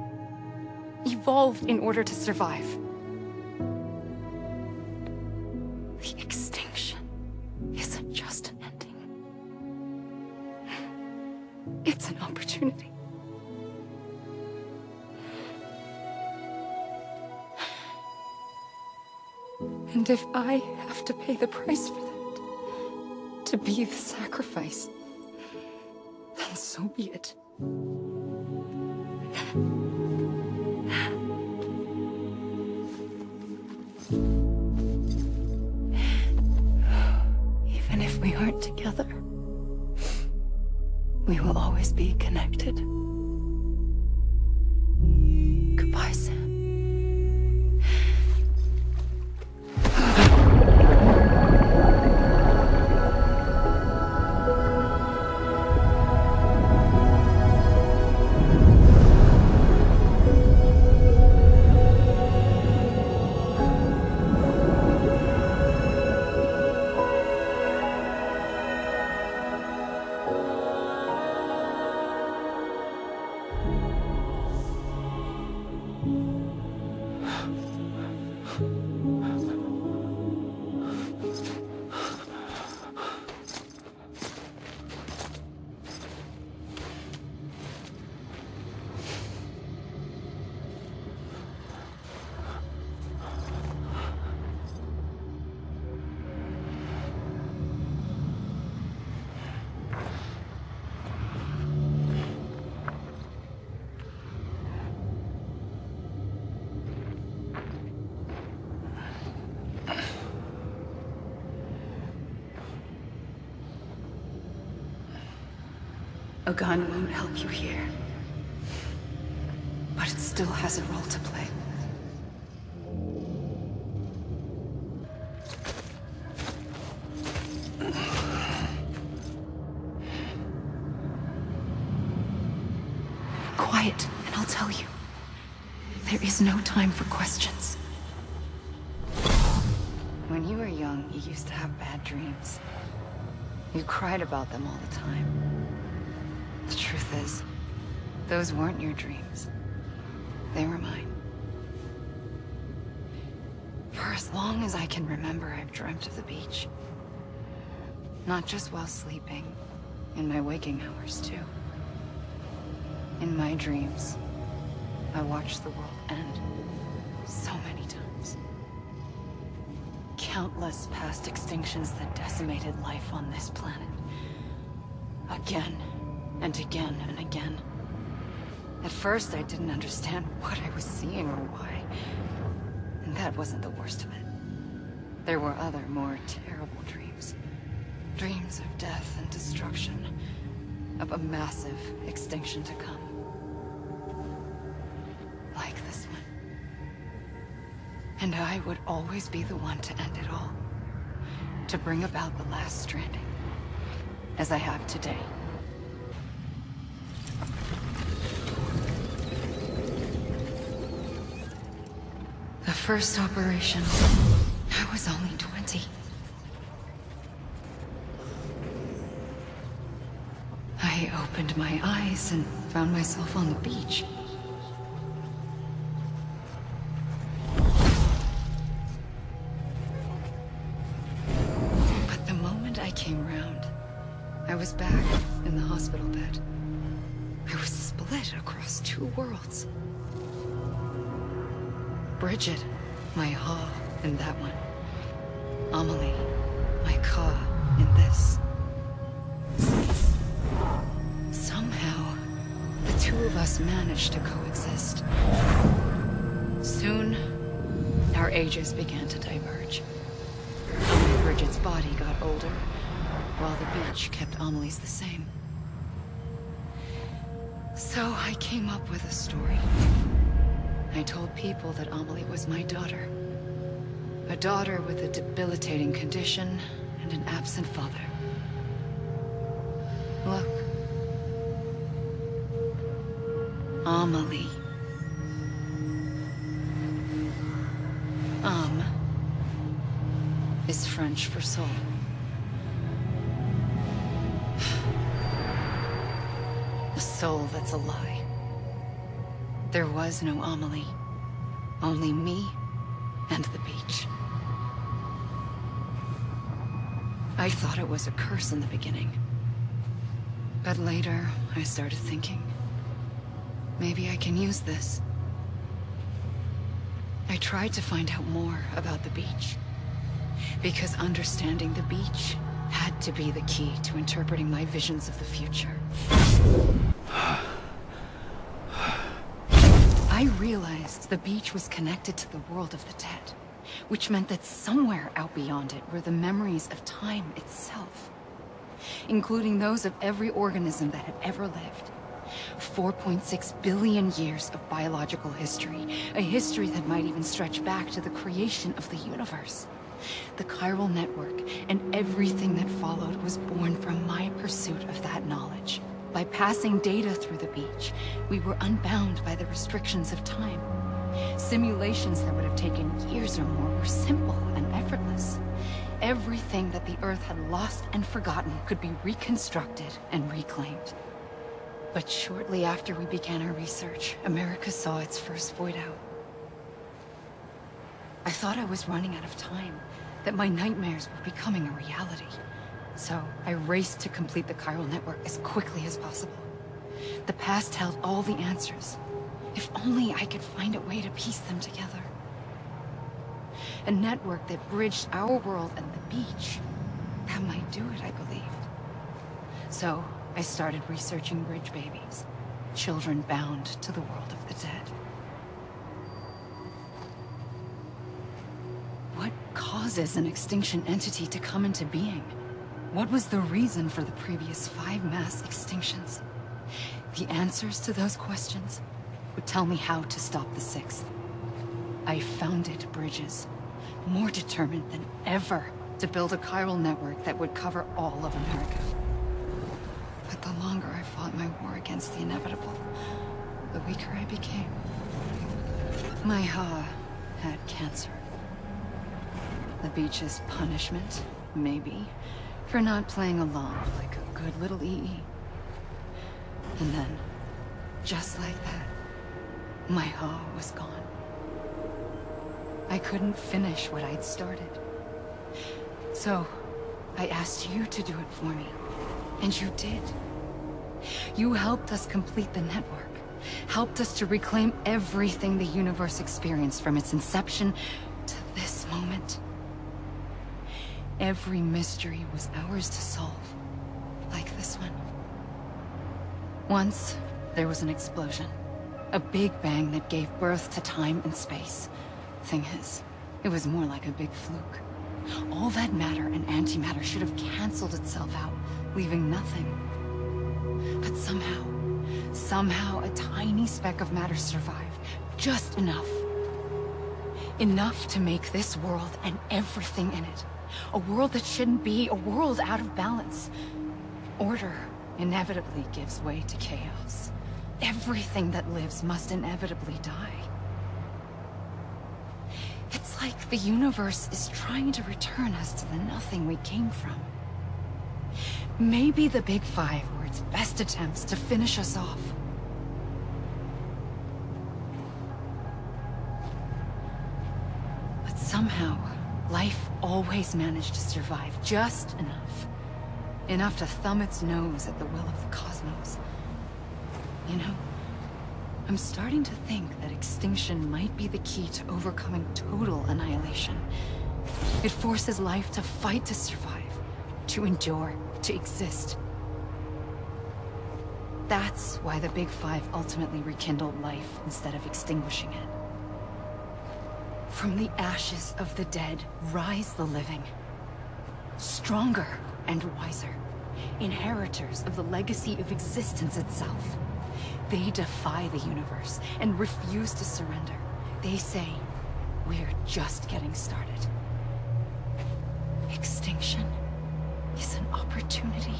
evolved in order to survive. The extinction isn't just an ending. It's an opportunity. And if I have to pay the price for that, to be the sacrifice, then so be it. Even if we aren't together, we will always be connected. Goodbye, Sam. A gun won't help you here, but it still has a role to play. quiet, and I'll tell you. There is no time for questions. When you were young, you used to have bad dreams. You cried about them all the time. The truth is, those weren't your dreams. They were mine. For as long as I can remember, I've dreamt of the beach. Not just while sleeping, in my waking hours too. In my dreams, I watched the world end so many times. Countless past extinctions that decimated life on this planet. Again, and again, and again. At first, I didn't understand what I was seeing or why. And that wasn't the worst of it. There were other, more terrible dreams. Dreams of death and destruction. Of a massive extinction to come. Like this one. And I would always be the one to end it all. To bring about the last stranding. As I have today. The first operation, I was only 20. I opened my eyes and found myself on the beach. But the moment I came round, I was back in the hospital bed. I was split across two worlds. Bridget, my ha in that one. Amelie, my ka in this. Somehow, the two of us managed to coexist. Soon, our ages began to diverge. Bridget's body got older, while the beach kept Amelie's the same. So I came up with a story. I told people that Amelie was my daughter. A daughter with a debilitating condition and an absent father. Look. Amelie. Is French for soul. A soul that's a lie. There was no Amelie. Only me and the beach. I thought it was a curse in the beginning. But later, I started thinking, maybe I can use this. I tried to find out more about the beach. Because understanding the beach had to be the key to interpreting my visions of the future. I realized the beach was connected to the world of the dead, which meant that somewhere out beyond it were the memories of time itself, including those of every organism that had ever lived. 4.6 billion years of biological history, a history that might even stretch back to the creation of the universe. The chiral network and everything that followed was born from my pursuit of that knowledge. By passing data through the beach, we were unbound by the restrictions of time. Simulations that would have taken years or more were simple and effortless. Everything that the Earth had lost and forgotten could be reconstructed and reclaimed. But shortly after we began our research, America saw its first void out. I thought I was running out of time, that my nightmares were becoming a reality. So I raced to complete the chiral network as quickly as possible. The past held all the answers. If only I could find a way to piece them together. A network that bridged our world and the beach. That might do it, I believed. So I started researching bridge babies, children bound to the world of the dead. What causes an extinction entity to come into being? What was the reason for the previous 5 mass extinctions? The answers to those questions would tell me how to stop the 6th. I founded bridges, more determined than ever to build a chiral network that would cover all of America. But the longer I fought my war against the inevitable, the weaker I became. My Ha had cancer. The beach's punishment, maybe, for not playing along like a good little EE. And then, just like that, my Ha was gone. I couldn't finish what I'd started. So, I asked you to do it for me, and you did. You helped us complete the network, helped us to reclaim everything the universe experienced from its inception to this moment. Every mystery was ours to solve, like this one. Once, there was an explosion. A big bang that gave birth to time and space. Thing is, it was more like a big fluke. All that matter and antimatter should have canceled itself out, leaving nothing. But somehow a tiny speck of matter survived. Just enough. Enough to make this world and everything in it. A world that shouldn't be, a world out of balance. Order inevitably gives way to chaos. Everything that lives must inevitably die. It's like the universe is trying to return us to the nothing we came from. Maybe the Big Five were its best attempts to finish us off. But somehow, life always managed to survive just enough. Enough to thumb its nose at the will of the cosmos. You know, I'm starting to think that extinction might be the key to overcoming total annihilation. It forces life to fight to survive, to endure, to exist. That's why the Big Five ultimately rekindled life instead of extinguishing it. From the ashes of the dead rise the living. Stronger and wiser. Inheritors of the legacy of existence itself. They defy the universe and refuse to surrender. They say, we're just getting started. Extinction is an opportunity.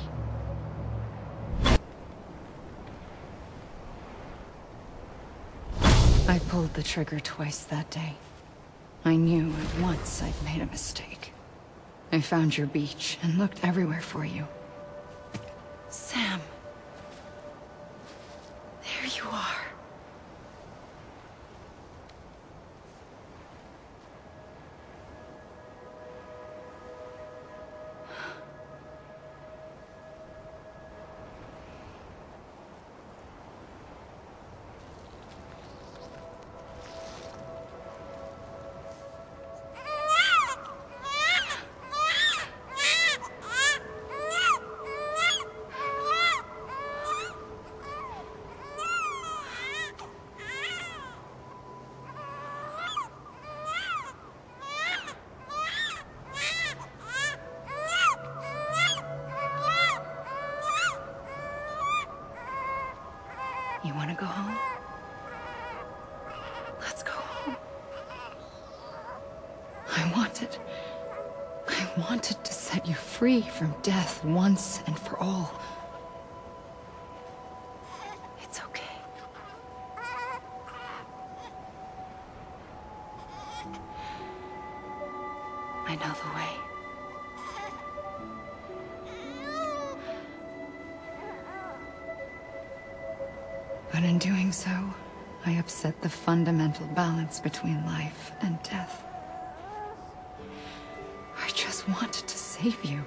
I pulled the trigger twice that day. I knew at once I'd made a mistake. I found your beach and looked everywhere for you. Sam. There you are. You want to go home? Let's go home. I wanted to set you free from death once and for all. It's okay. I know the way. But in doing so, I upset the fundamental balance between life and death. I just wanted to save you.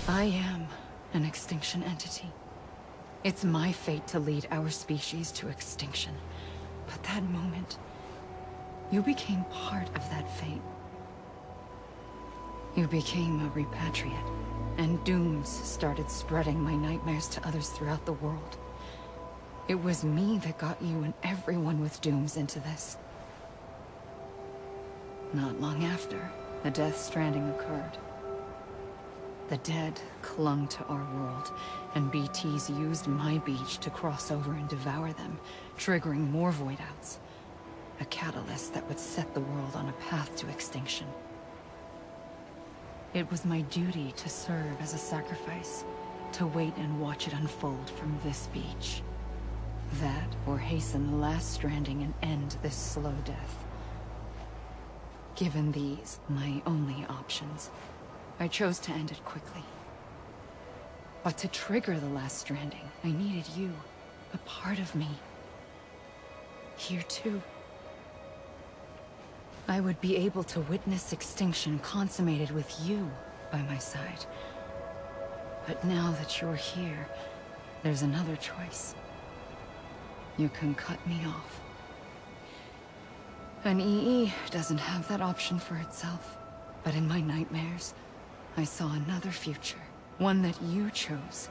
I am an extinction entity. It's my fate to lead our species to extinction. But that moment, you became part of that fate. You became a repatriate, and dooms started spreading my nightmares to others throughout the world. It was me that got you and everyone with dooms into this. Not long after, the death stranding occurred. The dead clung to our world, and BTs used my beach to cross over and devour them, triggering more void-outs. A catalyst that would set the world on a path to extinction. It was my duty to serve as a sacrifice, to wait and watch it unfold from this beach. That, or hasten the last stranding and end this slow death. Given these, my only options, I chose to end it quickly. But to trigger the last stranding, I needed you, a part of me. Here too. I would be able to witness extinction consummated with you by my side. But now that you're here, there's another choice. You can cut me off. An EE doesn't have that option for itself. But in my nightmares, I saw another future. One that you chose.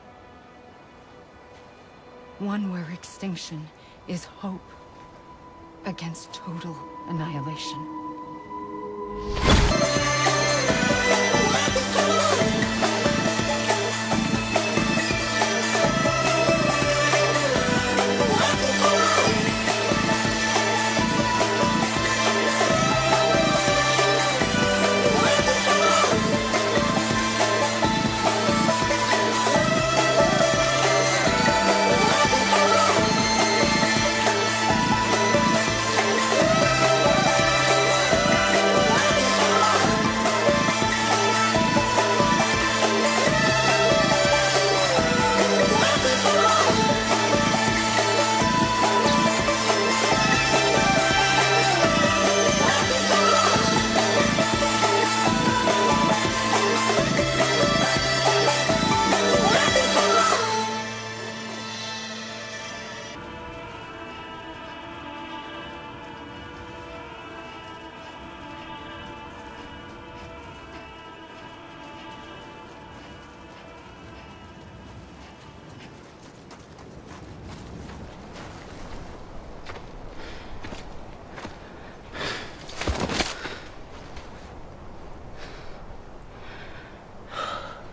One where extinction is hope against total annihilation.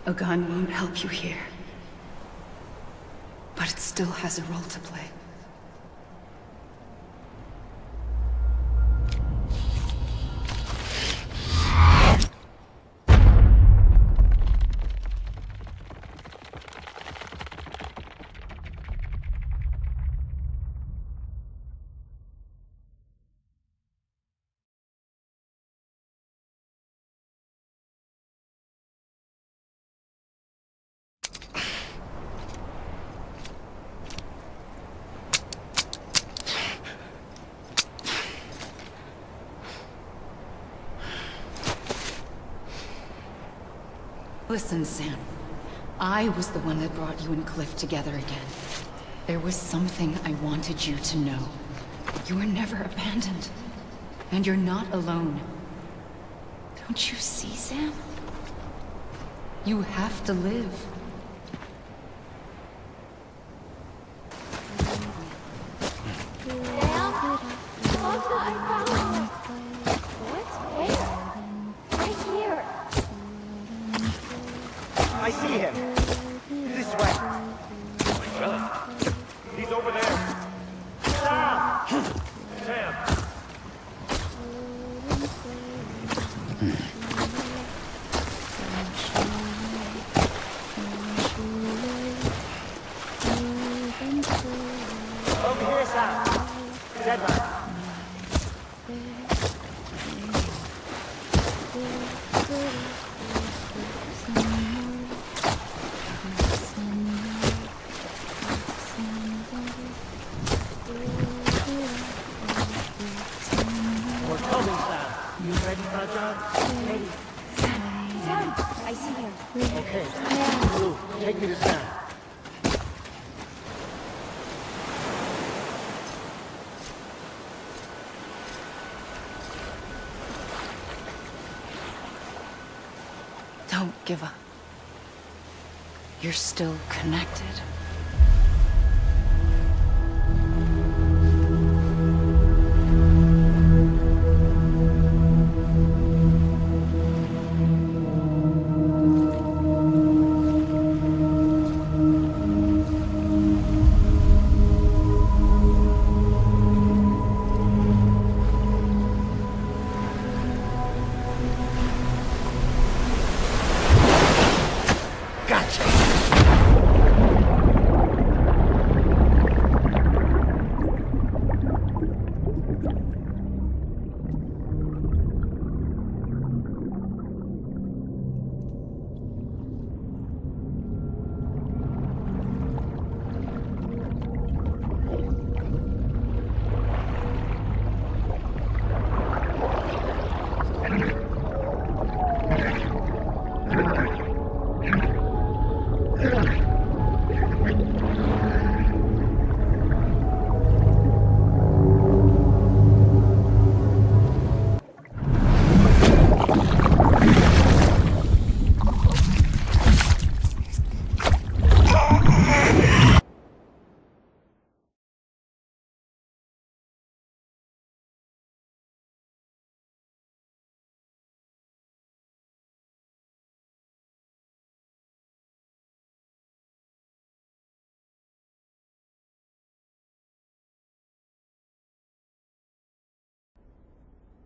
A gun won't help you here. But it still has a role to play. Listen, Sam. I was the one that brought you and Cliff together again. There was something I wanted you to know. You were never abandoned. And you're not alone. Don't you see, Sam? You have to live. I see him. This way. Really? He's over there. Sam! Sam! Over here, Sam. Dead man. Take me to Sam. Don't give up. You're still connected.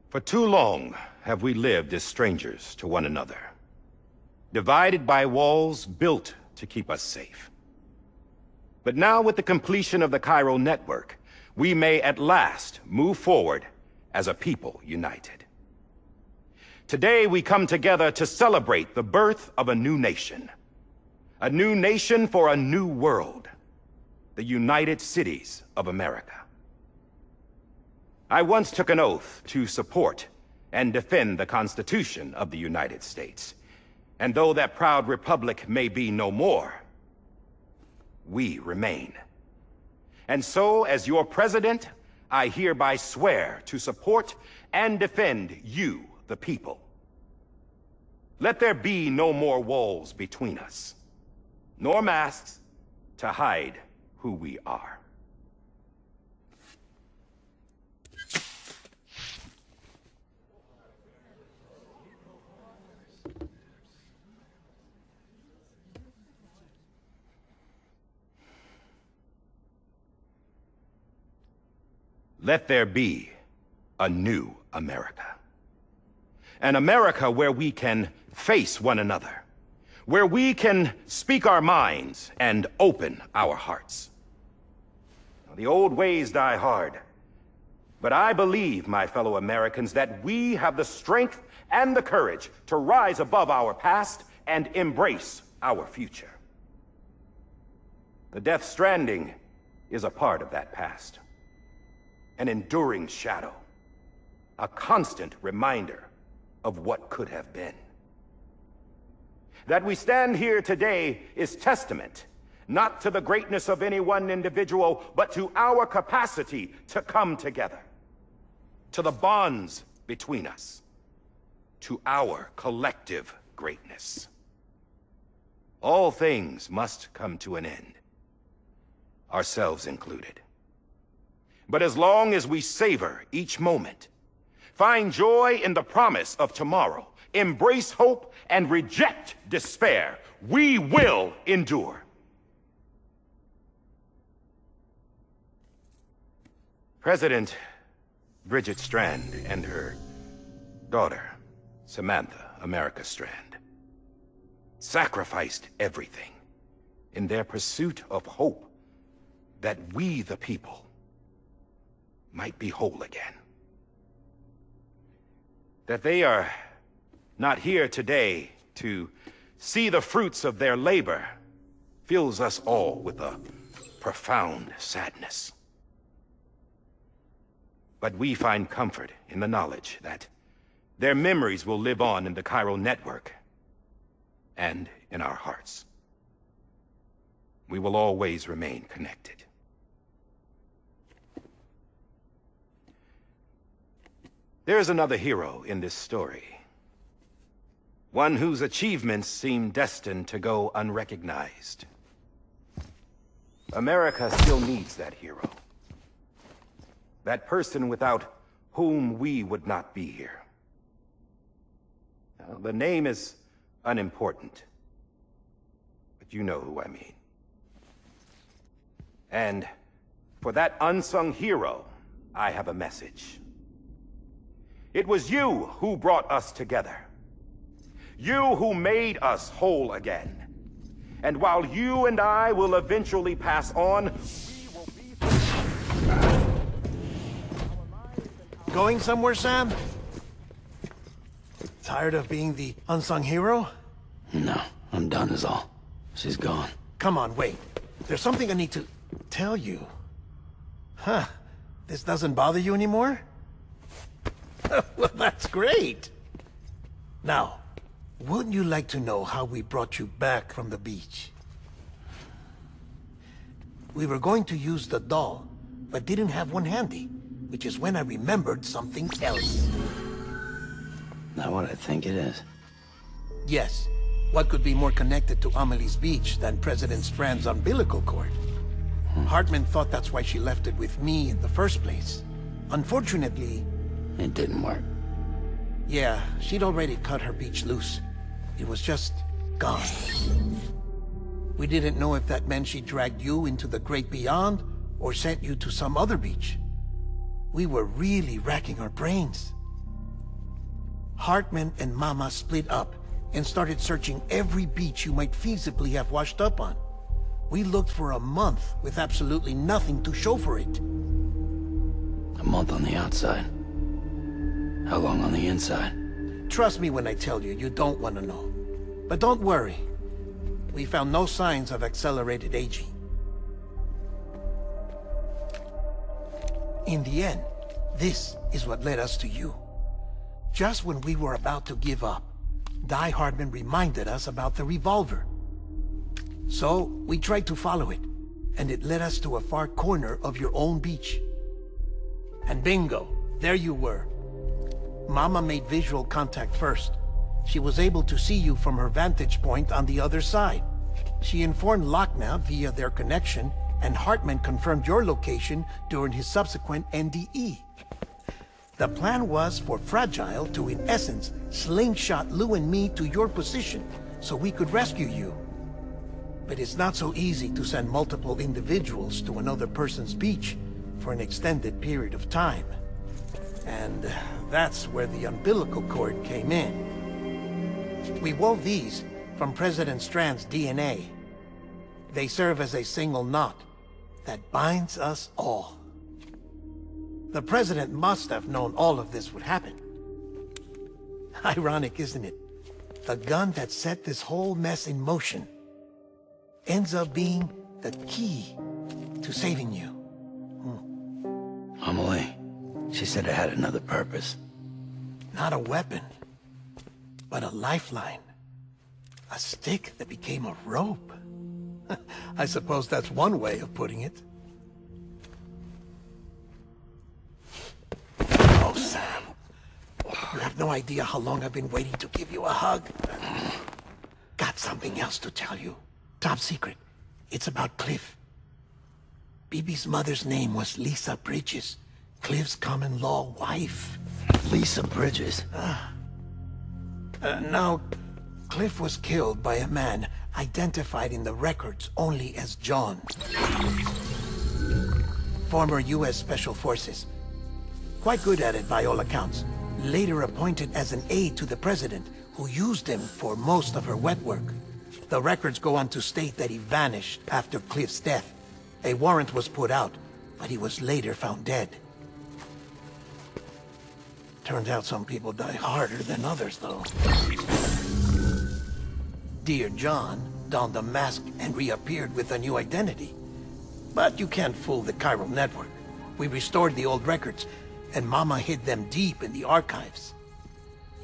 For too long have we lived as strangers to one another, divided by walls built to keep us safe. But now, with the completion of the Cairo network, we may at last move forward as a people united. Today we come together to celebrate the birth of a new nation for a new world, the United Cities of America. I once took an oath to support and defend the Constitution of the United States. And though that proud republic may be no more, we remain. And so, as your president, I hereby swear to support and defend you, the people. Let there be no more walls between us, nor masks to hide who we are. Let there be a new America. An America where we can face one another, where we can speak our minds and open our hearts. Now, the old ways die hard, but I believe, my fellow Americans, that we have the strength and the courage to rise above our past and embrace our future. The Death Stranding is a part of that past. An enduring shadow, a constant reminder of what could have been. That we stand here today is testament, not to the greatness of any one individual, but to our capacity to come together, to the bonds between us, to our collective greatness. All things must come to an end, ourselves included. But as long as we savor each moment, find joy in the promise of tomorrow, embrace hope, and reject despair, we will endure. President Bridget Strand and her daughter, Samantha America Strand, sacrificed everything in their pursuit of hope that we, the people, might be whole again. That they are not here today to see the fruits of their labor fills us all with a profound sadness. But we find comfort in the knowledge that their memories will live on in the Cairo network and in our hearts. We will always remain connected. There's another hero in this story. One whose achievements seem destined to go unrecognized. America still needs that hero. That person without whom we would not be here. Now, the name is unimportant, but you know who I mean. And for that unsung hero, I have a message. It was you who brought us together. You who made us whole again. And while you and I will eventually pass on, we will be... Going somewhere, Sam? Tired of being the unsung hero? No, I'm done is all. She's gone. Come on, wait. There's something I need to tell you. Huh. This doesn't bother you anymore? Well, that's great. Now, Wouldn't you like to know how we brought you back from the beach? We were going to use the doll, but didn't have one handy, which is when I remembered something else. Not what I think it is. Yes. What could be more connected to Amelie's beach than President Strand's umbilical cord? Hartman thought that's why she left it with me in the first place. Unfortunately... It didn't work. Yeah, she'd already cut her beach loose. It was just gone. We didn't know if that meant she dragged you into the great beyond, or sent you to some other beach. We were really racking our brains. Hartman and Mama split up and started searching every beach you might feasibly have washed up on. We looked for a month with absolutely nothing to show for it. A month on the outside. How long on the inside? Trust me when I tell you, you don't want to know. But don't worry. We found no signs of accelerated aging. In the end, this is what led us to you. Just when we were about to give up, Die Hartman reminded us about the revolver. So, we tried to follow it, and it led us to a far corner of your own beach. And bingo, there you were. Mama made visual contact first. She was able to see you from her vantage point on the other side. She informed Lochna via their connection, and Hartman confirmed your location during his subsequent NDE. The plan was for Fragile to, in essence, slingshot Lou and me to your position, so we could rescue you. But it's not so easy to send multiple individuals to another person's beach for an extended period of time. And that's where the umbilical cord came in. We wove these from President Strand's DNA. They serve as a single knot that binds us all. The President must have known all of this would happen. Ironic, isn't it? The gun that set this whole mess in motion ends up being the key to saving you. Amelie, she said it had another purpose. Not a weapon, but a lifeline. A stick that became a rope. I suppose that's one way of putting it. Oh, Sam. You have no idea how long I've been waiting to give you a hug. Got something else to tell you. Top secret. It's about Cliff. Bibi's mother's name was Lisa Bridges, Cliff's common-law wife. Lisa Bridges? Now, Cliff was killed by a man identified in the records only as John. Former U.S. Special Forces. Quite good at it by all accounts. Later appointed as an aide to the President, who used him for most of her wet work. The records go on to state that he vanished after Cliff's death. A warrant was put out, but he was later found dead. Turns out some people die harder than others, though. Dear John donned a mask and reappeared with a new identity. But you can't fool the chiral network. We restored the old records, and Mama hid them deep in the archives.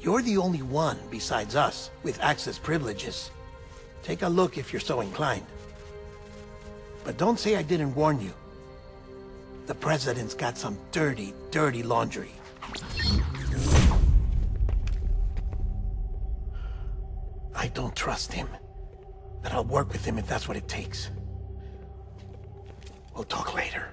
You're the only one, besides us, with access privileges. Take a look if you're so inclined. But don't say I didn't warn you. The President's got some dirty, dirty laundry. I don't trust him, but I'll work with him if that's what it takes. We'll talk later.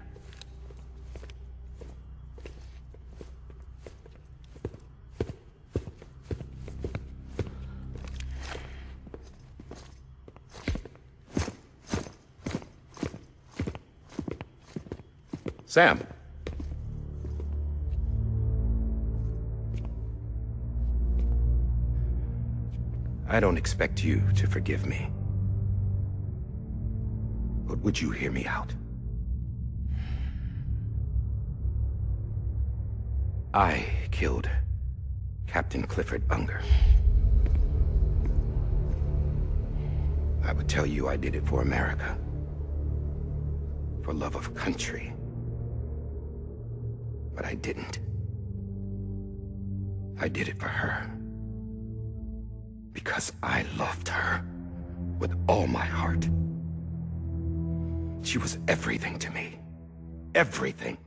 Sam. I don't expect you to forgive me. But would you hear me out? I killed Captain Clifford Unger. I would tell you I did it for America. For love of country. But I didn't. I did it for her. Because I loved her with all my heart. She was everything to me. Everything.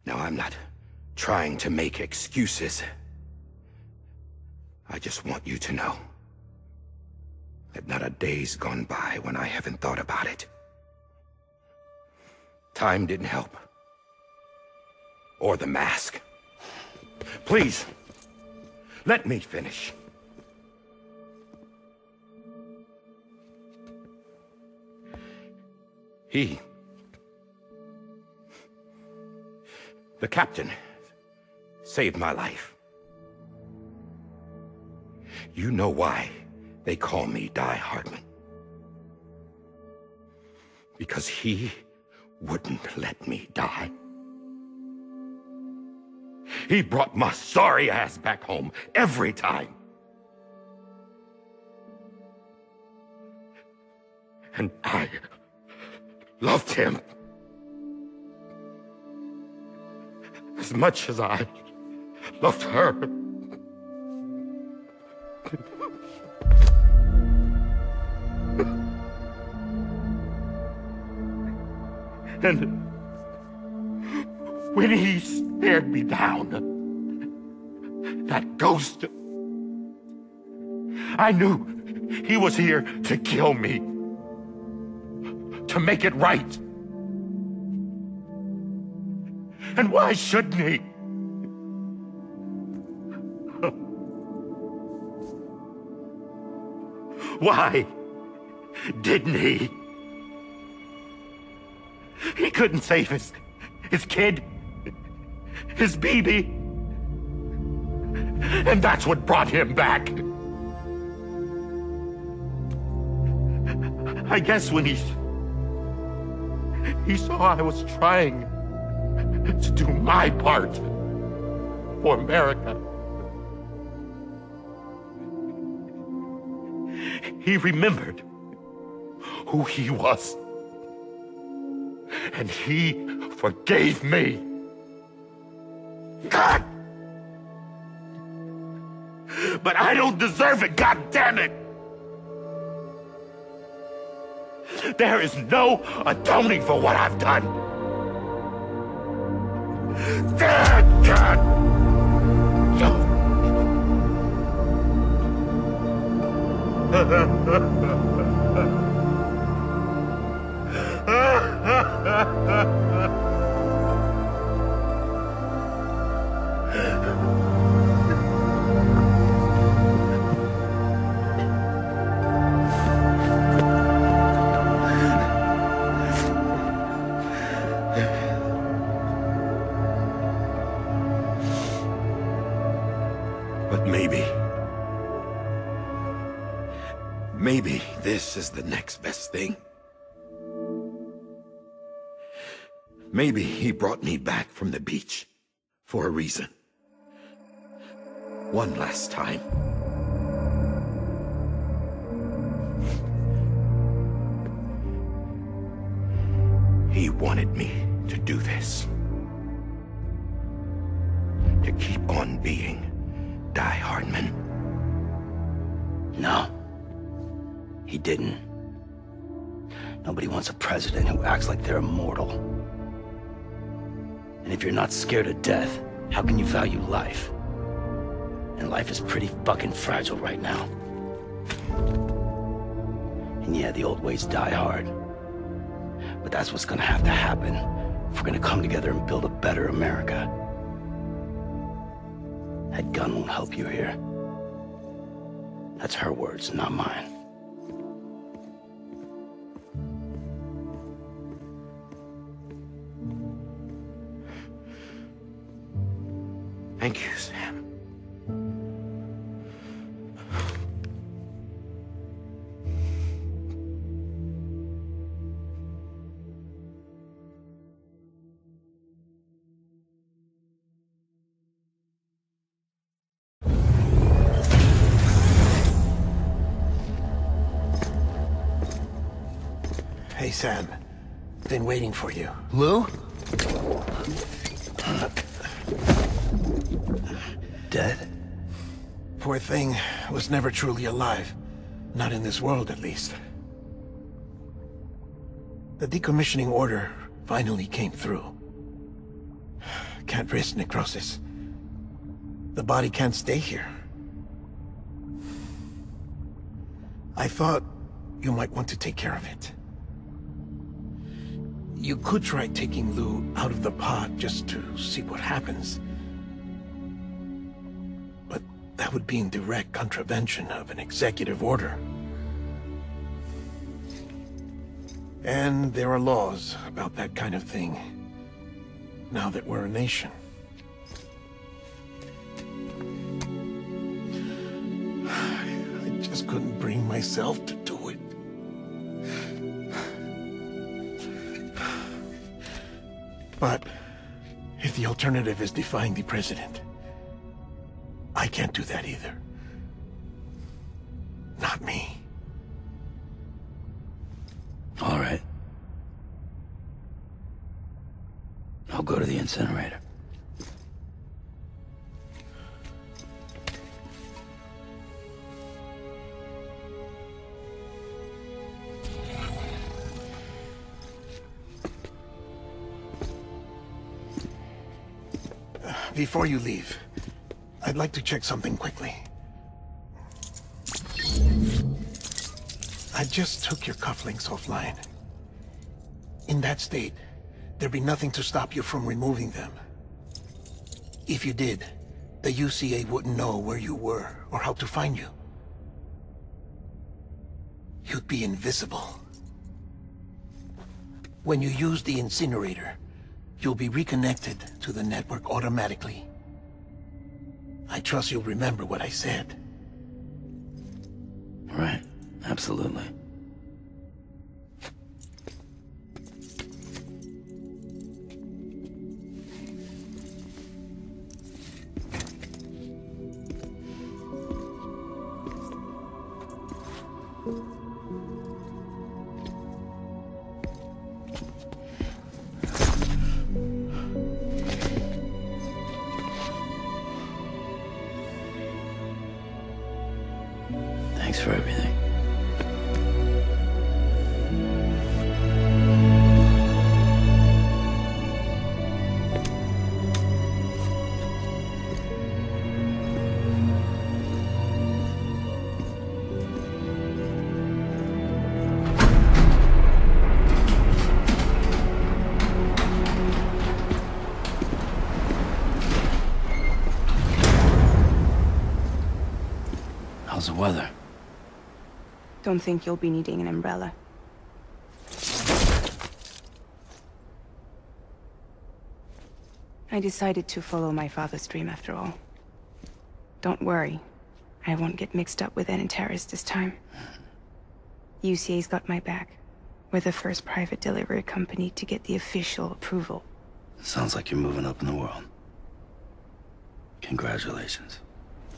Now, I'm not trying to make excuses. I just want you to know that not a day's gone by when I haven't thought about it. Time didn't help. Or the mask. Please, let me finish. The captain, saved my life. You know why they call me Die Hardman. Because he wouldn't let me die. He brought my sorry ass back home every time. And I loved him as much as I loved her. And when he stared me down, that ghost, I knew he was here to kill me, to make it right. And why shouldn't he? Why didn't he? He couldn't save his kid, his baby. And that's what brought him back. I guess when he saw I was trying to do my part for America, he remembered who he was. And he forgave me. God! But I don't deserve it, God damn it! There is no atoning for what I've done. God! But maybe this is the next best thing. Maybe he brought me back from the beach for a reason. One last time. He wanted me to do this. To keep on being Die Hardman. No. He didn't. Nobody wants a president who acts like they're immortal. And if you're not scared of death, how can you value life? And life is pretty fucking fragile right now. And yeah, the old ways die hard. But that's what's gonna have to happen if we're gonna come together and build a better America. That gun won't help you here. That's her words, not mine. Thank you, Sam. Hey, Sam. Been waiting for you. Lou? Dead? poor thing was never truly alive. Not in this world, at least. The decommissioning order finally came through. Can't risk necrosis. The body can't stay here. I thought you might want to take care of it. You could try taking Lou out of the pod just to see what happens. But that would be in direct contravention of an executive order. And there are laws about that kind of thing, now that we're a nation. I just couldn't bring myself to do it. But if the alternative is defying the president, I can't do that either. Not me. All right. I'll go to the incinerator. Before you leave, I'd like to check something quickly. I just took your cufflinks offline. In that state, there'd be nothing to stop you from removing them. If you did, the UCA wouldn't know where you were or how to find you. You'd be invisible. When you use the incinerator, you'll be reconnected to the network automatically. I trust you'll remember what I said. Right. Absolutely. Thanks for everything. How's the weather? Don't think you'll be needing an umbrella. I decided to follow my father's dream after all. Don't worry, I won't get mixed up with any terrorists this time. UCA's got my back. We're the first private delivery company to get the official approval. Sounds like you're moving up in the world. Congratulations.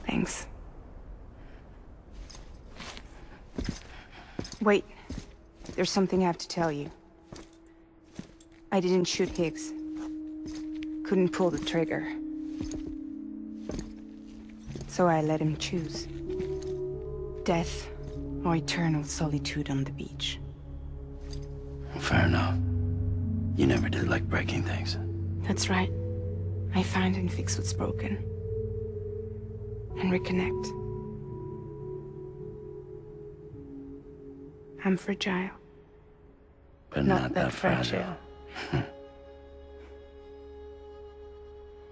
Thanks. Wait. There's something I have to tell you. I didn't shoot Higgs. Couldn't pull the trigger. So I let him choose. Death or eternal solitude on the beach. Well, fair enough. You never did like breaking things. That's right. I find and fix what's broken. And reconnect. I'm fragile. But not that fragile.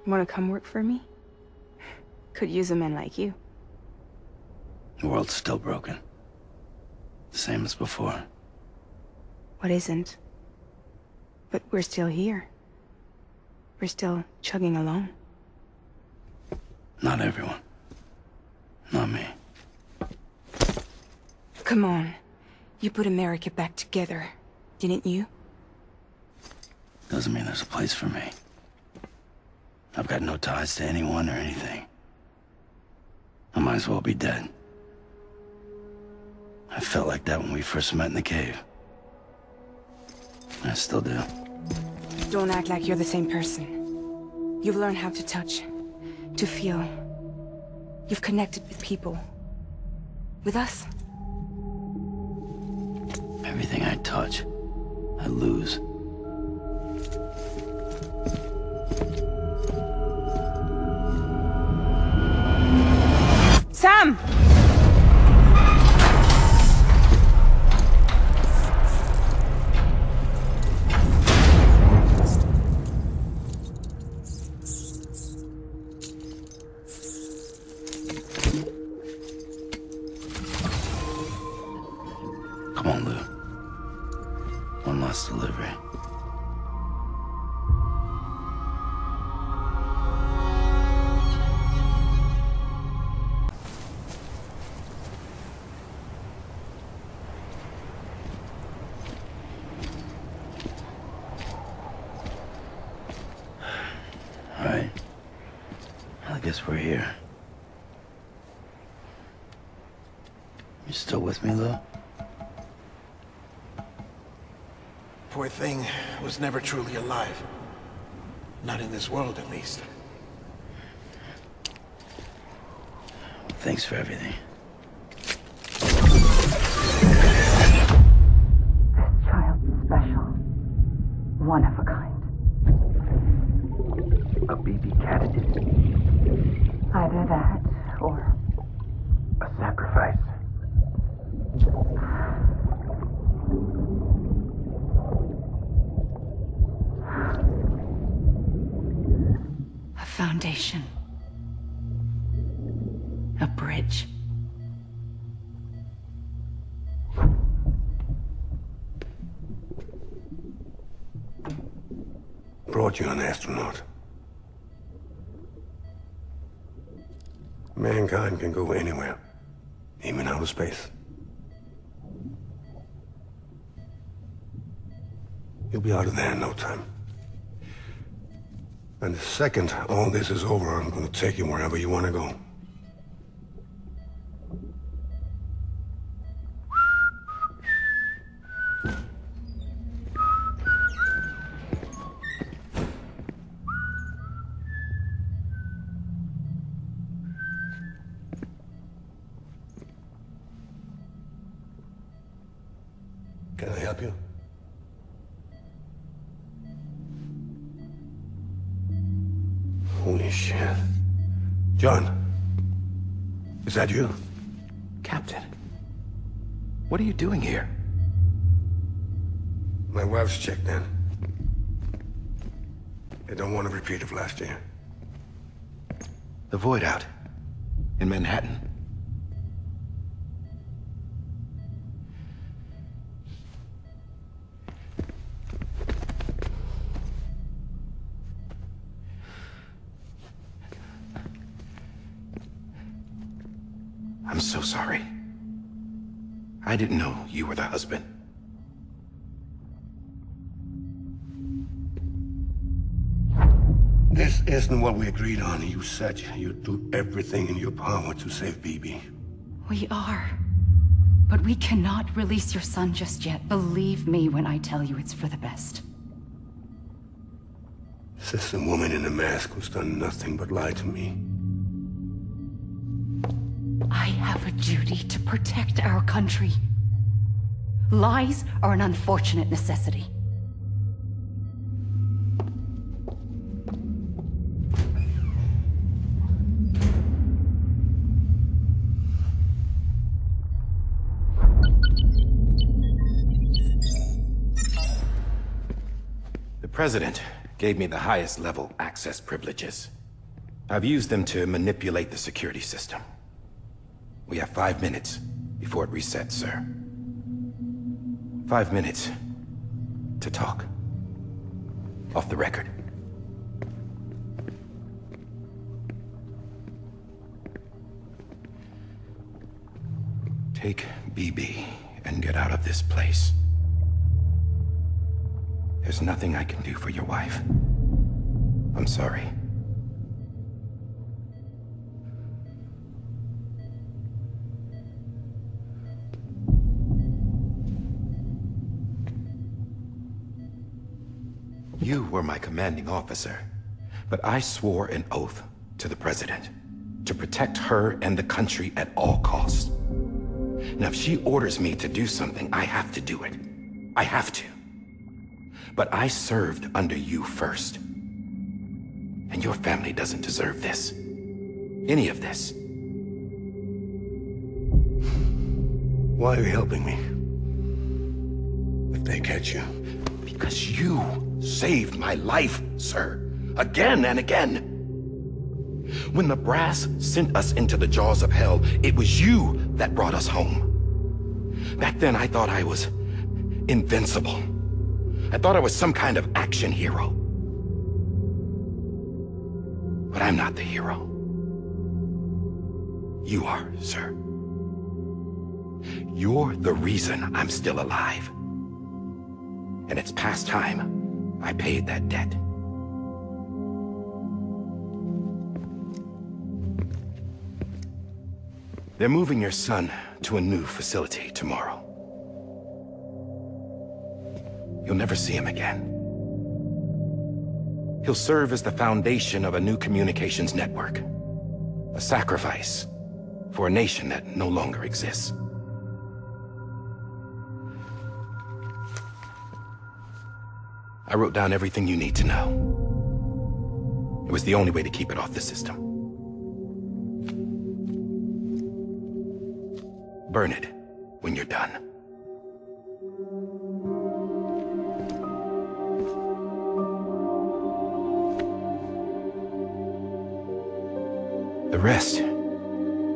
Wanna come work for me? Could use a man like you. The world's still broken. The same as before. What isn't? But we're still here. We're still chugging along. Not everyone. Not me. Come on. You put America back together, didn't you? Doesn't mean there's a place for me. I've got no ties to anyone or anything. I might as well be dead. I felt like that when we first met in the cave. I still do. Don't act like you're the same person. You've learned how to touch, to feel, You've connected with people. With us. Everything I touch, I lose. Sam! Come on, Lou. One last delivery. All right. I guess we're here. You still with me, Lou? Poor thing was never truly alive. Not in this world, at least. Thanks for everything. Child's special. One of a kind. A baby candidate. Either that, or... A sacrifice. A foundation. A bridge. Brought you an astronaut. Mankind can go anywhere, even outer space. You'll be out of there in no time. And the second all this is over, I'm gonna take you wherever you wanna go. Can I help you? Holy shit. John, is that you? Captain, what are you doing here? My wife's checked in. They don't want a repeat of last year. The void out in Manhattan. I'm so sorry. I didn't know you were the husband. This isn't what we agreed on. You said you'd do everything in your power to save BB. We are. But we cannot release your son just yet. Believe me when I tell you it's for the best. This is a woman in a mask who's done nothing but lie to me. I have a duty to protect our country. Lies are an unfortunate necessity. The President gave me the highest level access privileges. I've used them to manipulate the security system. We have 5 minutes before it resets, sir. 5 minutes to talk. Off the record. Take BB and get out of this place. There's nothing I can do for your wife. I'm sorry. You were my commanding officer, but I swore an oath to the President. to protect her and the country at all costs. Now, if she orders me to do something, I have to do it. I have to. But I served under you first. And your family doesn't deserve this. Any of this. Why are you helping me? If they catch you. Because you saved my life, sir. Again and again. When the brass sent us into the jaws of hell, it was you that brought us home. Back then, I thought I was invincible. I thought I was some kind of action hero. But I'm not the hero. You are, sir. You're the reason I'm still alive. And it's past time I paid that debt. They're moving your son to a new facility tomorrow. You'll never see him again. He'll serve as the foundation of a new communications network. A sacrifice for a nation that no longer exists. I wrote down everything you need to know. It was the only way to keep it off the system. Burn it when you're done. The rest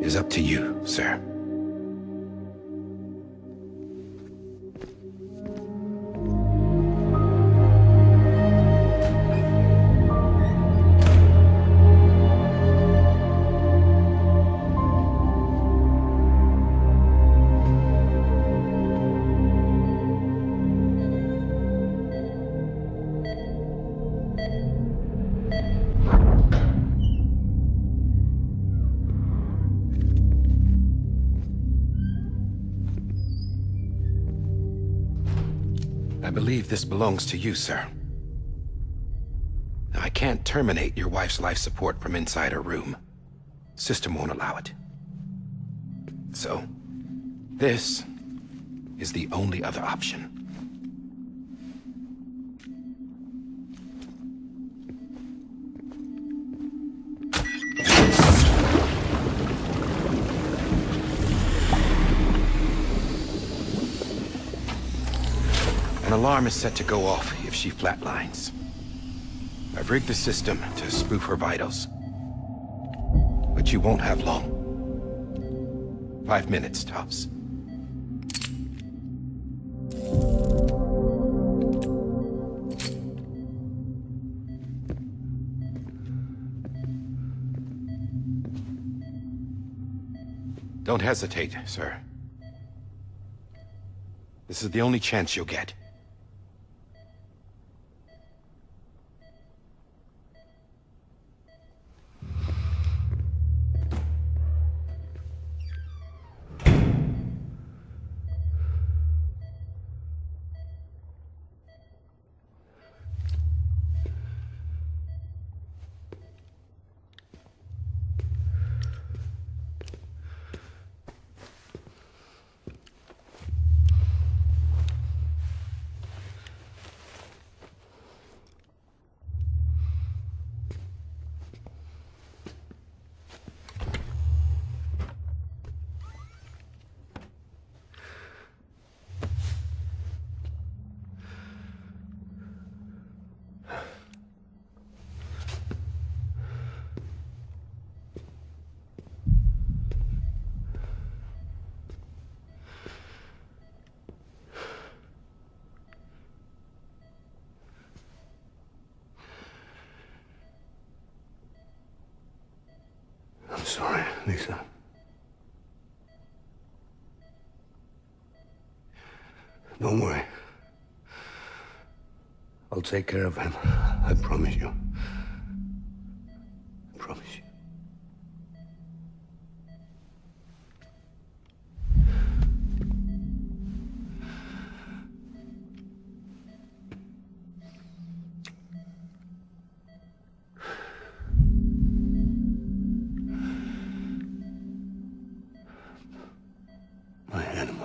is up to you, sir. I believe this belongs to you, sir. Now, I can't terminate your wife's life support from inside her room. System won't allow it. So, this is the only other option. An alarm is set to go off if she flatlines. I've rigged the system to spoof her vitals. But you won't have long. 5 minutes, tops. Don't hesitate, sir. This is the only chance you'll get. I'm sorry, Lisa. Don't worry. I'll take care of him. I promise you. I promise you.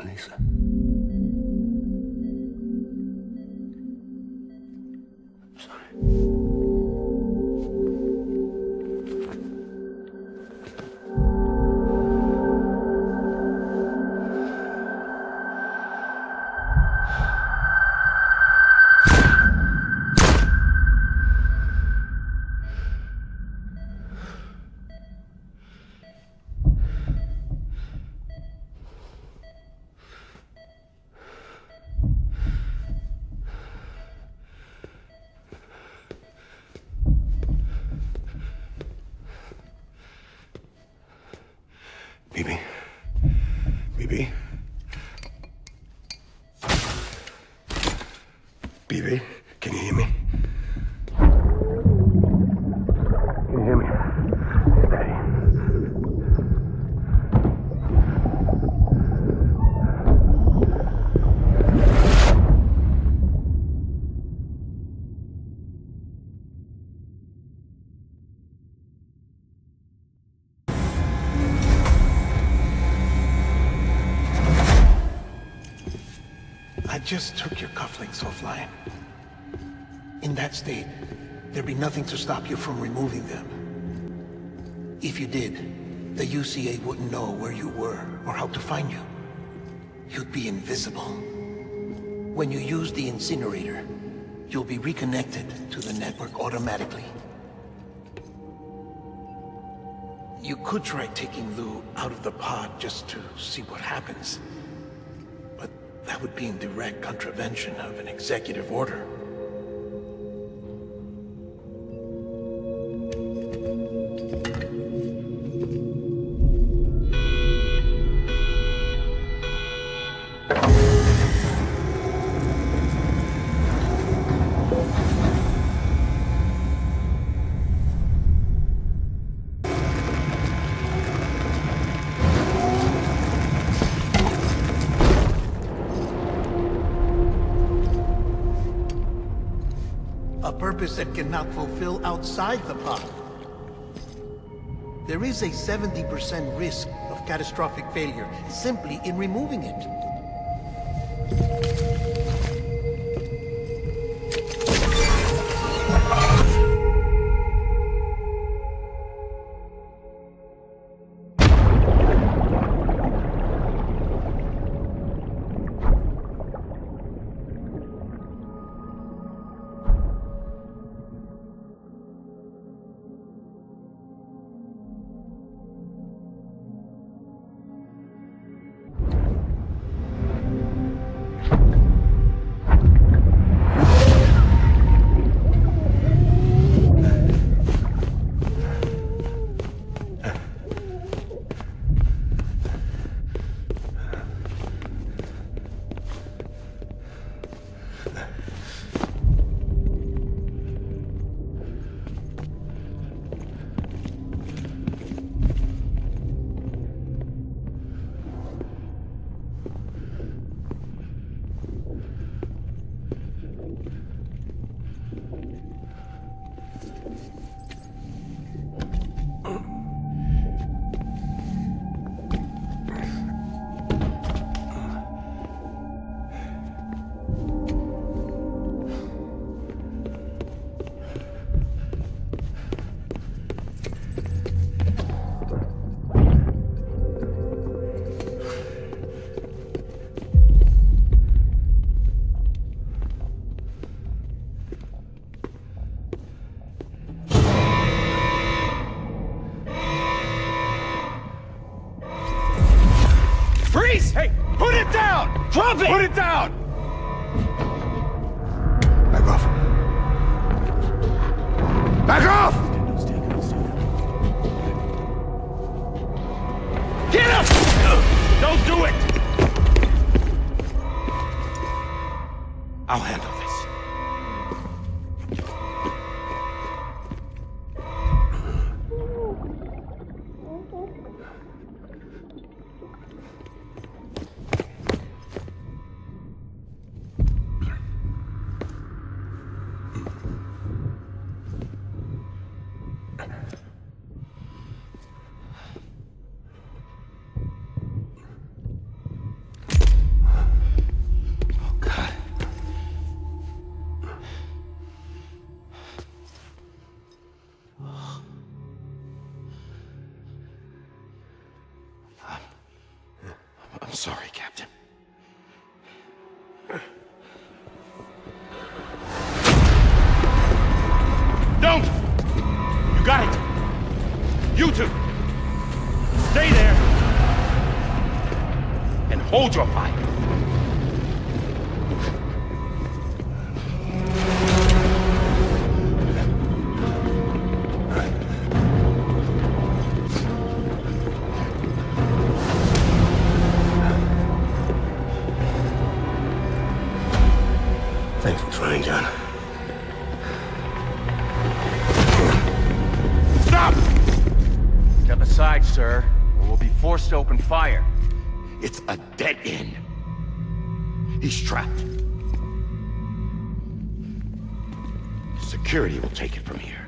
Vanessa. I'm sorry. Bibi? Bibi? Bibi, can you hear me? Can you hear me? It's Daddy. I just took your cufflinks offline. In that state, there'd be nothing to stop you from removing them. If you did, the UCA wouldn't know where you were or how to find you. You'd be invisible. When you use the incinerator, you'll be reconnected to the network automatically. You could try taking Lou out of the pod just to see what happens. That would be in direct contravention of an executive order. That cannot fulfill outside the pod. There is a 70% risk of catastrophic failure simply in removing it. Drop it! Put it down! Back off. Back off! Get up! Don't do it! I'll handle this. I'm sorry, Captain. Don't! You got it! You two! Stay there! And hold your fire! Thanks for trying, John. Stop! Step aside, sir, or we'll be forced to open fire. It's a dead end. He's trapped. Security will take it from here.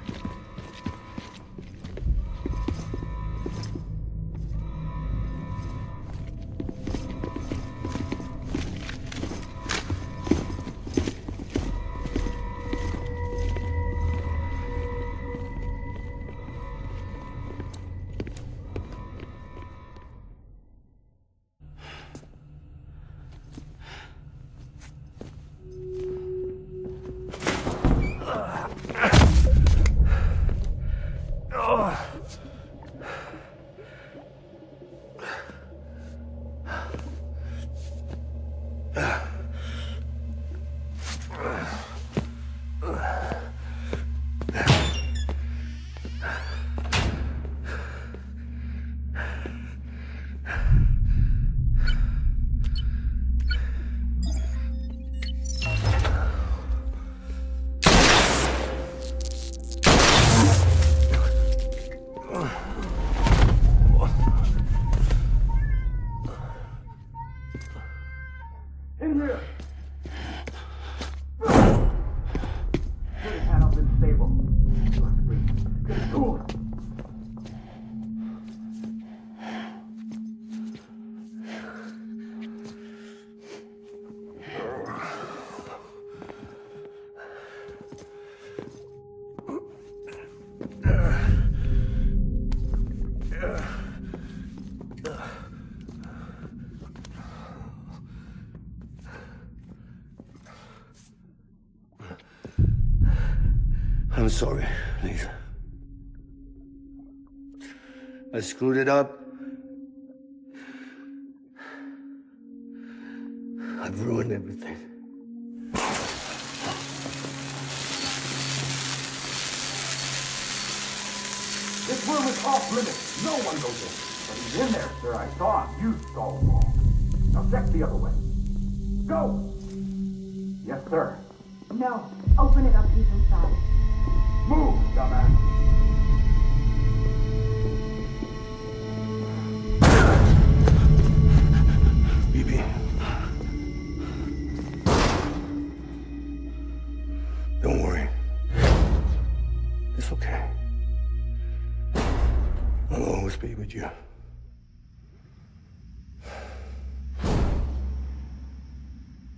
I'm sorry, Lisa. I screwed it up. I've ruined everything. This room is off limits. No one goes in. But he's in there, sir. I saw him. You saw him all. Now check the other way. Go! Yes, sir. No. Open it up. He's inside. Move, dumbass. Bibi. Don't worry. It's okay. I'll always be with you.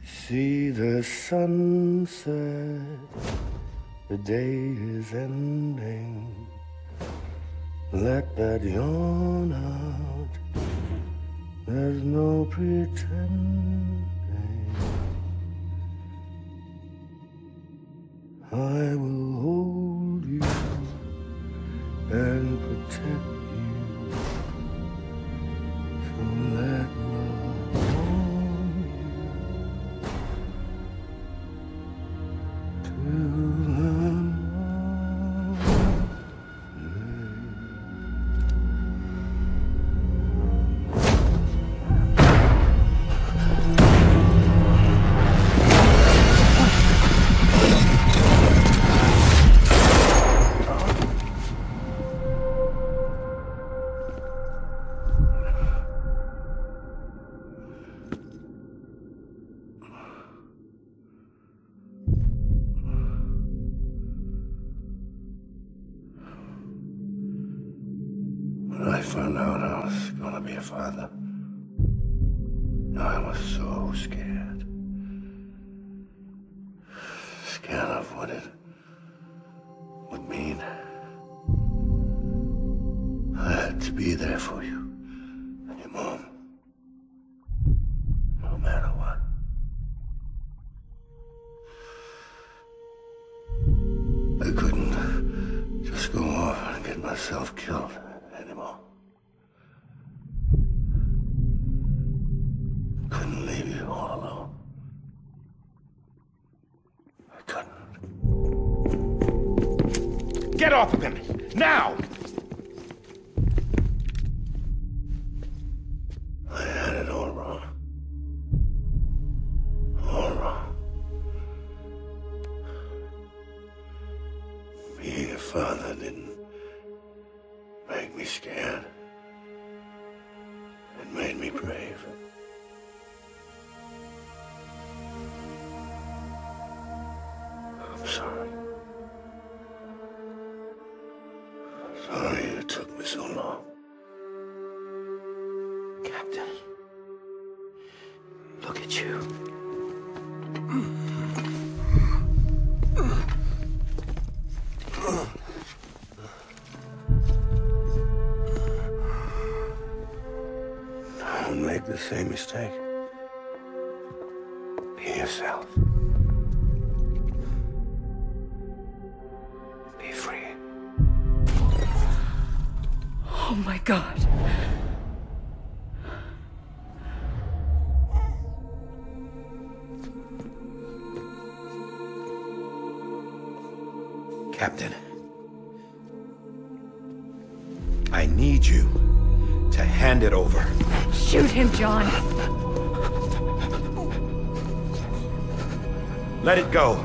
See the sunset. The day is ending. Let that yawn out. There's no pretending. I will hold you and protect you. So let love warm you till When I found out I was gonna be a father, I was so scared. Scared of what it would mean. I had to be there for you and your mom. self-killed anymore. Couldn't leave you all alone. I couldn't. Get off of him! Now! I had it all wrong. All wrong. Being a father didn't make me scared. It made me brave. I'm sorry. Sorry it took me so long. Captain, look at you. Don't make the same mistake. Be yourself. Be free. Oh my God. Captain, I need you to hand it over. Shoot him, John. Let it go.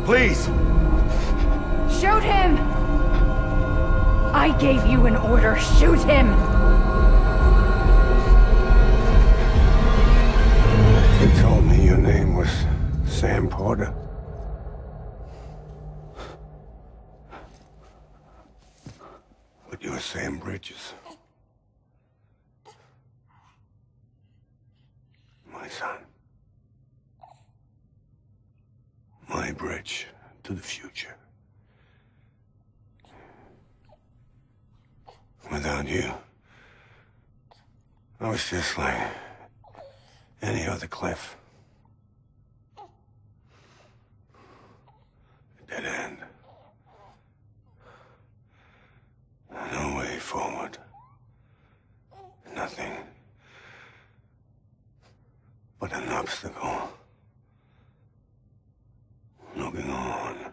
Please. Shoot him! I gave you an order. Shoot him! You told me your name was Sam Porter. But you're Sam Bridges. My son. My bridge to the future. Without you, I was just like any other Cliff. A dead end. No way forward. Nothing but an obstacle. Looking on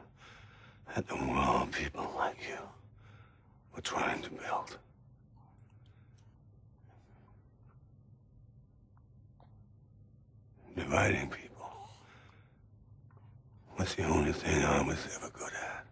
at the world people like you were trying to build. Dividing people was the only thing I was ever good at.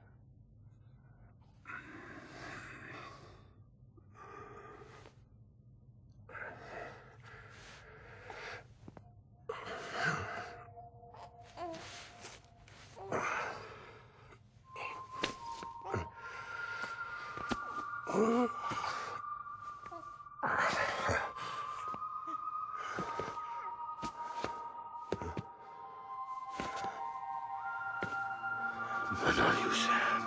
But not you, Sam.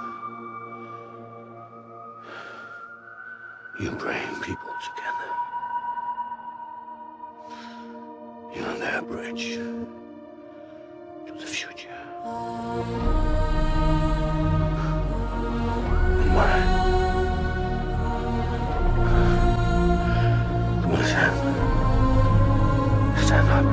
You bring people together. You're their bridge to the future. And mine. Come on, Sam. Stand up.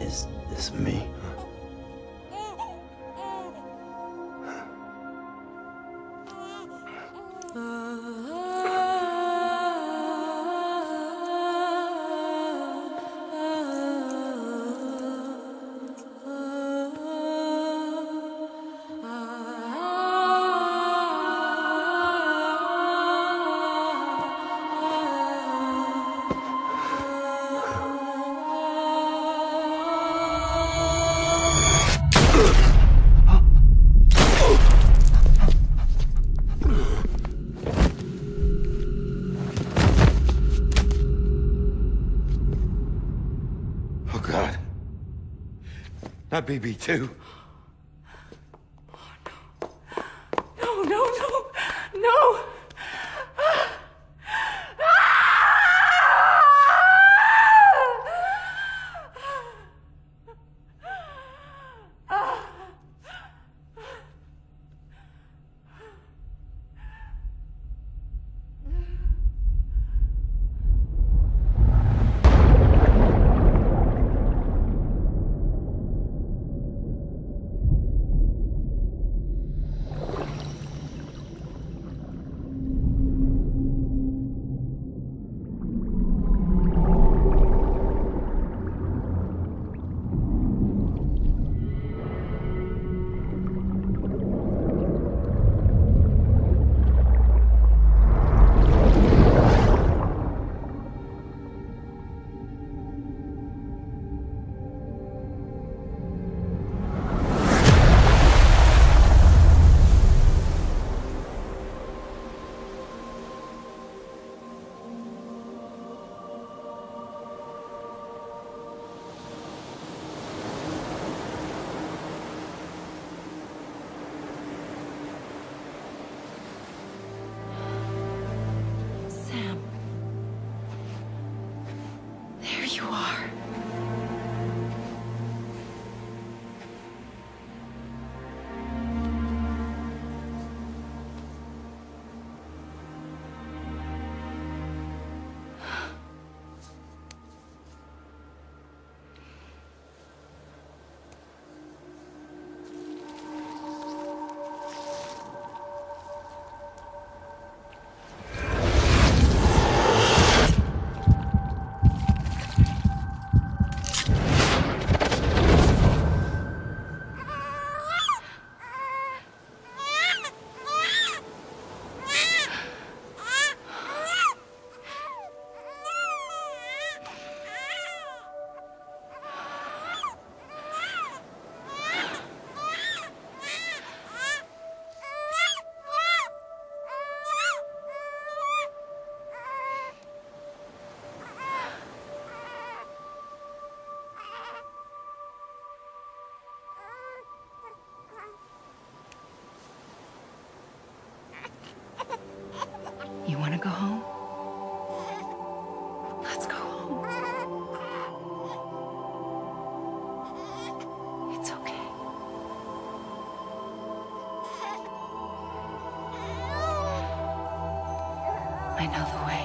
Is this me? Not BB2. you are. You want to go home? Let's go home. It's okay. I know the way.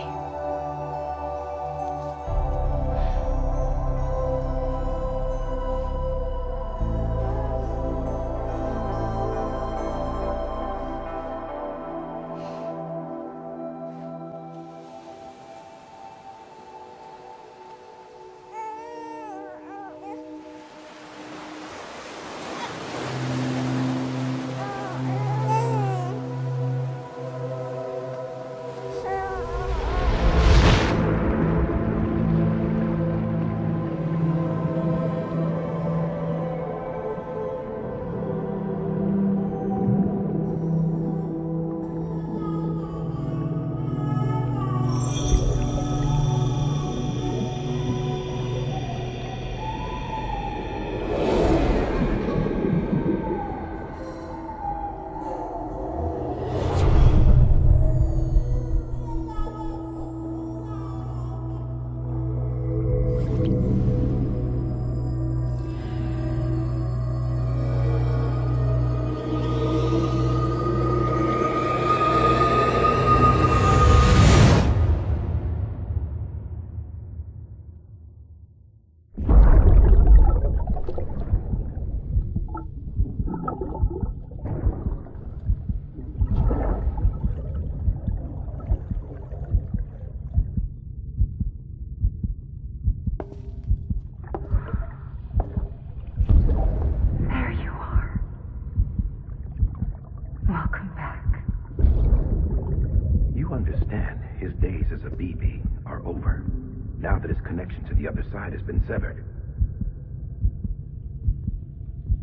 Now that his connection to the other side has been severed.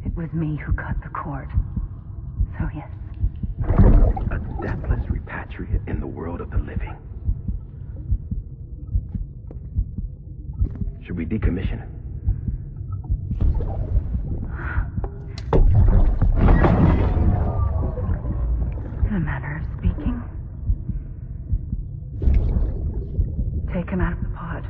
It was me who cut the cord. So yes. A deathless repatriate in the world of the living. Should we decommission it? In a manner of speaking. Take him out of the pod.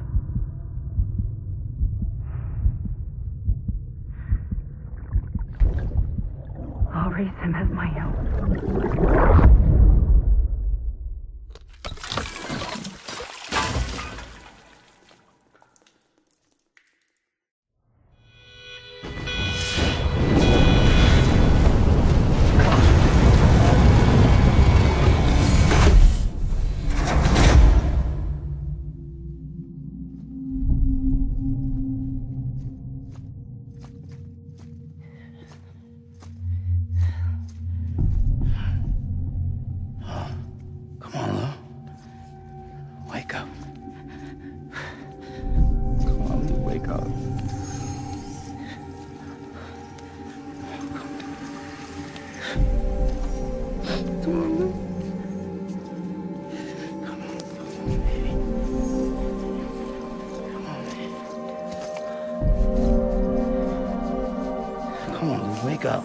I'll raise him as my own. Wake up.